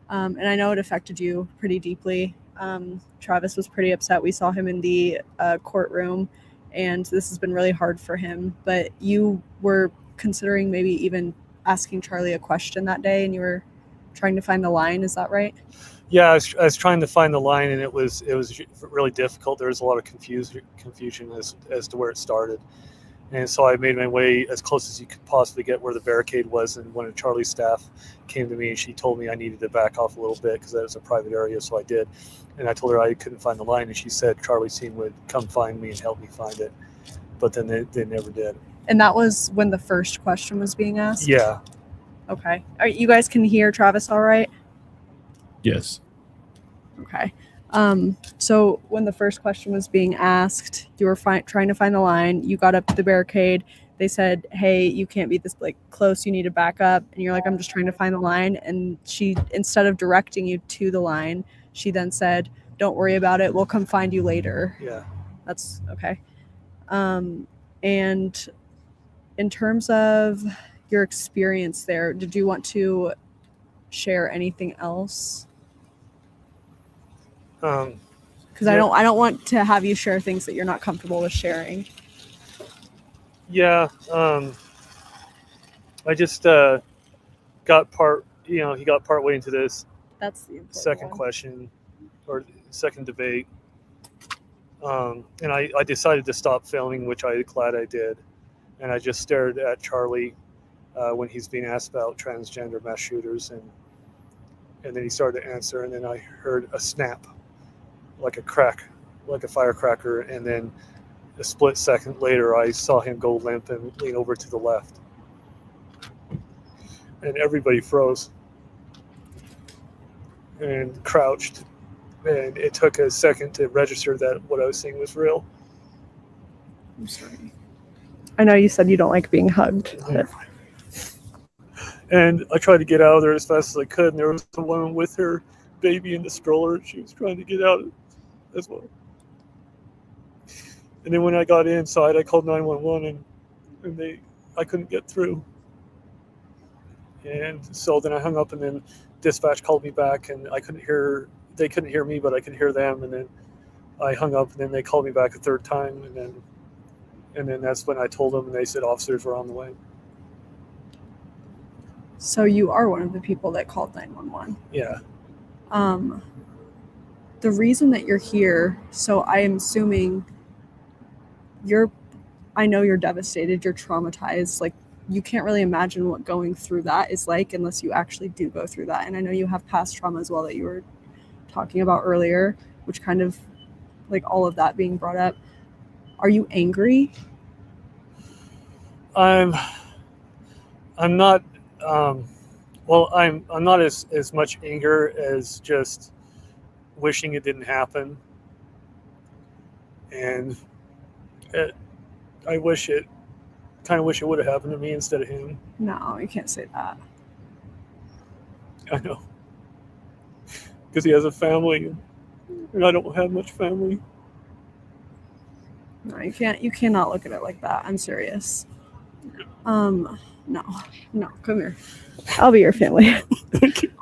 and I know it affected you pretty deeply. Travis was pretty upset. We saw him in the courtroom, and this has been really hard for him. But you were considering maybe even asking Charlie a question that day, and you were trying to find the line. Is that right? Yeah, I was trying to find the line, and it was really difficult. There was a lot of confusion as to where it started. And so I made my way as close as you could possibly get where the barricade was. And one of Charlie's staff came to me and she told me I needed to back off a little bit because that was a private area. So I did. And I told her I couldn't find the line. And she said Charlie's team would come find me and help me find it. But then they never did. And that was when the first question was being asked? Yeah. Okay. You guys can hear Travis all right? Yes. Okay. So when the first question was being asked, you were trying to find the line. You got up to the barricade. They said, "Hey, you can't be this close. You need to back up." And you're like, "I'm just trying to find the line." And she, instead of directing you to the line, she then said, "Don't worry about it. We'll come find you later." Yeah. That's okay. And in terms of your experience there, did you want to share anything else? Because I don't want to have you share things that you're not comfortable with sharing. Yeah. I just got he got part way into this. That's the second question or second debate. And I decided to stop filming, which I'm glad I did. And I just stared at Charlie when he's being asked about transgender mass shooters. And then he started to answer. And then I heard a snap, like a crack, like a firecracker. And then a split second later, I saw him go limp and lean over to the left. And everybody froze and crouched. And it took a second to register that what I was seeing was real. I'm sorry. I know you said you don't like being hugged. But... And I tried to get out of there as fast as I could. And there was a woman with her baby in the stroller. She was trying to get out as well. And then when I got inside, I called 911 and I couldn't get through. And so then I hung up and then dispatch called me back and they couldn't hear me, but I could hear them. And then I hung up and then they called me back a third time. And then that's when I told them and they said officers were on the way. So you are one of the people that called 911. Yeah. The reason that you're here, so I am assuming I know you're devastated, you're traumatized. Like, you can't really imagine what going through that is like unless you actually do go through that. And I know you have past trauma as well that you were talking about earlier, which kind of like all of that being brought up. Are you angry? I'm not I'm not as much anger as just wishing it didn't happen. And I kind of wish it would have happened to me instead of him. No, you can't say that. I know. Because he has a family and I don't have much family. No, you cannot look at it like that. I'm serious. No, come here. I'll be your family.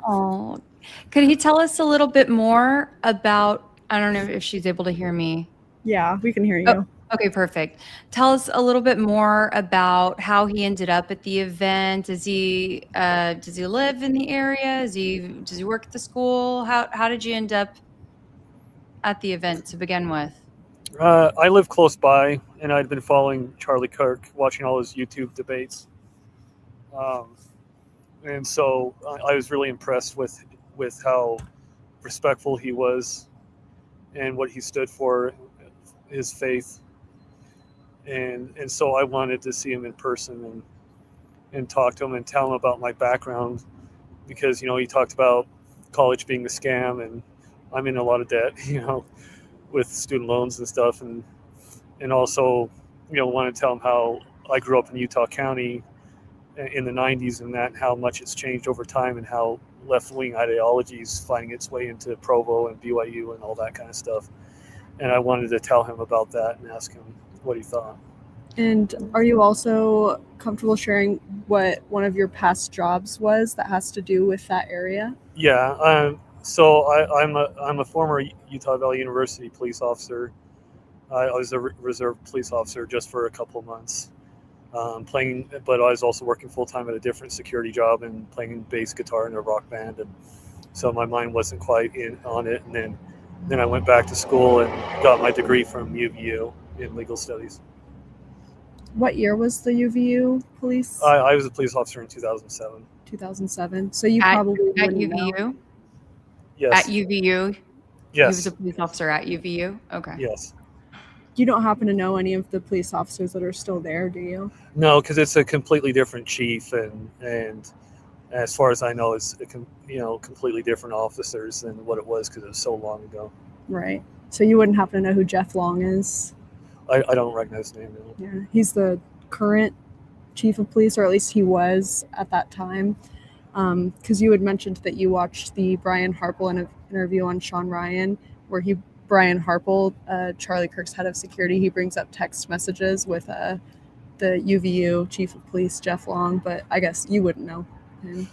Oh, could he tell us a little bit more about, I don't know if she's able to hear me. Yeah, we can hear you. Oh, okay, perfect. Tell us a little bit more about how he ended up at the event. Does he live in the area? Does he work at the school? How did you end up at the event to begin with? I live close by, and I'd been following Charlie Kirk, watching all his YouTube debates. And so I was really impressed with how respectful he was and what he stood for, his faith. And so I wanted to see him in person and talk to him and tell him about my background, because, he talked about college being a scam, and I'm in a lot of debt, with student loans and stuff. And also, want to tell him how I grew up in Utah County in the 90s, and how much it's changed over time, and how left-wing ideology is finding its way into Provo and BYU and all that kind of stuff. And I wanted to tell him about that and ask him what he thought. And are you also comfortable sharing what one of your past jobs was that has to do with that area? Yeah. So I'm a former Utah Valley University police officer. I was a reserve police officer just for a couple of months, but I was also working full time at a different security job and playing bass guitar in a rock band. And so my mind wasn't quite on it. And then I went back to school and got my degree from UVU in legal studies. What year was the UVU police? I was a police officer in 2007. 2007. So you At probably at wouldn't UVU? know. Yes. At UVU? He Yes. was a police officer at UVU? Okay. Yes. You don't happen to know any of the police officers that are still there, do you? No, because it's a completely different chief, and as far as I know, it's completely different officers than what it was, because it was so long ago. Right. So you wouldn't happen to know who Jeff Long is? I don't recognize the name. No. Yeah. He's the current chief of police, or at least he was at that time. Because you had mentioned that you watched the Brian Harple interview on Sean Ryan, where Brian Harple, Charlie Kirk's head of security, he brings up text messages with the UVU chief of police, Jeff Long, but I guess you wouldn't know him.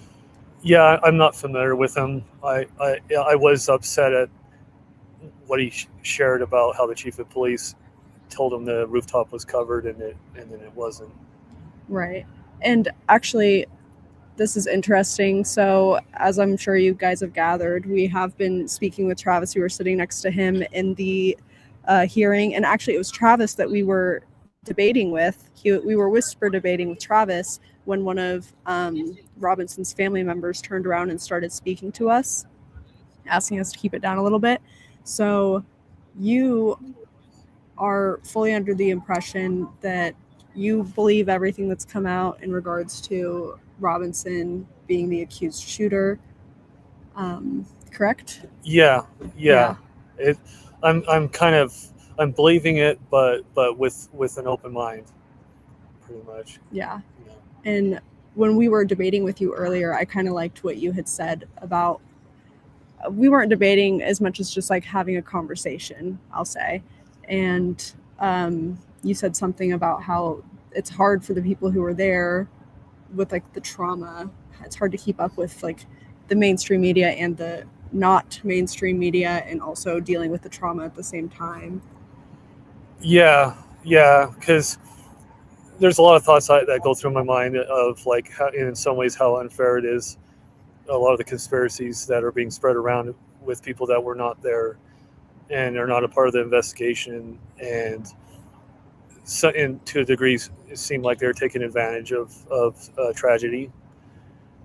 Yeah, I'm not familiar with him. I was upset at what he shared about how the chief of police told him the rooftop was covered and then it wasn't. Right. And actually, this is interesting. So, as I'm sure you guys have gathered, we have been speaking with Travis. We were sitting next to him in the hearing. And actually, it was Travis that we were debating with. We were whisper debating with Travis when one of Robinson's family members turned around and started speaking to us, asking us to keep it down a little bit. So, you are fully under the impression that you believe everything that's come out in regards to Robinson being the accused shooter, correct? Yeah. I'm believing it, but with an open mind, pretty much. Yeah. And when we were debating with you earlier, I kind of liked what you had said about, we weren't debating as much as just like having a conversation, I'll say. And you said something about how it's hard for the people who are there with like the trauma. It's hard to keep up with like the mainstream media and the not mainstream media, and also dealing with the trauma at the same time. Yeah, because there's a lot of thoughts that go through my mind of like how, in some ways, how unfair it is. A lot of the conspiracies that are being spread around with people that were not there and are not a part of the investigation, and so, to a degree, it seemed like they're taking advantage of tragedy,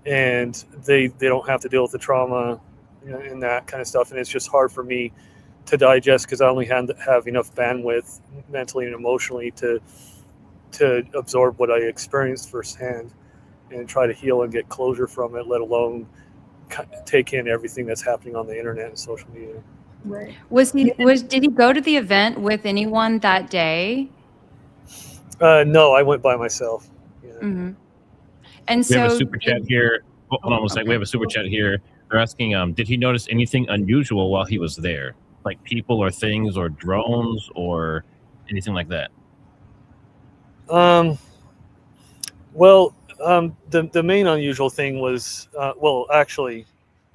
and they don't have to deal with the trauma, and that kind of stuff. And it's just hard for me to digest, because I only have enough bandwidth mentally and emotionally to absorb what I experienced firsthand and try to heal and get closure from it, let alone take in everything that's happening on the internet and social media. Right. Did he go to the event with anyone that day? No, I went by myself. Yeah. Mm-hmm. And We so have a super chat here. Hold on one second. We have a super chat here. They're asking, did he notice anything unusual while he was there? Like people or things or drones or anything like that? Well, the main unusual thing was, actually,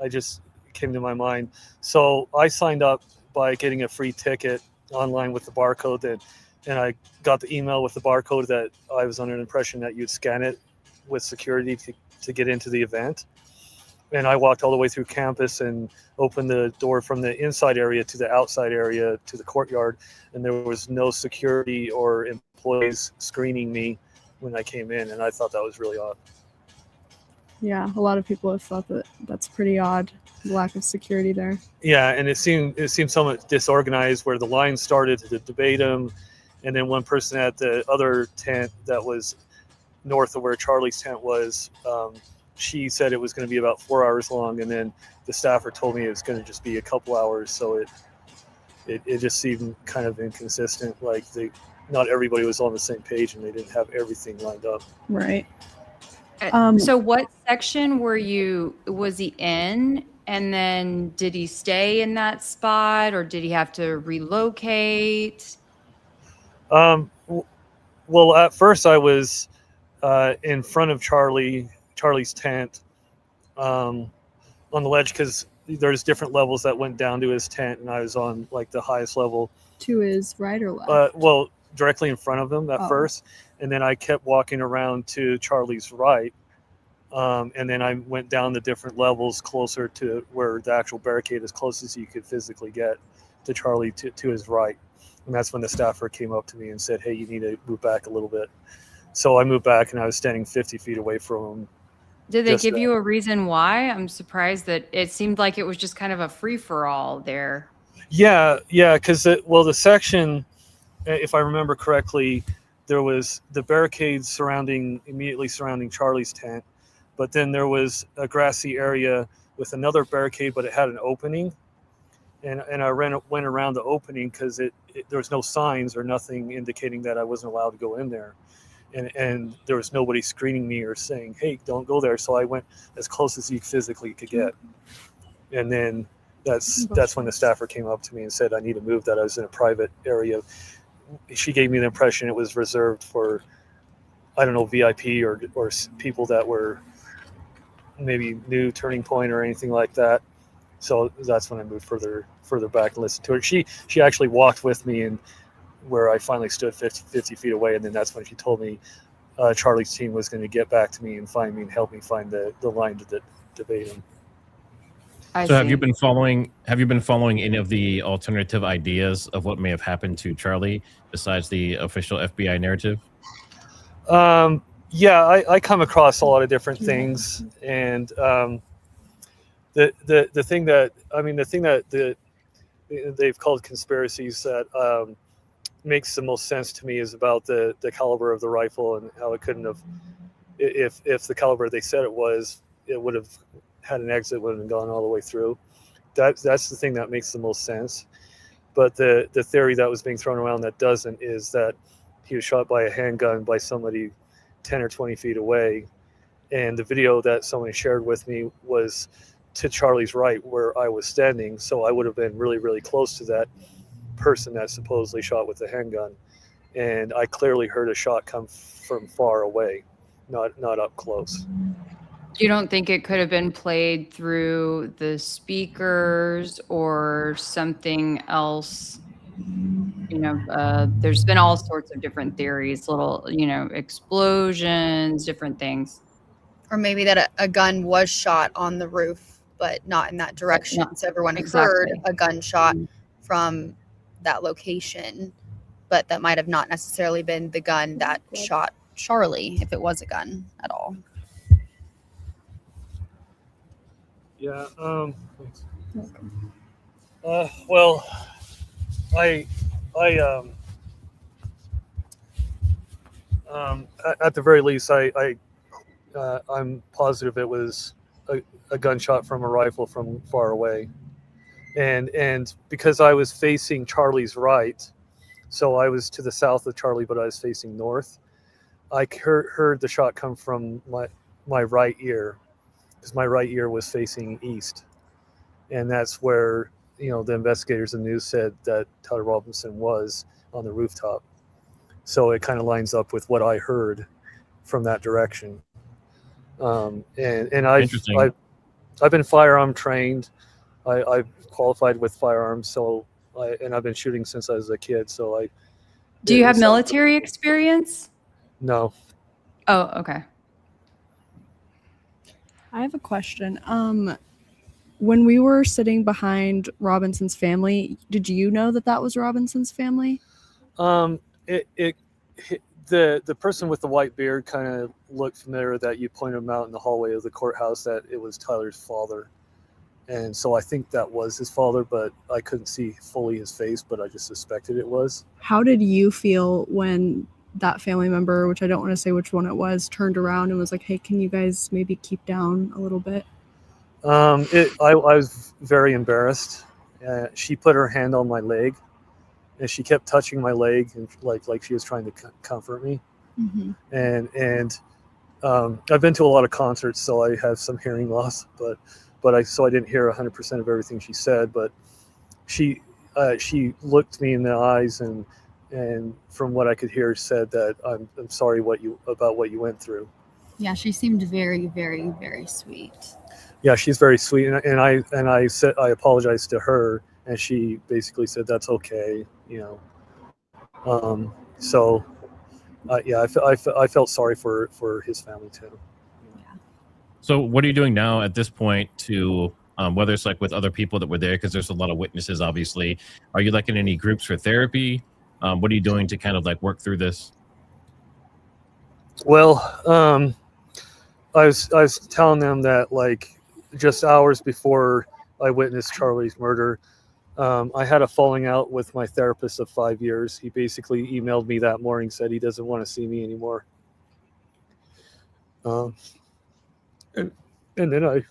I just came to my mind. So I signed up by getting a free ticket online with the barcode, and I got the email with the barcode that I was under the impression that you'd scan it with security to get into the event. and I walked all the way through campus and opened the door from the inside area to the outside area to the courtyard, and there was no security or employees screening me when I came in, and I thought that was really odd. Yeah, a lot of people have thought that that's pretty odd, the lack of security there. Yeah, and it seemed somewhat disorganized, where the line started to debate him, and then one person at the other tent that was north of where Charlie's tent was, she said it was going to be about 4 hours long, and then the staffer told me it was going to just be a couple hours. So it just seemed kind of inconsistent. Like not everybody was on the same page, and they didn't have everything lined up. Right. So what section was he in? And then did he stay in that spot, or did he have to relocate? Well, at first I was in front of Charlie's tent on the ledge, because there's different levels that went down to his tent, and I was on like the highest level. To his right or left? Well, directly in front of him at Oh. first, and then I kept walking around to Charlie's right, and then I went down the different levels closer to where the actual barricade, as close as you could physically get to Charlie to his right. And that's when the staffer came up to me and said, "Hey, you need to move back a little bit." So I moved back, and I was standing 50 feet away from him. Did they give you a reason why? I'm surprised that it seemed like it was just kind of a free-for-all there. Yeah, because the section, if I remember correctly, there was the barricades immediately surrounding Charlie's tent, but then there was a grassy area with another barricade, but it had an opening, and I went around the opening because there was no signs or nothing indicating that I wasn't allowed to go in there. And there was nobody screening me or saying, "Hey, don't go there." So I went as close as you physically could get. And then that's when the staffer came up to me and said, "I need to move that." I was in a private area. She gave me the impression it was reserved for, I don't know, VIP or people that were maybe new Turning Point or anything like that. So that's when I moved further back and listened to her. She actually walked with me, and where I finally stood 50 feet away, and then that's when she told me Charlie's team was going to get back to me and find me and help me find the line to debate him. So have you been following any of the alternative ideas of what may have happened to Charlie besides the official FBI narrative? Yeah, I come across a lot of different things, and the thing that they've called conspiracies that makes the most sense to me is about the caliber of the rifle and how it couldn't have, if the caliber they said it would have had an exit, would have gone all the way through. That's the thing that makes the most sense. But the theory that was being thrown around that doesn't is that he was shot by a handgun by somebody 10 or 20 feet away. And the video that somebody shared with me was to Charlie's right where I was standing. So I would have been really, really close to that person that supposedly shot with the handgun. And I clearly heard a shot come from far away, not up close. You don't think it could have been played through the speakers or something else? There's been all sorts of different theories, little, explosions, different things. Or maybe that a gun was shot on the roof, but not in that direction. So everyone heard a gunshot from that location, but that might have not necessarily been the gun that shot Charlie, if it was a gun at all. Yeah. Well, at the very least, I'm positive it was a gunshot from a rifle from far away, and because I was facing Charlie's right, so I was to the south of Charlie, but I was facing north. I heard the shot come from my right ear, because my right ear was facing east, and that's where the investigators and news said that Tyler Robinson was on the rooftop. So it kind of lines up with what I heard from that direction. And I've been firearm trained. I've qualified with firearms, and I've been shooting since I was a kid. So Do you have military experience? No. Oh, okay. I have a question. When we were sitting behind Robinson's family, did you know that that was Robinson's family? The person with the white beard kind of looked familiar, that you pointed him out in the hallway of the courthouse, that it was Tyler's father. And so I think that was his father, but I couldn't see fully his face, but I just suspected it was. How did you feel when that family member, which I don't want to say which one it was, turned around and was like, hey, can you guys maybe keep down a little bit? I was very embarrassed. She put her hand on my leg, and she kept touching my leg, and like she was trying to comfort me. Mm-hmm. And I've been to a lot of concerts, so I have some hearing loss, but I didn't hear 100% of everything she said. But she looked me in the eyes, and from what I could hear, said that I'm sorry about what you went through. Yeah, she seemed very, very, very sweet. Yeah, she's very sweet, and I said I apologized to her, and she basically said that's okay, So, yeah, I felt sorry for his family too. So what are you doing now at this point to, whether it's like with other people that were there, because there's a lot of witnesses, obviously. Are you like in any groups for therapy? What are you doing to kind of like work through this? Well, I was telling them that, like, just hours before I witnessed Charlie's murder, I had a falling out with my therapist of 5 years. He basically emailed me that morning, said he doesn't want to see me anymore. And then I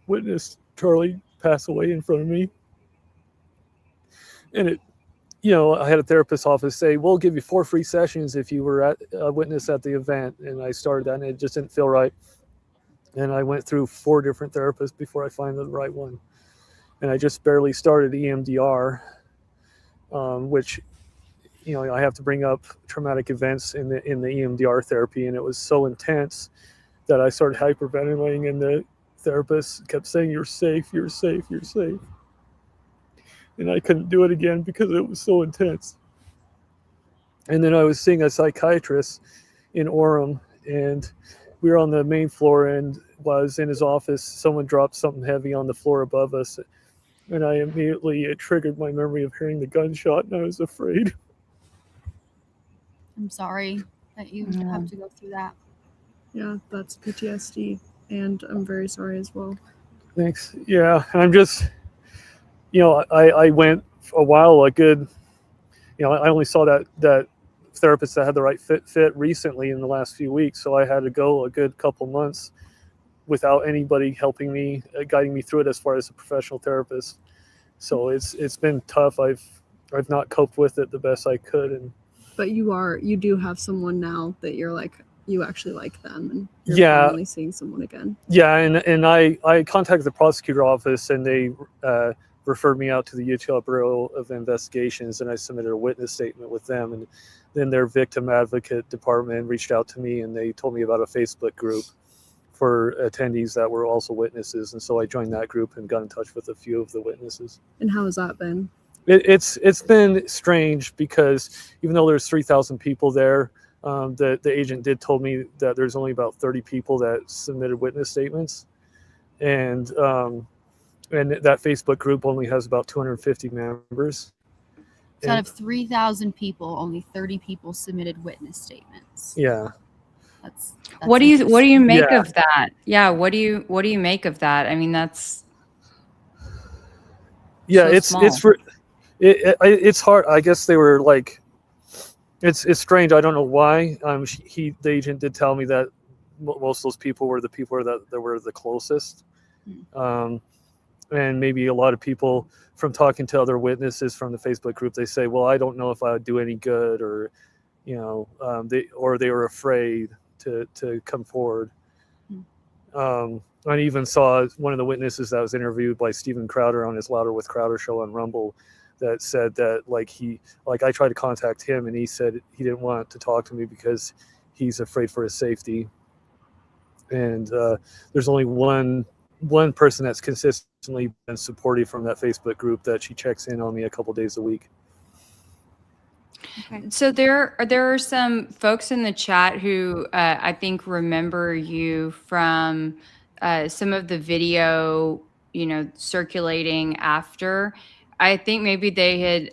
witnessed Charlie pass away in front of me. And I had a therapist's office say, we'll give you 4 free sessions if you were a witness at the event. And I started that, and it just didn't feel right. And I went through 4 different therapists before I find the right one. And I just barely started EMDR, which, I have to bring up traumatic events in the EMDR therapy. And it was so intense that I started hyperventilating, and the therapist kept saying, you're safe, you're safe, you're safe. And I couldn't do it again because it was so intense. And then I was seeing a psychiatrist in Orem, and we were on the main floor, and while I was in his office, someone dropped something heavy on the floor above us. And it triggered my memory of hearing the gunshot, and I was afraid. I'm sorry that you have to go through that. Yeah, that's PTSD, and I'm very sorry as well. Thanks. Yeah, and I'm just, I went a while, a good, I only saw that therapist that had the right fit recently in the last few weeks, so I had to go a good couple months without anybody helping me, guiding me through it as far as a professional therapist. So it's been tough. I've not coped with it the best I could. But you do have someone now that you're like, you actually like them, and you're Yeah. finally seeing someone again. Yeah, and I contacted the prosecutor office, and they referred me out to the Utah Bureau of Investigations, and I submitted a witness statement with them. And then their victim advocate department reached out to me, and they told me about a Facebook group for attendees that were also witnesses. And so I joined that group and got in touch with a few of the witnesses. And how has that been? It's been strange, because even though there's 3,000 people there, the agent did told me that there's only about 30 people that submitted witness statements, and that Facebook group only has about 250 members. So out of 3,000 people, only 30 people submitted witness statements. Yeah. That's What do you make Yeah. of that? Yeah, what do you make of that? I mean, that's Yeah, so it's hard. I guess they were like, it's strange. I don't know why. The agent did tell me that most of those people were the people that were the closest. And maybe a lot of people, from talking to other witnesses from the Facebook group, they say, well, I don't know if I would do any good, or, they were afraid to come forward. I even saw one of the witnesses that was interviewed by Steven Crowder on his Louder with Crowder show on Rumble, that said that I tried to contact him, and he said he didn't want to talk to me because he's afraid for his safety. And there's only one person that's consistently been supportive from that Facebook group, that she checks in on me a couple days a week. So there are some folks in the chat who I think remember you from some of the video, circulating after, I think maybe they had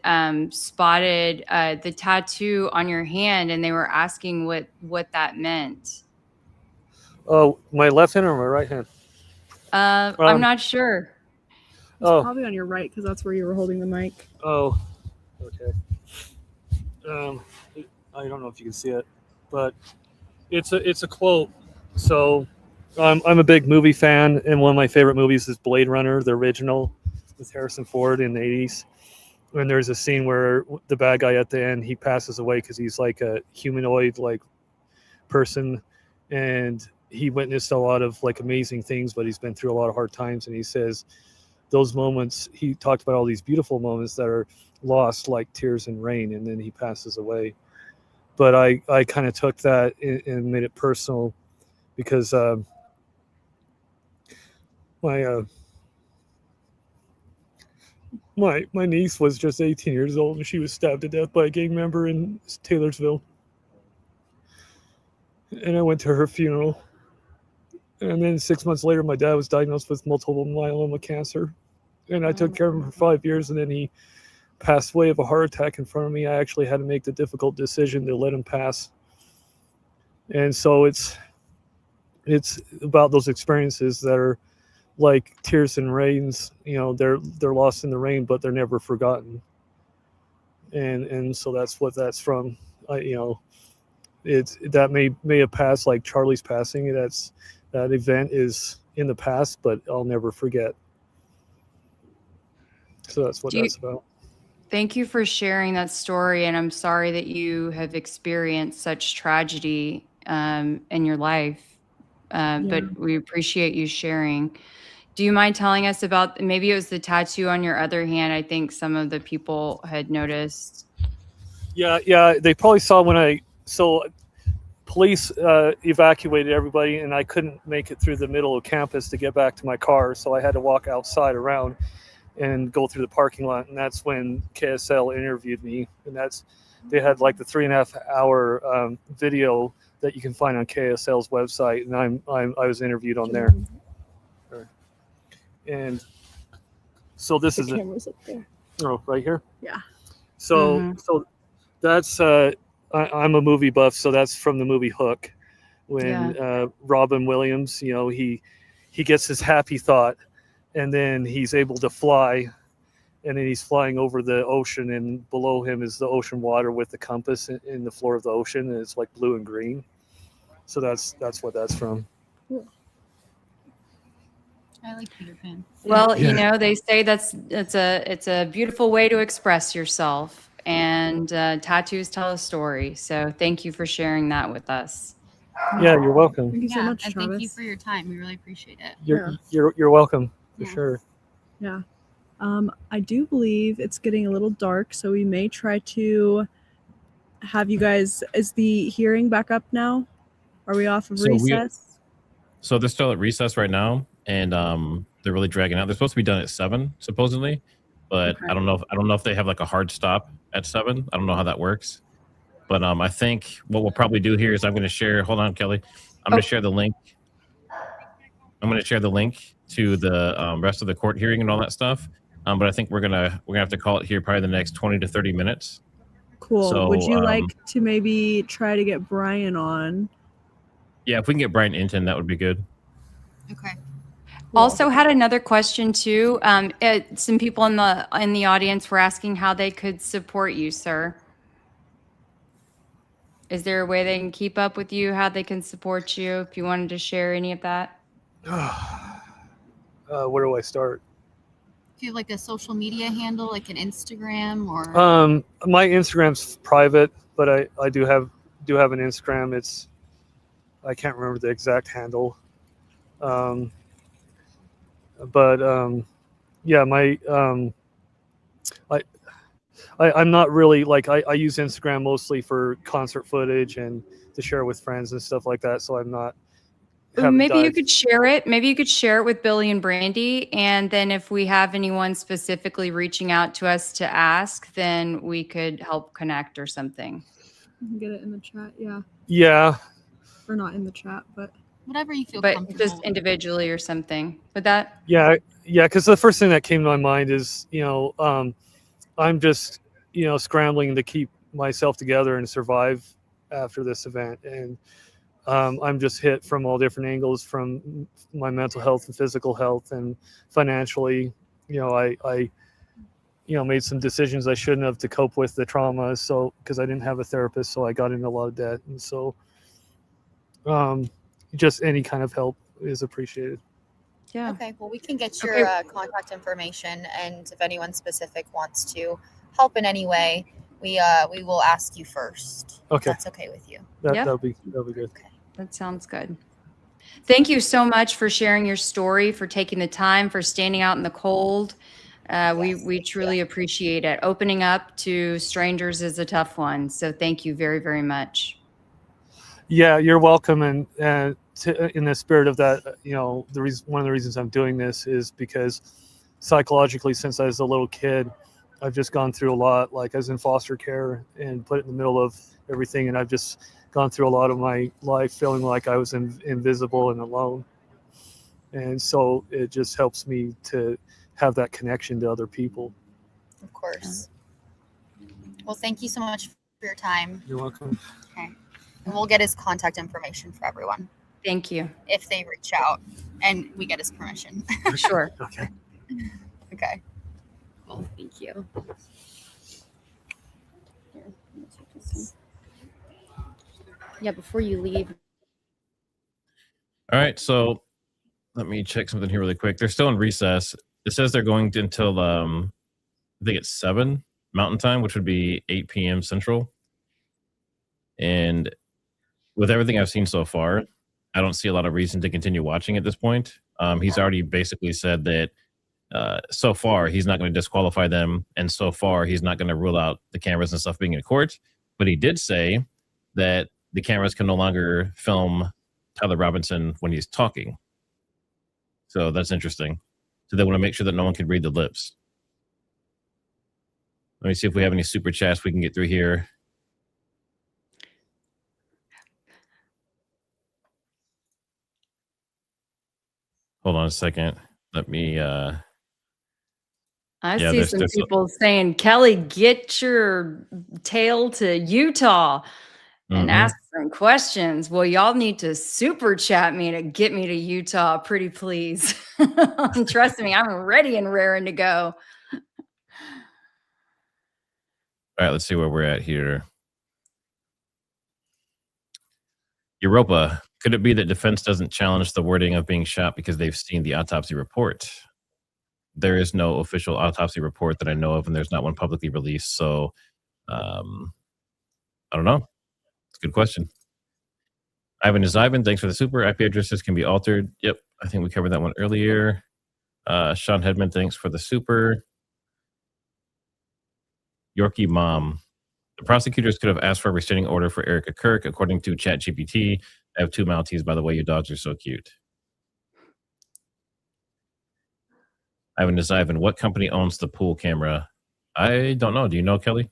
spotted the tattoo on your hand, and they were asking what that meant. Oh, my left hand or my right hand? I'm not sure. It's probably on your right because that's where you were holding the mic. Oh, okay. I don't know if you can see it, but it's a quote. So I'm a big movie fan, and one of my favorite movies is Blade Runner, the original, with Harrison Ford in the 80s. And there's a scene where the bad guy at the end, he passes away because he's like a humanoid like person, and he witnessed a lot of like amazing things, but he's been through a lot of hard times. And he says those moments, he talked about all these beautiful moments that are lost like tears in rain, and then he passes away. But I kind of took that and made it personal because my niece was just 18 years old, and she was stabbed to death by a gang member in Taylorsville. And I went to her funeral. And then 6 months later, my dad was diagnosed with multiple myeloma cancer. And I took care of him for 5 years, and then he passed away of a heart attack in front of me. I actually had to make the difficult decision to let him pass. And so it's about those experiences that are like tears and rains. They're lost in the rain, but they're never forgotten. And so that's what that's from. That may have passed, like Charlie's passing. That event is in the past, but I'll never forget. So that's what that's about. Thank you for sharing that story, and I'm sorry that you have experienced such tragedy in your life, but we appreciate you sharing. Do you mind telling us about, maybe it was the tattoo on your other hand? I think some of the people had noticed. Yeah, they probably saw so police evacuated everybody, and I couldn't make it through the middle of campus to get back to my car, so I had to walk outside around and go through the parking lot, and that's when KSL interviewed me, and they had like the 3.5 hour video that you can find on KSL's website, and I was interviewed on there. And so this is camera's up there. Oh, right here. Yeah. So that's I'm a movie buff, so that's from the movie Hook, when Robin Williams, he gets his happy thought, and then he's able to fly, and then he's flying over the ocean, and below him is the ocean water with the compass in the floor of the ocean, and it's like blue and green. So that's what that's from. I like Peter Pan. Well, they say it's a beautiful way to express yourself, and tattoos tell a story. So thank you for sharing that with us. Yeah, you're welcome. Thank you so much, and Travis. thank you for your time. We really appreciate it. You're welcome for sure. Yeah. I do believe it's getting a little dark, so we may try to have you guys. Is the hearing back up now? Are we off of recess? So they're still at recess right now, and they're really dragging out. They're supposed to be done at 7, supposedly, but Okay. I don't know if they have like a hard stop at 7. I don't know how that works, but I think what we'll probably do here is I'm going to share. Hold on, Kelly. I'm going to share the link. I'm going to share the link to the rest of the court hearing and all that stuff. But I think we're gonna have to call it here probably the next 20 to 30 minutes. Cool. So, Would you like to maybe try to get Brian on? Yeah, if we can get Brian Inton, that would be good. Okay. Also had another question too. Some people in the audience were asking how they could support you, sir. Is there a way they can keep up with you? How they can support you? If you wanted to share any of that. Where do I start? If you have like a social media handle, like an Instagram or My Instagram's private, but I do have an Instagram. I can't remember the exact handle. Yeah, I'm not really like I use Instagram mostly for concert footage and to share with friends and stuff like that. So I'm not. Maybe you could share it. Maybe you could share it with Billy and Brandi, and then if we have anyone specifically reaching out to us to ask, then we could help connect or something. You can get it in the chat. Yeah. Yeah. Or not in the chat, but whatever you feel but comfortable just with. individually or something. With that, Yeah, because the first thing that came to my mind is, I'm just, scrambling to keep myself together and survive after this event. And I'm just hit from all different angles, from my mental health and physical health and financially. I made some decisions I shouldn't have to cope with the trauma. So, because I didn't have a therapist, so I got into a lot of debt. And so just any kind of help is appreciated. Yeah. Okay, well, we can get your Okay. contact information, and if anyone specific wants to help in any way, we will ask you first. If Okay. that's okay with you. That'll be good. that sounds good. Thank you so much for sharing your story, for taking the time, for standing out in the cold. We truly appreciate it. Opening up to strangers is a tough one. So thank you very, very much. Yeah, you're welcome. And in the spirit of that, one of the reasons I'm doing this is because psychologically, since I was a little kid, I've just gone through a lot. Like, I was in foster care and put in the middle of everything, and I've just gone through a lot of my life feeling like I was invisible and alone. And so it just helps me to have that connection to other people. Of course. Well, thank you so much for your time. You're welcome. Okay. And we'll get his contact information for everyone Thank you. if they reach out and we get his permission. Sure. Okay. Okay. Cool. Thank you. Here, I'm gonna take this one. Yeah, before you leave. All right, so let me check something here really quick. They're still in recess. It says they're going until I think it's 7 Mountain Time, which would be 8 p.m. Central. And with everything I've seen so far, I don't see a lot of reason to continue watching at this point. He's already basically said that so far he's not going to disqualify them, and so far he's not going to rule out the cameras and stuff being in court. But he did say that the cameras can no longer film Tyler Robinson when he's talking. So that's interesting. So they want to make sure that no one can read the lips. Let me see if we have any super chats we can get through here. Hold on a second. Let me I yeah, see there's- some there's a- people saying, Kelly, get your tail to Utah and Mhm. ask some questions. Well, y'all need to super chat me to get me to Utah, pretty please. Trust me, I'm ready and raring to go. All right, let's see where we're at here. Europa, could it be that defense doesn't challenge the wording of being shot because they've seen the autopsy report? There is no official autopsy report that I know of, and there's not one publicly released. So, I don't know. It's a good question. Ivan is Ivan. Thanks for the super. IP addresses can be altered. Yep, I think we covered that one earlier. Sean Hedman, thanks for the super. Yorkie Mom. The prosecutors could have asked for a restraining order for Erica Kirk, according to ChatGPT. I have 2 Maltese, by the way. Your dogs are so cute. Ivan is Ivan. What company owns the pool camera? I don't know. Do you know, Kelly?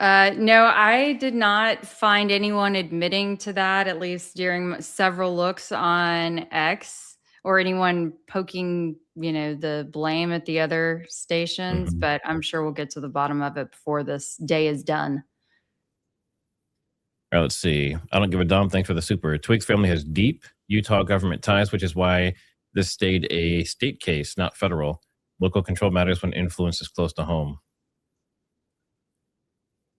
No, I did not find anyone admitting to that, at least during several looks on X, or anyone poking, the blame at the other stations. But I'm sure we'll get to the bottom of it before this day is done. All right, let's see. I don't give a damn. Thanks for the super. Twig's family has deep Utah government ties, which is why this stayed a state case, not federal. Local control matters when influence is close to home.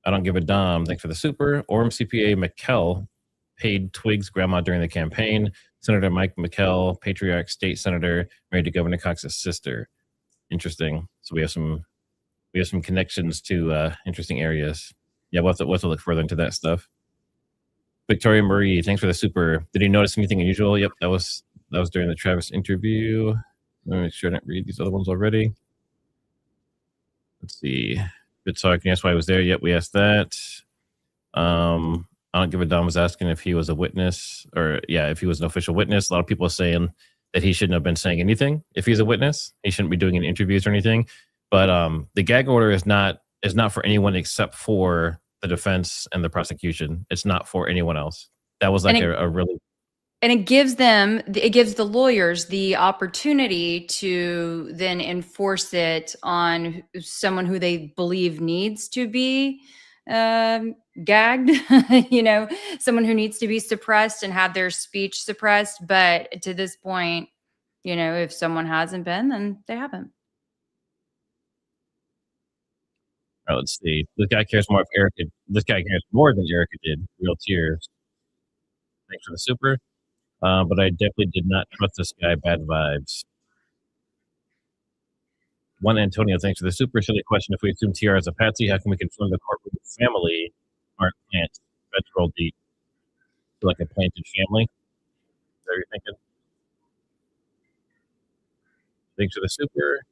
I don't give a damn. Thanks for the super. Orem CPA McKell paid Twig's grandma during the campaign. Senator Mike McKell, Patriarch State Senator, married to Governor Cox's sister. Interesting. So we have some connections to interesting areas. Yeah, we'll have to look further into that stuff. Victoria Marie, thanks for the super. Did you notice anything unusual? Yep, that was during the Travis interview. Let me make sure I didn't read these other ones already. Let's see. Good talk. That's why I was there. Yep, we asked that. I don't give a damn was asking if he was a witness, or if he was an official witness. A lot of people are saying that he shouldn't have been saying anything if he's a witness. He shouldn't be doing any interviews or anything. But the gag order is not for anyone except for the defense and the prosecution. It's not for anyone else. That was like a really And it gives the lawyers the opportunity to then enforce it on someone who they believe needs to be gagged, someone who needs to be suppressed and have their speech suppressed. But to this point, if someone hasn't been, then they haven't. All right, let's see. This guy cares more than Erica did. Real tears. Thanks for the super. But I definitely did not trust this guy. Bad vibes. One Antonio, thanks for the super silly question. If we assume TR is a patsy, how can we confirm the courtroom family aren't plants? Federal deep. So like a planted family? Is that what you're thinking? Thanks for the super.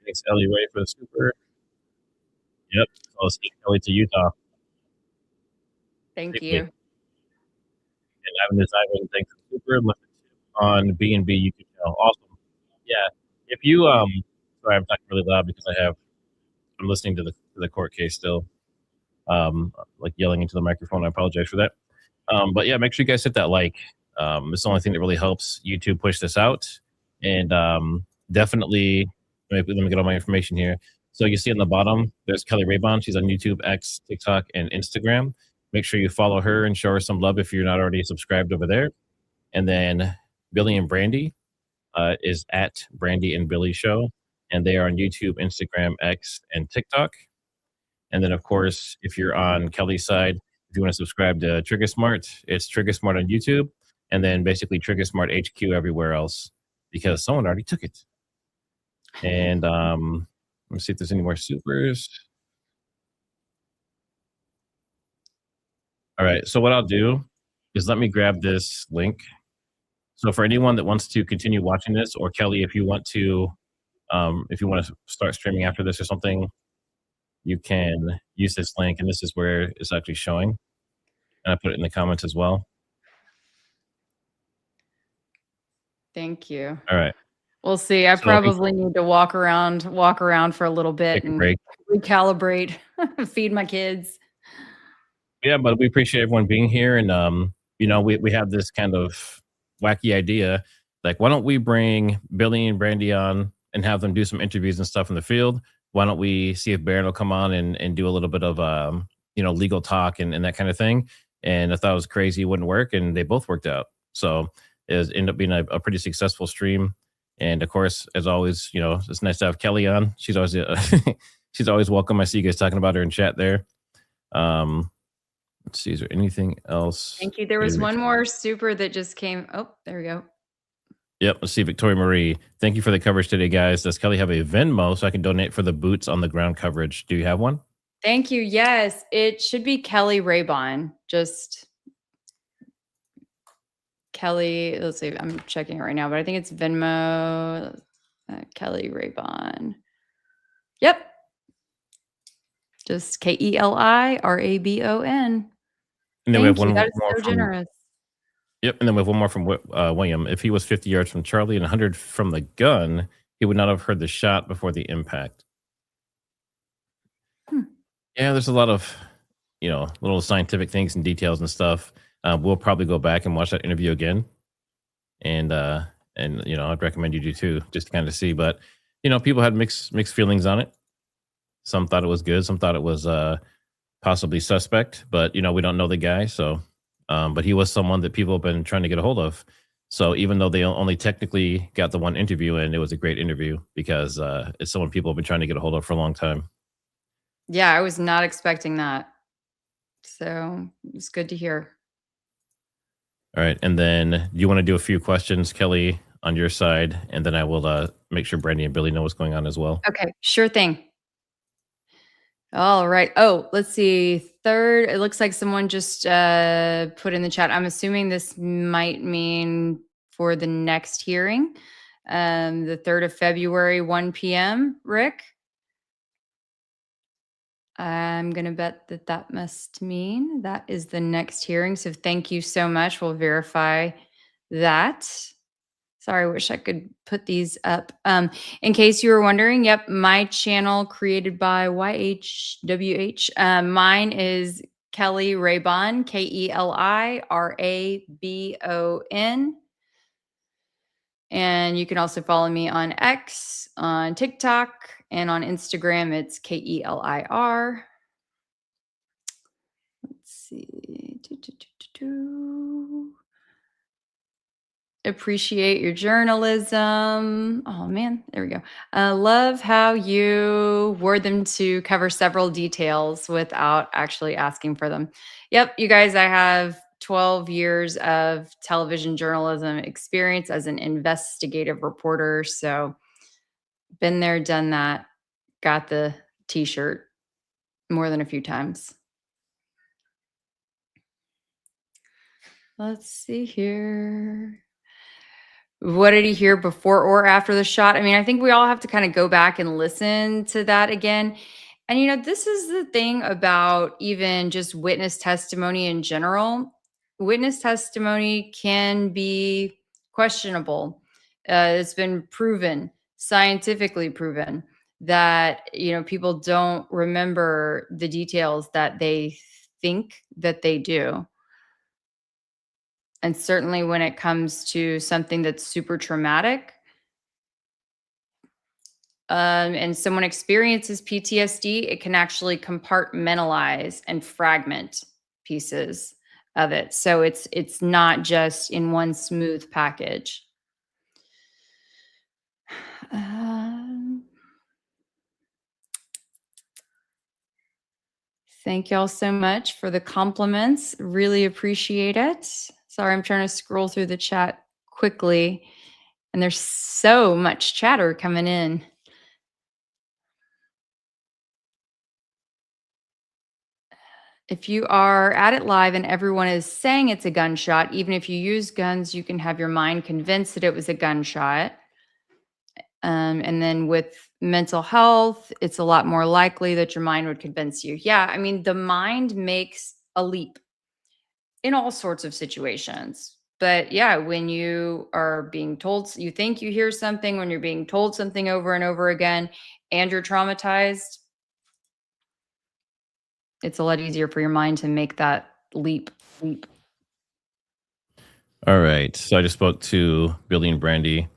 Thanks, Ellie Ray, for the super. Yep. So let's get Kelly to Utah. Thank you. And Ivan, thanks for the super. Left on B&B YouTube channel. Awesome. Yeah. If you sorry, I'm talking really loud because I'm listening to the court case still. Like yelling into the microphone. I apologize for that. But yeah, make sure you guys hit that like. It's the only thing that really helps YouTube push this out. And definitely, let me get all my information here. So you see on the bottom, there's Kelly Raybon. She's on YouTube, X, TikTok, and Instagram. Make sure you follow her and show her some love if you're not already subscribed over there. And then Billie and Brandi is at Brandi and Billie Show. And they are on YouTube, Instagram, X, and TikTok. And then, of course, if you're on Kelly's side, if you want to subscribe to TriggerSmart, it's TriggerSmart on YouTube. And then basically TriggerSmart HQ everywhere else because someone already took it. And let's see if there's any more supers. All right. So what I'll do is let me grab this link. So for anyone that wants to continue watching this, or Kelly, if you want to start streaming after this or something, you can use this link, and this is where it's actually showing. And I put it in the comments as well. Thank you. All right. We'll see. I probably need to walk around for a little bit and recalibrate, feed my kids. Yeah, but we appreciate everyone being here. And, we have this kind of wacky idea. Like, why don't we bring Billie and Brandi on and have them do some interviews and stuff in the field? Why don't we see if Baron will come on and do a little bit of, legal talk and that kind of thing? And I thought it was crazy. It wouldn't work. And they both worked out. So it ended up being a pretty successful stream. And of course, as always, it's nice to have Kelly on. She's always she's always welcome. I see you guys talking about her in chat there. Let's see, is there anything else? Thank you. There was one more super that just came. Oh, there we go. Yep. Let's see. Victoria Marie. Thank you for the coverage today, guys. Does Kelly have a Venmo so I can donate for the boots on the ground coverage? Do you have one? Thank you. Yes, it should be Kelly Raybon. Just Kelly. Let's see. I'm checking it right now, but I think it's Venmo. Kelly Raybon. Yep. Just KELIRABON. And then we have one That is more so generous. Yep. And then we have one more from William. If he was 50 yards from Charlie and 100 from the gun, he would not have heard the shot before the impact. Yeah, there's a lot of, little scientific things and details and stuff. We'll probably go back and watch that interview again. And I'd recommend you do too, just to kind of see. But, people had mixed feelings on it. Some thought it was good. Some thought it was possibly suspect. But, we don't know the guy. So, but he was someone that people have been trying to get a hold of. So even though they only technically got the one interview in, it was a great interview because it's someone people have been trying to get a hold of for a long time. Yeah, I was not expecting that. So it's good to hear. All right. And then you want to do a few questions, Kelly, on your side, and then I will make sure Brandi and Billie know what's going on as well. Okay, sure thing. All right. Oh, let's see. Third, it looks like someone just put in the chat. I'm assuming this might mean for the next hearing, the 3rd of February, 1 p.m., Rick? I'm going to bet that must mean that is the next hearing. So thank you so much. We'll verify that. Sorry, I wish I could put these up. In case you were wondering, yep, my channel created by YHWH. Mine is Kelly Raybon, KELIRABON. And you can also follow me on X, on TikTok, and on Instagram. It's KELIR. Let's see. Appreciate your journalism. Oh man, there we go. Love how you word them to cover several details without actually asking for them. Yep, you guys, I have 12 years of television journalism experience as an investigative reporter. So been there, done that, got the t-shirt more than a few times. Let's see here. What did he hear before or after the shot? I mean, I think we all have to kind of go back and listen to that again. And, you know, this is the thing about even just witness testimony in general. Witness testimony can be questionable. It's been proven, scientifically proven, that, you know, people don't remember the details that they think that they do. And certainly when it comes to something that's super traumatic, and someone experiences PTSD, it can actually compartmentalize and fragment pieces of it. So it's not just in one smooth package. Thank y'all so much for the compliments. Really appreciate it. Sorry, I'm trying to scroll through the chat quickly, and there's so much chatter coming in. If you are at it live and everyone is saying it's a gunshot, even if you use guns, you can have your mind convinced that it was a gunshot. And then with mental health, it's a lot more likely that your mind would convince you. Yeah, I mean, the mind makes a leap in all sorts of situations. But yeah, when you are being told, you think you hear something, when you're being told something over and over again, and you're traumatized, it's a lot easier for your mind to make that leap. All right. So I just spoke to Billie and Brandi,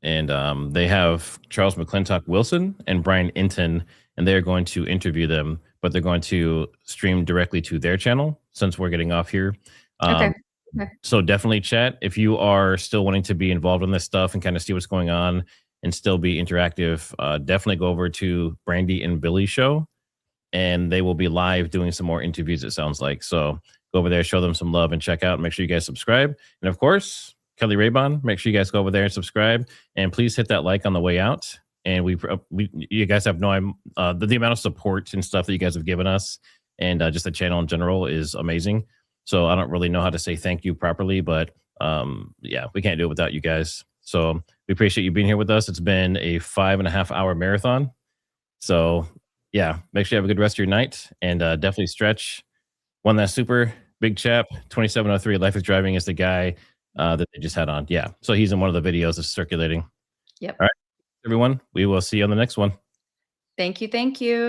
and they have Charles McClintock Wilson and Brian Inton, and they're going to interview them, but they're going to stream directly to their channel since we're getting off here. Okay. So definitely chat if you are still wanting to be involved in this stuff and kind of see what's going on and still be interactive. Definitely go over to Brandi And Billie Show, and they will be live doing some more interviews, it sounds like. So go over there, show them some love, and check out. Make sure you guys subscribe. And of course, Kelly Raybon, make sure you guys go over there and subscribe. And please hit that like on the way out. And you guys have no the amount of support and stuff that you guys have given us, and just the channel in general is amazing. So I don't really know how to say thank you properly, but yeah, we can't do it without you guys. So we appreciate you being here with us. It's been a 5.5 hour marathon. So yeah, make sure you have a good rest of your night, and definitely stretch. One last super big chap, 2703 Life is Driving is the guy that they just had on. Yeah, so he's in one of the videos that's circulating. Yep. All right, everyone, we will see you on the next one. Thank you.